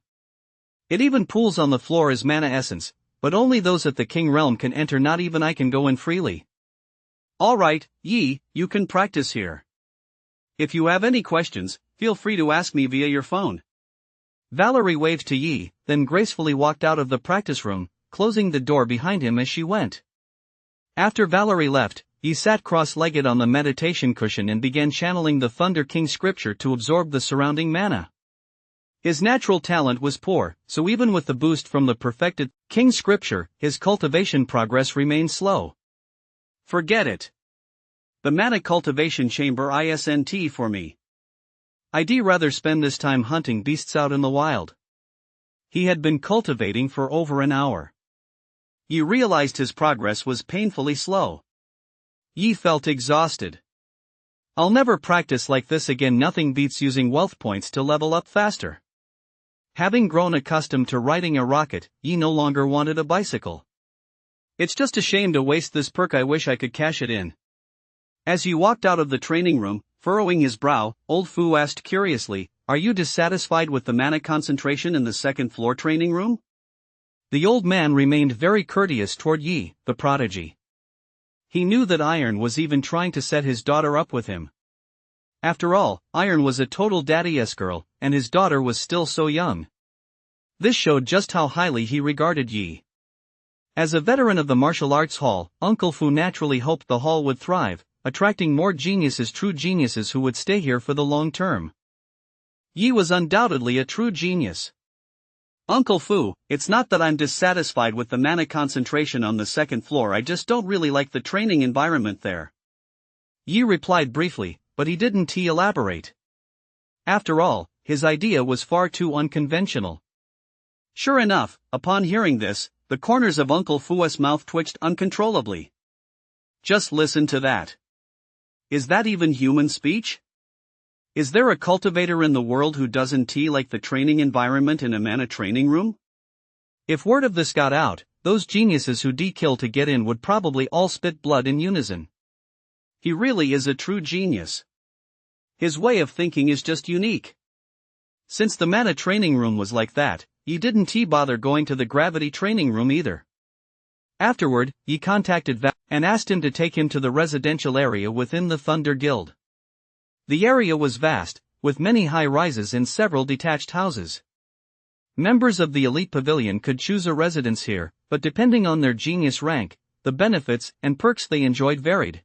A: It even pools on the floor as mana essence, but only those at the King Realm can enter. Not even I can go in freely.
B: Alright, Yi, you can practice here. If you have any questions, feel free to ask me via your phone.
A: Valerie waved to Yi, then gracefully walked out of the practice room, closing the door behind him as she went. After Valerie left, Yi sat cross-legged on the meditation cushion and began channeling the Thunder King scripture to absorb the surrounding mana. His natural talent was poor, so even with the boost from the perfected King scripture, his cultivation progress remained slow.
B: Forget it. The mana cultivation chamber isn't for me.
A: I'd rather spend this time hunting beasts out in the wild. He had been cultivating for over an hour.
B: Yi realized his progress was painfully slow.
A: Yi felt exhausted. I'll never practice like this again. Nothing beats using wealth points to level up faster. Having grown accustomed to riding a rocket, Yi no longer wanted a bicycle. It's just a shame to waste this perk. I wish I could cash it in.
B: As he walked out of the training room, furrowing his brow, old Fu asked curiously, Are you dissatisfied with the mana concentration in the second floor training room?
A: The old man remained very courteous toward Yi, the prodigy. He knew that Iron was even trying to set his daughter up with him. After all, Iron was a total daddy-esque girl, and his daughter was still so young. This showed just how highly he regarded Yi. As a veteran of the martial arts hall, Uncle Fu naturally hoped the hall would thrive, attracting more geniuses, true geniuses who would stay here for the long term. Yi was undoubtedly a true genius.
B: Uncle Fu, it's not that I'm dissatisfied with the mana concentration on the second floor, I just don't really like the training environment there.
A: Yi replied briefly, but he didn't elaborate. After all, his idea was far too unconventional.
B: Sure enough, upon hearing this, The corners of Uncle Fua's mouth twitched uncontrollably. Just listen to that. Is that even human speech? Is there a cultivator in the world who doesn't tea like the training environment in a mana training room?
A: If word of this got out, those geniuses who kill to get in would probably all spit blood in unison.
B: He really is a true genius. His way of thinking is just unique.
A: Since the mana training room was like that, Yi didn't bother going to the gravity training room either. Afterward, Yi contacted Val and asked him to take him to the residential area within the Thunder Guild. The area was vast, with many high rises and several detached houses. Members of the elite pavilion could choose a residence here, but depending on their genius rank, the benefits and perks they enjoyed varied.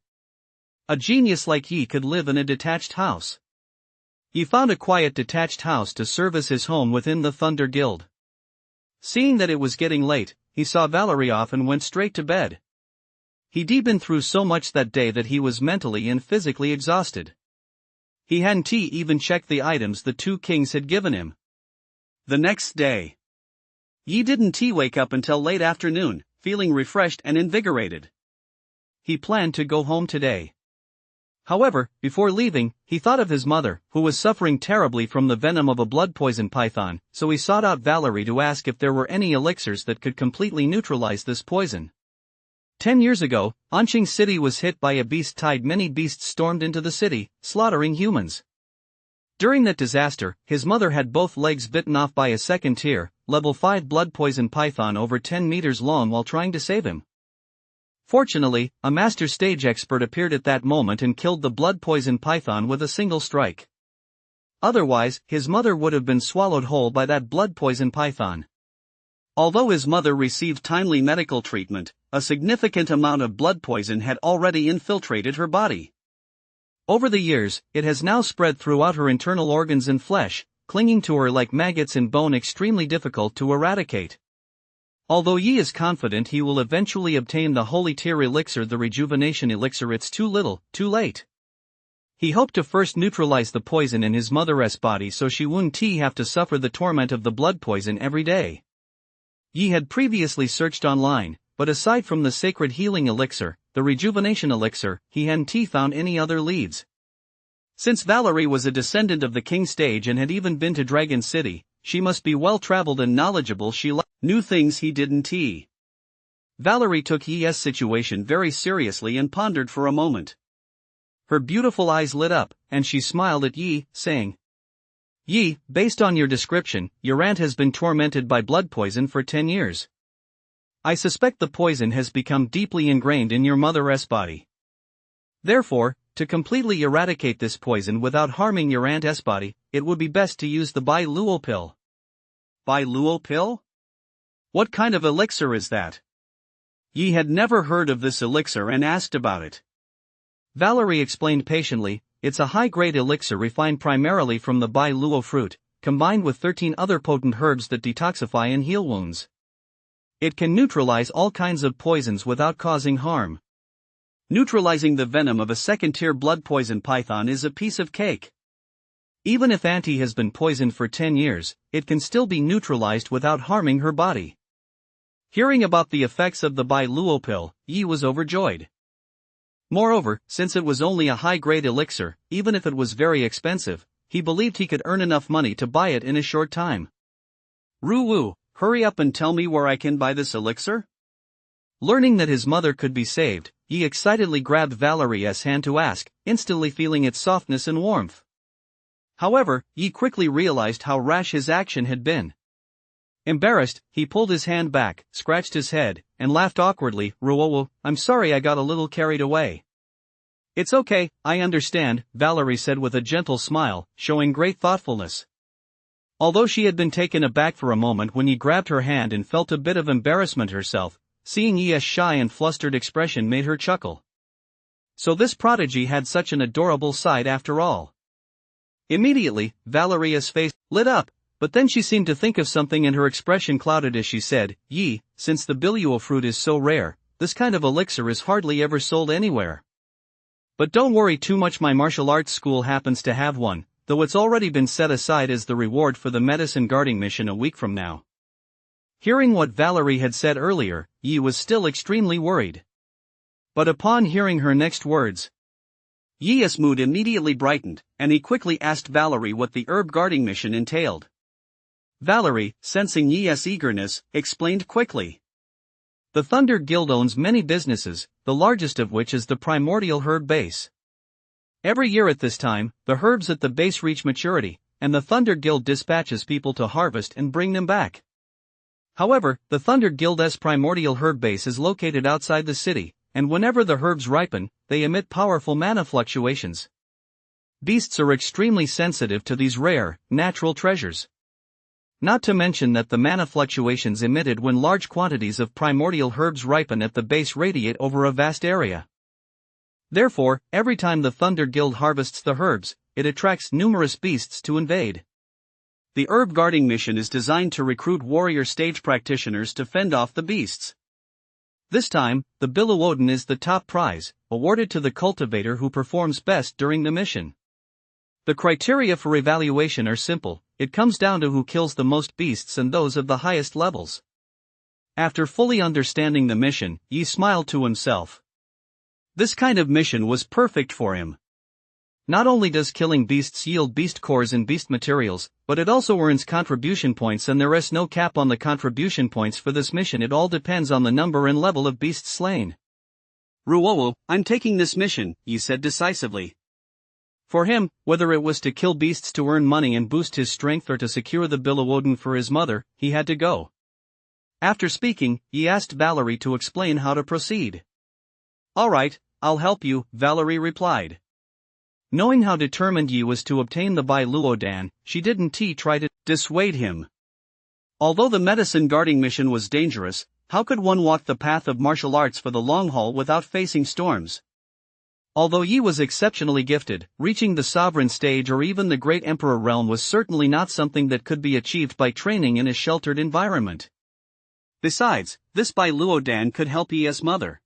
A: A genius like Yi could live in a detached house. He found a quiet detached house to serve as his home within the Thunder Guild. Seeing that it was getting late, he saw Valerie off and went straight to bed. He'd been through so much that day that he was mentally and physically exhausted. He hadn't even checked the items the two kings had given him.
B: The next day, Yi didn't wake up until late afternoon, feeling refreshed and invigorated.
A: He planned to go home today. However, before leaving, he thought of his mother, who was suffering terribly from the venom of a blood poison python, so he sought out Valerie to ask if there were any elixirs that could completely neutralize this poison. 10 years ago, Anqing City was hit by a beast tide. Many beasts stormed into the city, slaughtering humans. During that disaster, his mother had both legs bitten off by a second-tier, level 5 blood poison python over 10 meters long while trying to save him. Fortunately, a master stage expert appeared at that moment and killed the blood poison python with a single strike. Otherwise, his mother would have been swallowed whole by that blood poison python.
B: Although his mother received timely medical treatment, a significant amount of blood poison had already infiltrated her body.
A: Over the years, it has now spread throughout her internal organs and flesh, clinging to her like maggots in bone, extremely difficult to eradicate. Although Yi is confident he will eventually obtain the holy tier elixir, the rejuvenation elixir, it's too little, too late. He hoped to first neutralize the poison in his mother's body so she wouldn't have to suffer the torment of the blood poison every day. Yi had previously searched online, but aside from the sacred healing elixir, the rejuvenation elixir, he hadn't found any other leads. Since Valerie was a descendant of the king stage and had even been to Dragon City, she must be well-traveled and knowledgeable. She knew things he didn't. Valerie took Yi's situation very seriously and pondered for a moment. Her beautiful eyes lit up, and she smiled at Yi, saying, "Yi, based on your description, your aunt has been tormented by blood poison for 10 years. I suspect the poison has become deeply ingrained in your mother's body. Therefore, to completely eradicate this poison without harming your aunt's body, it would be best to use the Bai Luo pill."
B: Bai Luo pill? What kind of elixir is that? Yi had never heard of this elixir and asked about it.
A: Valerie explained patiently, it's a high-grade elixir refined primarily from the Bai Luo fruit, combined with 13 other potent herbs that detoxify and heal wounds. It can neutralize all kinds of poisons without causing harm.
B: Neutralizing the venom of a second-tier blood poison python is a piece of cake.
A: Even if Auntie has been poisoned for 10 years, it can still be neutralized without harming her body. Hearing about the effects of the Bai Luo pill, Yi was overjoyed. Moreover, since it was only a high-grade elixir, even if it was very expensive, he believed he could earn enough money to buy it in a short time.
B: Ru, hurry up and tell me where I can buy this elixir?
A: Learning that his mother could be saved, Yi excitedly grabbed Valerie's hand to ask, instantly feeling its softness and warmth. However, Yi quickly realized how rash his action had been. Embarrassed, he pulled his hand back, scratched his head, and laughed awkwardly. "Ruowo, I'm sorry I got a little carried away." "It's okay, I understand," Valerie said with a gentle smile, showing great thoughtfulness. Although she had been taken aback for a moment when he grabbed her hand and felt a bit of embarrassment herself, seeing Yi's shy and flustered expression made her chuckle. So this prodigy had such an adorable side after all. Immediately, Valerie's face lit up, but then she seemed to think of something and her expression clouded as she said, "Yi, since the biluo fruit is so rare, this kind of elixir is hardly ever sold anywhere. But don't worry too much, my martial arts school happens to have one, though it's already been set aside as the reward for the medicine guarding mission a week from now." Hearing what Valerie had said earlier, Yi was still extremely worried. But upon hearing her next words, Yi's mood immediately brightened, and he quickly asked Valerie what the herb guarding mission entailed. Valerie, sensing Yi's eagerness, explained quickly. The Thunder Guild owns many businesses, the largest of which is the primordial herb base. Every year at this time, the herbs at the base reach maturity, and the Thunder Guild dispatches people to harvest and bring them back. However, the Thunder Guild's primordial herb base is located outside the city, and whenever the herbs ripen, they emit powerful mana fluctuations. Beasts are extremely sensitive to these rare, natural treasures. Not to mention that the mana fluctuations emitted when large quantities of primordial herbs ripen at the base radiate over a vast area. Therefore, every time the Thunder Guild harvests the herbs, it attracts numerous beasts to invade. The herb guarding mission is designed to recruit warrior stage practitioners to fend off the beasts. This time, the Billowoden is the top prize, awarded to the cultivator who performs best during the mission. The criteria for evaluation are simple, it comes down to who kills the most beasts and those of the highest levels. After fully understanding the mission, Yi smiled to himself. This kind of mission was perfect for him. Not only does killing beasts yield beast cores and beast materials, but it also earns contribution points, and there is no cap on the contribution points for this mission. It all depends on the number and level of beasts slain.
B: Ruowo, I'm taking this mission, Yi said decisively.
A: For him, whether it was to kill beasts to earn money and boost his strength or to secure the Billowoden for his mother, he had to go. After speaking, Yi asked Valerie to explain how to proceed.
B: All right, I'll help you, Valerie replied.
A: Knowing how determined Yi was to obtain the Billowoden, she didn't try to
B: dissuade him. Although the medicine guarding mission was dangerous, how could one walk the path of martial arts for the long haul without facing storms? Although Yi was exceptionally gifted, reaching the sovereign stage or even the great emperor realm was certainly not something that could be achieved by training in a sheltered environment. Besides, this Billowoden could help Yi's mother.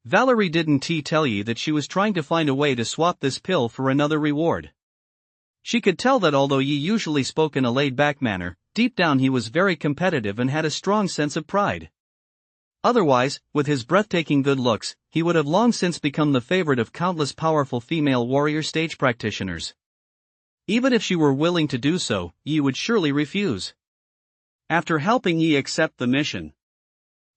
A: Valerie didn't tell Yi that she was trying to find a way to swap this pill for another reward. She could tell that although Yi usually spoke in a laid-back manner, deep down he was very competitive and had a strong sense of pride. Otherwise, with his breathtaking good looks, he would have long since become the favorite of countless powerful female warrior stage practitioners. Even if she were willing to do so, Yi would surely refuse.
B: After helping Yi accept the mission,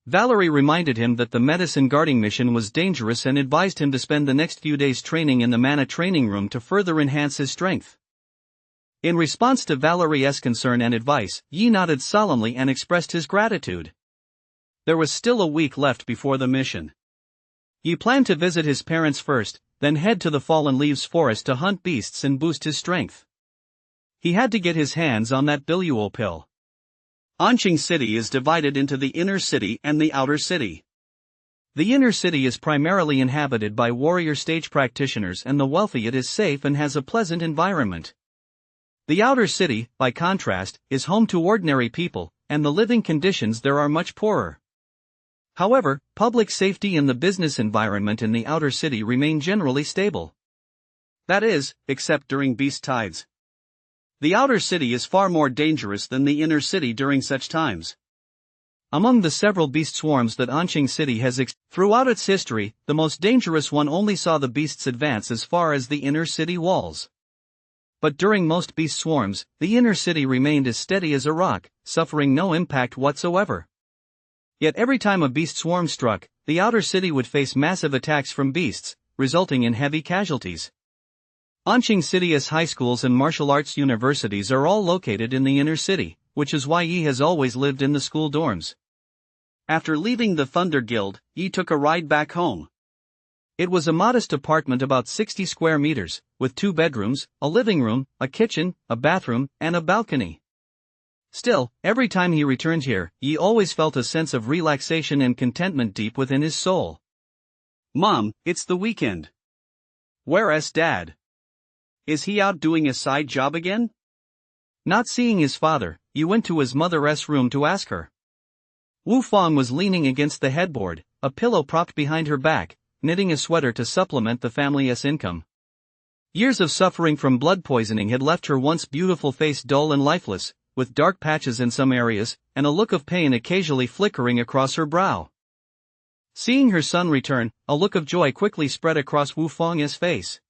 A: Valerie reminded him that the medicine guarding mission was dangerous and advised him to spend the next few days training in the mana training room to further enhance his strength. In response to Valerie's concern and advice, Yi nodded solemnly and expressed his gratitude. There was still a week left before the mission. Yi planned to visit his parents first, then head to the Fallen Leaves forest to hunt beasts and boost his strength. He had to get his hands on that Billuo pill.
B: Anqing City is divided into the inner city and the outer city.
A: The inner city is primarily inhabited by warrior stage practitioners, and the wealthy it is safe and has a pleasant environment. The outer city, by contrast, is home to ordinary people, and the living conditions there are much poorer. However, public safety and the business environment in the outer city remain generally stable.
B: That is, except during beast tides. The outer city is far more dangerous than the inner city during such times.
A: Among the several beast swarms that Anqing City has throughout its history, the most dangerous one only saw the beasts advance as far as the inner city walls. But during most beast swarms, the inner city remained as steady as a rock, suffering no impact whatsoever. Yet every time a beast swarm struck, the outer city would face massive attacks from beasts, resulting in heavy casualties. Anqing City's high schools and martial arts universities are all located in the inner city, which is why Yi has always lived in the school dorms.
B: After leaving the Thunder Guild, Yi took a ride back home.
A: It was a modest apartment about 60 square meters, with 2 bedrooms, a living room, a kitchen, a bathroom, and a balcony. Still, every time he returned here, Yi always felt a sense of relaxation and contentment deep within his soul.
B: Mom, it's the weekend. Where's Dad? Is he out doing a side job again?
A: Not seeing his father, Yi went to his mother's room to ask her. Wu Fang was leaning against the headboard, a pillow propped behind her back, knitting a sweater to supplement the family's income. Years of suffering from blood poisoning had left her once beautiful face dull and lifeless, with dark patches in some areas, and a look of pain occasionally flickering across her brow. Seeing her son return, a look of joy quickly spread across Wu Fang's face.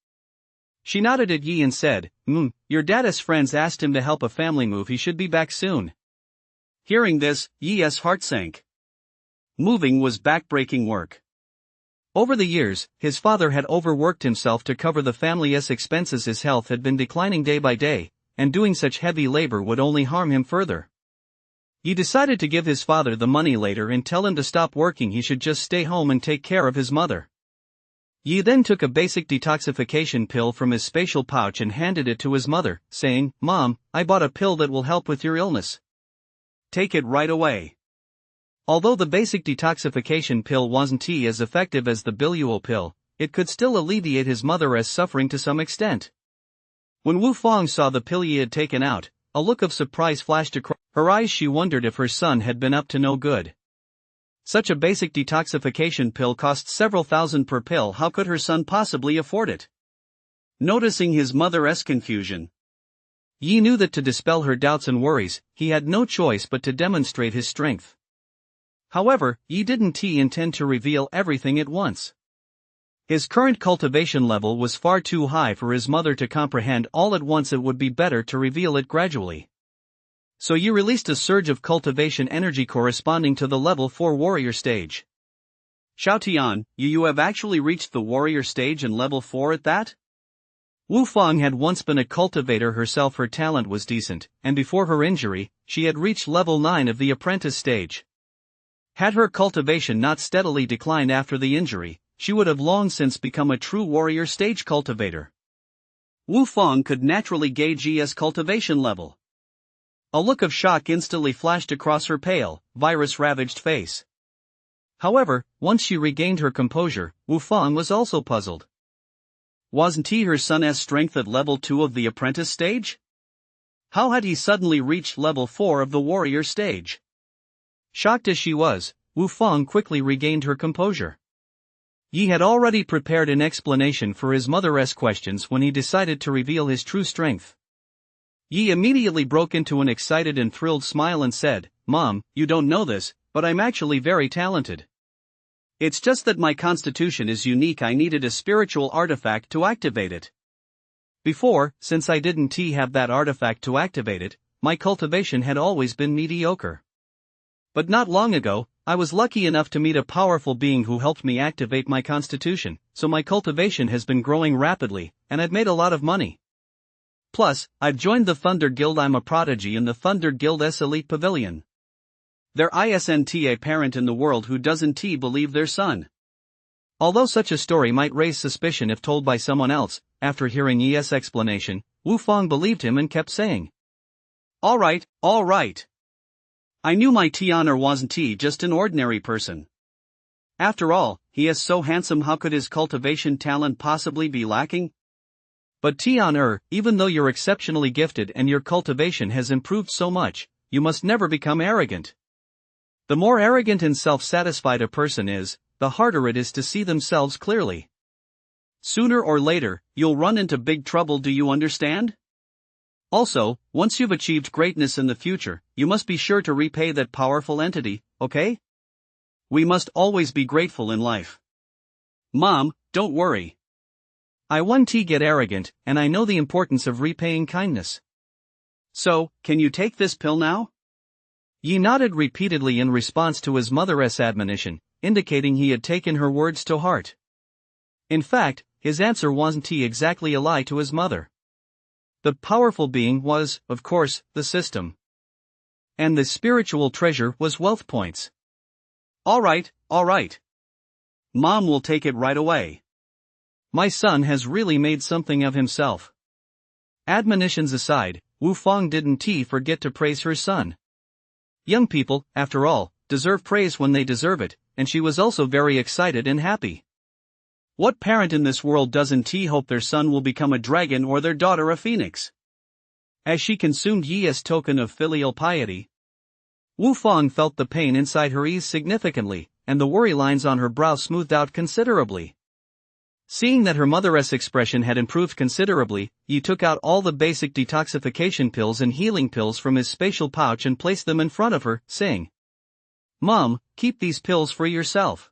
A: She nodded at Yi and said, your dad's friends asked him to help a family move, he should be back soon. Hearing this, Yi's heart sank. Moving was back-breaking work. Over the years, his father had overworked himself to cover the family's expenses. His health had been declining day by day, and doing such heavy labor would only harm him further. He decided to give his father the money later and tell him to stop working. He should just stay home and take care of his mother. Yi then took a basic detoxification pill from his spatial pouch and handed it to his mother, saying, "Mom, I bought a pill that will help with your illness. Take it right away." Although the basic detoxification pill wasn't as effective as the biluol pill, it could still alleviate his mother's suffering to some extent. When Wu Fang saw the pill Yi had taken out, a look of surprise flashed across her eyes. She wondered if her son had been up to no good. Such a basic detoxification pill cost several thousand per pill. How could her son possibly afford it? Noticing his mother's confusion, Yi knew that to dispel her doubts and worries, he had no choice but to demonstrate his strength. However, Yi didn't intend to reveal everything at once. His current cultivation level was far too high for his mother to comprehend all at once. It would be better to reveal it gradually. So Yi released a surge of cultivation energy corresponding to the level 4 warrior stage. Xiao Tian, you have actually reached the warrior stage and level 4 at that? Wu Fang had once been a cultivator herself. Her talent was decent, and before her injury, she had reached level 9 of the apprentice stage. Had her cultivation not steadily declined after the injury, she would have long since become a true warrior stage cultivator. Wu Fang could naturally gauge Yi's cultivation level. A look of shock instantly flashed across her pale, virus-ravaged face. However, once she regained her composure, Wu Fang was also puzzled. Wasn't her son's strength at level 2 of the apprentice stage? How had he suddenly reached level 4 of the warrior stage? Shocked as she was, Wu Fang quickly regained her composure. Yi had already prepared an explanation for his mother's questions when he decided to reveal his true strength. Yi immediately broke into an excited and thrilled smile and said, "Mom, you don't know this, but I'm actually very talented. It's just that my constitution is unique. I needed a spiritual artifact to activate it. Before, since I didn't have that artifact to activate it, my cultivation had always been mediocre. But not long ago, I was lucky enough to meet a powerful being who helped me activate my constitution, so my cultivation has been growing rapidly, and I've made a lot of money. Plus, I've joined the Thunder Guild. I'm a prodigy in the Thunder Guild's elite pavilion. There isn't a parent in the world who doesn't believe their son." Although such a story might raise suspicion if told by someone else, after hearing Yi's explanation, Wu Fang believed him and kept saying, All right. I knew my Tianer wasn't just an ordinary person. After all, he is so handsome. How could his cultivation talent possibly be lacking? But Tian, even though you're exceptionally gifted and your cultivation has improved so much, you must never become arrogant. The more arrogant and self-satisfied a person is, the harder it is to see themselves clearly. Sooner or later, you'll run into big trouble. Do you understand? Also, once you've achieved greatness in the future, you must be sure to repay that powerful entity, okay? We must always be grateful in life. Mom, don't worry. I won't get arrogant, and I know the importance of repaying kindness. So, can you take this pill now? Yi nodded repeatedly in response to his mother's admonition, indicating he had taken her words to heart. In fact, his answer wasn't exactly a lie to his mother. The powerful being was, of course, the system. And the spiritual treasure was wealth points. All right. Mom will take it right away. My son has really made something of himself. Admonitions aside, Wu Fang didn't forget to praise her son. Young people, after all, deserve praise when they deserve it, and she was also very excited and happy. What parent in this world doesn't hope their son will become a dragon or their daughter a phoenix? As she consumed Yi's token of filial piety, Wu Fang felt the pain inside her ease significantly, and the worry lines on her brow smoothed out considerably. Seeing that her mother's expression had improved considerably, Yi took out all the basic detoxification pills and healing pills from his spatial pouch and placed them in front of her, saying, "Mom, keep these pills for yourself.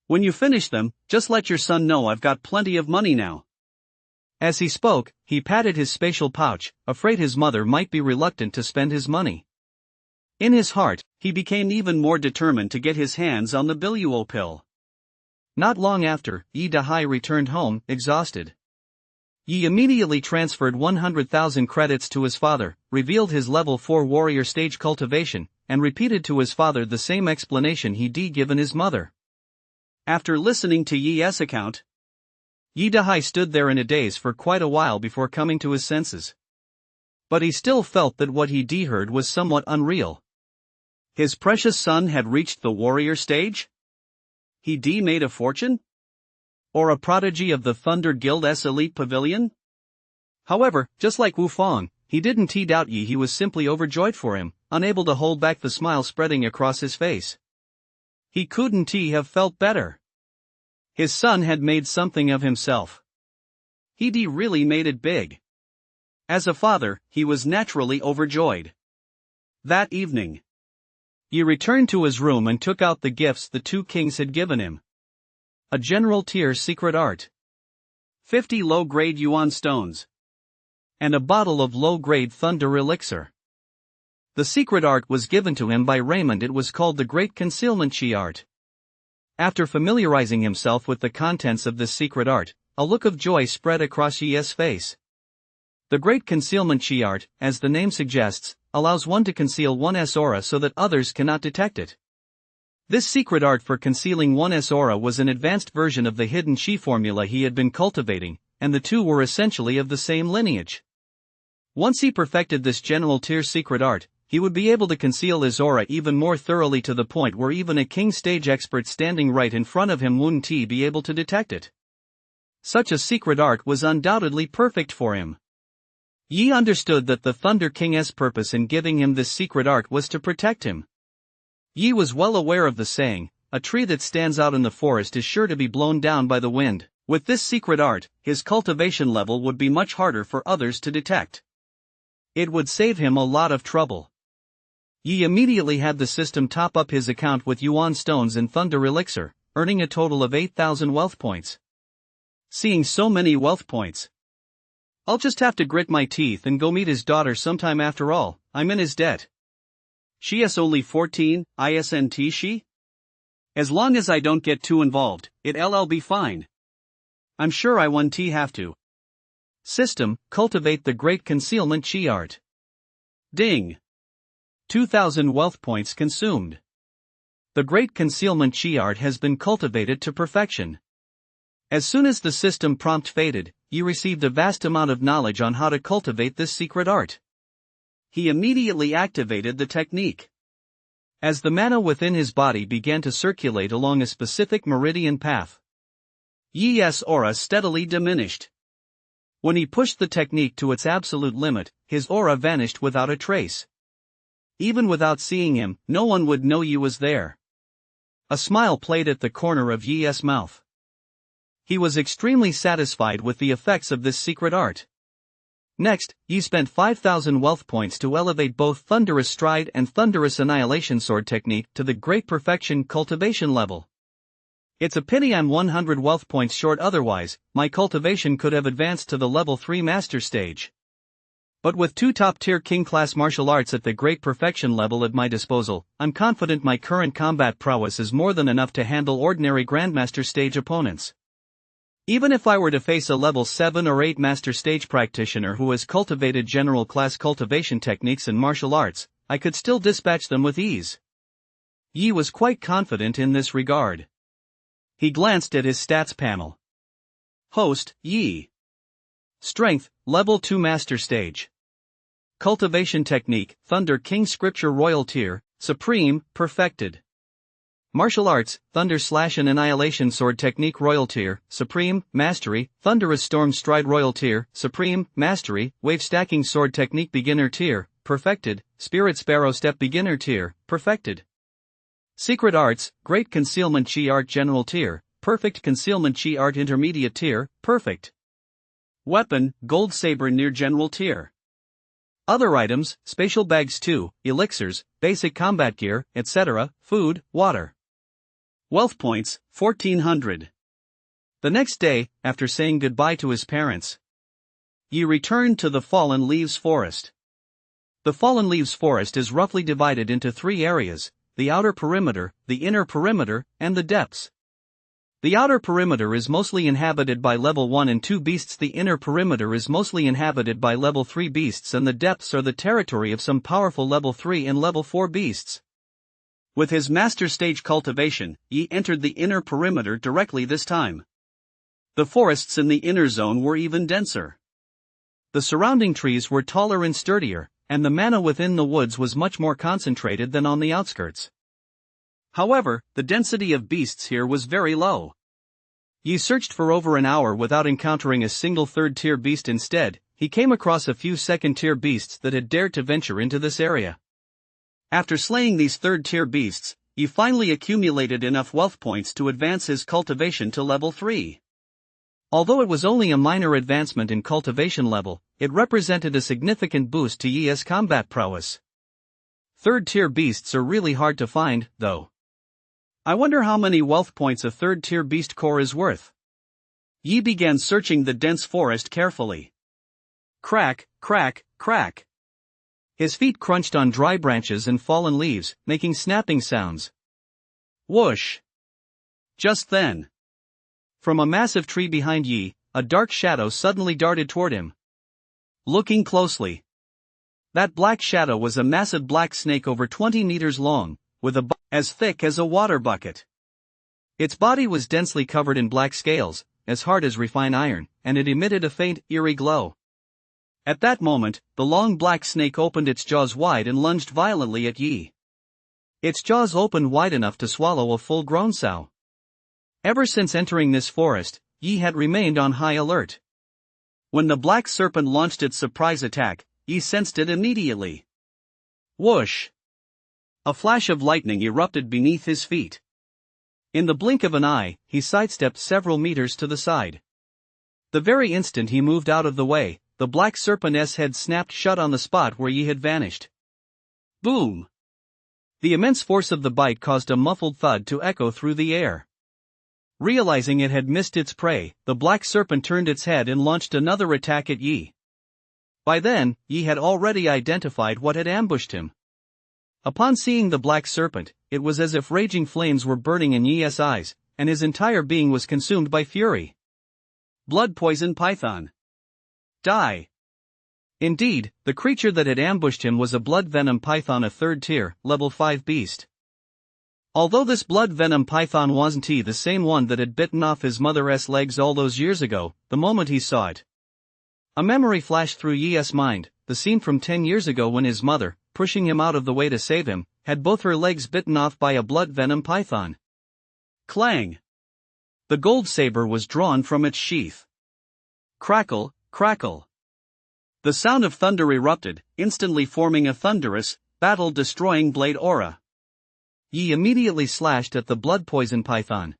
A: When you finish them, just let your son know I've got plenty of money now." As he spoke, he patted his spatial pouch, afraid his mother might be reluctant to spend his money. In his heart, he became even more determined to get his hands on the Biluo pill. Not long after, Yi Dahai returned home, exhausted. Yi immediately transferred 100,000 credits to his father, revealed his level 4 warrior stage cultivation, and repeated to his father the same explanation he'd given his mother. After listening to Yi's account, Yi Dahai stood there in a daze for quite a while before coming to his senses. But he still felt that what he'd heard was somewhat unreal. His precious son had reached the warrior stage? He'd made a fortune? Or a prodigy of the Thunder Guild's elite pavilion? However, just like Wu Fong, he didn't doubt Yi. He was simply overjoyed for him, unable to hold back the smile spreading across his face. He couldn't have felt better. His son had made something of himself. He'd really made it big. As a father, he was naturally overjoyed. That evening, Yi returned to his room and took out the gifts the two kings had given him. A general tier secret art, 50 low-grade yuan stones, and a bottle of low-grade thunder elixir. The secret art was given to him by Raymond. It was called the Great Concealment Chi art. After familiarizing himself with the contents of this secret art, a look of joy spread across Yi's face. The Great Concealment Chi art, as the name suggests, allows one to conceal one's aura so that others cannot detect it. This secret art for concealing one's aura was an advanced version of the hidden Chi formula he had been cultivating, and the two were essentially of the same lineage. Once he perfected this general tier secret art, he would be able to conceal his aura even more thoroughly, to the point where even a king stage expert standing right in front of him wouldn't be able to detect it. Such a secret art was undoubtedly perfect for him. Yi understood that the Thunder King's purpose in giving him this secret art was to protect him. Yi was well aware of the saying, "A tree that stands out in the forest is sure to be blown down by the wind." With this secret art, his cultivation level would be much harder for others to detect. It would save him a lot of trouble. Yi immediately had the system top up his account with yuan stones and thunder elixir, earning a total of 8,000 wealth points. Seeing so many wealth points, "I'll just have to grit my teeth and go meet his daughter sometime. After all, I'm in his debt. She's only 14, isn't she? As long as I don't get too involved, it'll be fine. I'm sure I won't have to." System, cultivate the Great Concealment Chi art. Ding! 2,000 wealth points consumed. The Great Concealment Chi art has been cultivated to perfection. As soon as the system prompt faded, you received a vast amount of knowledge on how to cultivate this secret art. He immediately activated the technique. As the mana within his body began to circulate along a specific meridian path, Yi's aura steadily diminished. When he pushed the technique to its absolute limit, his aura vanished without a trace. Even without seeing him, no one would know Yi was there. A smile played at the corner of Yi's mouth. He was extremely satisfied with the effects of this secret art. Next, Yi spent 5,000 wealth points to elevate both Thunderous Stride and Thunderous Annihilation Sword technique to the Great Perfection cultivation level. It's a pity I'm 100 wealth points short, otherwise, my cultivation could have advanced to the level 3 master stage. But with 2 top-tier king-class martial arts at the Great Perfection level at my disposal, I'm confident my current combat prowess is more than enough to handle ordinary Grandmaster stage opponents. Even if I were to face a level 7 or 8 master stage practitioner who has cultivated general class cultivation techniques and martial arts, I could still dispatch them with ease. Yi was quite confident in this regard. He glanced at his stats panel. Host, Yi. Strength, level 2 master stage. Cultivation technique, Thunder King Scripture Royal Tier, Supreme, perfected. Martial arts, Thunder Slash and Annihilation Sword technique Royal Tier, Supreme, mastery, Thunderous Storm Stride Royal Tier, Supreme, mastery, Wave Stacking Sword technique Beginner Tier, perfected, Spirit Sparrow Step Beginner Tier, perfected. Secret arts, Great Concealment Chi art General Tier,
B: perfect concealment Chi art intermediate tier, perfect. Weapon, gold saber near general tier. Other items, spatial bags 2, elixirs, basic combat gear, etc., food, water. Wealth points, 1400. The next day, after saying goodbye to his parents, Yi returned to the Fallen Leaves Forest. The Fallen Leaves Forest is roughly divided into 3 areas, the outer perimeter, the inner perimeter, and the depths. The outer perimeter is mostly inhabited by level 1 and 2 beasts, the inner perimeter is mostly inhabited by level 3 beasts, and the depths are the territory of some powerful level 3 and level 4 beasts. With his master stage cultivation, Yi entered the inner perimeter directly this time. The forests in the inner zone were even denser. The surrounding trees were taller and sturdier, and the mana within the woods was much more concentrated than on the outskirts. However, the density of beasts here was very low. Yi searched for over an hour without encountering a single third-tier beast. Instead, he came across a few second-tier beasts that had dared to venture into this area. After slaying these third-tier beasts, Yi finally accumulated enough wealth points to advance his cultivation to level 3. Although it was only a minor advancement in cultivation level, it represented a significant boost to Yi's combat prowess. Third-tier beasts are really hard to find, though. I wonder how many wealth points a third-tier beast core is worth. Yi began searching the dense forest carefully. Crack, crack, crack. His feet crunched on dry branches and fallen leaves, making snapping sounds. Whoosh! Just then, from a massive tree behind Yi, a dark shadow suddenly darted toward him. Looking closely, that black shadow was a massive black snake over 20 meters long, with a body as thick as a water bucket. Its body was densely covered in black scales, as hard as refined iron, and it emitted a faint, eerie glow. At that moment, the long black snake opened its jaws wide and lunged violently at Yi. Its jaws opened wide enough to swallow a full-grown sow. Ever since entering this forest, Yi had remained on high alert. When the black serpent launched its surprise attack, Yi sensed it immediately. Whoosh! A flash of lightning erupted beneath his feet. In the blink of an eye, he sidestepped several meters to the side. The very instant he moved out of the way, the black serpent's head snapped shut on the spot where Yi had vanished. Boom! The immense force of the bite caused a muffled thud to echo through the air. Realizing it had missed its prey, the black serpent turned its head and launched another attack at Yi. By then, Yi had already identified what had ambushed him. Upon seeing the black serpent, it was as if raging flames were burning in Yi's eyes, and his entire being was consumed by fury. Blood poison python. Die. Indeed, the creature that had ambushed him was a blood venom python, a third tier, level 5 beast. Although this blood venom python wasn't the same one that had bitten off his mother's legs all those years ago, the moment he saw it, a memory flashed through Yi's mind, the scene from 10 years ago when his mother, pushing him out of the way to save him, had both her legs bitten off by a blood venom python. Clang! The gold saber was drawn from its sheath. Crackle, crackle. The sound of thunder erupted, instantly forming a thunderous, battle-destroying blade aura. Yi immediately slashed at the blood poison python.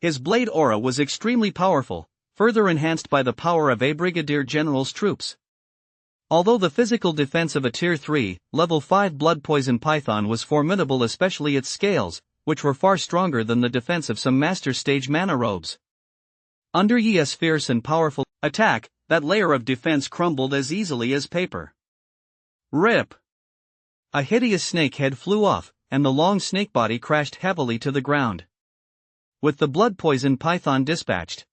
B: His blade aura was extremely powerful, further enhanced by the power of a brigadier general's troops. Although the physical defense of a tier 3, level 5 blood poison python was formidable, especially its scales, which were far stronger than the defense of some master stage mana robes. Under Yi's fierce and powerful attack, that layer of defense crumbled as easily as paper. Rip! A hideous snake head flew off, and the long snake body crashed heavily to the ground. With the blood poison python dispatched,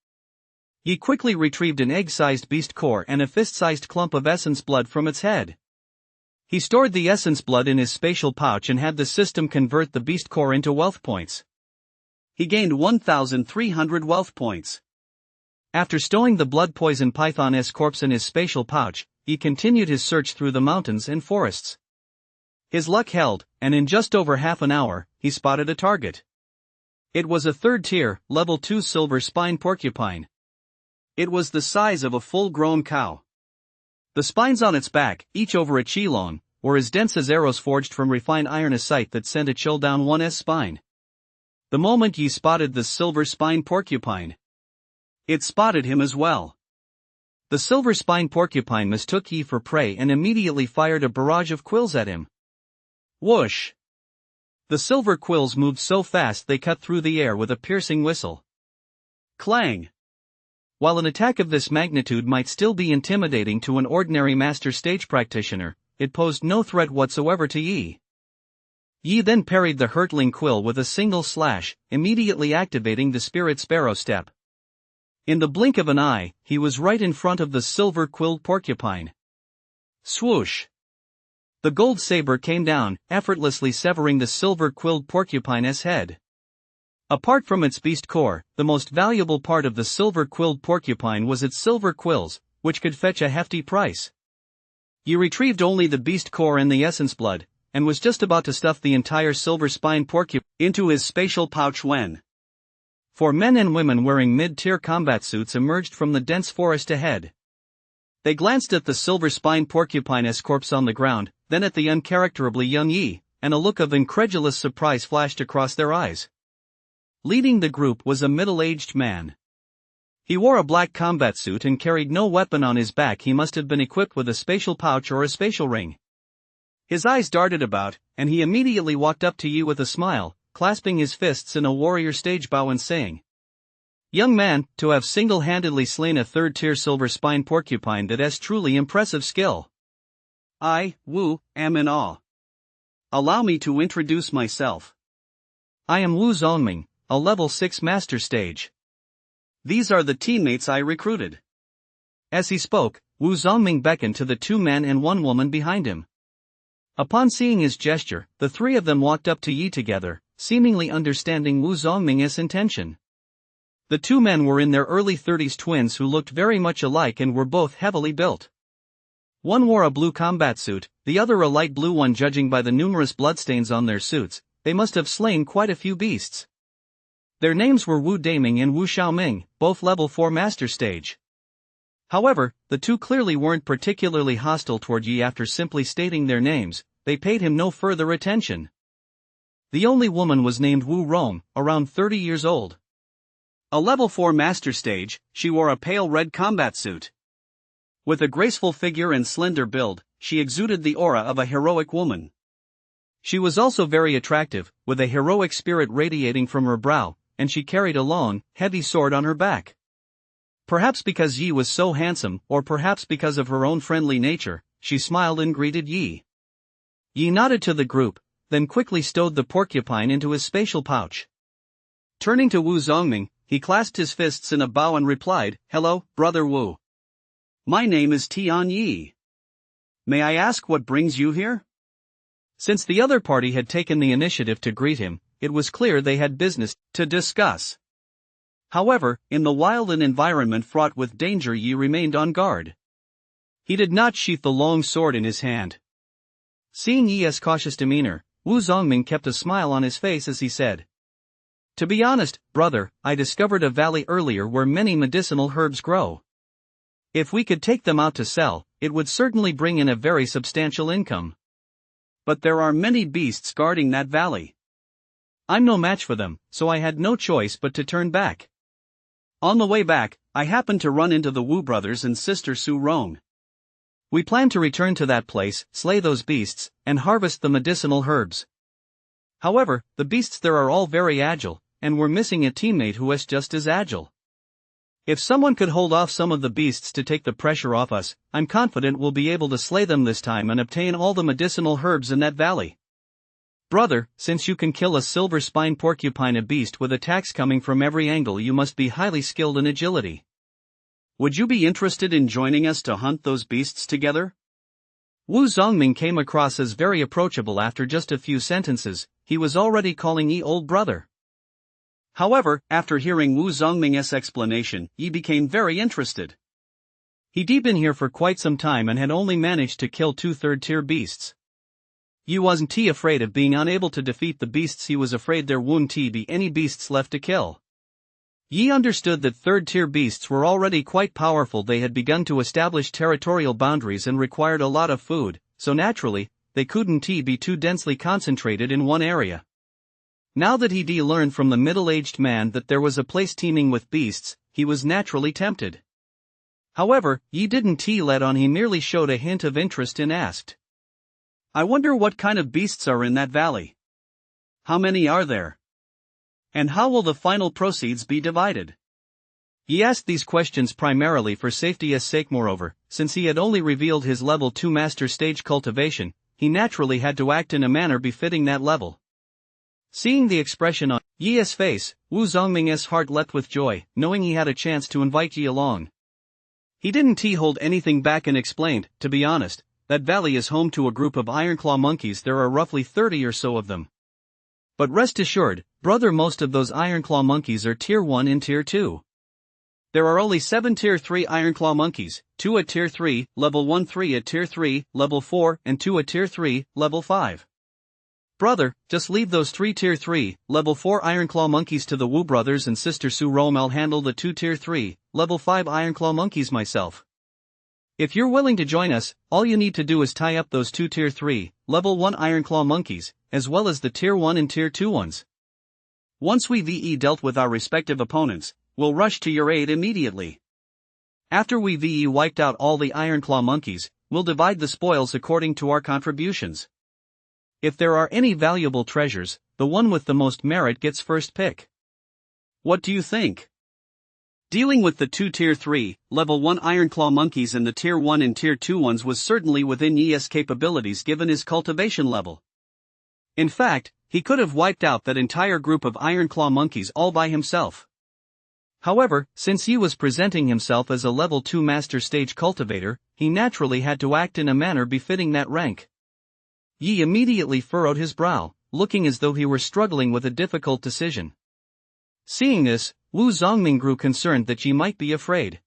B: Yi quickly retrieved an egg-sized beast core and a fist-sized clump of essence blood from its head. He stored the essence blood in his spatial pouch and had the system convert the beast core into wealth points. He gained 1,300 wealth points. After stowing the blood poison python's corpse in his spatial pouch, he continued his search through the mountains and forests. His luck held, and in just over half an hour, he spotted a target. It was a third-tier, level 2 silver spine porcupine. It was the size of a full-grown cow. The spines on its back, each over a chi long, were as dense as arrows forged from refined iron, a sight that sent a chill down one's spine. the moment Yi spotted the silver-spine porcupine. It spotted him as well. The silver-spine porcupine mistook Yi for prey and immediately fired a barrage of quills at him. Whoosh! The silver quills moved so fast they cut through the air with a piercing whistle. Clang! While an attack of this magnitude might still be intimidating to an ordinary master stage practitioner, it posed no threat whatsoever to Yi. Yi then parried the hurtling quill with a single slash, immediately activating the Spirit Sparrow step. In the blink of an eye, he was right in front of the silver-quilled porcupine. Swoosh! The gold saber came down, effortlessly severing the silver-quilled porcupine's head. Apart from its beast core, the most valuable part of the silver-quilled porcupine was its silver quills, which could fetch a hefty price. He retrieved only the beast core and the essence blood, and was just about to stuff the entire silver-spine porcupine into his spatial pouch when four men and women wearing mid-tier combat suits emerged from the dense forest ahead. They glanced at the silver-spine porcupine's corpse on the ground, then at the uncharacterably young Yi, and a look of incredulous surprise flashed across their eyes. Leading the group was a middle-aged man. He wore a black combat suit and carried no weapon on his back. He must have been equipped with a spatial pouch or a spatial ring. His eyes darted about, and he immediately walked up to Yi with a smile, clasping his fists in a warrior stage bow and saying, "Young man, to have single-handedly slain a third-tier silver-spine porcupine, that's truly impressive skill." "I, Wu, am in awe. Allow me to introduce myself. I am Wu Zongming, a level 6 master stage. These are the teammates I recruited." As he spoke, Wu Zongming beckoned to the 2 men and 1 woman behind him. Upon seeing his gesture, the 3 of them walked up to Yi together, seemingly understanding Wu Zongming's intention. The 2 men were in their early 30s, twins who looked very much alike and were both heavily built. One wore a blue combat suit, the other a light blue one. Judging by the numerous bloodstains on their suits, they must have slain quite a few beasts. Their names were Wu Daming and Wu Xiaoming, both level 4 master stage. However, the 2 clearly weren't particularly hostile toward Yi. After simply stating their names, they paid him no further attention. The only woman was named Wu Rong, around 30 years old. A level 4 master stage, she wore a pale red combat suit. With a graceful figure and slender build, she exuded the aura of a heroic woman. She was also very attractive, with a heroic spirit radiating from her brow, and she carried a long, heavy sword on her back. Perhaps because Yi was so handsome, or perhaps because of her own friendly nature, she smiled and greeted Yi. Yi nodded to the group, then quickly stowed the porcupine into his spatial pouch. Turning to Wu Zongming, he clasped his fists in a bow and replied, "Hello, Brother Wu. My name is Tian Yi. May I ask what brings you here?" Since the other party had taken the initiative to greet him, it was clear they had business to discuss. However, in the wild and environment fraught with danger, Yi remained on guard. He did not sheath the long sword in his hand. Seeing Yi's cautious demeanor, Wu Zongming kept a smile on his face as he said, "To be honest, brother, I discovered a valley earlier where many medicinal herbs grow. If we could take them out to sell, it would certainly bring in a very substantial income. But there are many beasts guarding that valley. I'm no match for them, so I had no choice but to turn back. On the way back, I happened to run into the Wu brothers and sister Su Rong. We plan to return to that place, slay those beasts, and harvest the medicinal herbs. However, the beasts there are all very agile, and we're missing a teammate who is just as agile. If someone could hold off some of the beasts to take the pressure off us, I'm confident we'll be able to slay them this time and obtain all the medicinal herbs in that valley. Brother, since you can kill a silver spine porcupine, a beast with attacks coming from every angle, you must be highly skilled in agility. Would you be interested in joining us to hunt those beasts together?" Wu Zongming came across as very approachable. After just a few sentences, he was already calling Yi old brother. However, after hearing Wu Zongming's explanation, Yi became very interested. He'd been here for quite some time and had only managed to kill 2 third-tier beasts. Yi wasn't afraid of being unable to defeat the beasts, he was afraid there wouldn't be any beasts left to kill. Yi understood that third-tier beasts were already quite powerful. They had begun to establish territorial boundaries and required a lot of food, so naturally, they couldn't be too densely concentrated in one area.
A: Now that he learned from the middle-aged man that there was a place teeming with beasts, he was naturally tempted. However, Yi didn't let on, he merely showed a hint of interest and asked,
B: I wonder what kind of beasts are in that valley. How many are there? And how will the final proceeds be divided?
A: He asked these questions primarily for safety's sake. Moreover, since he had only revealed his level 2 master stage cultivation, he naturally had to act in a manner befitting that level. Seeing the expression on Yi's face, Wu Zongming's heart leapt with joy, knowing he had a chance to invite Yi along. He didn't hold anything back and explained, to be honest, that valley is home to a group of Ironclaw monkeys. There are roughly 30 or so of them. But rest assured, brother, most of those Ironclaw monkeys are Tier 1 and Tier 2. There are only 7 Tier 3 Ironclaw monkeys, 2 at Tier 3, Level 1, 3 at Tier 3, Level 4, and 2 at Tier 3, Level 5. Brother, just leave those 3 Tier 3, Level 4 Ironclaw monkeys to the Wu brothers and sister Su Rome. I'll handle the 2 Tier 3, Level 5 Ironclaw monkeys myself. If you're willing to join us, all you need to do is tie up those 2 Tier 3, Level 1 Ironclaw monkeys, as well as the Tier 1 and Tier 2 ones. Once we've dealt with our respective opponents, we'll rush to your aid immediately. After we've wiped out all the Ironclaw monkeys, we'll divide the spoils according to our contributions. If there are any valuable treasures, the one with the most merit gets first pick. What do you think? Dealing with the 2 Tier 3, Level 1 Ironclaw monkeys and the Tier 1 and Tier 2 ones was certainly within Yi's capabilities given his cultivation level. In fact, he could have wiped out that entire group of Ironclaw monkeys all by himself. However, since Yi was presenting himself as a Level 2 Master Stage cultivator, he naturally had to act in a manner befitting that rank. Yi immediately furrowed his brow, looking as though he were struggling with a difficult decision. Seeing this, Wu Zongming grew concerned that Yi might be afraid.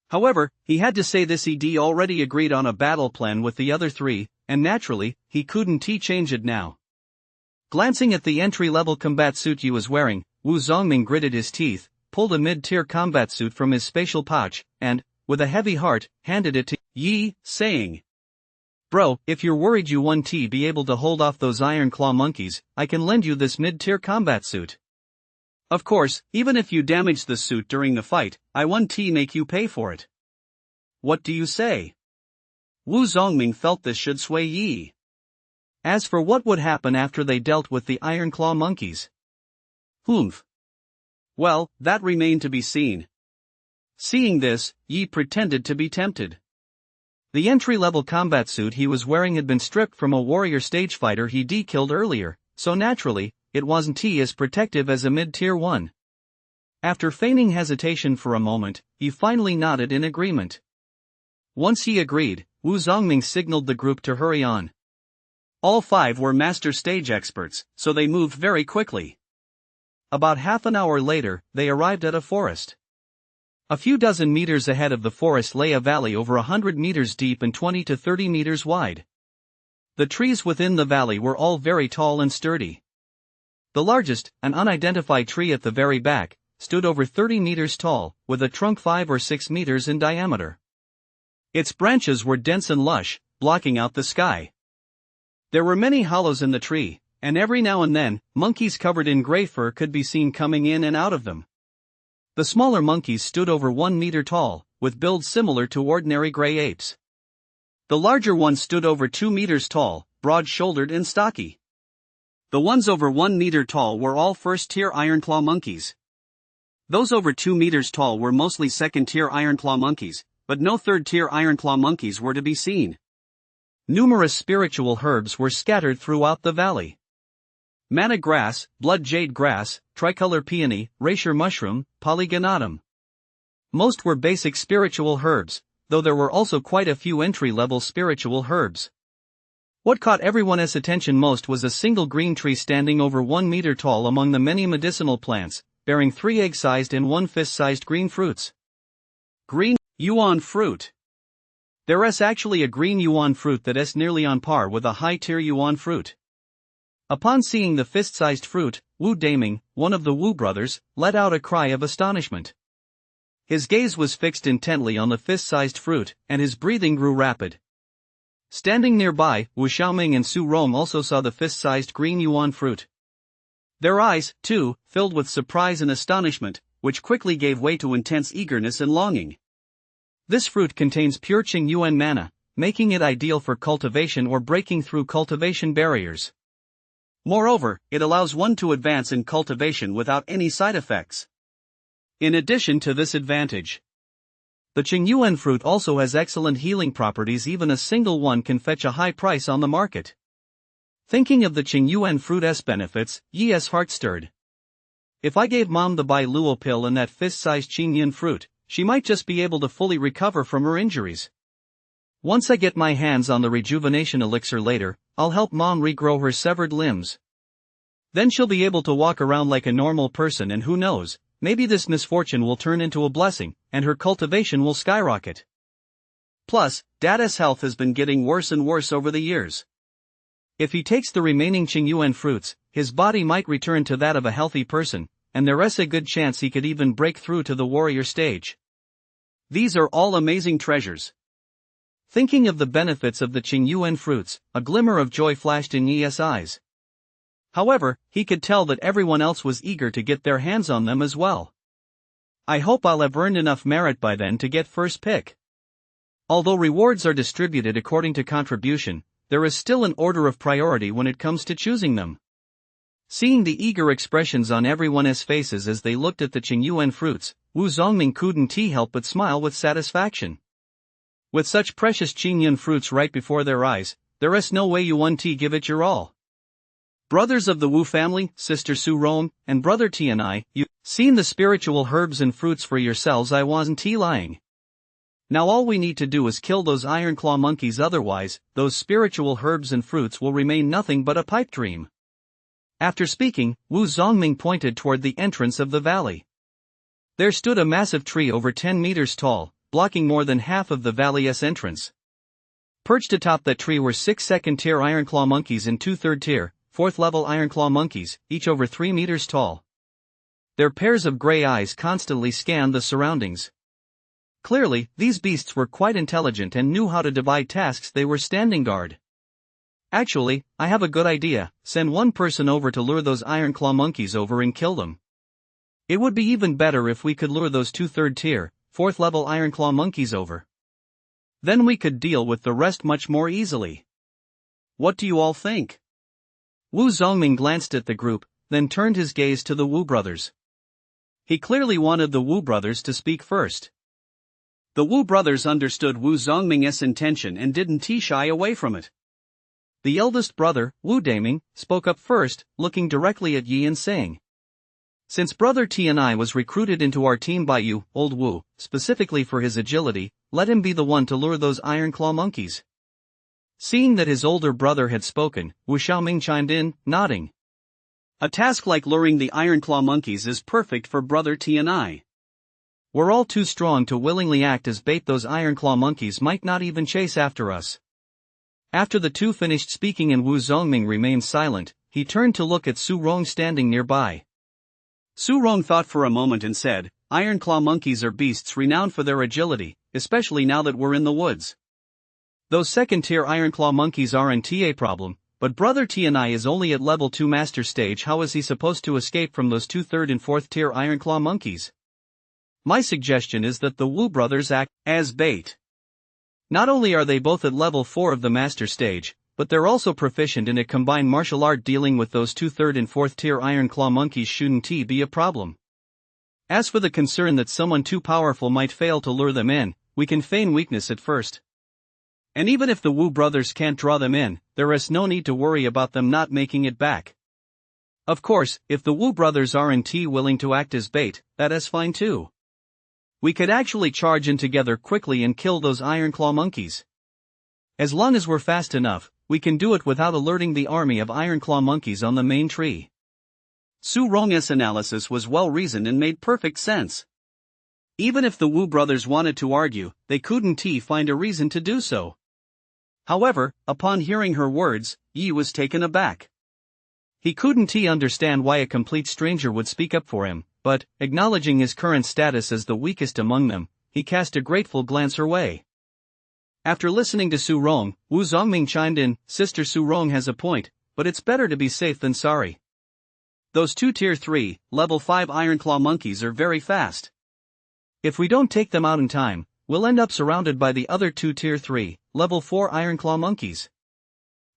A: However, he had to say this: he'd already agreed on a battle plan with the other 3, and naturally, he couldn't change it now. Glancing at the entry-level combat suit Yi was wearing, Wu Zongming gritted his teeth, pulled a mid-tier combat suit from his spatial pouch, and, with a heavy heart, handed it to Yi, saying, Bro, if you're worried you won't be able to hold off those Ironclaw monkeys, I can lend you this mid-tier combat suit. Of course, even if you damage the suit during the fight, I won't make you pay for it. What do you say? Wu Zongming felt this should sway Yi. As for what would happen after they dealt with the Ironclaw monkeys, well, that remained to be seen. Seeing this, Yi pretended to be tempted. The entry-level combat suit he was wearing had been stripped from a warrior stage fighter he'd killed earlier, so naturally, it wasn't as protective as a mid-tier one. After feigning hesitation for a moment, he finally nodded in agreement. Once he agreed, Wu Zongming signaled the group to hurry on. All 5 were master stage experts, so they moved very quickly. About half an hour later, they arrived at a forest. A few dozen meters ahead of the forest lay a valley over 100 meters deep and 20 to 30 meters wide. The trees within the valley were all very tall and sturdy. The largest, an unidentified tree at the very back, stood over 30 meters tall, with a trunk 5 or 6 meters in diameter. Its branches were dense and lush, blocking out the sky. There were many hollows in the tree, and every now and then, monkeys covered in gray fur could be seen coming in and out of them. The smaller monkeys stood over 1 meter tall, with builds similar to ordinary gray apes. The larger ones stood over 2 meters tall, broad-shouldered and stocky. The ones over 1 meter tall were all first-tier Ironclaw monkeys. Those over 2 meters tall were mostly second-tier Ironclaw monkeys, but no third-tier Ironclaw monkeys were to be seen. Numerous spiritual herbs were scattered throughout the valley. Manna grass, blood jade grass, tricolor peony, rasher mushroom, polygonatum. Most were basic spiritual herbs, though there were also quite a few entry-level spiritual herbs. What caught everyone's attention most was a single green tree standing over 1 meter tall among the many medicinal plants, bearing 3 egg-sized and 1 fist-sized green fruits. Green yuan fruit. There's actually a green yuan fruit that's nearly on par with a high-tier yuan fruit. Upon seeing the fist-sized fruit, Wu Daming, one of the Wu brothers, let out a cry of astonishment. His gaze was fixed intently on the fist-sized fruit, and his breathing grew rapid. Standing nearby, Wu Xiaoming and Su Rome also saw the fist-sized green yuan fruit.
B: Their eyes, too, filled with surprise and astonishment, which quickly gave way to intense eagerness and longing.
A: This fruit contains pure Qingyuan mana, making it ideal for cultivation or breaking through cultivation barriers.
B: Moreover, it allows one to advance in cultivation without any side effects. In addition to this advantage,
A: the Qingyuan fruit also has excellent healing properties. Even a single one can fetch a high price on the market. Thinking of the Qingyuan fruit's benefits, Yi's heart stirred. If I gave Mom the Bai Luo pill and that fist-sized Qingyuan fruit, she might just be able to fully recover from her injuries. Once I get my hands on the rejuvenation elixir later, I'll help Mom regrow her severed limbs. Then she'll be able to walk around like a normal person, and who knows, maybe this misfortune will turn into a blessing, and her cultivation will skyrocket.
B: Plus, Dada's health has been getting worse and worse over the years.
A: If he takes the remaining Qingyuan fruits, his body might return to that of a healthy person, and there's a good chance he could even break through to the warrior stage.
B: These are all amazing treasures.
A: Thinking of the benefits of the Qingyuan fruits, a glimmer of joy flashed in Yi's eyes. However, he could tell that everyone else was eager to get their hands on them as well. I hope I'll have earned enough merit by then to get first pick. Although rewards are distributed according to contribution, there is still an order of priority when it comes to choosing them. Seeing the eager expressions on everyone's faces as they looked at the Qingyuan fruits, Wu Zongming couldn't help but smile with satisfaction. With such precious Qingyuan fruits right before their eyes, there is no way you won't give it your all.
B: Brothers of the Wu family, Sister Su Rong, and Brother Tianai,
A: you seen the spiritual herbs and fruits for yourselves. I wasn't lying. Now all we need to do is kill those iron claw monkeys, otherwise, those spiritual herbs and fruits will remain nothing but a pipe dream. After speaking, Wu Zongming pointed toward the entrance of the valley. There stood a massive tree over 10 meters tall, blocking more than half of the valley's entrance. Perched atop that tree were 6 second-tier ironclaw monkeys and 2 third-tier, 4th-level ironclaw monkeys, each over 3 meters tall. Their pairs of gray eyes constantly scanned the surroundings. Clearly, these beasts were quite intelligent and knew how to divide tasks. They were standing guard. Actually, I have a good idea. Send one person over to lure those ironclaw monkeys over and kill them. It would be even better if we could lure those 2 third-tier, 4th-level ironclaw monkeys over. Then we could deal with the rest much more easily.
B: What do you all think?
A: Wu Zongming glanced at the group, then turned his gaze to the Wu brothers. He clearly wanted the Wu brothers to speak first.
B: The Wu brothers understood Wu Zongming's intention and didn't shy away from it.
A: The eldest brother, Wu Daming, spoke up first, looking directly at Yi and saying, "Since Brother Tianai was recruited into our team by you, old Wu, specifically for his agility, let him be the one to lure those iron claw monkeys." Seeing that his older brother had spoken, Wu Xiaoming chimed in, nodding.
B: A task like luring the iron claw monkeys is perfect for Brother Tianai.
A: We're all too strong to willingly act as bait. Those iron claw monkeys might not even chase after us. After the two finished speaking and Wu Zongming remained silent, he turned to look at Su Rong standing nearby.
B: Su Rong thought for a moment and said, "Iron claw monkeys are beasts renowned for their agility, especially now that we're in the woods.
A: Those second-tier ironclaw monkeys aren't a problem, but Brother Tianai is only at level 2 master stage. How is he supposed to escape from those 2 third and 4th-tier ironclaw monkeys? My suggestion is that the Wu brothers act as bait. Not only are they both at level 4 of the master stage, but they're also proficient in a combined martial art. Dealing with those 2 third and 4th-tier ironclaw monkeys shouldn't be a problem. As for the concern that someone too powerful might fail to lure them in, we can feign weakness at first. And even if the Wu brothers can't draw them in, there is no need to worry about them not making it back. Of course, if the Wu brothers aren't willing to act as bait, that is fine too. We could actually charge in together quickly and kill those ironclaw monkeys. As long as we're fast enough, we can do it without alerting the army of ironclaw monkeys on the main tree.
B: Su Rong's analysis was well reasoned and made perfect sense. Even if the Wu brothers wanted to argue, they couldn't find a reason to do so. However, upon hearing her words, Yi was taken aback. He couldn't understand why a complete stranger would speak up for him, but, acknowledging his current status as the weakest among them, he cast a grateful glance her way. After listening to Su Rong, Wu Zongming chimed in, "Sister Su Rong has a point, but it's better to be safe than sorry. Those two tier 3, level 5 Ironclaw monkeys are very fast.
A: If we don't take them out in time, we'll end up surrounded by the other two tier 3, level 4 Ironclaw monkeys.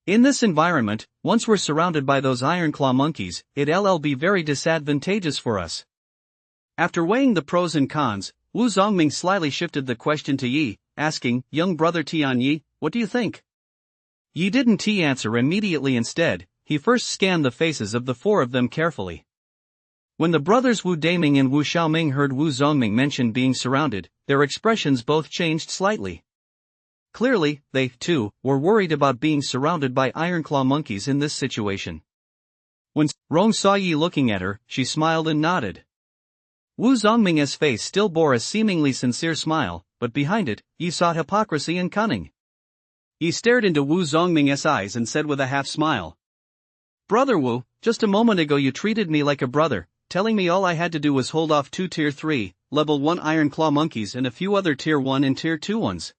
A: In this environment, once we're surrounded by those Ironclaw monkeys, it'll be very disadvantageous for us.
B: After weighing the pros and cons, Wu Zongming slyly shifted the question to Yi, asking, "Young brother Tian Yi, what do you think?"
A: Yi didn't answer immediately. Instead, he first scanned the faces of the four of them carefully. When the brothers Wu Daming and Wu Xiaoming heard Wu Zongming mention being surrounded, their expressions both changed slightly. Clearly, they, too, were worried about being surrounded by Ironclaw monkeys in this situation. When Rong saw Yi looking at her, she smiled and nodded. Wu Zongming's face still bore a seemingly sincere smile, but behind it, Yi saw hypocrisy and cunning.
B: He stared into Wu Zongming's eyes and said with a half-smile, "Brother Wu, just a moment ago you treated me like a brother, telling me all I had to do was hold off two tier 3, level 1 Ironclaw monkeys and a few other tier 1 and tier 2 ones.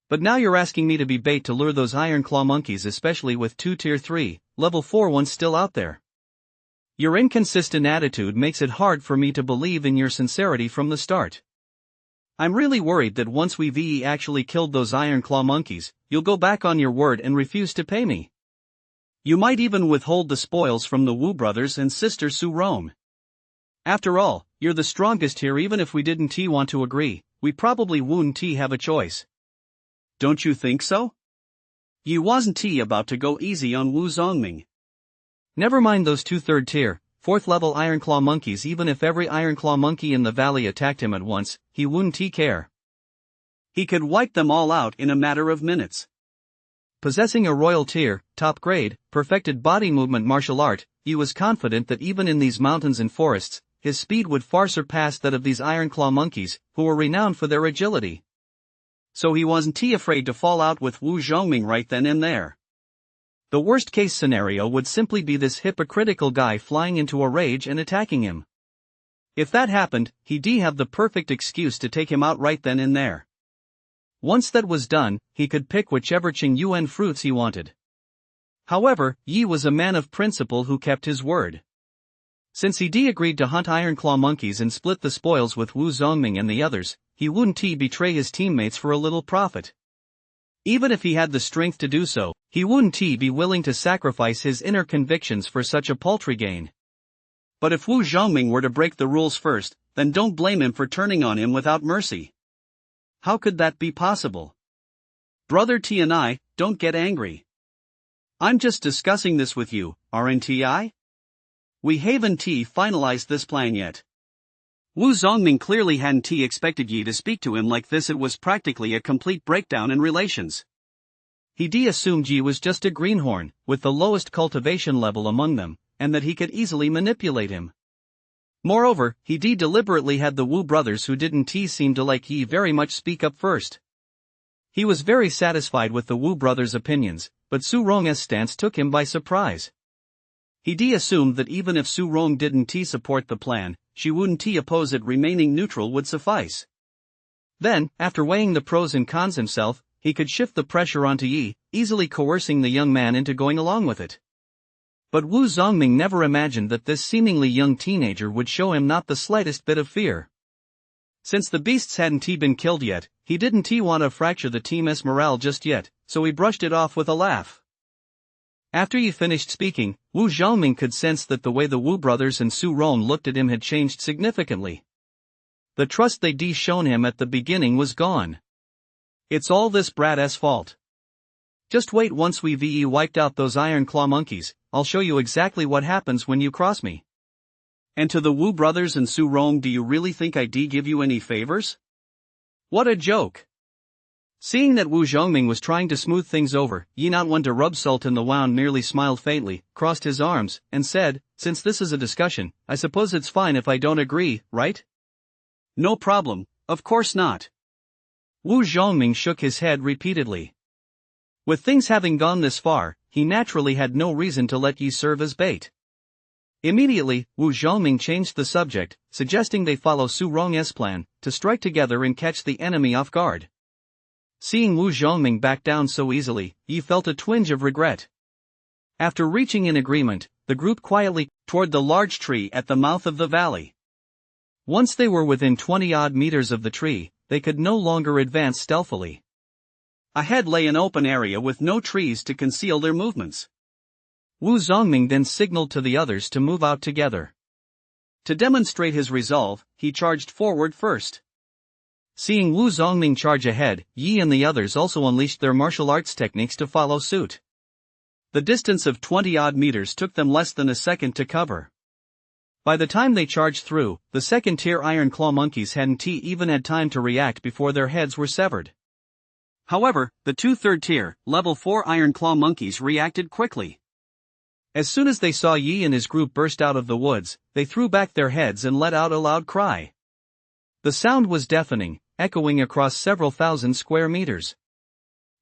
B: But now you're asking me to be bait to lure those Ironclaw monkeys, especially with two tier 3, level 4 ones still out there. Your inconsistent attitude makes it hard for me to believe in your sincerity from the start. I'm really worried that once we've actually killed those Ironclaw monkeys, you'll go back on your word and refuse to pay me. You might even withhold the spoils from the Wu brothers and sister Su Rong. After all, you're the strongest here. Even if we didn't want to agree, we probably wouldn't have a choice. Don't you think so?" Yi wasn't about to go easy on Wu Zongming.
A: Never mind those two third tier, 4th level Ironclaw monkeys. Even if every Ironclaw monkey in the valley attacked him at once, he wouldn't care.
B: He could wipe them all out in a matter of minutes.
A: Possessing a royal tier, top grade, perfected body movement martial art, he was confident that even in these mountains and forests, his speed would far surpass that of these Ironclaw monkeys, who were renowned for their agility.
B: So he wasn't afraid to fall out with Wu Zongming right then and there.
A: The worst case scenario would simply be this hypocritical guy flying into a rage and attacking him. If that happened, he'd have the perfect excuse to take him out right then and there. Once that was done, he could pick whichever Qing Yuan fruits he wanted. However, Yi was a man of principle who kept his word. Since he'd agreed to hunt Ironclaw monkeys and split the spoils with Wu Zongming and the others, he wouldn't betray his teammates for a little profit. Even if he had the strength to do so, he wouldn't be willing to sacrifice his inner convictions for such a paltry gain.
B: But if Wu Zongming were to break the rules first, then don't blame him for turning on him without mercy. How could that be possible? Brother T and I, don't get angry. I'm just discussing this with you, aren't I? We haven't finalized this plan yet. Wu Zongming clearly hadn't expected Yi to speak to him like this. It was practically a complete breakdown in relations.
A: He'd assumed Yi was just a greenhorn, with the lowest cultivation level among them, and that he could easily manipulate him. Moreover, he deliberately had the Wu brothers who didn't seem to like Yi very much speak up first. He was very satisfied with the Wu brothers' opinions, but Su Rong's stance took him by surprise. He assumed that even if Su Rong didn't support the plan, she wouldn't oppose it. Remaining neutral would suffice. Then, after weighing the pros and cons himself, he could shift the pressure onto Yi, easily coercing the young man into going along with it. But Wu Zongming never imagined that this seemingly young teenager would show him not the slightest bit of fear. Since the beasts hadn't been killed yet, he didn't want to fracture the team's morale just yet, so he brushed it off with a laugh. After Yi finished speaking, Wu Zongming could sense that the way the Wu brothers and Su Rong looked at him had changed significantly. The trust they'd shown him at the beginning was gone. It's all this brat's fault. Just wait, once we've wiped out those Ironclaw monkeys, I'll show you exactly what happens when you cross me. And to the Wu brothers and Su Rong, do you really think I'd give you any favors? What a joke. Seeing that Wu Zongming was trying to smooth things over, Yi, not one to rub salt in the wound, merely smiled faintly, crossed his arms, and said, "Since this is a discussion, I suppose it's fine if I don't agree, right?" "No problem, of course not." Wu Zongming shook his head repeatedly. With things having gone this far, he naturally had no reason to let Yi serve as bait. Immediately, Wu Zongming changed the subject, suggesting they follow Su Rong's plan, to strike together and catch the enemy off guard. Seeing Wu Zongming back down so easily, Yi felt a twinge of regret. After reaching an agreement, the group quietly toward the large tree at the mouth of the valley. Once they were within 20-odd meters of the tree, they could no longer advance stealthily.
B: Ahead lay an open area with no trees to conceal their movements.
A: Wu Zhongming then signaled to the others to move out together.
B: To demonstrate his resolve, he charged forward first.
A: Seeing Wu Zhongming charge ahead, Yi and the others also unleashed their martial arts techniques to follow suit.
B: The distance of 20-odd meters took them less than a second to cover.
A: By the time they charged through, the second-tier Iron Claw monkeys hadn't even had time to react before their heads were severed.
B: However, the two third-tier, level 4 Iron Claw monkeys reacted quickly.
A: As soon as they saw Yi and his group burst out of the woods, they threw back their heads and let out a loud cry. The sound was deafening, echoing across several thousand square meters.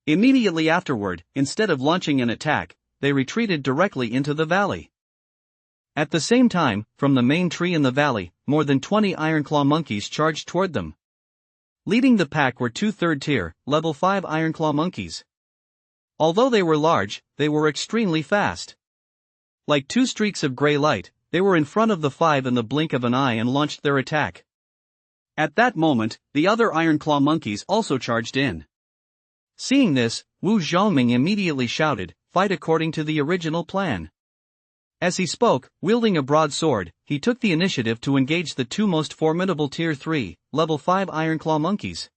B: Immediately afterward, instead of launching an attack, they retreated directly into the valley.
A: At the same time, from the main tree in the valley, more than 20 Iron Claw monkeys charged toward them. Leading the pack were two third-tier, level 5 Iron Claw monkeys. Although they were large, they were extremely fast. Like two streaks of gray light, they were in front of the five in the blink of an eye and launched their attack.
B: At that moment, the other Iron Claw monkeys also charged in.
A: Seeing this, Wu Zhongming immediately shouted, "Fight according to the original plan." As he spoke, wielding a broadsword, he took the initiative to engage the two most formidable Tier 3, Level 5 Iron Claw monkeys.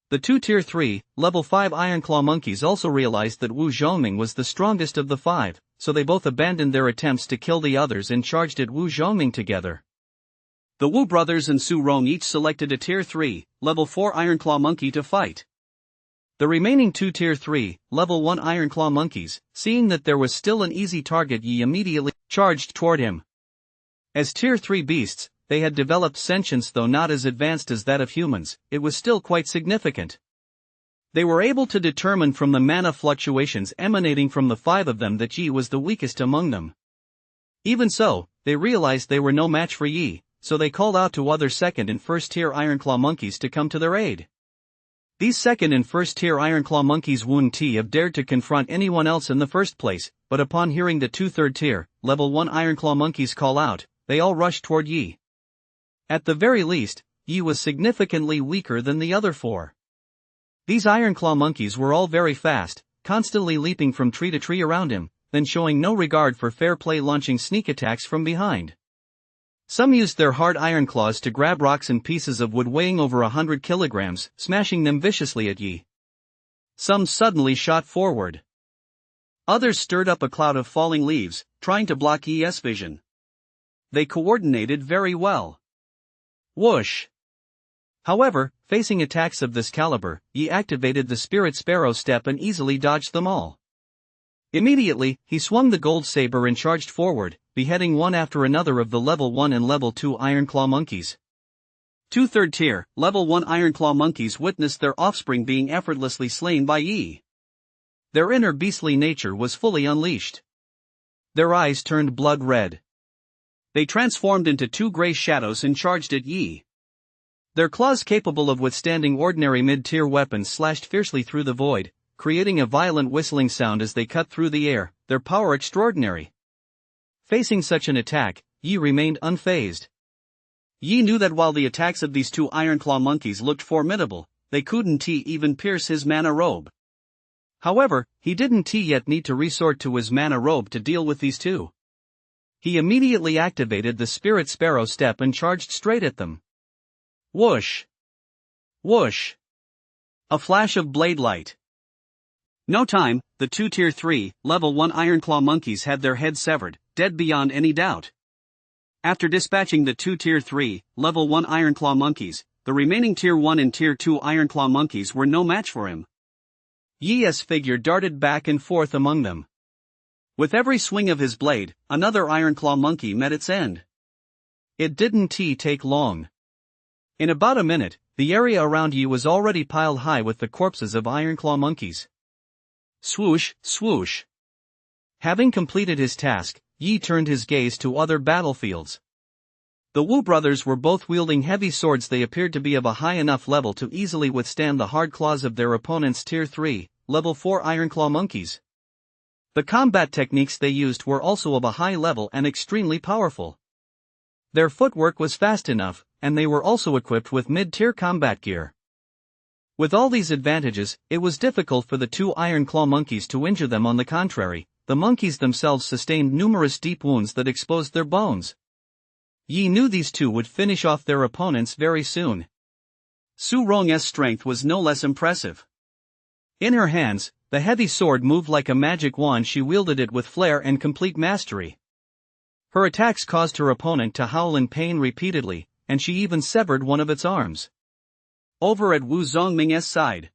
A: The two Tier 3, Level 5 Iron Claw monkeys also realized that Wu Zhongming was the strongest of the five, so they both abandoned their attempts to kill the others and charged at Wu Zhongming together.
B: The Wu brothers and Su Rong each selected a Tier 3, Level 4 Iron Claw monkey to fight.
A: The remaining two Tier 3, Level 1 Iron Claw monkeys, seeing that there was still an easy target, Yi immediately charged toward him. As Tier 3 beasts, they had developed sentience, though not as advanced as that of humans. It was still quite significant. They were able to determine from the mana fluctuations emanating from the five of them that Yi was the weakest among them. Even so, they realized they were no match for Yi, so they called out to other second and first tier Iron Claw monkeys to come to their aid. These second and first tier Iron Claw monkeys wouldn't have dared to confront anyone else in the first place, but upon hearing the two third tier, Level 1 Iron Claw monkeys call out, they all rushed toward Yi. At the very least, Yi was significantly weaker than the other four. These Iron Claw monkeys were all very fast, constantly leaping from tree to tree around him, then showing no regard for fair play, launching sneak attacks from behind. Some used their hard iron claws to grab rocks and pieces of wood weighing over 100 kilograms, smashing them viciously at Yi. Some suddenly shot forward. Others stirred up a cloud of falling leaves, trying to block Yi's vision. They coordinated very well. Whoosh! However, facing attacks of this caliber, Yi activated the Spirit Sparrow step and easily dodged them all. Immediately, he swung the gold saber and charged forward, beheading one after another of the Level 1 and Level 2 Iron Claw monkeys. Two third tier, Level 1 Iron Claw monkeys witnessed their offspring being effortlessly slain by Yi. Their inner beastly nature was fully unleashed. Their eyes turned blood red. They transformed into two gray shadows and charged at Yi. Their claws, capable of withstanding ordinary mid-tier weapons, slashed fiercely through the void, creating a violent whistling sound as they cut through the air, their power extraordinary. Facing such an attack, Yi remained unfazed. Yi knew that while the attacks of these two Iron Claw monkeys looked formidable, they couldn't even pierce his mana robe. However, he didn't yet need to resort to his mana robe to deal with these two. He immediately activated the Spirit Sparrow step and charged straight at them. Whoosh! Whoosh! A flash of blade light. No time, the two Tier 3, Level 1 Iron Claw monkeys had their heads severed, dead beyond any doubt. After dispatching the two Tier 3, Level 1 Iron Claw monkeys, the remaining Tier 1 and Tier 2 Iron Claw monkeys were no match for him. Yi's figure darted back and forth among them. With every swing of his blade, another Iron Claw monkey met its end. It didn't take long. In about a minute, the area around Yi was already piled high with the corpses of Iron Claw monkeys. Swoosh, swoosh. Having completed his task, Yi turned his gaze to other battlefields. The Wu brothers were both wielding heavy swords. They appeared to be of a high enough level to easily withstand the hard claws of their opponents' Tier 3, Level 4 Iron Claw monkeys. The combat techniques they used were also of a high level and extremely powerful. Their footwork was fast enough, and they were also equipped with mid-tier combat gear. With all these advantages, it was difficult for the two Iron Claw monkeys to injure them. On the contrary, the monkeys themselves sustained numerous deep wounds that exposed their bones. Yi knew these two would finish off their opponents very soon.
B: Su Rong's strength was no less impressive.
A: In her hands, the heavy sword moved like a magic wand. She wielded it with flair and complete mastery. Her attacks caused her opponent to howl in pain repeatedly, and she even severed one of its arms.
B: Over at Wu Zongming's side,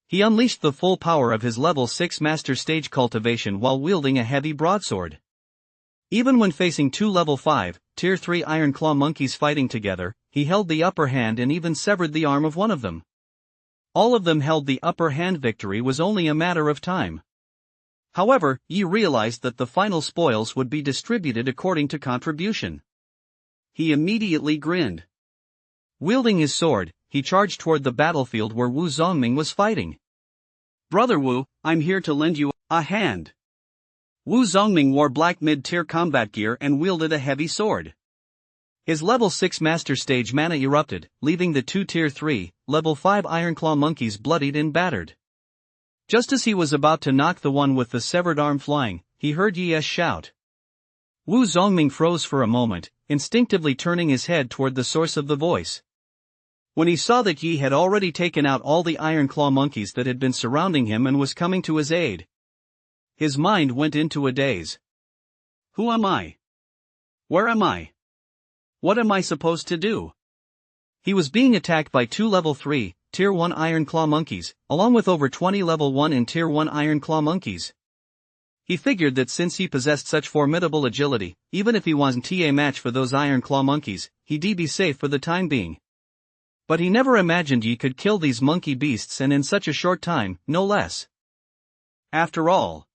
A: he unleashed the full power of his level 6 master stage cultivation while wielding a heavy broadsword. Even when facing two level 5, tier 3 Iron Claw monkeys fighting together, he held the upper hand and even severed the arm of one of them. All of them held the upper hand. Victory was only a matter of time. However, Yi realized that the final spoils would be distributed according to contribution.
B: He immediately grinned.
A: Wielding his sword, he charged toward the battlefield where Wu Zongming was fighting.
B: "Brother Wu, I'm here to lend you a hand." Wu Zongming wore black mid-tier combat gear and wielded a heavy sword.
A: His level 6 master stage mana erupted, leaving the two tier 3, level 5 Iron Claw monkeys bloodied and battered. Just as he was about to knock the one with the severed arm flying, he heard Yi's shout. Wu Zongming froze for a moment, instinctively turning his head toward the source of the voice. When he saw that Yi had already taken out all the Iron Claw monkeys that had been surrounding him and was coming to his aid, his mind went into a daze.
B: Who am I? Where am I? What am I supposed to do?
A: He was being attacked by two level 3, tier 1 Iron Claw monkeys, along with over 20 level 1 and tier 1 Iron Claw monkeys. He figured that since he possessed such formidable agility, even if he wasn't a match for those Iron Claw monkeys, he'd be safe for the time being. But he never imagined Yi could kill these monkey beasts, and in such a short time, no less. After all,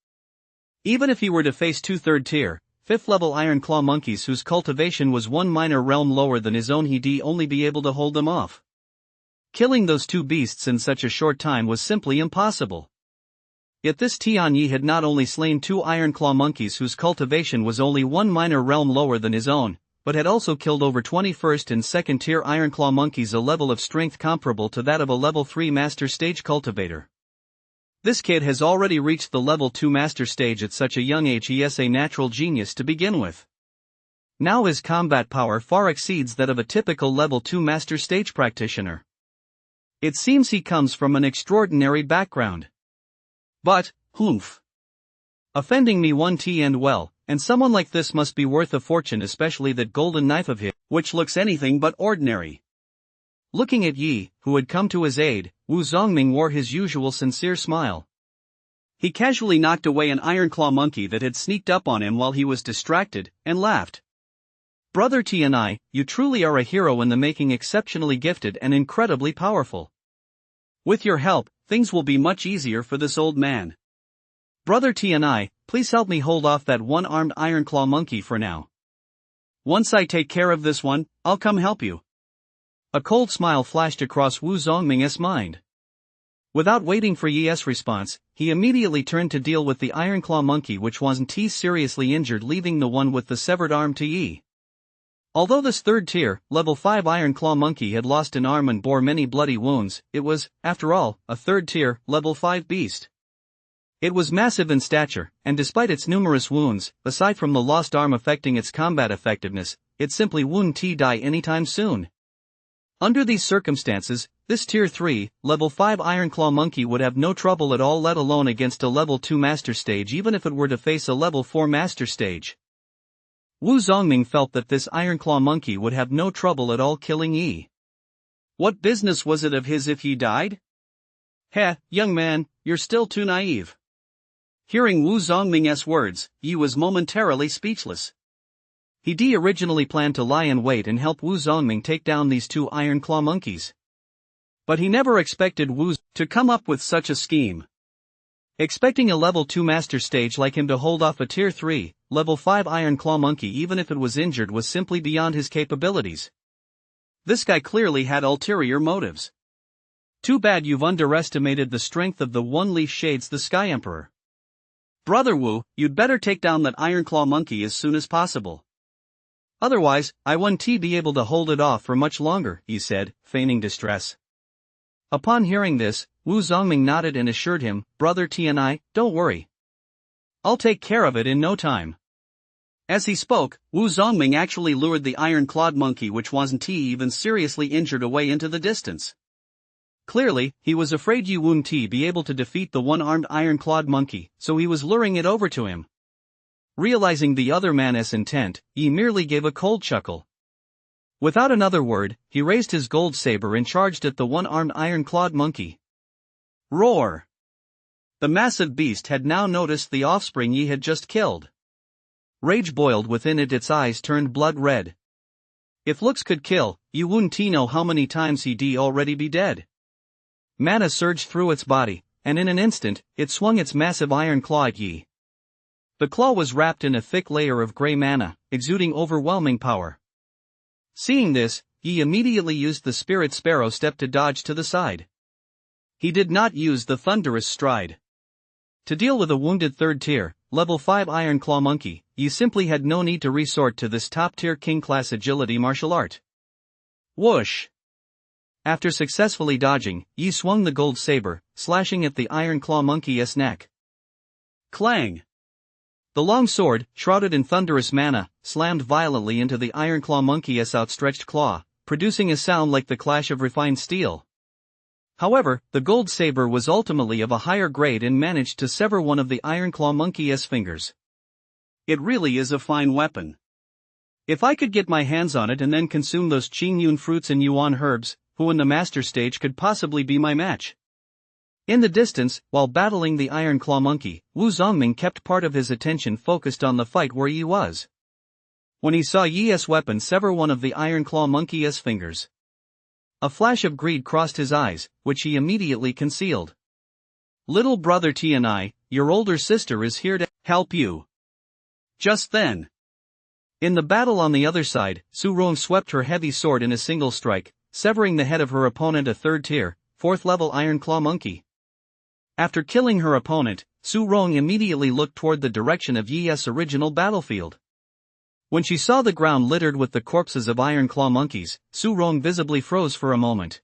A: even if he were to face two third-tier, 5th level Iron Claw monkeys whose cultivation was one minor realm lower than his own, he'd only be able to hold them off. Killing those two beasts in such a short time was simply impossible. Yet this Tian Yi had not only slain two Iron Claw monkeys whose cultivation was only one minor realm lower than his own, but had also killed over 21st and 2nd tier Iron Claw monkeys, a level of strength comparable to that of a level 3 master stage cultivator. This kid has already reached the level 2 master stage at such a young age. He is a natural genius to begin with. Now his combat power far exceeds that of a typical level 2 master stage practitioner. It seems he comes from an extraordinary background. But, humph. Offending me one and well, and someone like this must be worth a fortune, especially that golden knife of his, which looks anything but ordinary. Looking at Yi, who had come to his aid, Wu Zongming wore his usual sincere smile.
B: He casually knocked away an Iron Claw monkey that had sneaked up on him while he was distracted, and laughed.
A: Brother Tianai, you truly are a hero in the making, exceptionally gifted and incredibly powerful. With your help, things will be much easier for this old man. Brother Tianai, please help me hold off that one-armed Iron Claw monkey for now.
B: Once I take care of this one, I'll come help you.
A: A cold smile flashed across Wu Zongming's mind. Without waiting for Yi's response, he immediately turned to deal with the Iron Claw monkey, which wasn't seriously injured, leaving the one with the severed arm to Yi. Although this third tier, level 5 Iron Claw monkey had lost an arm and bore many bloody wounds, it was, after all, a third tier, level 5 beast. It was massive in stature, and despite its numerous wounds, aside from the lost arm affecting its combat effectiveness, it simply wouldn't die anytime soon. Under these circumstances, this tier 3, level 5 Iron Claw monkey would have no trouble at all, let alone against a level 2 master stage, even if it were to face a level 4 master stage. Wu Zongming felt that this Iron Claw monkey would have no trouble at all killing Yi.
B: What business was it of his if he died?
A: Heh, young man, you're still too naive.
B: Hearing Wu Zongming's words, Yi was momentarily speechless.
A: He originally planned to lie in wait and help Wu Zongming take down these two Iron Claw monkeys. But he never expected Wu to come up with such a scheme. Expecting a level 2 master stage like him to hold off a tier 3, level 5 Iron Claw monkey even if it was injured was simply beyond his capabilities. This guy clearly had ulterior motives. Too bad you've underestimated the strength of the One Leaf Shades, the Sky Emperor.
B: Brother Wu, you'd better take down that Iron Claw monkey as soon as possible. Otherwise, I won't be able to hold it off for much longer, he said, feigning distress. Upon hearing this, Wu Zongming nodded and assured him, Brother Tianai, don't worry. I'll take care of it in no time. As he spoke, Wu Zongming actually lured the iron-clawed monkey, which wasn't even seriously injured, away into the distance. Clearly, he was afraid Yi wouldn't be able to defeat the one-armed iron-clawed monkey, so he was luring it over to him. Realizing the other man's intent, Yi merely gave a cold chuckle. Without another word, he raised his gold saber and charged at the one-armed iron-clawed monkey. Roar! The massive beast had now noticed the offspring Yi had just killed. Rage boiled within it, its eyes turned blood red. If looks could kill, you wouldn't know how many times he'd already be dead. Mana surged through its body, and in an instant, it swung its massive iron claw at Yi. The claw was wrapped in a thick layer of grey mana, exuding overwhelming power. Seeing this, Yi immediately used the spirit sparrow step to dodge to the side. He did not use the thunderous stride. To deal with a wounded third tier, level 5 Iron Claw monkey, Yi simply had no need to resort to this top-tier king-class agility martial art. Whoosh! After successfully dodging, Yi swung the gold saber, slashing at the Iron Claw monkey's neck. Clang! The long sword, shrouded in thunderous mana, slammed violently into the Iron Claw monkey's outstretched claw, producing a sound like the clash of refined steel. However, the gold saber was ultimately of a higher grade and managed to sever one of the Iron Claw monkey's fingers. It really is a fine weapon. If I could get my hands on it and then consume those Qingyun fruits and Yuan herbs, who in the master stage could possibly be my match? In the distance, while battling the Iron Claw monkey, Wu Zongming kept part of his attention focused on the fight where Yi was. When he saw Yi's weapon sever one of the Iron Claw monkey's fingers, a flash of greed crossed his eyes, which he immediately concealed. Little brother Tianai, your older sister is here to help you. Just then, in the battle on the other side, Su Rong swept her heavy sword in a single strike, severing the head of her opponent, a third-tier, 4th-level Iron Claw monkey. After killing her opponent, Su Rong immediately looked toward the direction of Yi's original battlefield. When she saw the ground littered with the corpses of Iron Claw monkeys, Su Rong visibly froze for a moment.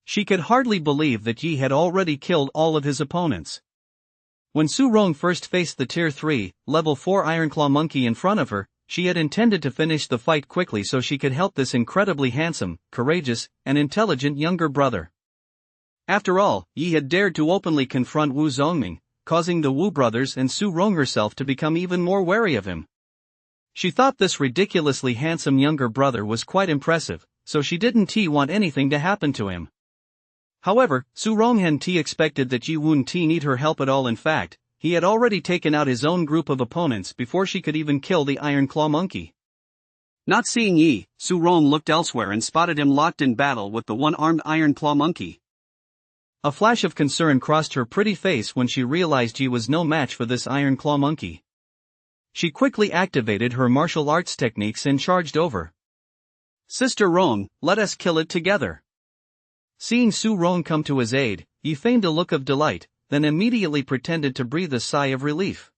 B: She could hardly believe that Yi had already killed all of his opponents. When Su Rong first faced the Tier 3, Level 4 Iron Claw monkey in front of her, she had intended to finish the fight quickly so she could help this incredibly handsome, courageous, and intelligent younger brother. After all, Yi had dared to openly confront Wu Zongming, causing the Wu brothers and Su Rong herself to become even more wary of him. She thought this ridiculously handsome younger brother was quite impressive, so she didn't want anything to happen to him. However, Su Rong hadn't expected that Yi wouldn't need her help at all. In fact, he had already taken out his own group of opponents before she could even kill the Iron Claw monkey. Not seeing Yi, Su Rong looked elsewhere and spotted him locked in battle with the one-armed Iron Claw monkey. A flash of concern crossed her pretty face when she realized Yi was no match for this Iron Claw monkey. She quickly activated her martial arts techniques and charged over. Sister Rong, let us kill it together. Seeing Su Rong come to his aid, Yi feigned a look of delight, then immediately pretended to breathe a sigh of relief.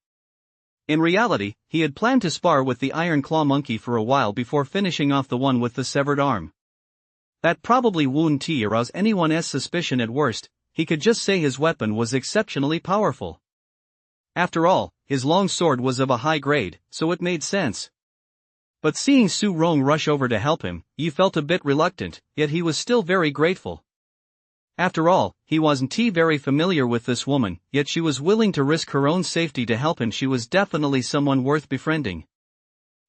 B: In reality, he had planned to spar with the Iron Claw monkey for a while before finishing off the one with the severed arm. That probably wouldn't arouse anyone's suspicion at worst. He could just say his weapon was exceptionally powerful. After all, his long sword was of a high grade, so it made sense. But seeing Su Rong rush over to help him, Yi felt a bit reluctant, yet he was still very grateful. After all, he wasn't very familiar with this woman, yet she was willing to risk her own safety to help him. She was definitely someone worth befriending.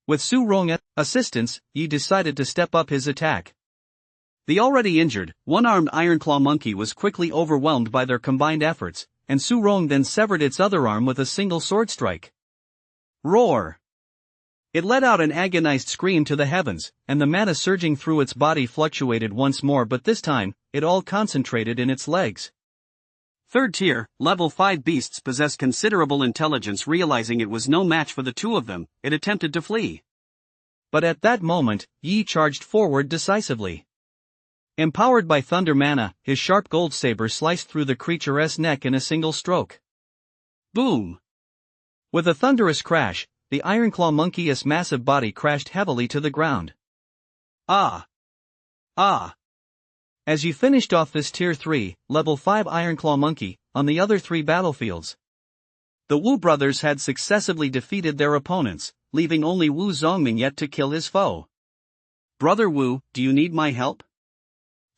B: With Su Rong's assistance, Yi decided to step up his attack. The already injured, one-armed Iron Claw monkey was quickly overwhelmed by their combined efforts, and Su Rong then severed its other arm with a single sword strike. Roar! It let out an agonized scream to the heavens, and the mana surging through its body fluctuated once more, but this time, it all concentrated in its legs. Third tier, level 5 beasts possess considerable intelligence. Realizing it was no match for the two of them, it attempted to flee. But at that moment, Yi charged forward decisively. Empowered by thunder mana, his sharp gold saber sliced through the creature's neck in a single stroke. Boom!
A: With a thunderous crash, the Ironclaw monkey's massive body crashed heavily to the ground.
B: Ah! Ah!
A: As you finished off this Tier 3, Level 5 Ironclaw monkey, on the other 3 battlefields.
B: The Wu brothers had successively defeated their opponents, leaving only Wu Zongming yet to kill his foe. Brother Wu, do you need my help?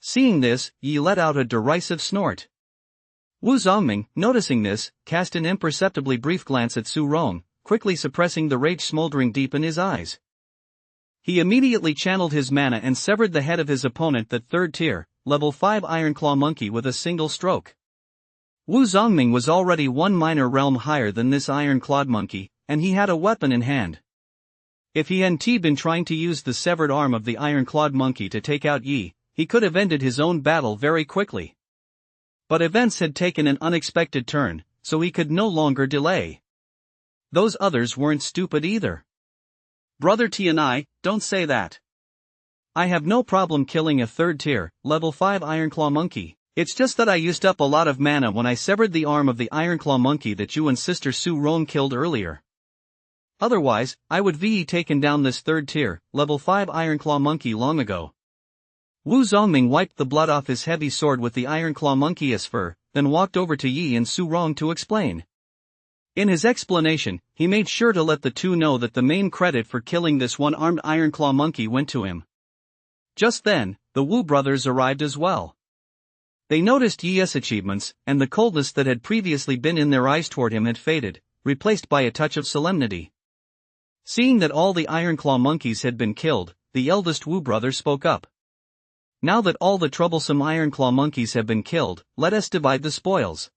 A: Seeing this, Yi let out a derisive snort. Wu Zongming, noticing this, cast an imperceptibly brief glance at Su Rong, quickly suppressing the rage smoldering deep in his eyes. He immediately channeled his mana and severed the head of his opponent, that 3rd tier, Level 5 Ironclaw monkey, with a single stroke. Wu Zongming was already 1 minor realm higher than this iron-clawed monkey, and he had a weapon in hand. If he hadn't been trying to use the severed arm of the iron-clawed monkey to take out Yi, he could have ended his own battle very quickly. But events had taken an unexpected turn, so he could no longer delay. Those others weren't stupid either.
B: Brother Tianai, don't say that.
A: I have no problem killing a 3rd tier, Level 5 Ironclaw monkey. It's just that I used up a lot of mana when I severed the arm of the Ironclaw monkey that you and Sister Su Rong killed earlier. Otherwise, I would have taken down this 3rd tier, Level 5 Ironclaw monkey long ago. Wu Zongming wiped the blood off his heavy sword with the Ironclaw monkey's fur, then walked over to Yi and Su Rong to explain. In his explanation, he made sure to let the two know that the main credit for killing this one-armed Ironclaw monkey went to him. Just then, the Wu brothers arrived as well. They noticed Yi's achievements, and the coldness that had previously been in their eyes toward him had faded, replaced by a touch of solemnity. Seeing that all the Ironclaw monkeys had been killed, the eldest Wu brother spoke up. Now that all the troublesome Ironclaw monkeys have been killed, let us divide the spoils.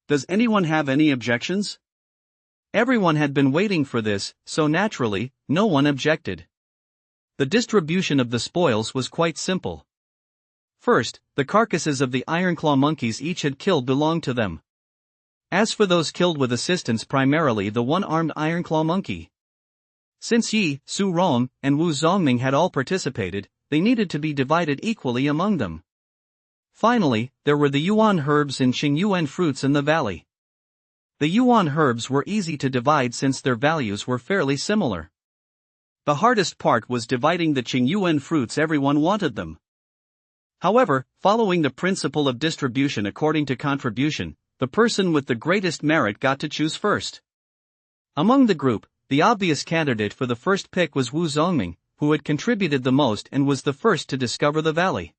B: Does anyone have any objections?
A: Everyone had been waiting for this, so naturally, no one objected. The distribution of the spoils was quite simple. First, the carcasses of the Ironclaw monkeys each had killed belonged to them. As for those killed with assistance, primarily the one-armed Ironclaw monkey. Since Yi, Su Rong, and Wu Zongming had all participated, they needed to be divided equally among them. Finally, there were the yuan herbs and Qingyuan fruits in the valley. The yuan herbs were easy to divide since their values were fairly similar.
B: The hardest part was dividing the Qingyuan fruits. Everyone wanted them.
A: However, following the principle of distribution according to contribution, the person with the greatest merit got to choose first. Among the group, the obvious candidate for the first pick was Wu Zongming, who had contributed the most and was the first to discover the valley.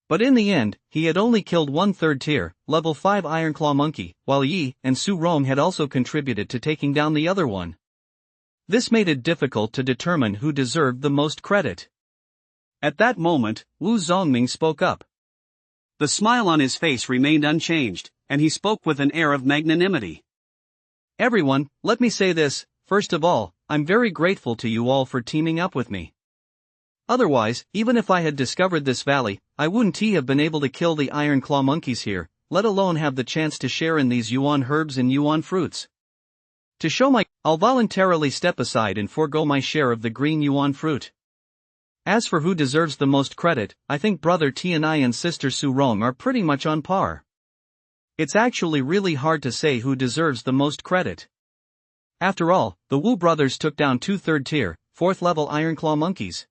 A: But in the end, he had only killed 1 3rd tier, Level 5 Ironclaw monkey, while Yi and Su Rong had also contributed to taking down the other one. This made it difficult to determine who deserved the most credit.
B: At that moment, Wu Zongming spoke up. The smile on his face remained unchanged, and he spoke with an air of magnanimity.
A: Everyone, let me say this, first of all, I'm very grateful to you all for teaming up with me. Otherwise, even if I had discovered this valley, I wouldn't have been able to kill the Ironclaw monkeys here, let alone have the chance to share in these yuan herbs and yuan fruits. To show I'll voluntarily step aside and forego my share of the green yuan fruit. As for who deserves the most credit, I think Brother Tianai and Sister Su Rong are pretty much on par. It's actually really hard to say who deserves the most credit. After all, the Wu brothers took down 2 3rd tier, 4th level Ironclaw monkeys.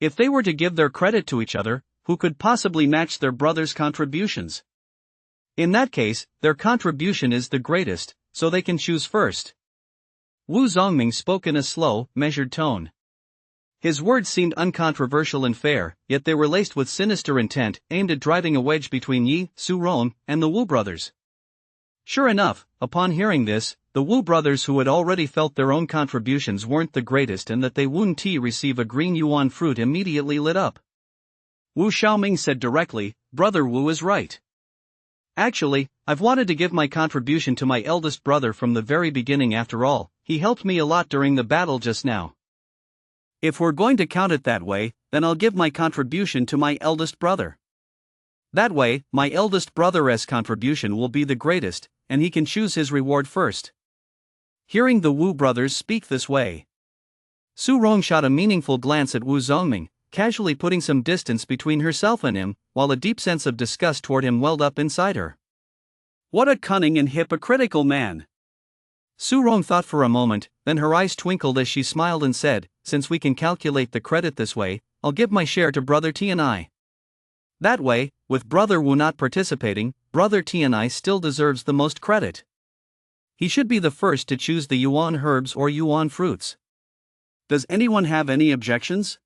A: If they were to give their credit to each other, who could possibly match their brothers' contributions? In that case, their contribution is the greatest, so they can choose first. Wu Zongming spoke in a slow, measured tone. His words seemed uncontroversial and fair, yet they were laced with sinister intent, aimed at driving a wedge between Yi, Su Rong, and the Wu brothers. Sure enough, upon hearing this, the Wu brothers, who had already felt their own contributions weren't the greatest and that they wouldn't receive a green yuan fruit, immediately lit up.
B: Wu Xiaoming said directly, Brother Wu is right.
A: Actually, I've wanted to give my contribution to my eldest brother from the very beginning. After all, he helped me a lot during the battle just now.
B: If we're going to count it that way, then I'll give my contribution to my eldest brother.
A: That way, my eldest brother's contribution will be the greatest, and he can choose his reward first. Hearing the Wu brothers speak this way, Su Rong shot a meaningful glance at Wu Zongming, casually putting some distance between herself and him, while a deep sense of disgust toward him welled up inside her.
B: What a cunning and hypocritical man!
A: Su Rong thought for a moment, then her eyes twinkled as she smiled and said, "Since we can calculate the credit this way, I'll give my share to Brother Tianai. That way, with Brother Wu not participating, Brother Tianai still deserves the most credit. He should be the first to choose the yuan herbs or yuan fruits.
B: Does anyone have any objections?"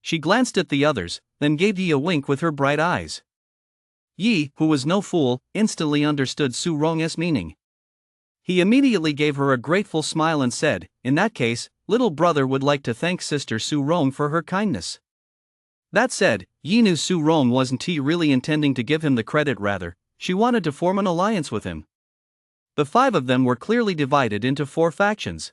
A: She glanced at the others, then gave Yi a wink with her bright eyes. Yi, who was no fool, instantly understood Su Rong's meaning. He immediately gave her a grateful smile and said, "In that case, little brother would like to thank Sister Su Rong for her kindness." That said, Yi knew Su Rong wasn't really intending to give him the credit, rather, she wanted to form an alliance with him. The five of them were clearly divided into four factions.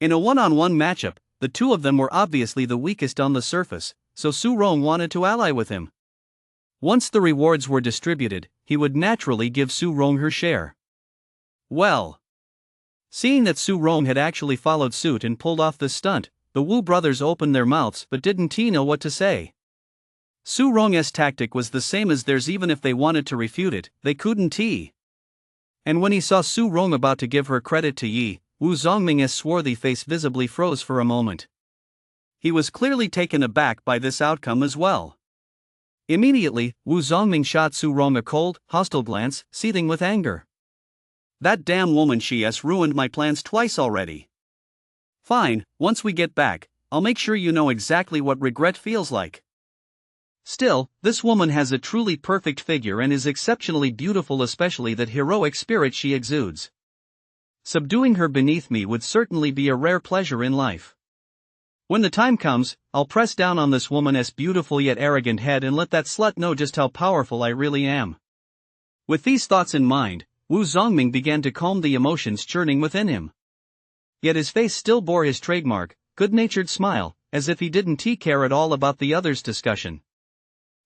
A: In a one-on-one matchup, the two of them were obviously the weakest on the surface, so Su Rong wanted to ally with him. Once the rewards were distributed, he would naturally give Su Rong her share. Well, seeing that Su Rong had actually followed suit and pulled off this stunt, the Wu brothers opened their mouths but didn't know what to say. Su Rong's tactic was the same as theirs, even if they wanted to refute it, they couldn't. And when he saw Su Rong about to give her credit to Yi, Wu Zongming's swarthy face visibly froze for a moment. He was clearly taken aback by this outcome as well. Immediately, Wu Zongming shot Su Rong a cold, hostile glance, seething with anger. "That damn woman, she has ruined my plans twice already. Fine, once we get back, I'll make sure you know exactly what regret feels like. Still, this woman has a truly perfect figure and is exceptionally beautiful, especially that heroic spirit she exudes. Subduing her beneath me would certainly be a rare pleasure in life. When the time comes, I'll press down on this woman's beautiful yet arrogant head and let that slut know just how powerful I really am." With these thoughts in mind, Wu Zongming began to calm the emotions churning within him. Yet his face still bore his trademark, good-natured smile, as if he didn't care at all about the others' discussion.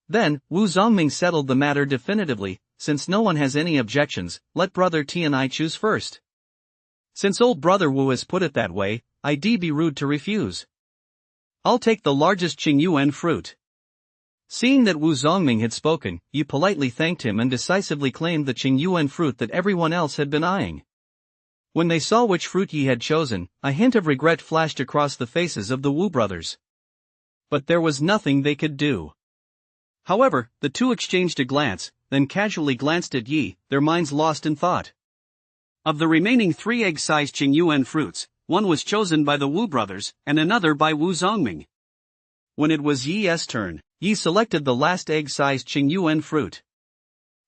A: Then, Wu Zongming settled the matter definitively, "Since no one has any objections, let Brother Tianai choose first. Since old Brother Wu has put it that way, I'd be rude to refuse. I'll take the largest Qingyuan fruit." Seeing that Wu Zongming had spoken, Yi politely thanked him and decisively claimed the Qingyuan fruit that everyone else had been eyeing. When they saw which fruit Yi had chosen, a hint of regret flashed across the faces of the Wu brothers. But there was nothing they could do. However, the two exchanged a glance, then casually glanced at Yi, their minds lost in thought. Of the remaining 3 egg-sized Qingyuan fruits, one was chosen by the Wu brothers, and another by Wu Zongming. When it was Yi's turn, Yi selected the last egg-sized Qingyuan fruit.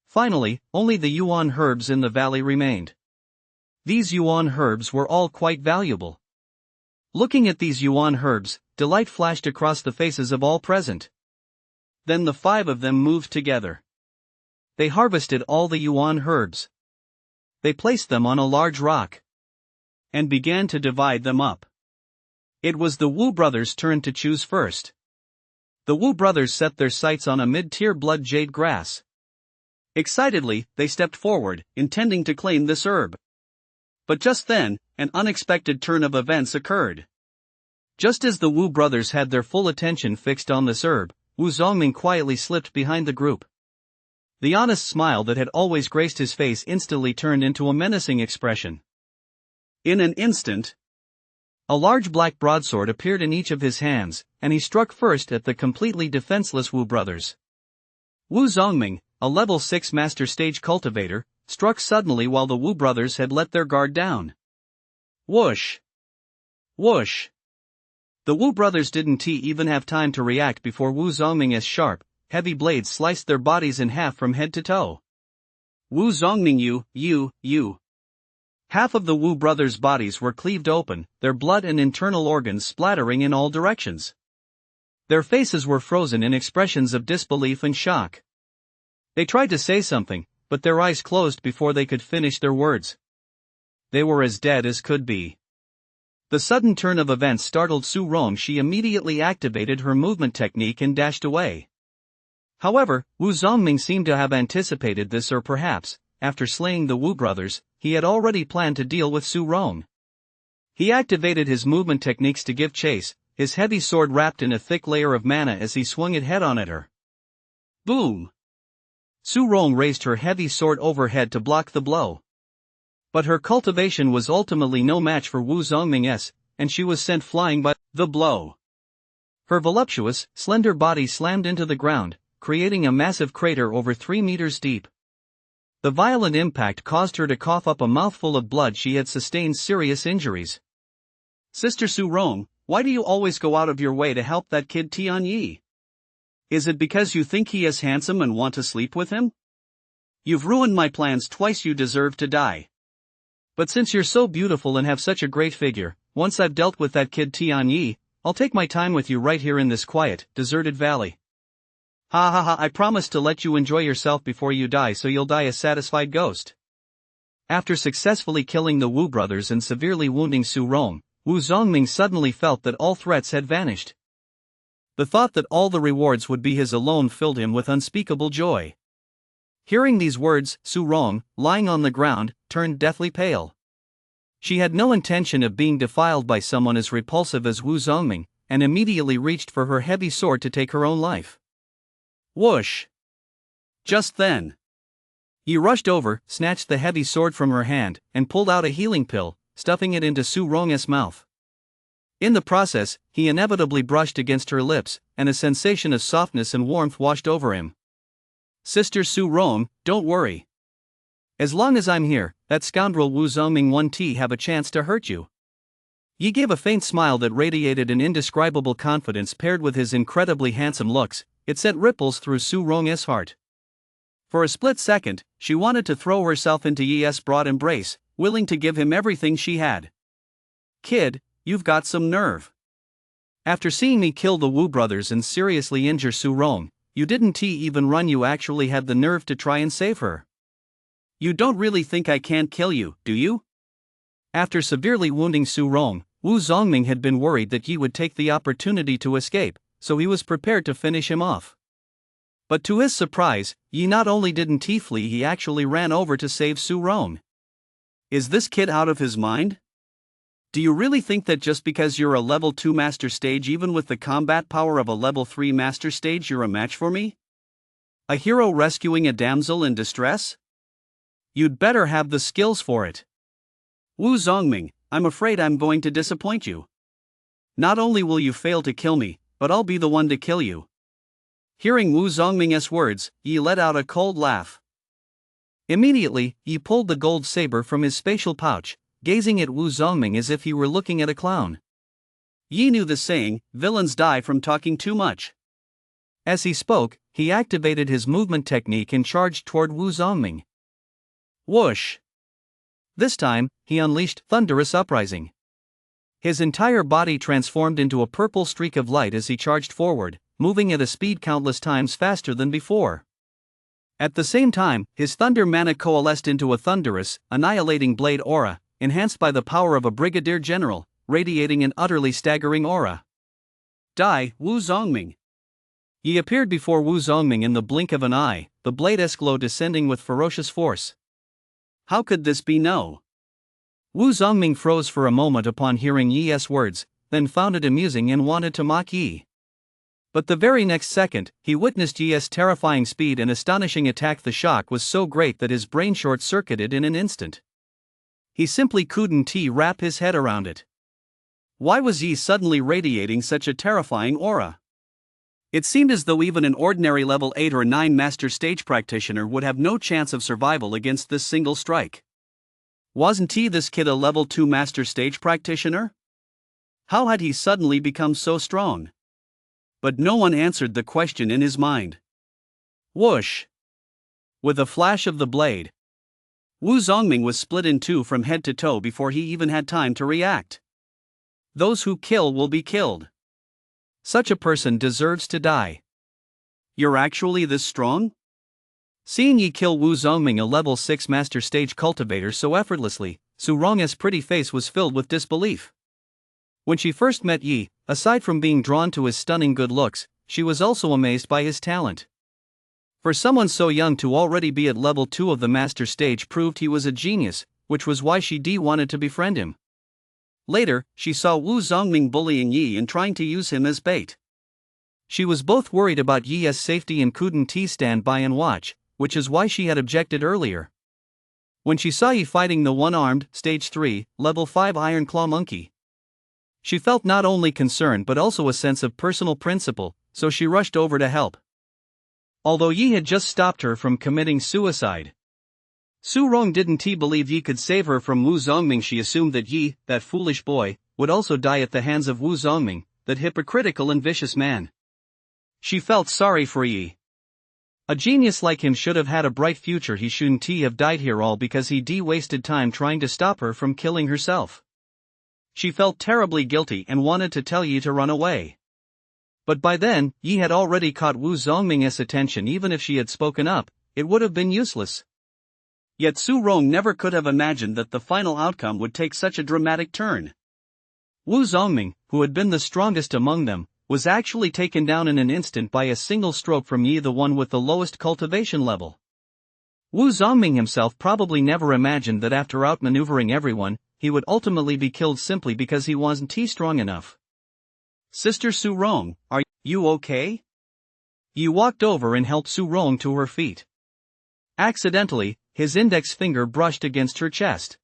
A: Finally, only the yuan herbs in the valley remained. These yuan herbs were all quite valuable. Looking at these yuan herbs, delight flashed across the faces of all present. Then the 5 of them moved together. They harvested all the yuan herbs. They placed them on a large rock and began to divide them up. It was the Wu brothers' turn to choose first. The Wu brothers set their sights on a mid-tier blood jade grass. Excitedly, they stepped forward, intending to claim this herb. But just then, an unexpected turn of events occurred. Just as the Wu brothers had their full attention fixed on this herb, Wu Zongming quietly slipped behind the group. The honest smile that had always graced his face instantly turned into a menacing expression. In an instant, a large black broadsword appeared in each of his hands, and he struck first at the completely defenseless Wu brothers. Wu Zongming, a level 6 master stage cultivator, struck suddenly while the Wu brothers had let their guard down. Whoosh! Whoosh! The Wu brothers didn't even have time to react before Wu Zongming's sharp, heavy blades sliced their bodies in half from head to toe. Wu Zongming, you. Half of the Wu brothers' bodies were cleaved open, their blood and internal organs splattering in all directions. Their faces were frozen in expressions of disbelief and shock. They tried to say something, but their eyes closed before they could finish their words. They were as dead as could be. The sudden turn of events startled Su Rong. She immediately activated her movement technique and dashed away. However, Wu Zongming seemed to have anticipated this, or perhaps, after slaying the Wu brothers, he had already planned to deal with Su Rong. He activated his movement techniques to give chase, his heavy sword wrapped in a thick layer of mana as he swung it head-on at her. Boom! Su Rong raised her heavy sword overhead to block the blow. But her cultivation was ultimately no match for Wu Zongming's, and she was sent flying by the blow. Her voluptuous, slender body slammed into the ground, creating a massive crater over 3 meters deep. The violent impact caused her to cough up a mouthful of blood. She had sustained serious injuries.
B: Sister Su Rong, why do you always go out of your way to help that kid Tian Yi? Is it because you think he is handsome and want to sleep with him? You've ruined my plans twice. You deserve to die.
A: But since you're so beautiful and have such a great figure, once I've dealt with that kid Tian Yi, I'll take my time with you right here in this quiet, deserted valley. Ha ha ha, I promise to let you enjoy yourself before you die, so you'll die a satisfied ghost. After successfully killing the Wu brothers and severely wounding Su Rong, Wu Zongming suddenly felt that all threats had vanished. The thought that all the rewards would be his alone filled him with unspeakable joy. Hearing these words, Su Rong, lying on the ground, turned deathly pale. She had no intention of being defiled by someone as repulsive as Wu Zongming, and immediately reached for her heavy sword to take her own life.
B: Whoosh! Just then,
A: Yi rushed over, snatched the heavy sword from her hand, and pulled out a healing pill, stuffing it into Su Rong's mouth. In the process, he inevitably brushed against her lips, and a sensation of softness and warmth washed over him. Sister Su Rong, don't worry. As long as I'm here, that scoundrel Wu Zongming won't have a chance to hurt you. Yi gave a faint smile that radiated an indescribable confidence paired with his incredibly handsome looks. It sent ripples through Su Rong's heart. For a split second, she wanted to throw herself into Yi's broad embrace, willing to give him everything she had. Kid, you've got some nerve. After seeing me kill the Wu brothers and seriously injure Su Rong, you didn't even run. You actually had the nerve to try and save her. You don't really think I can't kill you, do you? After severely wounding Su Rong, Wu Zongming had been worried that Yi would take the opportunity to escape, so he was prepared to finish him off. But to his surprise, Yi not only didn't flee, he actually ran over to save Su Rong.
B: Is this kid out of his mind? Do you really think that just because you're a level 2 master stage, even with the combat power of a level 3 master stage, you're a match for me? A hero rescuing a damsel in distress? You'd better have the skills for it. Wu Zongming, I'm afraid I'm going to disappoint you. Not only will you fail to kill me, but I'll be the one to kill you. Hearing Wu Zongming's words, Yi let out a cold laugh.
A: Immediately, Yi pulled the gold saber from his spatial pouch, gazing at Wu Zongming as if he were looking at a clown.
B: Yi knew the saying, villains die from talking too much.
A: As he spoke, he activated his movement technique and charged toward Wu Zongming.
B: Whoosh!
A: This time, he unleashed thunderous uprising. His entire body transformed into a purple streak of light as he charged forward, moving at a speed countless times faster than before. At the same time, his thunder mana coalesced into a thunderous, annihilating blade aura, enhanced by the power of a brigadier general, radiating an utterly staggering aura.
B: Die, Wu Zongming!
A: He appeared before Wu Zongming in the blink of an eye, the blade-esque glow descending with ferocious force.
B: How could this be no?
A: Wu Zongming froze for a moment upon hearing Yi's words, then found it amusing and wanted to mock Yi. But the very next second, he witnessed Yi's terrifying speed and astonishing attack. The shock was so great that his brain short-circuited in an instant. He simply couldn't wrap his head around it. Why was Yi suddenly radiating such a terrifying aura? It seemed as though even an ordinary level 8 or 9 master stage practitioner would have no chance of survival against this single strike. Wasn't this kid a level 2 master stage practitioner? How had he suddenly become so strong? But no one answered the question in his mind. Whoosh! With a flash of the blade, Wu Zongming was split in two from head to toe before he even had time to react. Those who kill will be killed. Such a person deserves to die. You're actually this strong? Seeing Yi kill Wu Zongming, a level 6 master stage cultivator, so effortlessly, Su Rong's pretty face was filled with disbelief. When she first met Yi, aside from being drawn to his stunning good looks, she was also amazed by his talent. For someone so young to already be at level 2 of the master stage proved he was a genius, which was why she wanted to befriend him. Later, she saw Wu Zongming bullying Yi and trying to use him as bait. She was both worried about Yi's safety and couldn't stand by and watch, which is why she had objected earlier. when she saw Yi fighting the one-armed, stage 3, level 5 Iron Claw monkey. She felt not only concern but also a sense of personal principle, so she rushed over to help. Although Yi had just stopped her from committing suicide, Su Rong didn't believe Yi could save her from Wu Zongming. She assumed that Yi, that foolish boy, would also die at the hands of Wu Zongming, that hypocritical and vicious man. She felt sorry for Yi. A genius like him should have had a bright future. He shouldn't have died here all because he wasted time trying to stop her from killing herself. She felt terribly guilty and wanted to tell Yi to run away. But by then, Yi had already caught Wu Zongming's attention. Even if she had spoken up, it would have been useless. Yet Su Rong never could have imagined that the final outcome would take such a dramatic turn. Wu Zongming, who had been the strongest among them, was actually taken down in an instant by a single stroke from Yi, the one with the lowest cultivation level. Wu Zongming himself probably never imagined that after outmaneuvering everyone, he would ultimately be killed simply because he wasn't strong enough. "Sister Su Rong, are you okay?" Yi walked over and helped Su Rong to her feet. Accidentally, his index finger brushed against her chest.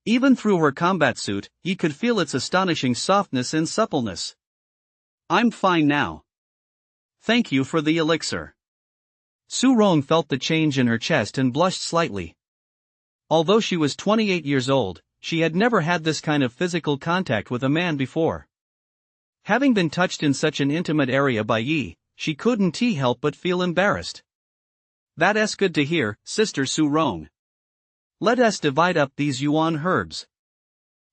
A: Even through her combat suit, Yi could feel its astonishing softness and suppleness. "I'm fine now. Thank you for the elixir." Su Rong felt the change in her chest and blushed slightly. Although she was 28 years old, she had never had this kind of physical contact with a man before. Having been touched in such an intimate area by Yi, she couldn't help but feel embarrassed. "That's good to hear, Sister Su Rong. Let us divide up these yuan herbs."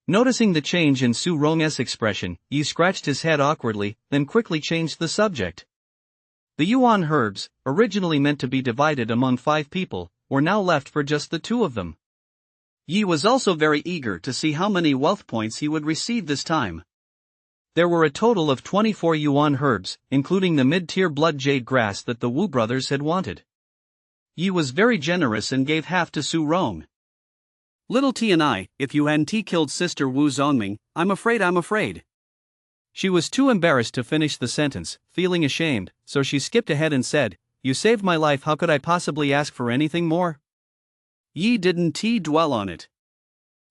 A: Noticing the change in Su Rong's expression, Yi scratched his head awkwardly, then quickly changed the subject. The yuan herbs, originally meant to be divided among 5 people, were now left for just the 2 of them. Yi was also very eager to see how many wealth points he would receive this time. There were a total of 24 yuan herbs, including the mid-tier blood jade grass that the Wu brothers had wanted. Yi was very generous and gave half to Su Rong. "Little T and I, if you hadn't killed Sister Wu Zongming, I'm afraid. She was too embarrassed to finish the sentence, feeling ashamed, so she skipped ahead and said, "You saved my life, how could I possibly ask for anything more?" Yi didn't dwell on it.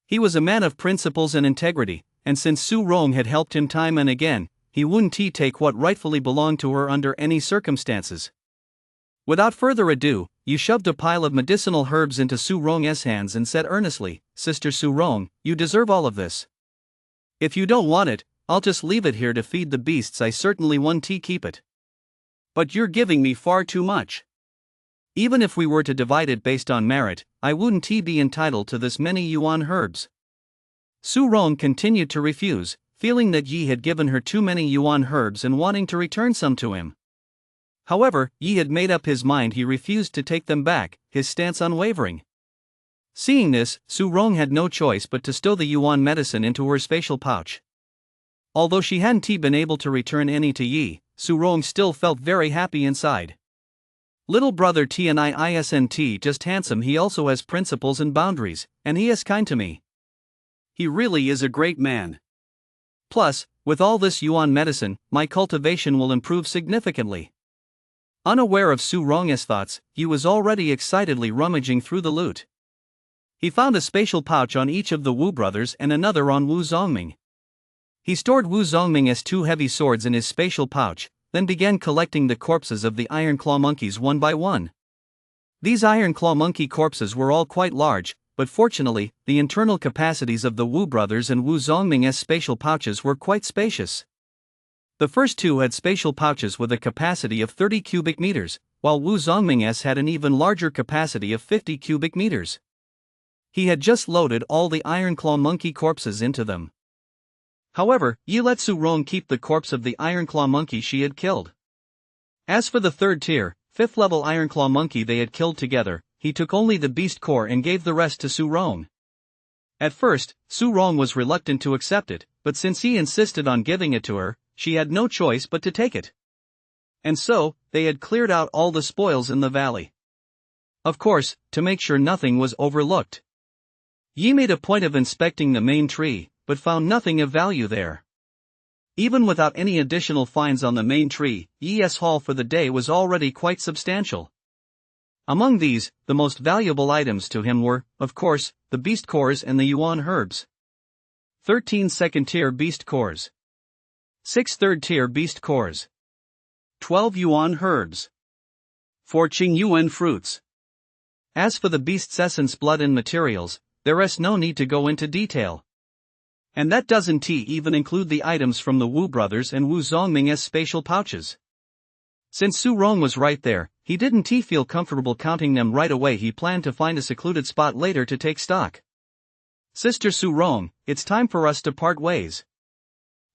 A: He was a man of principles and integrity, and since Su Rong had helped him time and again, he wouldn't take what rightfully belonged to her under any circumstances. Without further ado, Yi shoved a pile of medicinal herbs into Su Rong's hands and said earnestly, "Sister Su Rong, you deserve all of this. If you don't want it, I'll just leave it here to feed the beasts. I certainly won't keep it. But you're giving me far too much. Even if we were to divide it based on merit, I wouldn't be entitled to this many yuan herbs." Su Rong continued to refuse, feeling that Yi had given her too many yuan herbs and wanting to return some to him. However, Yi had made up his mind. He refused to take them back, his stance unwavering. Seeing this, Su Rong had no choice but to stow the yuan medicine into her spatial pouch. Although she hadn't been able to return any to Yi, Su Rong still felt very happy inside. Little brother T and I isn't just handsome, he also has principles and boundaries, and he is kind to me. He really is a great man. Plus, with all this yuan medicine, my cultivation will improve significantly. Unaware of Su Rong's thoughts, he was already excitedly rummaging through the loot. He found a spatial pouch on each of the Wu brothers and another on Wu Zongming. He stored Wu Zongming's 2 heavy swords in his spatial pouch, then began collecting the corpses of the Iron Claw monkeys one by one. These Iron Claw monkey corpses were all quite large, but fortunately, the internal capacities of the Wu brothers and Wu Zongming's spatial pouches were quite spacious. The first 2 had spatial pouches with a capacity of 30 cubic meters, while Wu Zongming's had an even larger capacity of 50 cubic meters. He had just loaded all the Iron Claw monkey corpses into them. However, Yi let Su Rong keep the corpse of the Iron Claw monkey she had killed. As for the 3rd tier, 5th level Iron Claw monkey they had killed together, he took only the beast core and gave the rest to Su Rong. At first, Su Rong was reluctant to accept it, but since he insisted on giving it to her, she had no choice but to take it. And so, they had cleared out all the spoils in the valley. Of course, to make sure nothing was overlooked. Yi made a point of inspecting the main tree, but found nothing of value there. Even without any additional finds on the main tree, Yi's haul for the day was already quite substantial. Among these, the most valuable items to him were, of course, the beast cores and the yuan herbs. 13 second-tier beast cores. 6 third-tier beast cores.
B: 12 yuan herbs. 4 Qing yuan fruits.
A: As for the beast's essence, blood and materials, there is no need to go into detail.
B: And that doesn't even include the items from the Wu brothers and Wu Zongming's spatial pouches.
A: Since Su Rong was right there, he didn't feel comfortable counting them right away. He planned to find a secluded spot later to take stock.
B: Sister Su Rong, it's time for us to part ways.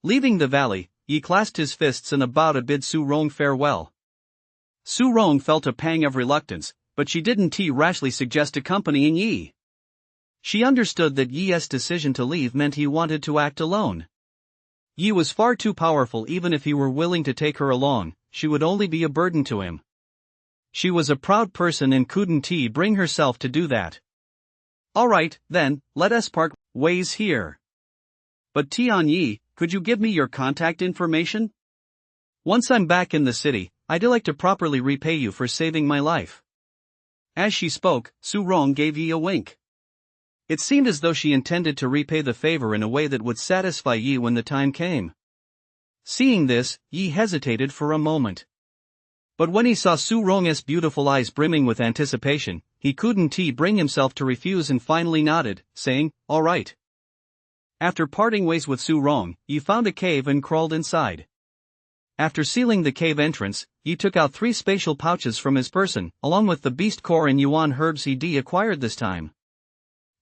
A: Leaving the valley, Yi clasped his fists in a bow to bid Su Rong farewell.
B: Su Rong felt a pang of reluctance, but she didn't rashly suggest accompanying Yi.
A: She understood that Yi's decision to leave meant he wanted to act alone. Yi was far too powerful. Even if he were willing to take her along, she would only be a burden to him. She was a proud person and couldn't bring herself to do that.
B: Alright, then, let us part ways here. But Tian Yi, could you give me your contact information?
A: Once I'm back in the city, I'd like to properly repay you for saving my life.
B: As she spoke, Su Rong gave Yi a wink.
A: It seemed as though she intended to repay the favor in a way that would satisfy Yi when the time came. Seeing this, Yi hesitated for a moment. But when he saw Su Rong's beautiful eyes brimming with anticipation, he couldn't bring himself to refuse and finally nodded, saying, "All right."
B: After parting ways with Su Rong, Yi found a cave and crawled inside.
A: After sealing the cave entrance, Yi took out 3 spatial pouches from his person, along with the beast core and yuan herbs he'd acquired this time.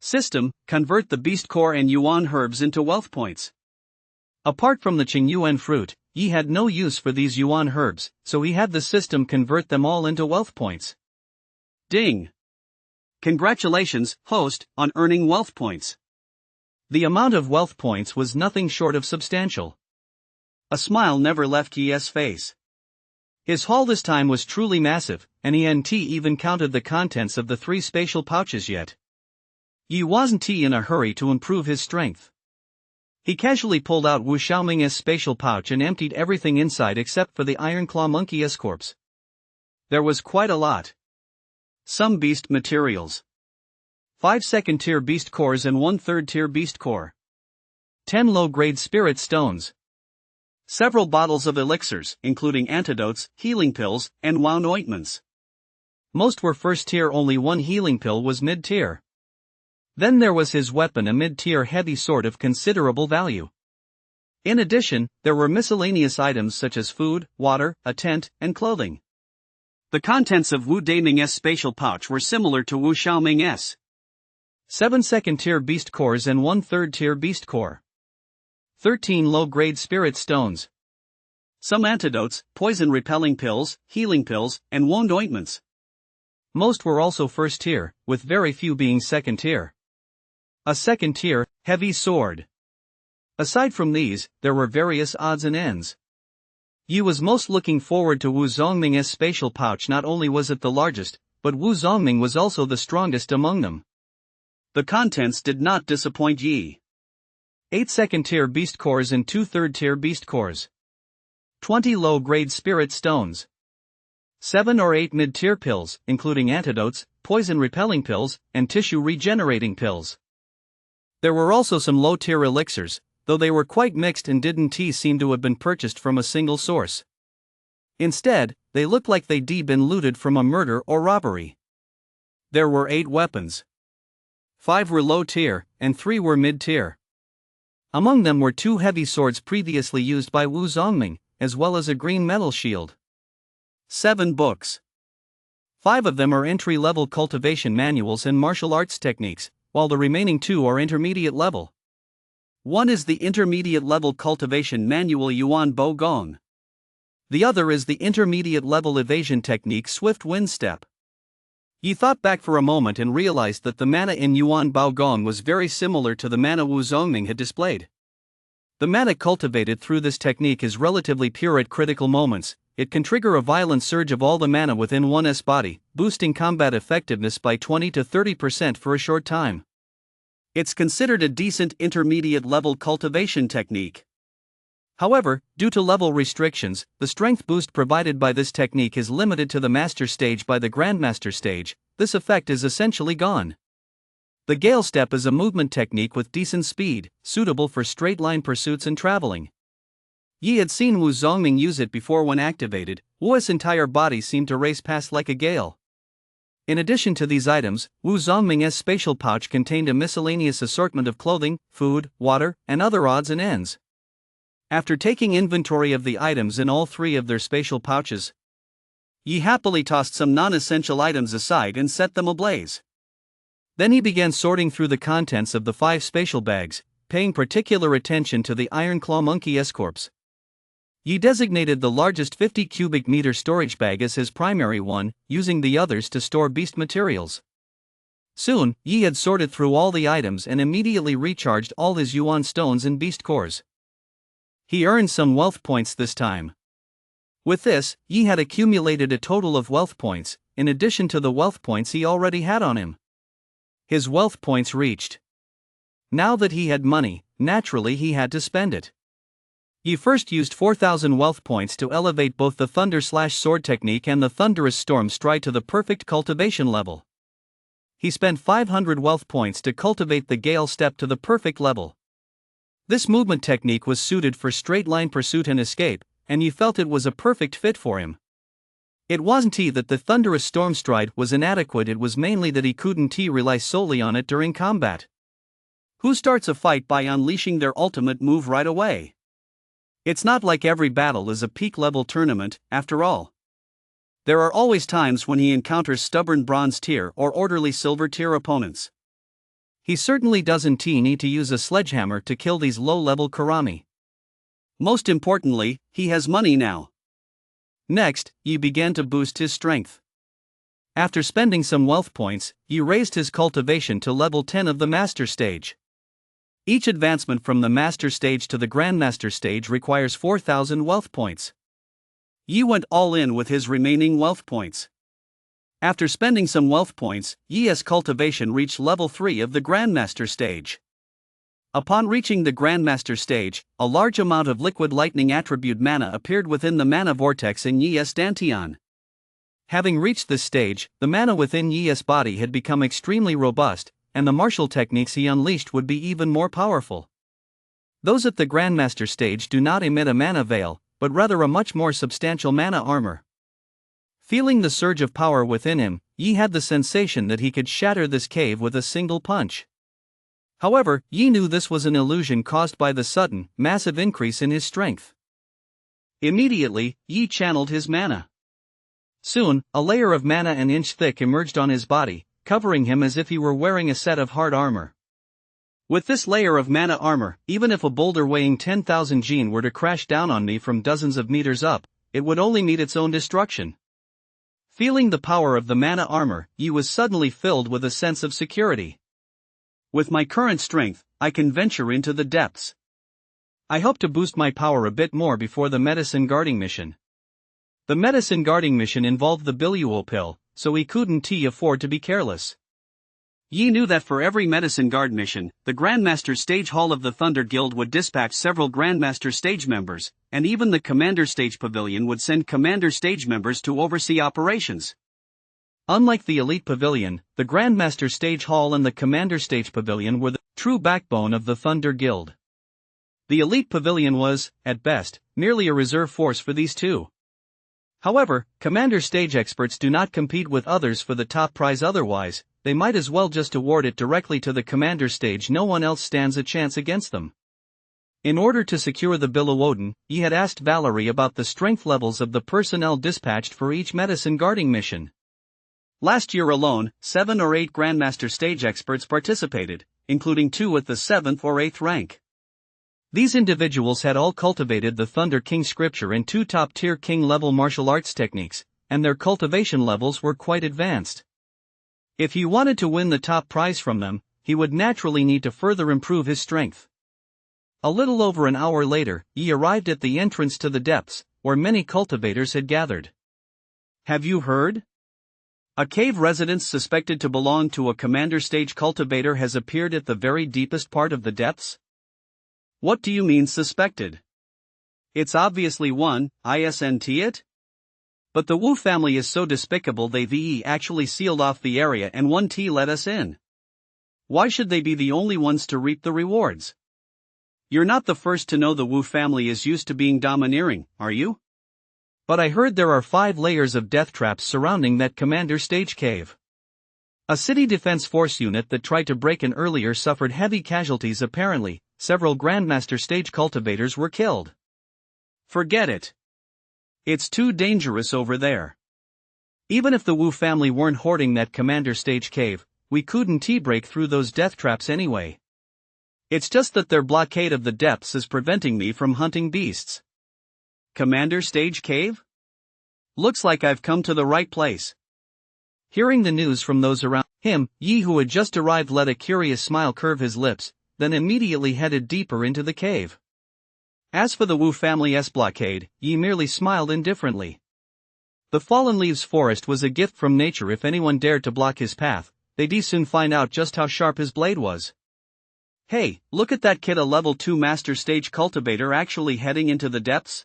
B: System: convert the beast core and yuan herbs into wealth points.
A: Apart from the Qing yuan fruit, Yi had no use for these yuan herbs, so he had the system convert them all into wealth points.
B: Ding! Congratulations, host, on earning wealth points.
A: The amount of wealth points was nothing short of substantial.
B: A smile never left Yi's face.
A: His haul this time was truly massive, and he hadn't even counted the contents of the 3 spatial pouches yet. Yi wasn't in a hurry to improve his strength. He casually pulled out Wu Xiaoming's spatial pouch and emptied everything inside except for the Iron Claw Monkey's corpse.
B: There was quite a lot. Some beast materials.
A: 5 second-tier beast cores and 1 third-tier beast core. 10 low-grade spirit stones.
B: Several bottles of elixirs, including antidotes, healing pills, and wound ointments.
A: Most were first-tier, only 1 healing pill was mid-tier. Then there was his weapon, a mid-tier heavy sword of considerable value. In addition, there were miscellaneous items such as food, water, a tent, and clothing.
B: The contents of Wu Daming's spatial pouch were similar to Wu Xiaoming's.
A: 7 second-tier beast cores and 1 third-tier beast core. 13 low-grade spirit stones.
B: Some antidotes, poison-repelling pills, healing pills, and wound ointments.
A: Most were also first-tier, with very few being second-tier. A second-tier, heavy sword. Aside from these, there were various odds and ends. Yi was most looking forward to Wu Zongming's spatial pouch. Not only was it the largest, but Wu Zongming was also the strongest among them.
B: The contents did not disappoint Yi.
A: 8 second-tier beast cores and 2 third-tier beast cores. 20 low-grade spirit stones. 7 or 8 mid-tier pills, including antidotes, poison-repelling pills, and tissue-regenerating pills. There were also some low-tier elixirs, though they were quite mixed and didn't seem to have been purchased from a single source. Instead, they looked like they'd been looted from a murder or robbery. There were 8 weapons. 5 were low-tier, and 3 were mid-tier. Among them were 2 heavy swords previously used by Wu Zongming, as well as a green metal shield.
B: 7 books.
A: 5 of them are entry-level cultivation manuals and martial arts techniques, while the remaining 2 are intermediate level.
B: One is the intermediate level cultivation manual Yuan Bo Gong.
A: The other is the intermediate level evasion technique Swift Wind Step. Yi thought back for a moment and realized that the mana in Yuan Bao Gong was very similar to the mana Wu Zongming had displayed. The mana cultivated through this technique is relatively pure at critical moments. It can trigger a violent surge of all the mana within one's body, boosting combat effectiveness by 20 to 30% for a short time.
B: It's considered a decent intermediate level cultivation technique.
A: However, due to level restrictions, the strength boost provided by this technique is limited to the master stage. By the grandmaster stage, this effect is essentially gone. The Gale Step is a movement technique with decent speed, suitable for straight-line pursuits and traveling. Yi had seen Wu Zongming use it before. When activated, Wu's entire body seemed to race past like a gale. In addition to these items, Wu Zongming's spatial pouch contained a miscellaneous assortment of clothing, food, water, and other odds and ends. After taking inventory of the items in all three of their spatial pouches, Yi happily tossed some non-essential items aside and set them ablaze. Then he began sorting through the contents of the 5 spatial bags, paying particular attention to the Iron Claw Monkey corpse. Yi designated the largest 50 cubic meter storage bag as his primary one, using the others to store beast materials. Soon, Yi had sorted through all the items and immediately recharged all his yuan stones and beast cores. He earned some wealth points this time. With this, Yi had accumulated a total of wealth points, in addition to the wealth points he already had on him. His wealth points reached. Now that he had money, naturally he had to spend it. Yi first used 4,000 wealth points to elevate both the Thunder/Sword technique and the Thunderous Storm Stride to the perfect cultivation level. He spent 500 wealth points to cultivate the Gale Step to the perfect level. This movement technique was suited for straight-line pursuit and escape, and Yi felt it was a perfect fit for him. It wasn't that the Thunderous Storm Stride was inadequate, it was mainly that he couldn't rely solely on it during combat. Who starts a fight by unleashing their ultimate move right away? It's not like every battle is a peak-level tournament, after all. There are always times when he encounters stubborn bronze tier or orderly silver tier opponents. He certainly doesn't need to use a sledgehammer to kill these low-level Karami. Most importantly, he has money now. Next, Yi began to boost his strength. After spending some wealth points, Yi raised his cultivation to level 10 of the master stage. Each advancement from the master stage to the grandmaster stage requires 4,000 wealth points. Yi went all in with his remaining wealth points. After spending some wealth points, Yi's cultivation reached level 3 of the grandmaster stage. Upon reaching the grandmaster stage, a large amount of liquid lightning attribute mana appeared within the mana vortex in Yi's dantian. Having reached this stage, the mana within Yi's body had become extremely robust, and the martial techniques he unleashed would be even more powerful. Those at the grandmaster stage do not emit a mana veil, but rather a much more substantial mana armor. Feeling the surge of power within him, Yi had the sensation that he could shatter this cave with a single punch. However, Yi knew this was an illusion caused by the sudden, massive increase in his strength. Immediately, Yi channeled his mana. Soon, a layer of mana an inch thick emerged on his body, covering him as if he were wearing a set of hard armor. With this layer of mana armor, even if a boulder weighing 10,000 jin were to crash down on me from dozens of meters up, it would only meet its own destruction. Feeling the power of the mana armor, Yi was suddenly filled with a sense of security. With my current strength, I can venture into the depths. I hope to boost my power a bit more before the medicine guarding mission. The medicine guarding mission involved the Biluo pill, so he couldn't afford to be careless. Yi knew that for every medicine guard mission, the Grandmaster Stage Hall of the Thunder Guild would dispatch several Grandmaster Stage members, and even the Commander Stage Pavilion would send Commander Stage members to oversee operations. Unlike the Elite Pavilion, the Grandmaster Stage Hall and the Commander Stage Pavilion were the true backbone of the Thunder Guild. The Elite Pavilion was, at best, merely a reserve force for these two. However, Commander Stage experts do not compete with others for the top prize, otherwise, they might as well just award it directly to the Commander Stage. No one else stands a chance against them. In order to secure the Biluoden, he had asked Valerie about the strength levels of the personnel dispatched for each medicine guarding mission. Last year alone, 7 or 8 Grandmaster Stage experts participated, including 2 at the 7th or 8th rank. These individuals had all cultivated the Thunder King scripture and 2 top-tier king-level martial arts techniques, and their cultivation levels were quite advanced. If he wanted to win the top prize from them, he would naturally need to further improve his strength. A little over an hour later, he arrived at the entrance to the depths, where many cultivators had gathered. Have you heard? A cave residence suspected to belong to a Commander Stage cultivator has appeared at the very deepest part of the depths? What do you mean suspected?
B: It's obviously one, isn't it? But the Wu family is so despicable they've actually sealed off the area and won't let us in. Why should they be the only ones to reap the rewards? You're not the first to know the Wu family is used to being domineering, are you?
A: But I heard there are 5 layers of death traps surrounding that commander stage cave. A city defense force unit that tried to break in earlier suffered heavy casualties. Apparently, several Grandmaster stage cultivators were killed.
B: Forget it. It's too dangerous over there. Even if the Wu family weren't hoarding that commander stage cave, we couldn't break through those death traps anyway. It's just that their blockade of the depths is preventing me from hunting beasts. Commander stage cave? Looks like I've come to the right place.
A: Hearing the news from those around him, Yi, who had just arrived, let a curious smile curve his lips, then immediately headed deeper into the cave. As for the Wu family's blockade, Yi merely smiled indifferently. The Fallen Leaves forest was a gift from nature. If anyone dared to block his path, they'd soon find out just how sharp his blade was.
B: Hey, look at that kid, a level 2 master stage cultivator actually heading into the depths?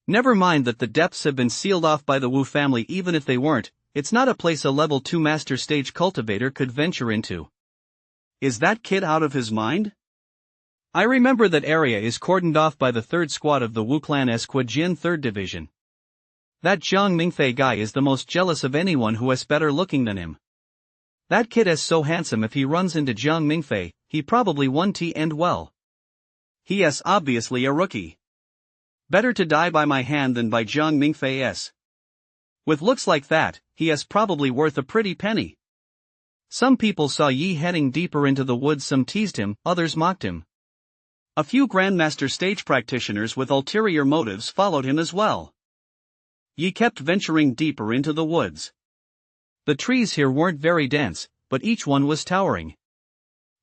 A: Never mind that the depths have been sealed off by the Wu family. Even if they weren't, it's not a place a level 2 master stage cultivator could venture into.
B: Is that kid out of his mind?
A: I remember that area is cordoned off by the 3rd Squad of the Wu Clan's Quajin 3rd Division. That Zhang Mingfei guy is the most jealous of anyone who is better looking than him. That kid is so handsome. If he runs into Zhang Mingfei, he probably won't end well.
B: He is obviously a rookie. Better to die by my hand than by Zhang Mingfei's. With looks like that, he is probably worth a pretty penny.
A: Some people saw Yi heading deeper into the woods. Some teased him, others mocked him.
B: A few Grandmaster stage practitioners with ulterior motives followed him as well. Yi kept venturing deeper into the woods.
A: The trees here weren't very dense, but each one was towering.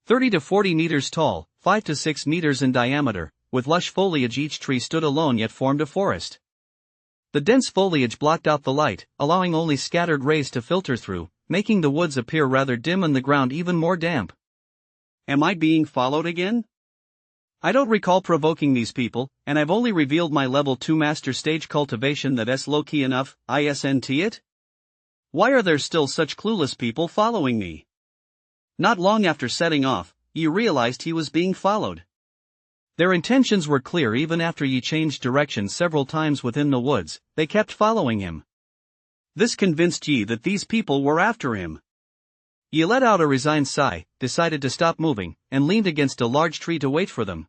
A: 30 to 40 meters tall, 5 to 6 meters in diameter, with lush foliage. Each tree stood alone yet formed a forest. The dense foliage blocked out the light, allowing only scattered rays to filter through, making the woods appear rather dim and the ground even more damp.
B: Am I being followed again? I don't recall provoking these people, and I've only revealed my level 2 master stage cultivation. That's low-key enough, isn't it? Why are there still such clueless people following me? Not long after setting off, Yi realized he was being followed.
A: Their intentions were clear. Even after Yi changed direction several times within the woods, they kept following him.
B: This convinced Yi that these people were after him.
A: Yi let out a resigned sigh, decided to stop moving, and leaned against a large tree to wait for them.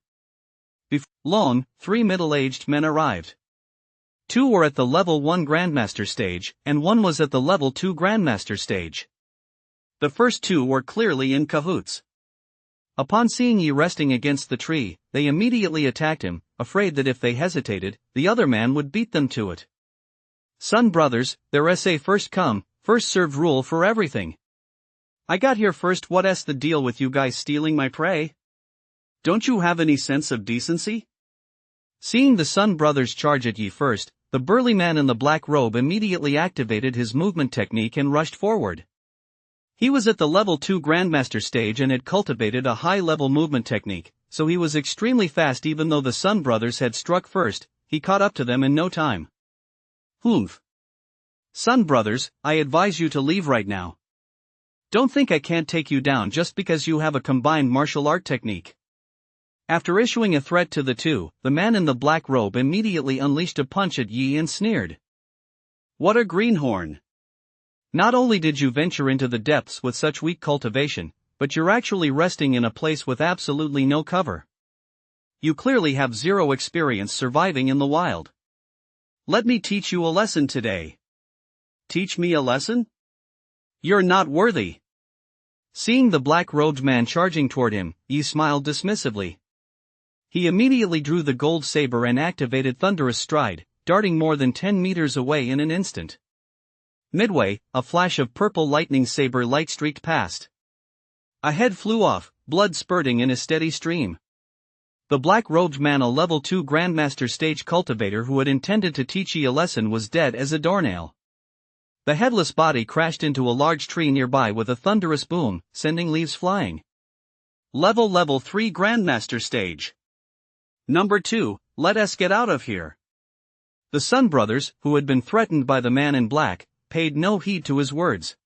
A: Before long, 3 middle-aged men arrived. 2 were at the level 1 Grandmaster stage, and 1 was at the level 2 Grandmaster stage.
B: The first 2 were clearly in cahoots.
A: Upon seeing Yi resting against the tree, they immediately attacked him, afraid that if they hesitated, the other man would beat them to it. Sun brothers, there's a first come, first served rule for everything.
B: I got here first. What's the deal with you guys stealing my prey? Don't you have any sense of decency?
A: Seeing the Sun brothers charge at Yi first, the burly man in the black robe immediately activated his movement technique and rushed forward. He was at the level 2 Grandmaster stage and had cultivated a high-level movement technique, so he was extremely fast. Even though the Sun brothers had struck first, he caught up to them in no time.
B: Humph.
A: Sun brothers, I advise you to leave right now. Don't think I can't take you down just because you have a combined martial art technique. After issuing a threat to the 2, the man in the black robe immediately unleashed a punch at Yi and sneered.
B: What a greenhorn.
A: Not only did you venture into the depths with such weak cultivation, but you're actually resting in a place with absolutely no cover. You clearly have zero experience surviving in the wild.
B: Let me teach you a lesson today. Teach me a lesson? You're not worthy.
A: Seeing the black-robed man charging toward him, Yi smiled dismissively. He immediately drew the gold saber and activated Thunderous Stride, darting more than 10 meters away in an instant. Midway, a flash of purple lightning saber light streaked past. A head flew off, blood spurting in a steady stream. The black-robed man, a level 2 Grandmaster stage cultivator who had intended to teach Yi a lesson, was dead as a doornail. The headless body crashed into a large tree nearby with a thunderous boom, sending leaves flying.
B: Level 3 Grandmaster stage. Number 2, let us get out of here.
A: The Sun brothers, who had been threatened by the man in black, paid no heed to his words.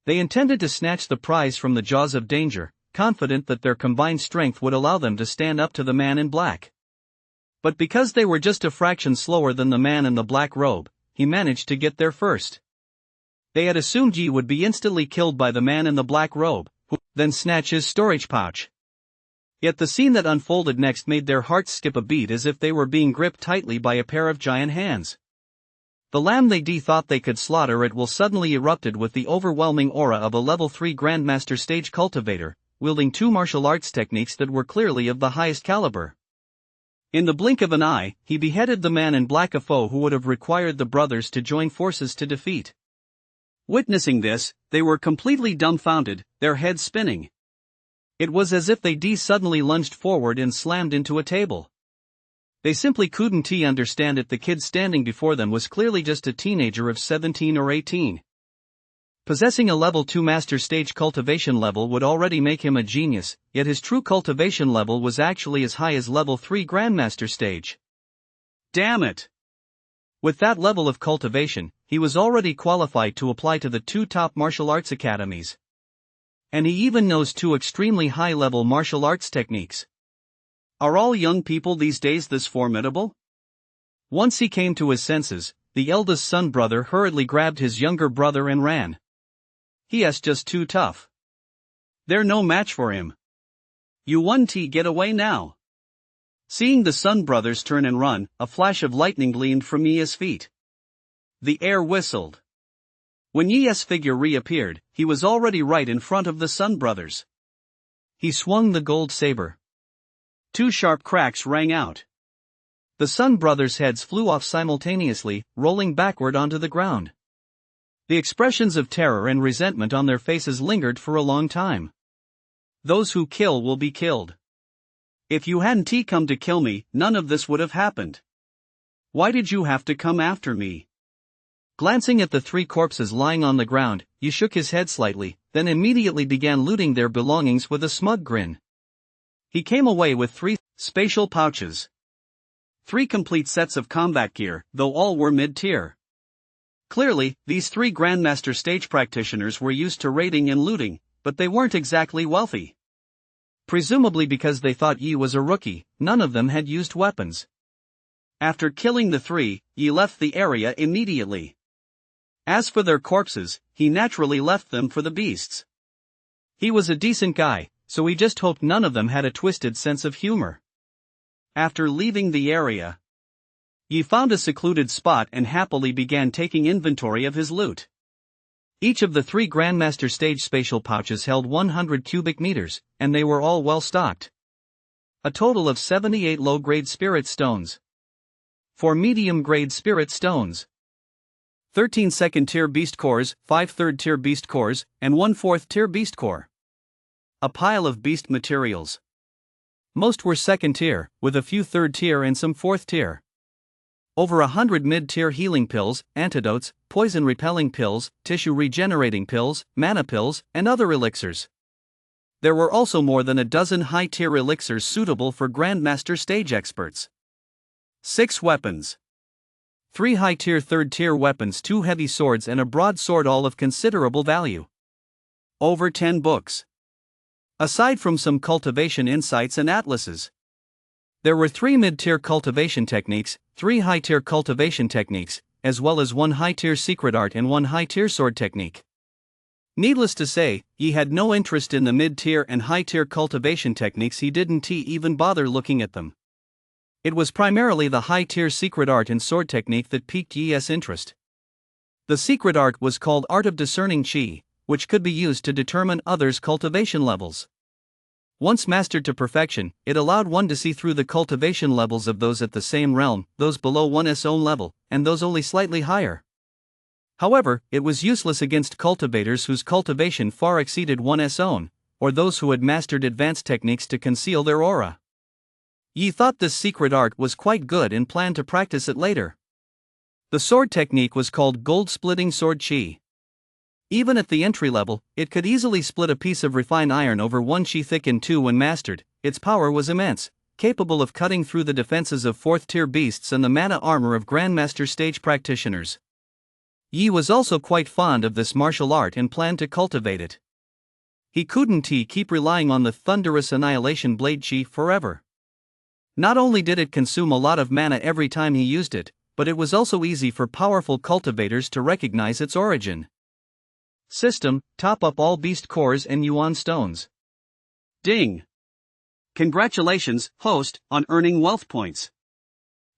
A: They intended to snatch the prize from the jaws of danger, confident that their combined strength would allow them to stand up to the man in black. But because they were just a fraction slower than the man in the black robe, he managed to get there first. They had assumed Yi would be instantly killed by the man in the black robe, who then snatch his storage pouch. Yet the scene that unfolded next made their hearts skip a beat as if they were being gripped tightly by a pair of giant hands. The lamb they thought they could slaughter it will suddenly erupted with the overwhelming aura of a level 3 Grandmaster stage cultivator, wielding 2 martial arts techniques that were clearly of the highest caliber. In the blink of an eye, he beheaded the man in black, a foe who would have required the brothers to join forces to defeat. Witnessing this, they were completely dumbfounded, their heads spinning. It was as if they suddenly lunged forward and slammed into a table. They simply couldn't understand it. The kid standing before them was clearly just a teenager of 17 or 18. Possessing a level 2 master stage cultivation level would already make him a genius, yet his true cultivation level was actually as high as level 3 grandmaster stage.
B: Damn it!
A: With that level of cultivation, he was already qualified to apply to the 2 top martial arts academies. And he even knows 2 extremely high-level martial arts techniques.
B: Are all young people these days this formidable?
A: Once he came to his senses, the eldest Sun brother hurriedly grabbed his younger brother and ran.
B: He's just too tough. They're no match for him. You want to get away now. Seeing the Sun brothers turn and run, a flash of lightning gleamed from Yi's feet. The air whistled. When Yi's figure reappeared, he was already right in front of the Sun brothers.
A: He swung the gold saber.
B: 2 sharp cracks rang out.
A: The Sun brothers' heads flew off simultaneously, rolling backward onto the ground. The expressions of terror and resentment on their faces lingered for a long time.
B: Those who kill will be killed. If you hadn't come to kill me, none of this would have happened. Why did you have to come after me?
A: Glancing at the 3 corpses lying on the ground, Yi shook his head slightly, then immediately began looting their belongings with a smug grin.
B: He came away with 3 spatial pouches. 3 complete sets of combat gear, though all were mid-tier. Clearly, these 3 Grandmaster stage practitioners were used to raiding and looting, but they weren't exactly wealthy.
A: Presumably because they thought Yi was a rookie, none of them had used weapons.
B: After killing the 3, Yi left the area immediately. As for their corpses, he naturally left them for the beasts.
A: He was a decent guy, so he just hoped none of them had a twisted sense of humor.
B: After leaving the area, Yi found a secluded spot and happily began taking inventory of his loot.
A: Each of the 3 Grandmaster stage spatial pouches held 100 cubic meters, and they were all well stocked. A total of 78 low-grade spirit stones. 4 medium-grade spirit stones. 13 second-tier beast cores, 5 third-tier beast cores, and 1 fourth-tier beast core. A pile of beast materials. Most were second-tier, with a few third-tier and some fourth-tier. Over 100 mid-tier healing pills, antidotes, poison-repelling pills, tissue-regenerating pills, mana pills, and other elixirs. There were also more than a dozen high-tier elixirs suitable for Grandmaster stage experts. 6 weapons. 3 high-tier third-tier weapons, 2 heavy swords and a broadsword, all of considerable value. Over 10 books. Aside from some cultivation insights and atlases. There were 3 mid-tier cultivation techniques, 3 high-tier cultivation techniques, as well as 1 high-tier secret art and 1 high-tier sword technique. Needless to say, Yi had no interest in the mid-tier and high-tier cultivation techniques. He didn't even bother looking at them. It was primarily the high-tier secret art and sword technique that piqued Yi's interest. The secret art was called Art of Discerning Qi, which could be used to determine others' cultivation levels. Once mastered to perfection, it allowed one to see through the cultivation levels of those at the same realm, those below one's own level, and those only slightly higher. However, it was useless against cultivators whose cultivation far exceeded one's own, or those who had mastered advanced techniques to conceal their aura. Yi thought this secret art was quite good and planned to practice it later. The sword technique was called Gold-Splitting Sword Qi. Even at the entry level, it could easily split a piece of refined iron over 1 Qi thick in 2 when mastered. Its power was immense, capable of cutting through the defenses of 4th-tier beasts and the mana armor of Grandmaster stage practitioners. Yi was also quite fond of this martial art and planned to cultivate it. He couldn't keep relying on the thunderous annihilation blade chi forever. Not only did it consume a lot of mana every time he used it, but it was also easy for powerful cultivators to recognize its origin. System: top up all beast cores and yuan stones.
B: Ding! Congratulations, host, on earning wealth points.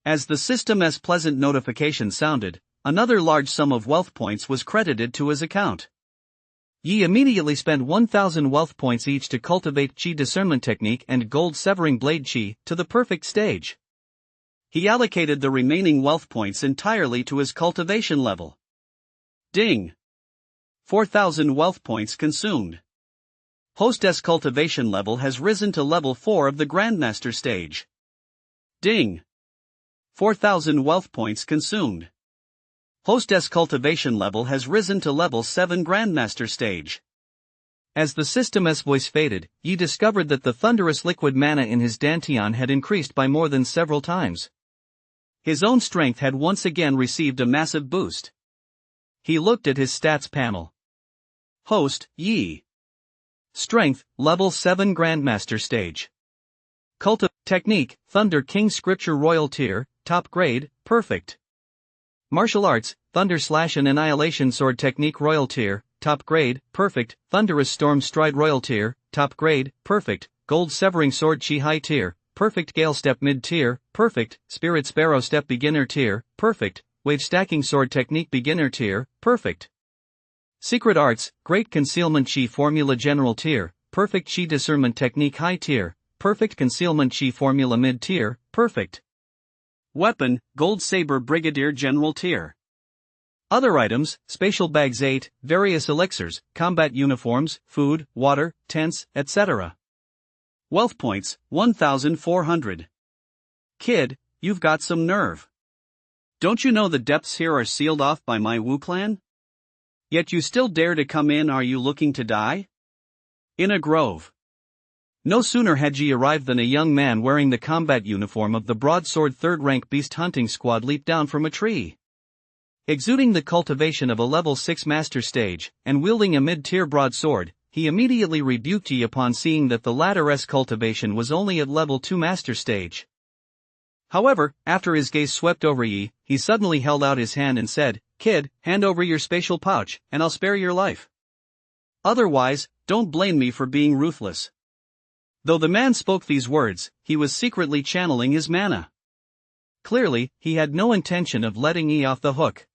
B: As the system's pleasant notification sounded, another large sum of wealth points was credited to his account. Yi immediately spent 1,000 wealth points each to cultivate Chi discernment technique and gold severing blade Chi to the perfect stage. He allocated the remaining wealth points entirely to his cultivation level. Ding! 4,000 wealth points consumed. Hostess cultivation level has risen to level 4 of the Grandmaster stage. Ding! 4,000 wealth points consumed. Hostess cultivation level has risen to level 7 Grandmaster stage. As the system's voice faded, Yi discovered that the thunderous liquid mana in his dantian had increased by more than several times. His own strength had once again received a massive boost. He looked at his stats panel. Host, Yi. Strength, level 7 Grandmaster stage. Technique, Thunder King Scripture Royal Tier, top grade, perfect. Martial Arts, Thunder Slash and Annihilation Sword Technique Royal Tier, top grade, perfect. Thunderous Storm Stride Royal Tier, top grade, perfect. Gold Severing Sword Chi High Tier, perfect. Gale Step Mid Tier, perfect. Spirit Sparrow Step Beginner Tier, perfect. Wave Stacking Sword Technique Beginner Tier, perfect. Secret Arts, Great Concealment Chi Formula General Tier, perfect. Chi Discernment Technique High Tier, perfect. Concealment Chi Formula Mid Tier, perfect. Weapon, Gold Saber Brigadier General Tier. Other items, Spatial Bags 8, various elixirs, combat uniforms, food, water, tents, etc. Wealth points, 1,400. Kid, you've got some nerve. Don't you know the depths here are sealed off by my Wu clan? Yet you still dare to come in. Are you looking to die? In a grove. No sooner had Yi arrived than a young man wearing the combat uniform of the broadsword 3rd rank beast hunting squad leaped down from a tree. Exuding the cultivation of a level 6 master stage, and wielding a mid-tier broadsword, he immediately rebuked Yi upon seeing that the latter's cultivation was only at level 2 master stage. However, after his gaze swept over Yi, he suddenly held out his hand and said, "Kid, hand over your spatial pouch, and I'll spare your life. Otherwise, don't blame me for being ruthless." Though the man spoke these words, he was secretly channeling his mana. Clearly, he had no intention of letting Yi off the hook.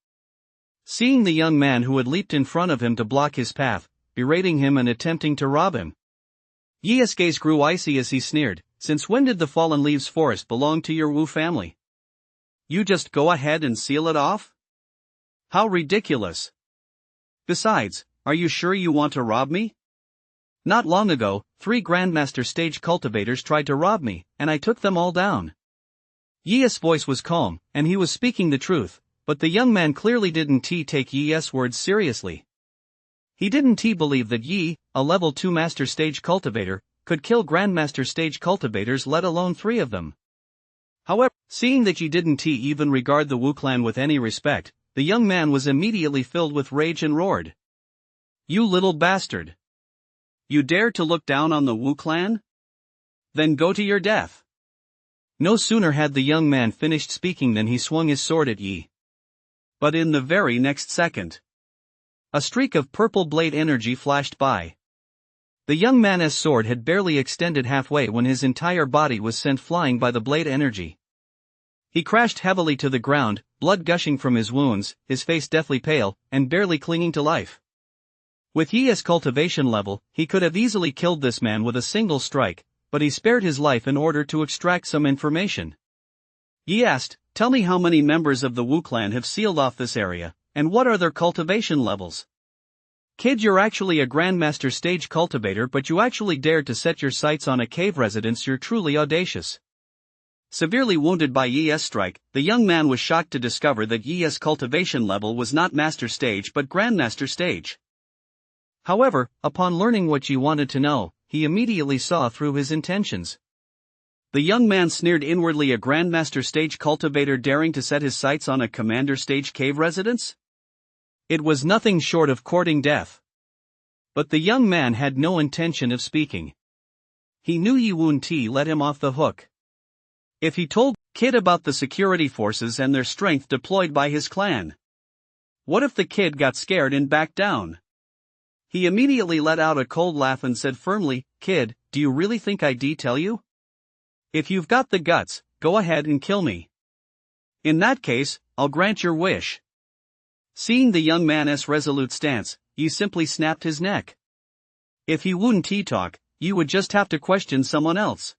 B: Seeing the young man who had leaped in front of him to block his path, berating him and attempting to rob him, Yi's gaze grew icy as he sneered, "Since when did the Fallen Leaves Forest belong to your Wu family? You just go ahead and seal it off? How ridiculous! Besides, are you sure you want to rob me? Not long ago, 3 Grandmaster stage cultivators tried to rob me, and I took them all down." Yi's voice was calm, and he was speaking the truth, but the young man clearly didn't take Yi's words seriously. He didn't believe that Yi, a level 2 master stage cultivator, could kill Grandmaster stage cultivators, let alone 3 of them. However, seeing that Yi didn't even regard the Wu clan with any respect, the young man was immediately filled with rage and roared. "You little bastard! You dare to look down on the Wu clan? Then go to your death." No sooner had the young man finished speaking than he swung his sword at Yi. But in the very next second, a streak of purple blade energy flashed by. The young man's sword had barely extended halfway when his entire body was sent flying by the blade energy. He crashed heavily to the ground, blood gushing from his wounds, his face deathly pale, and barely clinging to life. With Yi's cultivation level, he could have easily killed this man with a single strike, but he spared his life in order to extract some information. Yi asked, "Tell me how many members of the Wu clan have sealed off this area, and what are their cultivation levels?" "Kid, you're actually a Grandmaster stage cultivator, but you actually dared to set your sights on a cave residence. You're truly audacious." Severely wounded by Yi's strike, the young man was shocked to discover that Yi's cultivation level was not master stage but Grandmaster stage. However, upon learning what Yi wanted to know, he immediately saw through his intentions. The young man sneered inwardly, a Grandmaster stage cultivator daring to set his sights on a Commander stage cave residence? It was nothing short of courting death. But the young man had no intention of speaking. He knew Yi Wun-ti let him off the hook. If he told Kid about the security forces and their strength deployed by his clan, what if the kid got scared and backed down? He immediately let out a cold laugh and said firmly, "Kid, do you really think I'd tell you? If you've got the guts, go ahead and kill me. In that case, I'll grant your wish." Seeing the young man's resolute stance, Yi simply snapped his neck. If he wouldn't talk, you would just have to question someone else.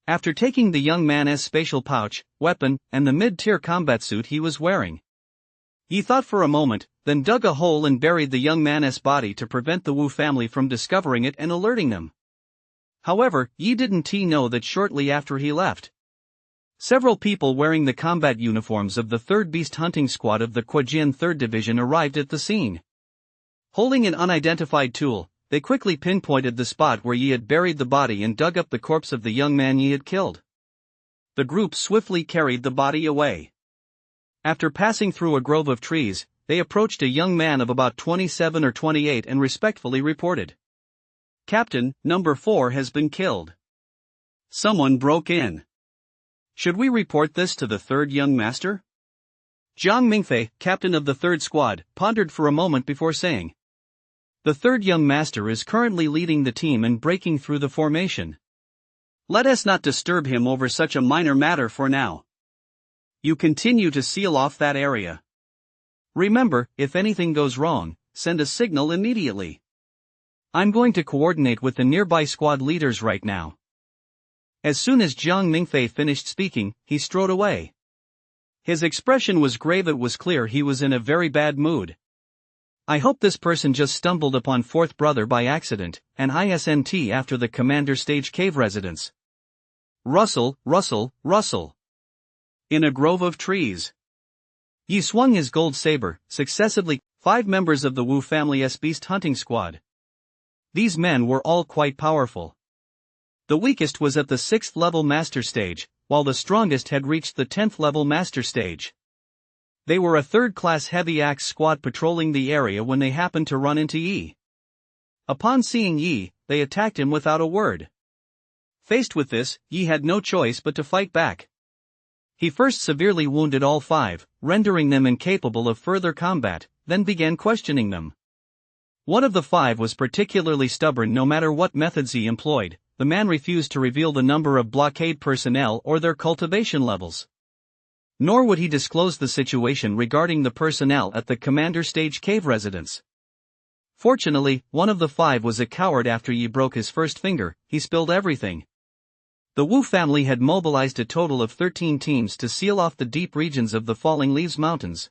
B: After taking the young man's spatial pouch, weapon, and the mid-tier combat suit he was wearing, Yi thought for a moment, then dug a hole and buried the young man's body to prevent the Wu family from discovering it and alerting them. However, Yi didn't know that shortly after he left, several people wearing the combat uniforms of the 3rd Beast Hunting Squad of the Quajin 3rd Division arrived at the scene. Holding an unidentified tool, they quickly pinpointed the spot where Yi had buried the body and dug up the corpse of the young man Yi had killed. The group swiftly carried the body away. After passing through a grove of trees, they approached a young man of about 27 or 28 and respectfully reported, "Captain, number 4 has been killed. Someone broke in. Should we report this to the 3rd young master?" Jiang Mingfei, captain of the 3rd squad, pondered for a moment before saying, "The 3rd young master is currently leading the team and breaking through the formation. Let us not disturb him over such a minor matter for now. You continue to seal off that area. Remember, if anything goes wrong, send a signal immediately. I'm going to coordinate with the nearby squad leaders right now." As soon as Jiang Mingfei finished speaking, he strode away. His expression was grave. It was clear he was in a very bad mood. "I hope this person just stumbled upon 4th brother by accident, and isn't after the Commander stage cave residence." Rustle, rustle, rustle. In a grove of trees, Yi swung his gold saber, successively, 5 members of the Wu family's Beast Hunting Squad. These men were all quite powerful. The weakest was at the 6th level master stage, while the strongest had reached the 10th level master stage. They were a 3rd-class heavy axe squad patrolling the area when they happened to run into Yi. Upon seeing Yi, they attacked him without a word. Faced with this, Yi had no choice but to fight back. He first severely wounded all 5, rendering them incapable of further combat, then began questioning them. One of the 5 was particularly stubborn. No matter what methods he employed, the man refused to reveal the number of blockade personnel or their cultivation levels. Nor would he disclose the situation regarding the personnel at the Commander stage cave residence. Fortunately, one of the 5 was a coward. After Yi broke his first finger, he spilled everything. The Wu family had mobilized a total of 13 teams to seal off the deep regions of the Falling Leaves Mountains.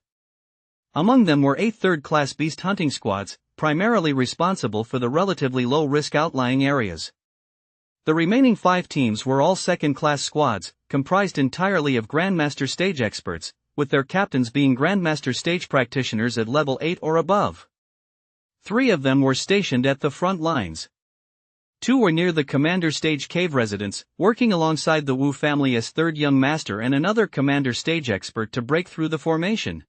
B: Among them were 8 3rd-class beast hunting squads, primarily responsible for the relatively low-risk outlying areas. The remaining 5 teams were all 2nd-class squads, comprised entirely of Grandmaster stage experts, with their captains being Grandmaster stage practitioners at level 8 or above. 3 of them were stationed at the front lines. 2 were near the Commander stage cave residence, working alongside the Wu family's 3rd young master and another Commander stage expert to break through the formation.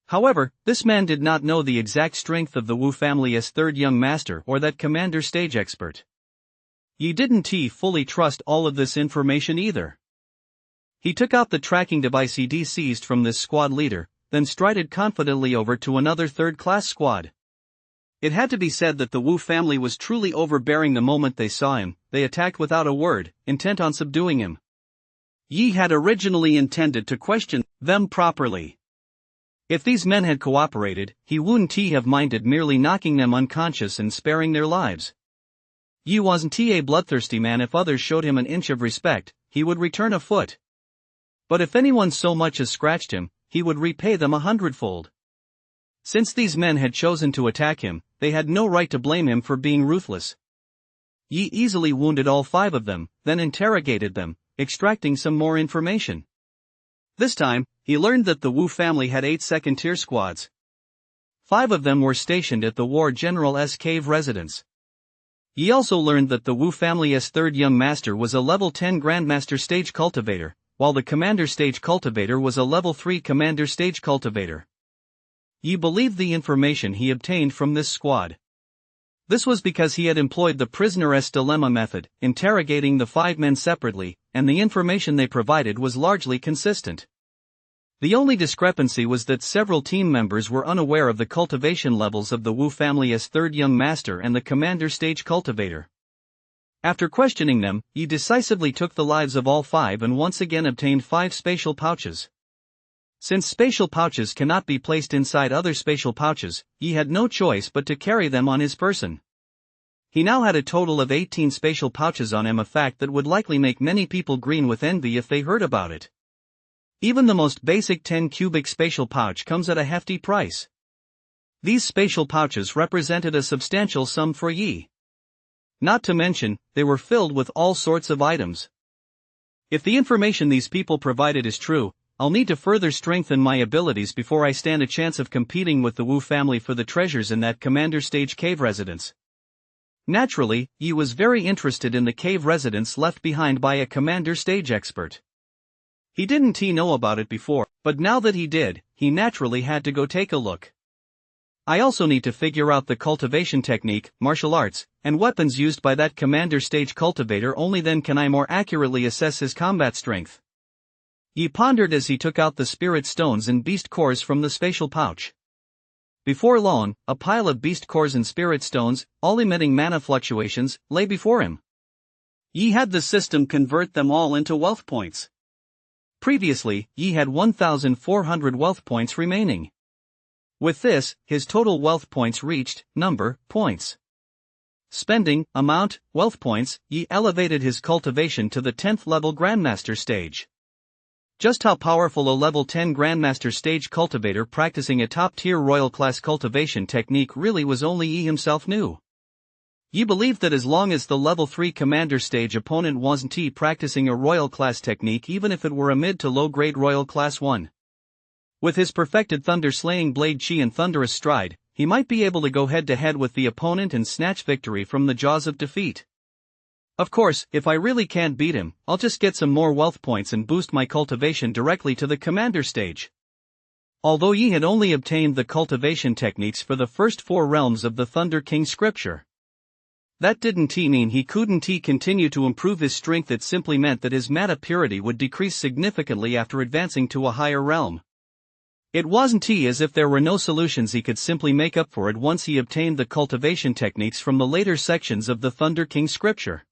B: However, this man did not know the exact strength of the Wu family's 3rd young master or that Commander stage expert. Yi didn't fully trust all of this information either. He took out the tracking device he'd seized from this squad leader, then strided confidently over to another 3rd-class squad. It had to be said that the Wu family was truly overbearing. The moment they saw him, they attacked without a word, intent on subduing him. Yi had originally intended to question them properly. If these men had cooperated, he wouldn't have minded merely knocking them unconscious and sparing their lives. Yi wasn't a bloodthirsty man. If others showed him an inch of respect, he would return a foot. But if anyone so much as scratched him, he would repay them 100-fold. Since these men had chosen to attack him, they had no right to blame him for being ruthless. Yi easily wounded all 5 of them, then interrogated them, extracting some more information. This time, he learned that the Wu family had 8 second-tier squads. 5 of them were stationed at the War General's cave residence.
A: Yi also learned that the Wu family's third young master was a level 10 Grandmaster stage cultivator, while the Commander stage cultivator was a level 3 Commander stage cultivator. Yi believed the information he obtained from this squad. This was because he had employed the prisoner's dilemma method, interrogating the 5 men separately, and the information they provided was largely consistent. The only discrepancy was that several team members were unaware of the cultivation levels of the Wu family's third young master and the Commander stage cultivator. After questioning them, Yi decisively took the lives of all 5 and once again obtained 5 spatial pouches. Since spatial pouches cannot be placed inside other spatial pouches, Yi had no choice but to carry them on his person. He now had a total of 18 spatial pouches on him, a fact that would likely make many people green with envy if they heard about it. Even the most basic 10 cubic spatial pouch comes at a hefty price. These spatial pouches represented a substantial sum for Yi. Not to mention, they were filled with all sorts of items. If the information these people provided is true, I'll need to further strengthen my abilities before I stand a chance of competing with the Wu family for the treasures in that Commander stage cave residence. Naturally, Yi was very interested in the cave residence left behind by a Commander stage expert. He didn't know about it before, but now that he did, he naturally had to go take a look. I also need to figure out the cultivation technique, martial arts, and weapons used by that Commander stage cultivator. Only then can I more accurately assess his combat strength. Yi pondered as he took out the spirit stones and beast cores from the spatial pouch. Before long, a pile of beast cores and spirit stones, all emitting mana fluctuations, lay before him. Yi had the system convert them all into wealth points. Previously, Yi had 1,400 wealth points remaining. With this, his total wealth points reached, number, points. Spending, amount, wealth points, Yi elevated his cultivation to the 10th level Grandmaster stage. Just how powerful a level 10 Grandmaster stage cultivator practicing a top-tier royal class cultivation technique really was only Yi himself knew. Yi believed that as long as the level 3 Commander stage opponent wasn't practicing a royal class technique, even if it were a mid to low grade royal class 1. With his perfected thunder-slaying blade chi and thunderous stride, he might be able to go head-to-head with the opponent and snatch victory from the jaws of defeat. Of course, if I really can't beat him, I'll just get some more wealth points and boost my cultivation directly to the Commander stage. Although Yi had only obtained the cultivation techniques for the first 4 realms of the Thunder King scripture, that didn't mean he couldn't continue to improve his strength. It simply meant that his mana purity would decrease significantly after advancing to a higher realm. It wasn't as if there were no solutions. He could simply make up for it once he obtained the cultivation techniques from the later sections of the Thunder King scripture.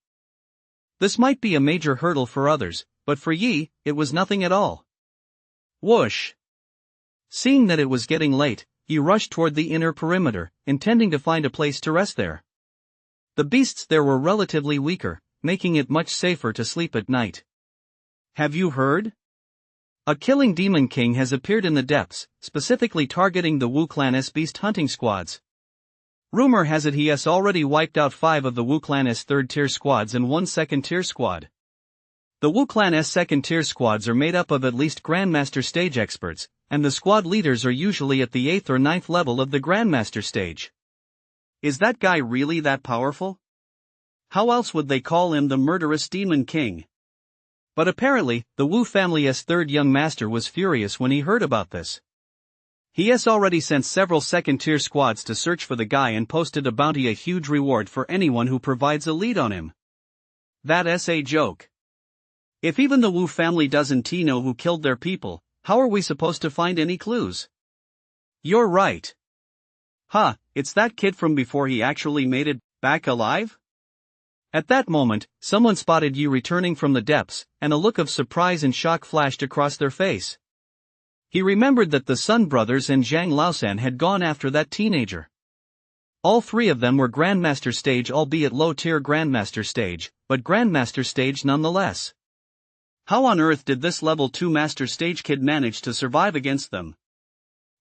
A: This might be a major hurdle for others, but for Yi, it was nothing at all. Whoosh! Seeing that it was getting late, he rushed toward the inner perimeter, intending to find a place to rest there. The beasts there were relatively weaker, making it much safer to sleep at night. Have you heard? A killing demon king has appeared in the depths, specifically targeting the Wu clan's beast hunting squads. Rumor has it he has already wiped out 5 of the Wu clan's third-tier squads and 1 second-tier squad. The Wu clan's second-tier squads are made up of at least Grandmaster stage experts, and the squad leaders are usually at the 8th or 9th level of the Grandmaster stage. Is that guy really that powerful? How else would they call him the murderous demon king? But apparently, the Wu family's third young master was furious when he heard about this. He has already sent several second-tier squads to search for the guy and posted a bounty, a huge reward for anyone who provides a lead on him. That's a joke. If even the Wu family doesn't know who killed their people, how are we supposed to find any clues? You're right. It's that kid from before he actually made it back alive? At that moment, someone spotted Yi returning from the depths, and a look of surprise and shock flashed across their face. He remembered that the Sun brothers and Zhang Laosan had gone after that teenager. All 3 of them were Grandmaster stage, albeit low-tier Grandmaster stage, but Grandmaster stage nonetheless. How on earth did this level 2 Master stage kid manage to survive against them?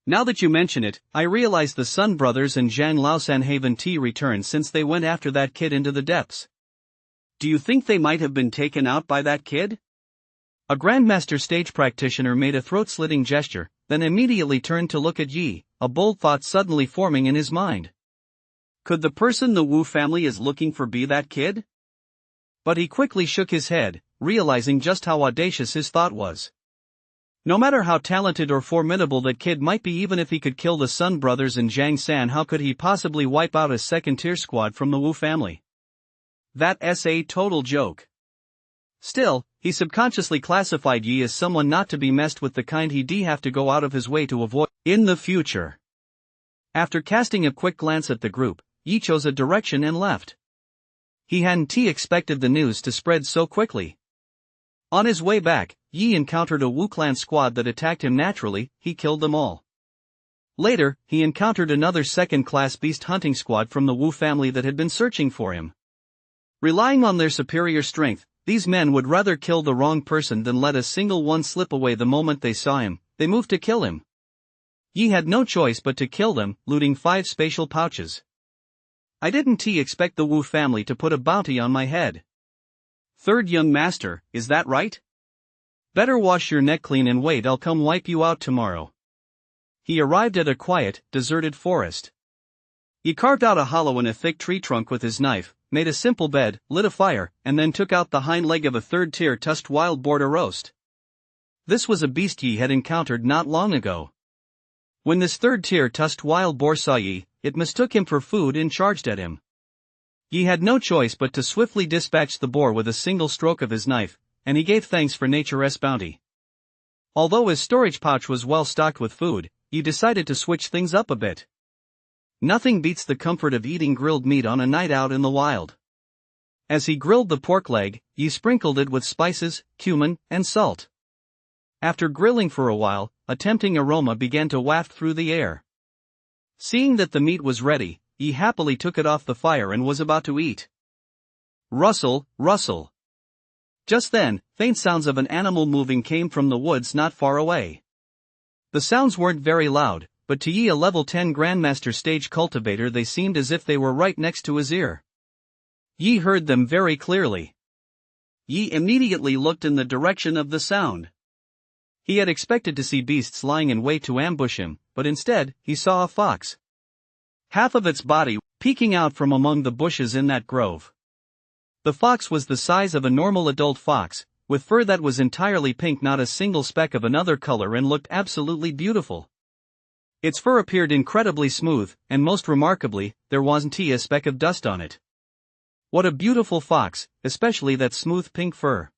A: Now that you mention it, I realize the Sun brothers and Zhang Laosan haven't returned since they went after that kid into the depths. Do you think they might have been taken out by that kid? A Grandmaster stage practitioner made a throat-slitting gesture, then immediately turned to look at Yi, a bold thought suddenly forming in his mind.
B: Could the person the Wu family is looking for be that kid? But he quickly shook his head, realizing just how audacious his thought was. No matter how talented or formidable that kid might be, even if he could kill the Sun brothers and Zhang San, how could he possibly wipe out a second-tier squad from the Wu family? That's a total joke. Still, he subconsciously classified Yi as someone not to be messed with, the kind he'd have to go out of his way to avoid in the future. After casting a quick glance at the group, Yi chose a direction and left. He hadn't expected the news to spread so quickly. On his way back, Yi encountered a Wu clan squad that attacked him naturally. He killed them all. Later, he encountered another second-class beast hunting squad from the Wu family that had been searching for him. Relying on their superior strength, these men would rather kill the wrong person than let a single one slip away. The moment they saw him, they moved to kill him. Yi had no choice but to kill them, looting 5 spatial pouches. I didn't expect the Wu family to put a bounty on my head. Third young master, is that right? Better wash your neck clean and wait, I'll come wipe you out tomorrow. He arrived at a quiet, deserted forest. He carved out a hollow in a thick tree trunk with his knife, made a simple bed, lit a fire, and then took out the hind leg of a third-tier tusked wild boar to roast. This was a beast Yi had encountered not long ago. When this third-tier tusked wild boar saw Yi, it mistook him for food and charged at him. Yi had no choice but to swiftly dispatch the boar with a single stroke of his knife, and he gave thanks for nature's bounty. Although his storage pouch was well stocked with food, Yi decided to switch things up a bit. Nothing beats the comfort of eating grilled meat on a night out in the wild. As he grilled the pork leg, Yi sprinkled it with spices, cumin, and salt. After grilling for a while, a tempting aroma began to waft through the air. Seeing that the meat was ready, Yi happily took it off the fire and was about to eat. Rustle, rustle. Just then, faint sounds of an animal moving came from the woods not far away. The sounds weren't very loud, but to Yi, a level 10 Grandmaster stage cultivator, they seemed as if they were right next to his ear. Yi heard them very clearly. Yi immediately looked in the direction of the sound. He had expected to see beasts lying in wait to ambush him, but instead, he saw a fox. Half of its body peeking out from among the bushes in that grove. The fox was the size of a normal adult fox, with fur that was entirely pink, not a single speck of another color, and looked absolutely beautiful. Its fur appeared incredibly smooth, and most remarkably, there wasn't a speck of dust on it. What a beautiful fox, especially that smooth pink fur.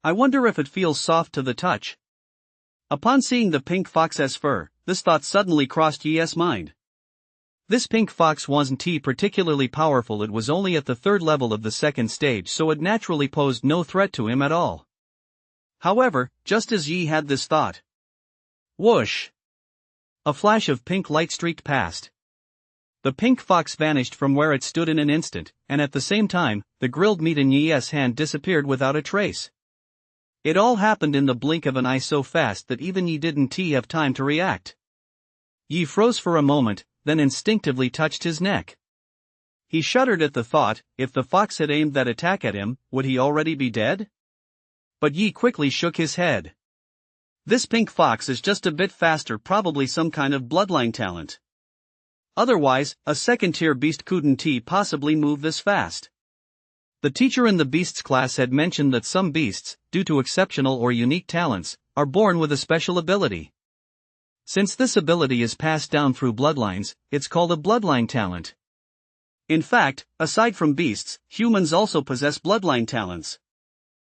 B: I wonder if it feels soft to the touch. Upon seeing the pink fox's fur, this thought suddenly crossed Yi's mind. This pink fox wasn't particularly powerful, it was only at the 3rd level of the 2nd stage, so it naturally posed no threat to him at all. However, just as Yi had this thought, whoosh! A flash of pink light streaked past. The pink fox vanished from where it stood in an instant, and at the same time, the grilled meat in Yi's hand disappeared without a trace. It all happened in the blink of an eye, so fast that even Yi didn't have time to react. Yi froze for a moment, then instinctively touched his neck. He shuddered at the thought, if the fox had aimed that attack at him, would he already be dead? But Yi quickly shook his head. This pink fox is just a bit faster, probably some kind of bloodline talent. Otherwise, a second-tier beast couldn't possibly move this fast. The teacher in the beasts class had mentioned that some beasts, due to exceptional or unique talents, are born with a special ability. Since this ability is passed down through bloodlines, it's called a bloodline talent. In fact, aside from beasts, humans also possess bloodline talents.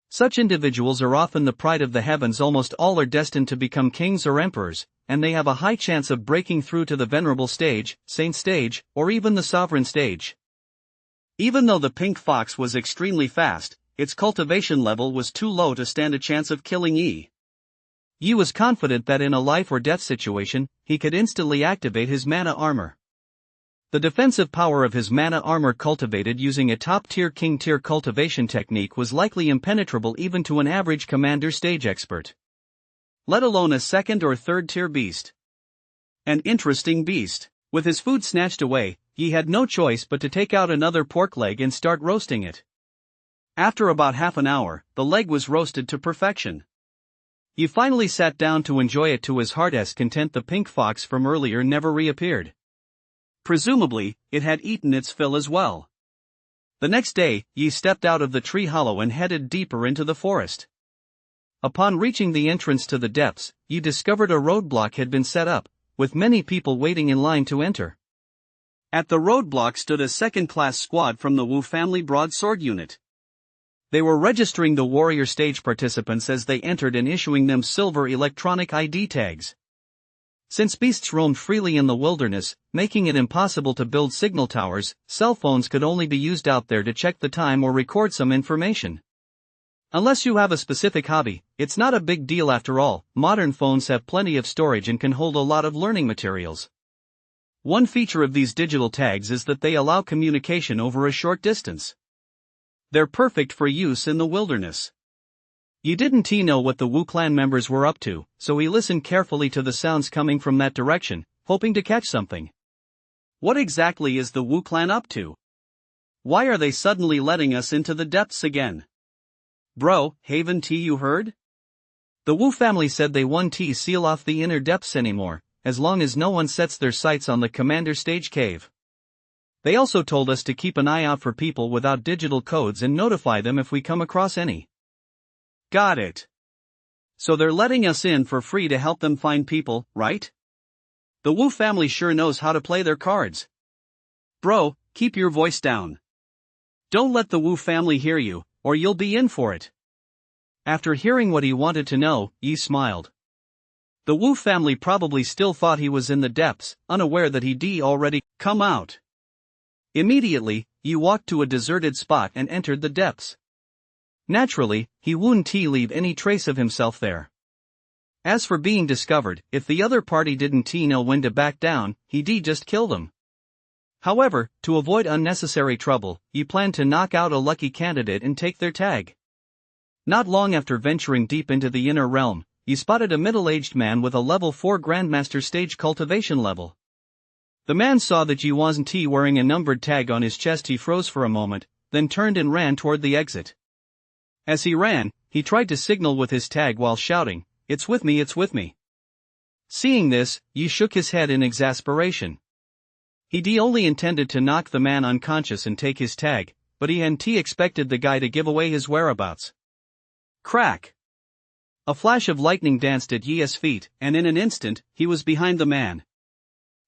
B: Such individuals are often the pride of the heavens. Almost all are destined to become kings or emperors, and they have a high chance of breaking through to the venerable stage, saint stage, or even the sovereign stage. Even though the pink fox was extremely fast, its cultivation level was too low to stand a chance of killing Yi. Yi was confident that in a life or death situation, he could instantly activate his mana armor. The defensive power of his mana armor, cultivated using a top-tier king-tier cultivation technique, was likely impenetrable even to an average commander stage expert. Let alone a 2nd or 3rd-tier beast. An interesting beast. With his food snatched away, Yi had no choice but to take out another pork leg and start roasting it. After about half an hour, the leg was roasted to perfection. He finally sat down to enjoy it to his heart's content. The pink fox from earlier never reappeared. Presumably, it had eaten its fill as well. The next day, Yi stepped out of the tree hollow and headed deeper into the forest. Upon reaching the entrance to the depths, Yi discovered a roadblock had been set up, with many people waiting in line to enter. At the roadblock stood a second-class squad from the Wu family broadsword unit. They were registering the warrior stage participants as they entered and issuing them silver electronic ID tags. Since beasts roamed freely in the wilderness, making it impossible to build signal towers, cell phones could only be used out there to check the time or record some information. Unless you have a specific hobby, it's not a big deal after all. Modern phones have plenty of storage and can hold a lot of learning materials. One feature of these digital tags is that they allow communication over a short distance. They're perfect for use in the wilderness. Yi didn't know what the Wu clan members were up to, so he listened carefully to the sounds coming from that direction, hoping to catch something. What exactly is the Wu clan up to? Why are they suddenly letting us into the depths again? Bro, Haven T, you heard? The Wu family said they won't seal off the inner depths anymore, as long as no one sets their sights on the commander stage cave. They also told us to keep an eye out for people without digital codes and notify them if we come across any. Got it. So they're letting us in for free to help them find people, right? The Wu family sure knows how to play their cards. Bro, keep your voice down. Don't let the Wu family hear you, or you'll be in for it. After hearing what he wanted to know, Yi smiled. The Wu family probably still thought he was in the depths, unaware that he'd already come out. Immediately, Yi walked to a deserted spot and entered the depths. Naturally, he wouldn't leave any trace of himself there. As for being discovered, if the other party didn't know when to back down, he'd just kill them. However, to avoid unnecessary trouble, Yi planned to knock out a lucky candidate and take their tag. Not long after venturing deep into the inner realm, Yi spotted a middle-aged man with a level 4 Grandmaster stage cultivation level. The man saw that Yi wasn't wearing a numbered tag on his chest. He froze for a moment, then turned and ran toward the exit. As he ran, he tried to signal with his tag while shouting, "It's with me, it's with me." Seeing this, Yi shook his head in exasperation. He'd only intended to knock the man unconscious and take his tag, but he hadn't expected the guy to give away his whereabouts. Crack! A flash of lightning danced at Yi's feet, and in an instant, he was behind the man.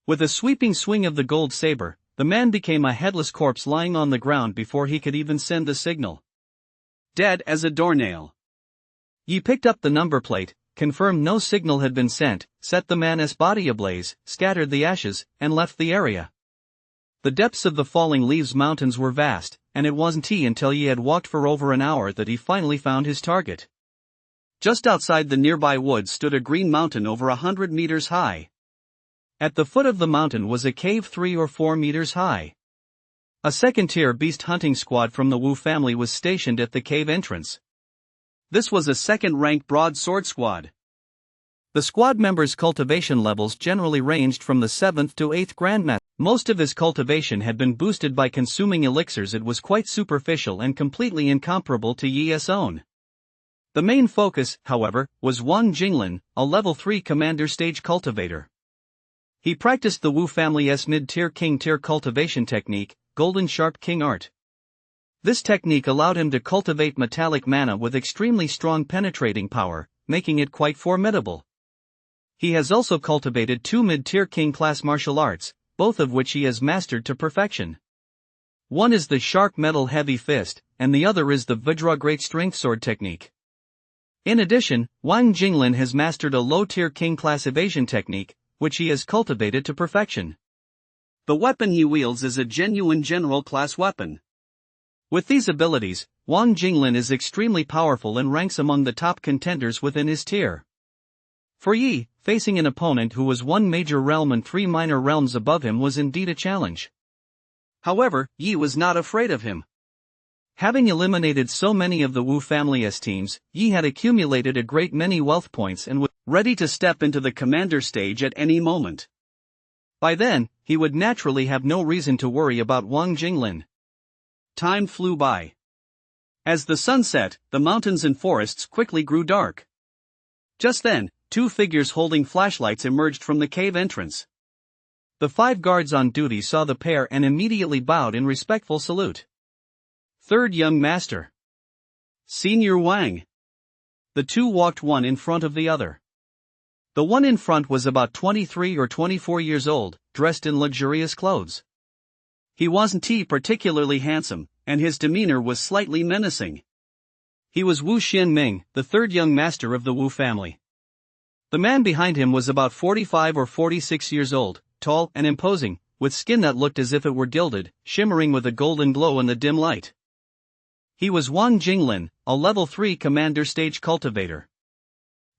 B: With a sweeping swing of the gold saber, the man became a headless corpse lying on the ground before he could even send the signal. Dead as a doornail. Yi picked up the number plate, confirmed no signal had been sent, set the man's body ablaze, scattered the ashes, and left the area. The depths of the Falling Leaves Mountains were vast, and it wasn't until Yi had walked for over an hour that he finally found his target. Just outside the nearby woods stood a green mountain over 100 meters high. At the foot of the mountain was a cave 3 or 4 meters high. A second-tier beast hunting squad from the Wu family was stationed at the cave entrance. This was a second-rank broadsword squad. The squad members' cultivation levels generally ranged from the 7th to 8th Grandmaster. Most of his cultivation had been boosted by consuming elixirs. It was quite superficial and completely incomparable to Yi's own. The main focus, however, was Wang Jinglin, a level 3 commander stage cultivator. He practiced the Wu family's mid-tier king-tier cultivation technique, Golden Sharp King Art. This technique allowed him to cultivate metallic mana with extremely strong penetrating power, making it quite formidable. He has also cultivated 2 mid-tier king-class martial arts, both of which he has mastered to perfection. One is the Sharp Metal Heavy Fist, and the other is the Vajra Great Strength Sword technique. In addition, Wang Jinglin has mastered a low-tier king-class evasion technique, which he has cultivated to perfection. The weapon he wields is a genuine general-class weapon. With these abilities, Wang Jinglin is extremely powerful and ranks among the top contenders within his tier. For Yi, facing an opponent who was 1 major realm and 3 minor realms above him was indeed a challenge. However, Yi was not afraid of him. Having eliminated so many of the Wu family's teams, Yi had accumulated a great many wealth points and was ready to step into the commander stage at any moment. By then, he would naturally have no reason to worry about Wang Jinglin. Time flew by. As the sun set, the mountains and forests quickly grew dark. Just then, 2 figures holding flashlights emerged from the cave entrance.
A: The 5 guards on duty saw the pair and immediately bowed in respectful salute.
B: Third young master. Senior Wang. The two walked one in front of the other. The one in front was about 23 or 24 years old, dressed in luxurious clothes. He wasn't particularly handsome, and his demeanor was slightly menacing. He was Wu Xianming, the third young master of the Wu family. The man behind him was about 45 or 46 years old, tall and imposing, with skin that looked as if it were gilded, shimmering with a golden glow in the dim light. He was Wang Jinglin, a level 3 commander stage cultivator.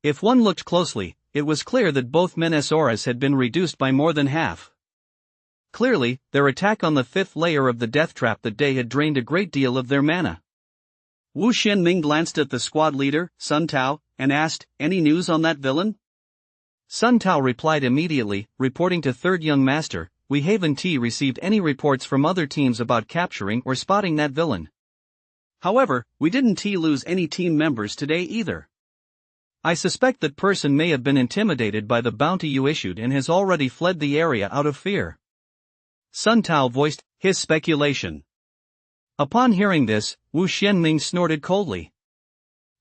B: If one looked closely, it was clear that both men's auras had been reduced by more than half. Clearly, their attack on the 5th layer of the death trap that day had drained a great deal of their mana. Wu Xianming glanced at the squad leader, Sun Tao, and asked, "Any news on that villain?"
A: Sun Tao replied immediately, reporting to third young master, "We haven't received any reports from other teams about capturing or spotting that villain.
B: However, we didn't lose any team members today either.
A: I suspect that person may have been intimidated by the bounty you issued and has already fled the area out of fear."
B: Sun Tao voiced his speculation.
A: Upon hearing this, Wu Xianming snorted coldly.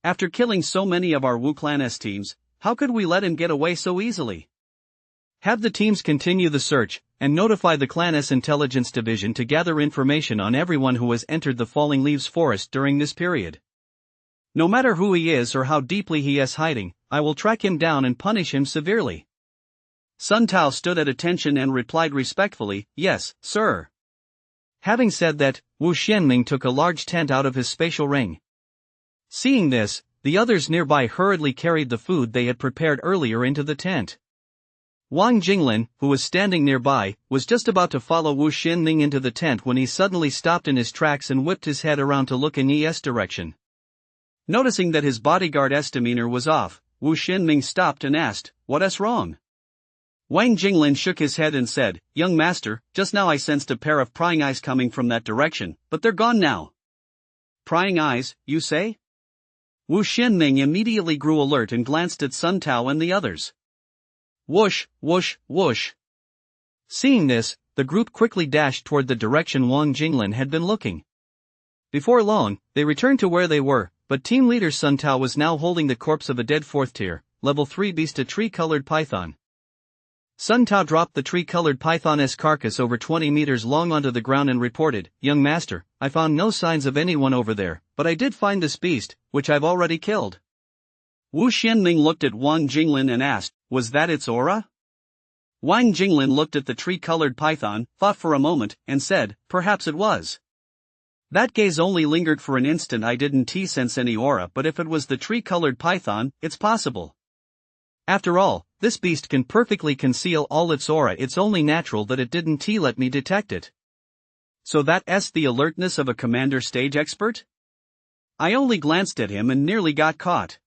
B: After killing so many of our Wu Clan's teams, how could we let him get away so easily?
A: Have the teams continue the search, and notify the Clan's intelligence division to gather information on everyone who has entered the Falling Leaves forest during this period. No matter who he is or how deeply he is hiding, I will track him down and punish him severely.
B: Sun Tao stood at attention and replied respectfully, "Yes, sir."
A: Having said that, Wu Xianming took a large tent out of his spatial ring. Seeing this, the others nearby hurriedly carried the food they had prepared earlier into the tent. Wang Jinglin, who was standing nearby, was just about to follow Wu Xianming into the tent when he suddenly stopped in his tracks and whipped his head around to look in Yi's direction.
B: Noticing that his bodyguard's demeanor was off, Wu Xianming stopped and asked, "What's wrong?" Wang Jinglin shook his head and said, "Young master, just now I sensed a pair of prying eyes coming from that direction, but they're gone now."
A: "Prying eyes, you say?"
B: Wu Xianming immediately grew alert and glanced at Sun Tao and the others.
A: Whoosh, whoosh, whoosh. Seeing this, the group quickly dashed toward the direction Wang Jinglin had been looking. Before long, they returned to where they were, but team leader Sun Tao was now holding the corpse of a dead 4th tier, level 3 beast, a tree-colored python. Sun Tao dropped the tree-colored python's carcass over 20 meters long onto the ground and reported, "Young master, I found no signs of anyone over there, but I did find this beast, which I've already killed."
B: Wu Xianming looked at Wang Jinglin and asked, "Was that its aura?" Wang Jinglin looked at the tree-colored python, thought for a moment, and said, "Perhaps it was. That gaze only lingered for an instant. I didn't sense any aura, but if it was the tree-colored python, it's possible.
A: After all, this beast can perfectly conceal all its aura. It's only natural that it didn't let me detect it."
B: "So that's the alertness of a commander stage expert?" I only glanced at him and nearly got caught.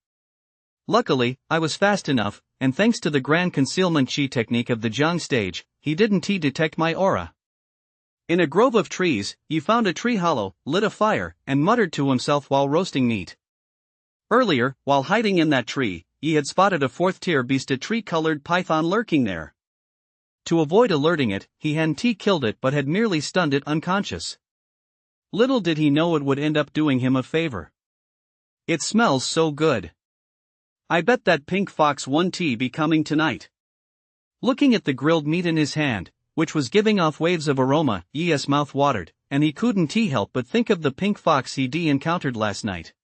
A: Luckily, I was fast enough, and thanks to the grand concealment chi technique of the Jiang stage, he didn't detect my aura.
B: In a grove of trees, he found a tree hollow, lit a fire, and muttered to himself while roasting meat. Earlier, while hiding in that tree, he had spotted a 4th tier beast, a tree-colored python lurking there.
A: To avoid alerting it, he hadn't killed it but had merely stunned it unconscious. Little did he know it would end up doing him a favor.
B: "It smells so good. I bet that pink fox won't be coming tonight."
A: Looking at the grilled meat in his hand, which was giving off waves of aroma, Yi's mouth watered, and he couldn't help but think of the pink fox he'd encountered last night.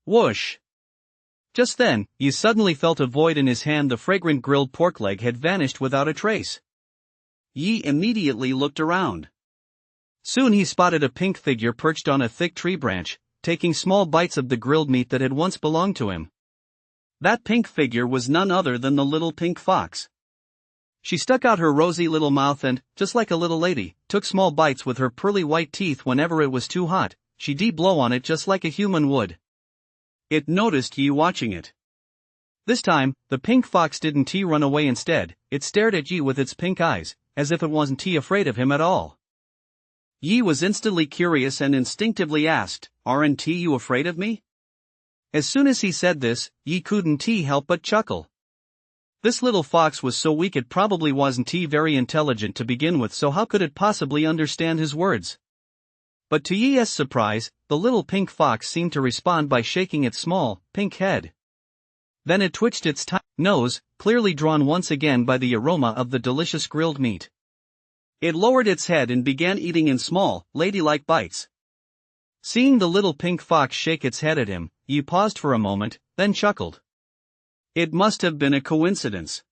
B: Whoosh!
A: Just then, Yi suddenly felt a void in his hand. The fragrant grilled pork leg had vanished without a trace.
B: Yi immediately looked around.
A: Soon he spotted a pink figure perched on a thick tree branch, taking small bites of the grilled meat that had once belonged to him.
B: That pink figure was none other than the little pink fox.
A: She stuck out her rosy little mouth and, just like a little lady, took small bites with her pearly white teeth. Whenever it was too hot, she'd blow on it just like a human would.
B: It noticed Yi watching it.
A: This time, the pink fox didn't run away. Instead, it stared at Yi with its pink eyes, as if it wasn't afraid of him at all.
B: Yi was instantly curious and instinctively asked, "Aren't you afraid of me?"
A: As soon as he said this, Yi couldn't help but chuckle. This little fox was so weak it probably wasn't very intelligent to begin with, so how could it possibly understand his words? But to Yi's surprise, the little pink fox seemed to respond by shaking its small, pink head. Then it twitched its tiny nose, clearly drawn once again by the aroma of the delicious grilled meat. It lowered its head and began eating in small, ladylike bites. Seeing the little pink fox shake its head at him, Yi paused for a moment, then chuckled. It must have been a coincidence.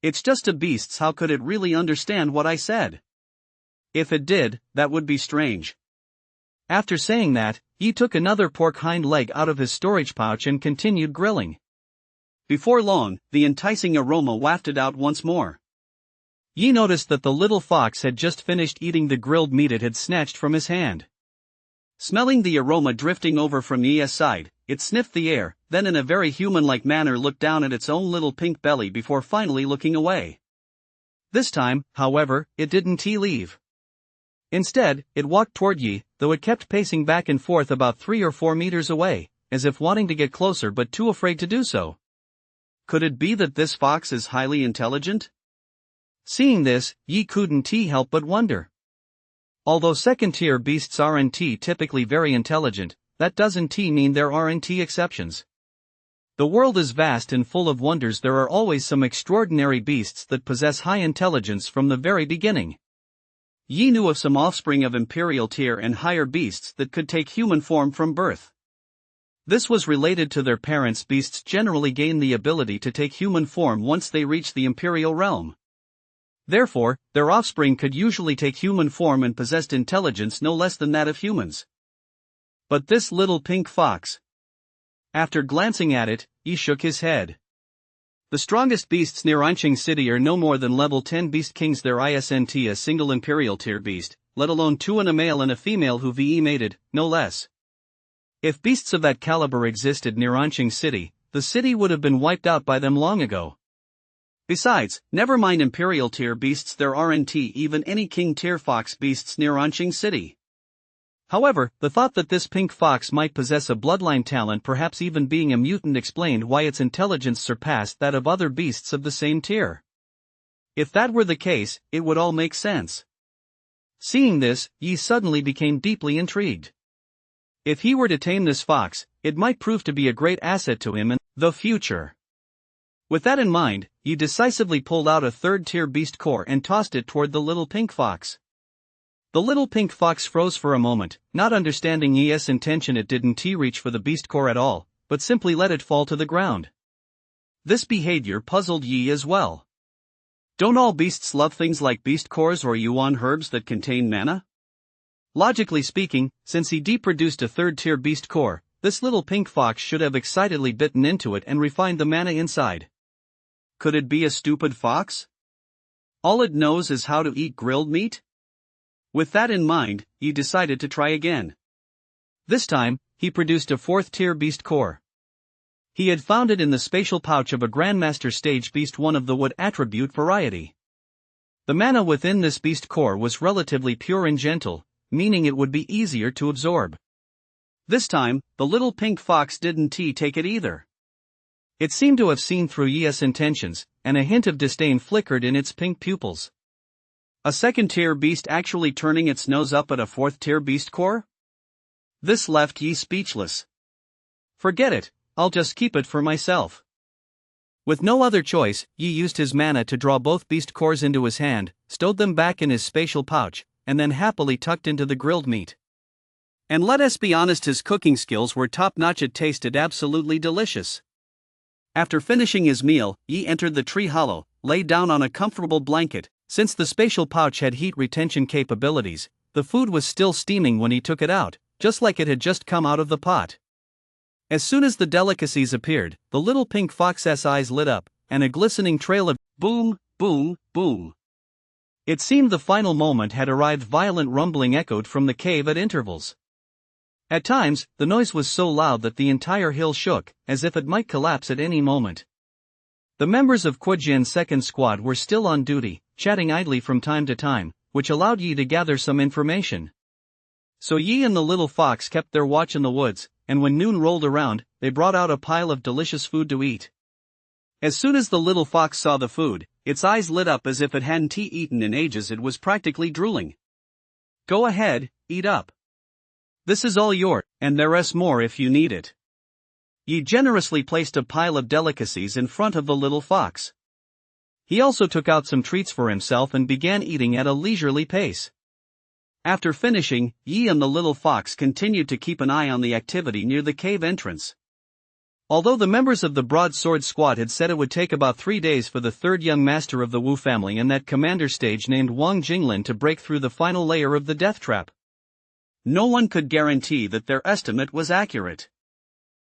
A: It's just a beast, how could it really understand what I said? If it did, that would be strange. After saying that, Yi took another pork hind leg out of his storage pouch and continued grilling. Before long, the enticing aroma wafted out once more. Yi noticed that the little fox had just finished eating the grilled meat it had snatched from his hand. Smelling the aroma drifting over from Yi's side, it sniffed the air, then in a very human-like manner looked down at its own little pink belly before finally looking away. This time, however, it didn't leave. Instead, it walked toward Yi, though it kept pacing back and forth about 3 or 4 meters away, as if wanting to get closer but too afraid to do so. Could it be that this fox is highly intelligent? Seeing this, Yi couldn't help but wonder. Although second-tier beasts aren't typically very intelligent, that doesn't mean there aren't exceptions. The world is vast and full of wonders. There are always some extraordinary beasts that possess high intelligence from the very beginning. Yi knew of some offspring of imperial tier and higher beasts that could take human form from birth. This was related to their parents. Beasts generally gain the ability to take human form once they reach the imperial realm. Therefore, their offspring could usually take human form and possessed intelligence no less than that of humans. But this little pink fox. After glancing at it, he shook his head. The strongest beasts near Anqing City are no more than level 10 beast kings. There isn't a single imperial tier beast, let alone 2 and a male and a female who mated, no less. If beasts of that caliber existed near Anqing City, the city would have been wiped out by them long ago. Besides, never mind imperial tier beasts, there aren't even any king tier fox beasts near Anqing City. However, the thought that this pink fox might possess a bloodline talent, perhaps even being a mutant, explained why its intelligence surpassed that of other beasts of the same tier. If that were the case, it would all make sense. Seeing this, Yi suddenly became deeply intrigued. If he were to tame this fox, it might prove to be a great asset to him in the future. With that in mind, Yi decisively pulled out a third-tier beast core and tossed it toward the little pink fox. The little pink fox froze for a moment, not understanding Yi's intention. It didn't reach for the beast core at all, but simply let it fall to the ground. This behavior puzzled Yi as well. Don't all beasts love things like beast cores or yuan herbs that contain mana? Logically speaking, since he produced a third-tier beast core, this little pink fox should have excitedly bitten into it and refined the mana inside. Could it be a stupid fox? All it knows is how to eat grilled meat? With that in mind, he decided to try again. This time, he produced a 4th-tier beast core. He had found it in the spatial pouch of a Grandmaster stage beast, one of the wood attribute variety. The mana within this beast core was relatively pure and gentle, meaning it would be easier to absorb. This time, the little pink fox didn't take it either. It seemed to have seen through Yi's intentions, and a hint of disdain flickered in its pink pupils. A 2nd-tier beast actually turning its nose up at a 4th-tier beast core? This left Yi speechless. Forget it, I'll just keep it for myself. With no other choice, Yi used his mana to draw both beast cores into his hand, stowed them back in his spatial pouch, and then happily tucked into the grilled meat. And let us be honest, his cooking skills were top-notch. It tasted absolutely delicious. After finishing his meal, Yi entered the tree hollow, lay down on a comfortable blanket. Since the spatial pouch had heat retention capabilities, the food was still steaming when he took it out, just like it had just come out of the pot. As soon as the delicacies appeared, the little pink fox's eyes lit up, and a glistening trail of boom, boom, boom. It seemed the final moment had arrived. Violent rumbling echoed from the cave at intervals. At times, the noise was so loud that the entire hill shook, as if it might collapse at any moment. The members of Quojian's second squad were still on duty, chatting idly from time to time, which allowed Yi to gather some information. So Yi and the little fox kept their watch in the woods, and when noon rolled around, they brought out a pile of delicious food to eat.
B: As soon as the little fox saw the food, its eyes lit up as if it hadn't eaten in ages. It was practically drooling. Go ahead, eat up. This is all yours, and there's more if you need it. Yi generously placed a pile of delicacies in front of the little fox. He also took out some treats for himself and began eating at a leisurely pace. After finishing, Yi and the little fox continued to keep an eye on the activity near the cave entrance. Although the members of the Broadsword Squad had said it would take about 3 days for the third young master of the Wu family and that commander stage named Wang Jinglin to break through the final layer of the death trap, no one could guarantee that their estimate was accurate.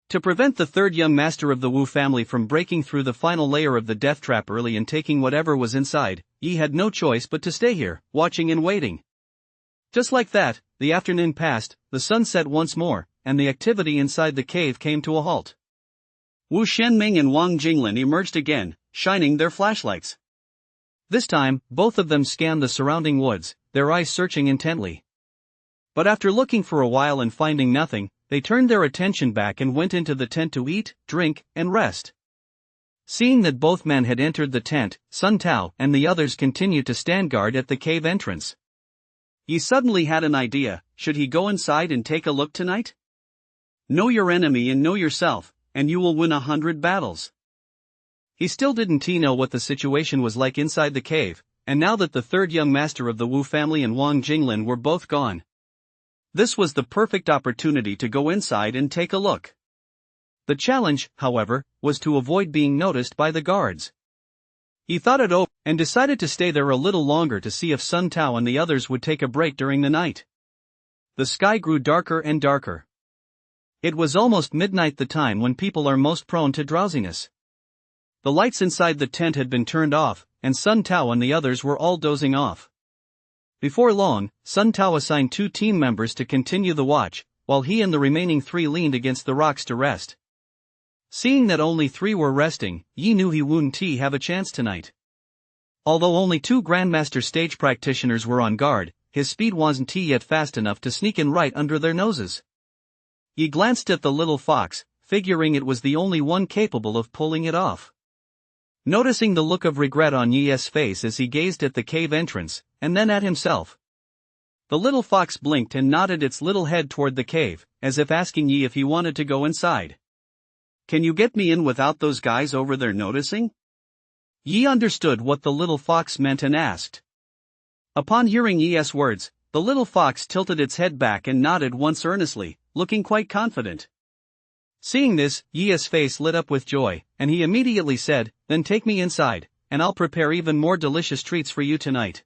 B: To prevent the third young master of the Wu family from breaking through the final layer of the death trap early and taking whatever was inside, Yi had no choice but to stay here, watching and waiting. Just like that, the afternoon passed, the sun set once more, and the activity inside the cave came to a halt. Wu Shenming and Wang Jinglin emerged again, shining their flashlights. This time, both of them scanned the surrounding woods, their eyes searching intently. But after looking for a while and finding nothing, they turned their attention back and went into the tent to eat, drink, and rest. Seeing that both men had entered the tent, Sun Tao and the others continued to stand guard at the cave entrance. He suddenly had an idea. Should he go inside and take a look tonight? Know your enemy and know yourself, and you will win 100 battles. He still didn't know what the situation was like inside the cave, and now that the third young master of the Wu family and Wang Jinglin were both gone, this was the perfect opportunity to go inside and take a look. The challenge, however, was to avoid being noticed by the guards. He thought it over, and decided to stay there a little longer to see if Sun Tao and the others would take a break during the night. The sky grew darker and darker. It was almost midnight, the time when people are most prone to drowsiness. The lights inside the tent had been turned off, and Sun Tao and the others were all dozing off. Before long, Sun Tao assigned 2 team members to continue the watch, while he and the remaining 3 leaned against the rocks to rest. Seeing that only 3 were resting, Yi knew he wouldn't have a chance tonight. Although only 2 Grandmaster stage practitioners were on guard, his speed wasn't yet fast enough to sneak in right under their noses. He glanced at the little fox, figuring it was the only one capable of pulling it off. Noticing the look of regret on Yi's face as he gazed at the cave entrance, and then at himself, the little fox blinked and nodded its little head toward the cave, as if asking Yi if he wanted to go inside. Can you get me in without those guys over there noticing? Yi understood what the little fox meant and asked. Upon hearing Yi's words, the little fox tilted its head back and nodded once earnestly, looking quite confident. Seeing this, Yi's face lit up with joy, and he immediately said, "Then take me inside, and I'll prepare even more delicious treats for you tonight."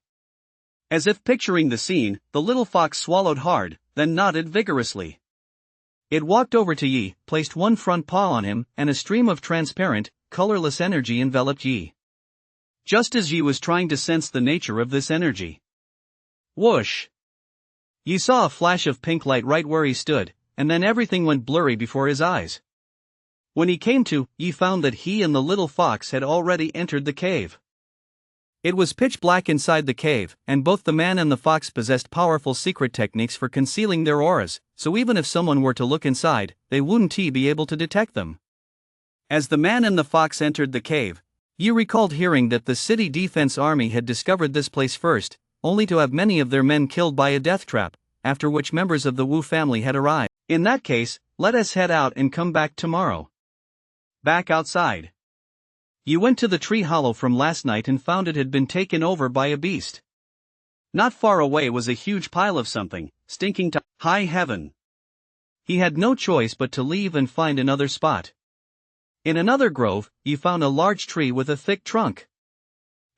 B: As if picturing the scene, the little fox swallowed hard, then nodded vigorously. It walked over to Yi, placed one front paw on him, and a stream of transparent, colorless energy enveloped Yi. Just as Yi was trying to sense the nature of this energy, whoosh! Yi saw a flash of pink light right where he stood, and then everything went blurry before his eyes. When he came to, Yi found that he and the little fox had already entered the cave. It was pitch black inside the cave, and both the man and the fox possessed powerful secret techniques for concealing their auras, so even if someone were to look inside, they wouldn't be able to detect them. As the man and the fox entered the cave, Yi recalled hearing that the city defense army had discovered this place first, only to have many of their men killed by a death trap, after which members of the Wu family had arrived. In that case, let us head out and come back tomorrow. Back outside, Yi went to the tree hollow from last night and found it had been taken over by a beast. Not far away was a huge pile of something, stinking to high heaven. He had no choice but to leave and find another spot. In another grove, Yi found a large tree with a thick trunk.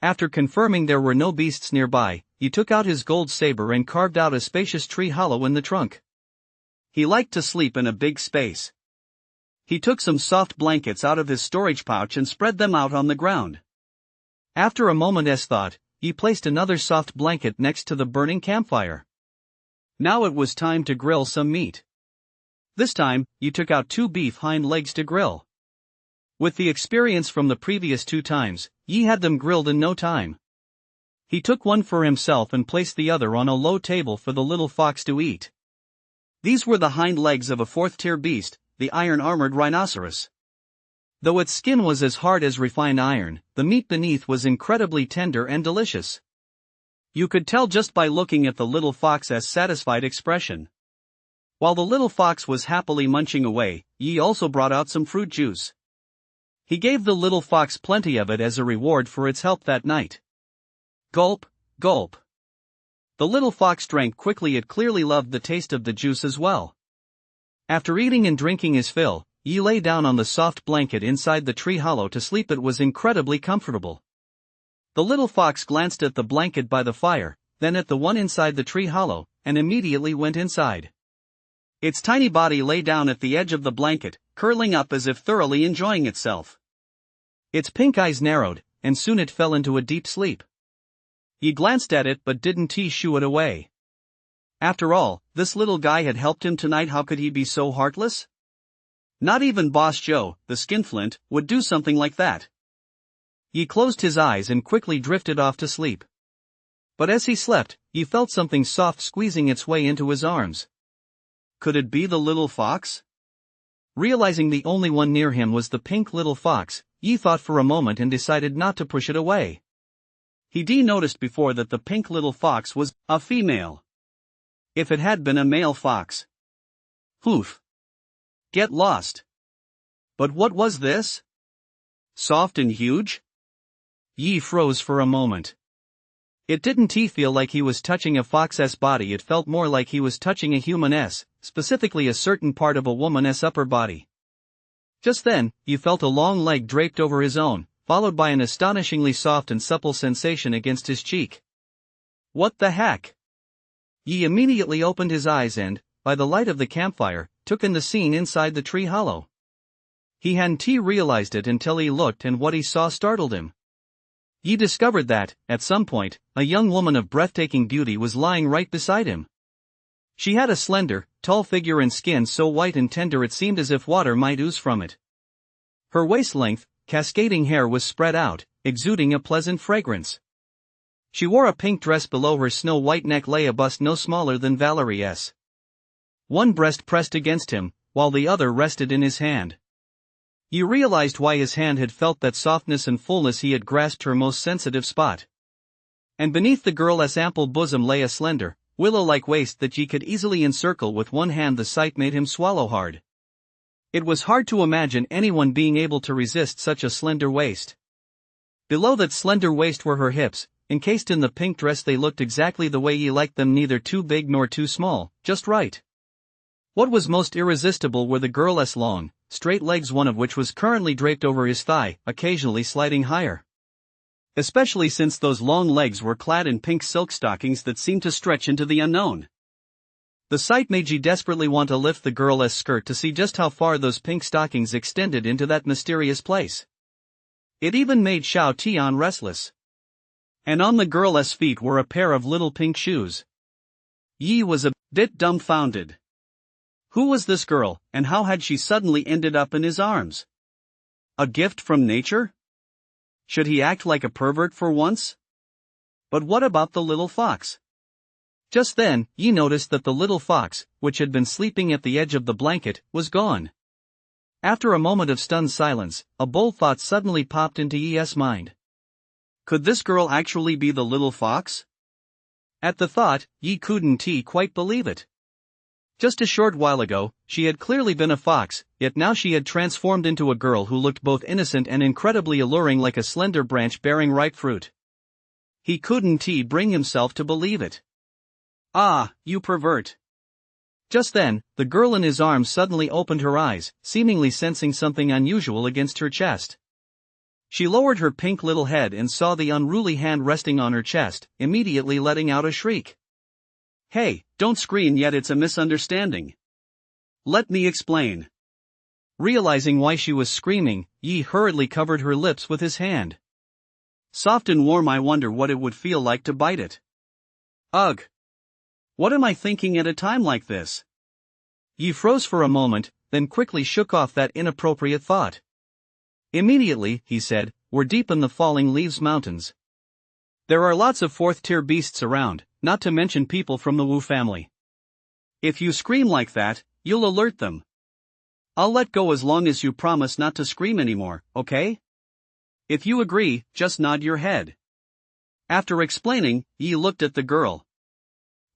B: After confirming there were no beasts nearby, he took out his gold saber and carved out a spacious tree hollow in the trunk. He liked to sleep in a big space. He took some soft blankets out of his storage pouch and spread them out on the ground. After a moment's thought, he placed another soft blanket next to the burning campfire. Now it was time to grill some meat. This time, he took out 2 beef hind legs to grill. With the experience from the previous 2 times, Yi had them grilled in no time. He took one for himself and placed the other on a low table for the little fox to eat. These were the hind legs of a 4th-tier beast, the iron-armored rhinoceros.
A: Though its skin was as hard as refined iron, the meat beneath was incredibly tender and delicious.
B: You could tell just by looking at the little fox's satisfied expression. While the little fox was happily munching away, Yi also brought out some fruit juice. He gave the little fox plenty of it as a reward for its help that night. Gulp, gulp. The little fox drank quickly. It clearly loved the taste of the juice as well. After eating and drinking his fill, Yi lay down on the soft blanket inside the tree hollow to sleep. It was incredibly comfortable. The little fox glanced at the blanket by the fire, then at the one inside the tree hollow, and immediately went inside. Its tiny body lay down at the edge of the blanket, curling up as if thoroughly enjoying itself. Its pink eyes narrowed, and soon it fell into a deep sleep. He glanced at it but didn't shoo it away. After all, this little guy had helped him tonight. How could he be so heartless? Not even Boss Joe, the skinflint, would do something like that. He closed his eyes and quickly drifted off to sleep. But as he slept, he felt something soft squeezing its way into his arms. Could it be the little fox? Realizing the only one near him was the pink little fox, Yi thought for a moment and decided not to push it away. He noticed before that the pink little fox was a female. If it had been a male fox. Poof. Get lost. But what was this? Soft and huge? Yi froze for a moment. It didn't feel like he was touching a fox's body. It felt more like he was touching a human's, specifically a certain part of a woman's upper body. Just then, he felt a long leg draped over his own, followed by an astonishingly soft and supple sensation against his cheek. What the heck? Yi immediately opened his eyes and, by the light of the campfire, took in the scene inside the tree hollow. He hadn't realized it until he looked, and what he saw startled him. He discovered that, at some point, a young woman of breathtaking beauty was lying right beside him. She had a slender, tall figure and skin so white and tender it seemed as if water might ooze from it. Her waist-length, cascading hair was spread out, exuding a pleasant fragrance. She wore a pink dress. Below her snow-white neck lay a bust no smaller than Valerie's. One breast pressed against him, while the other rested in his hand. He realized why his hand had felt that softness and fullness. He had grasped her most sensitive spot. And beneath the girl's ample bosom lay a slender, willow-like waist that he could easily encircle with one hand. The sight made him swallow hard. It was hard to imagine anyone being able to resist such a slender waist. Below that slender waist were her hips, encased in the pink dress. They looked exactly the way he liked them, neither too big nor too small, just right. What was most irresistible were the girl's long, straight legs, one of which was currently draped over his thigh, occasionally sliding higher. Especially since those long legs were clad in pink silk stockings that seemed to stretch into the unknown. The sight made Ji desperately want to lift the girl's skirt to see just how far those pink stockings extended into that mysterious place. It even made Xiao Tian restless. And on the girl's feet were a pair of little pink shoes. Yi was a bit dumbfounded. Who was this girl, and how had she suddenly ended up in his arms? A gift from nature? Should he act like a pervert for once? But what about the little fox? Just then, Yi noticed that the little fox, which had been sleeping at the edge of the blanket, was gone. After a moment of stunned silence, a bold thought suddenly popped into Yi's mind. Could this girl actually be the little fox? At the thought, Yi couldn't quite believe it. Just a short while ago, she had clearly been a fox, yet now she had transformed into a girl who looked both innocent and incredibly alluring, like a slender branch bearing ripe fruit. He couldn't bring himself to believe it. Ah, you pervert! Just then, the girl in his arms suddenly opened her eyes, seemingly sensing something unusual against her chest. She lowered her pink little head and saw the unruly hand resting on her chest, immediately letting out a shriek. Hey, don't scream yet, it's a misunderstanding. Let me explain. Realizing why she was screaming, Yi hurriedly covered her lips with his hand. Soft and warm, I wonder what it would feel like to bite it. Ugh! What am I thinking at a time like this? Yi froze for a moment, then quickly shook off that inappropriate thought. Immediately, he said, we're deep in the falling leaves mountains. There are lots of fourth-tier beasts around, not to mention people from the Wu family. If you scream like that, you'll alert them. I'll let go as long as you promise not to scream anymore, okay? If you agree, just nod your head. After explaining, Yi looked at the girl.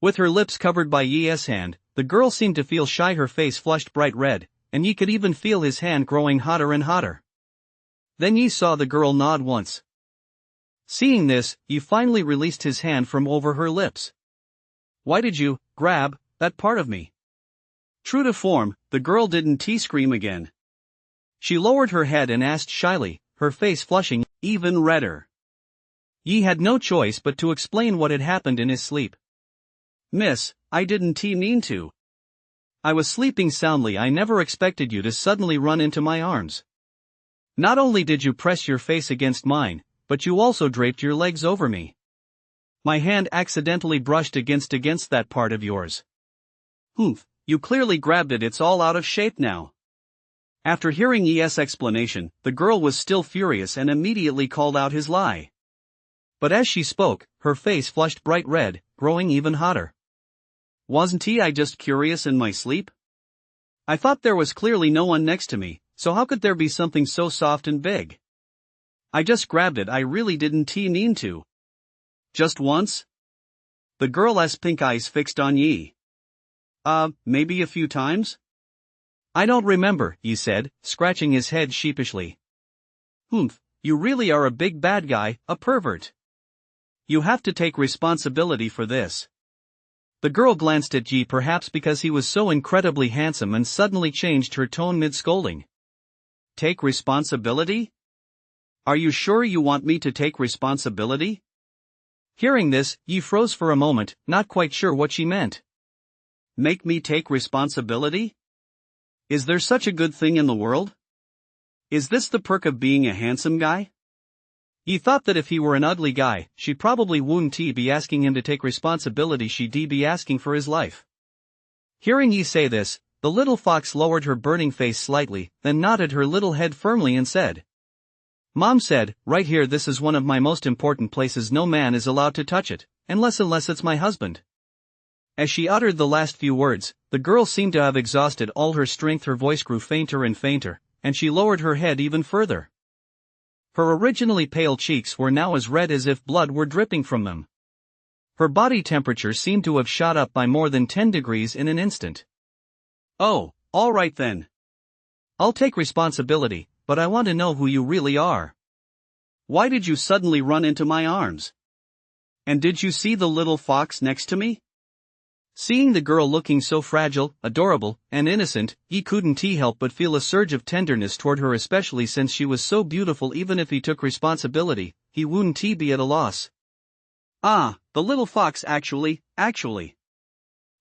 B: With her lips covered by Yi's hand, the girl seemed to feel shy. Her face flushed bright red, and Yi could even feel his hand growing hotter and hotter. Then Yi saw the girl nod once. Seeing this, Yi finally released his hand from over her lips. Why did you grab that part of me? True to form, the girl didn't scream again. She lowered her head and asked shyly, her face flushing even redder. Yi had no choice but to explain what had happened in his sleep. Miss, I didn't mean to. I was sleeping soundly. I never expected you to suddenly run into my arms. Not only did you press your face against mine, but you also draped your legs over me. My hand accidentally brushed against that part of yours. Humph, you clearly grabbed it. It's all out of shape now. After hearing Yi's explanation, the girl was still furious and immediately called out his lie. But as she spoke, her face flushed bright red, growing even hotter. Wasn't I just curious in my sleep? I thought there was clearly no one next to me, so how could there be something so soft and big? I just grabbed it. I really didn't mean to. Just once? The girl's pink eyes fixed on Yi. Maybe a few times? I don't remember, Yi said, scratching his head sheepishly. Humph, you really are a big bad guy, a pervert. You have to take responsibility for this. The girl glanced at Yi, perhaps because he was so incredibly handsome, and suddenly changed her tone mid-scolding. Take responsibility? Are you sure you want me to take responsibility? Hearing this, Yi froze for a moment, not quite sure what she meant. Make me take responsibility? Is there such a good thing in the world? Is this the perk of being a handsome guy? He thought that if he were an ugly guy, she probably wouldn't be asking him to take responsibility. She'd be asking for his life. Hearing Yi say this, the little fox lowered her burning face slightly, then nodded her little head firmly and said, Mom said, right here, this is one of my most important places. No man is allowed to touch it, unless it's my husband. As she uttered the last few words, the girl seemed to have exhausted all her strength. Her voice grew fainter and fainter, and she lowered her head even further. Her originally pale cheeks were now as red as if blood were dripping from them. Her body temperature seemed to have shot up by more than 10 degrees in an instant. Oh, all right then. I'll take responsibility, but I want to know who you really are. Why did you suddenly run into my arms? And did you see the little fox next to me? Seeing the girl looking so fragile, adorable, and innocent, he couldn't help but feel a surge of tenderness toward her, especially since she was so beautiful. Even if he took responsibility, he wouldn't be at a loss. Ah, the little fox actually.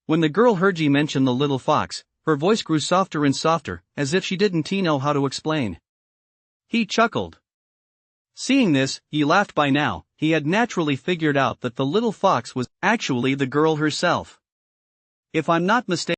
B: When the girl heard Yi mention the little fox, her voice grew softer and softer, as if she didn't know how to explain. He chuckled. Seeing this, he laughed. By now, he had naturally figured out that the little fox was actually the girl herself. If I'm not mistaken,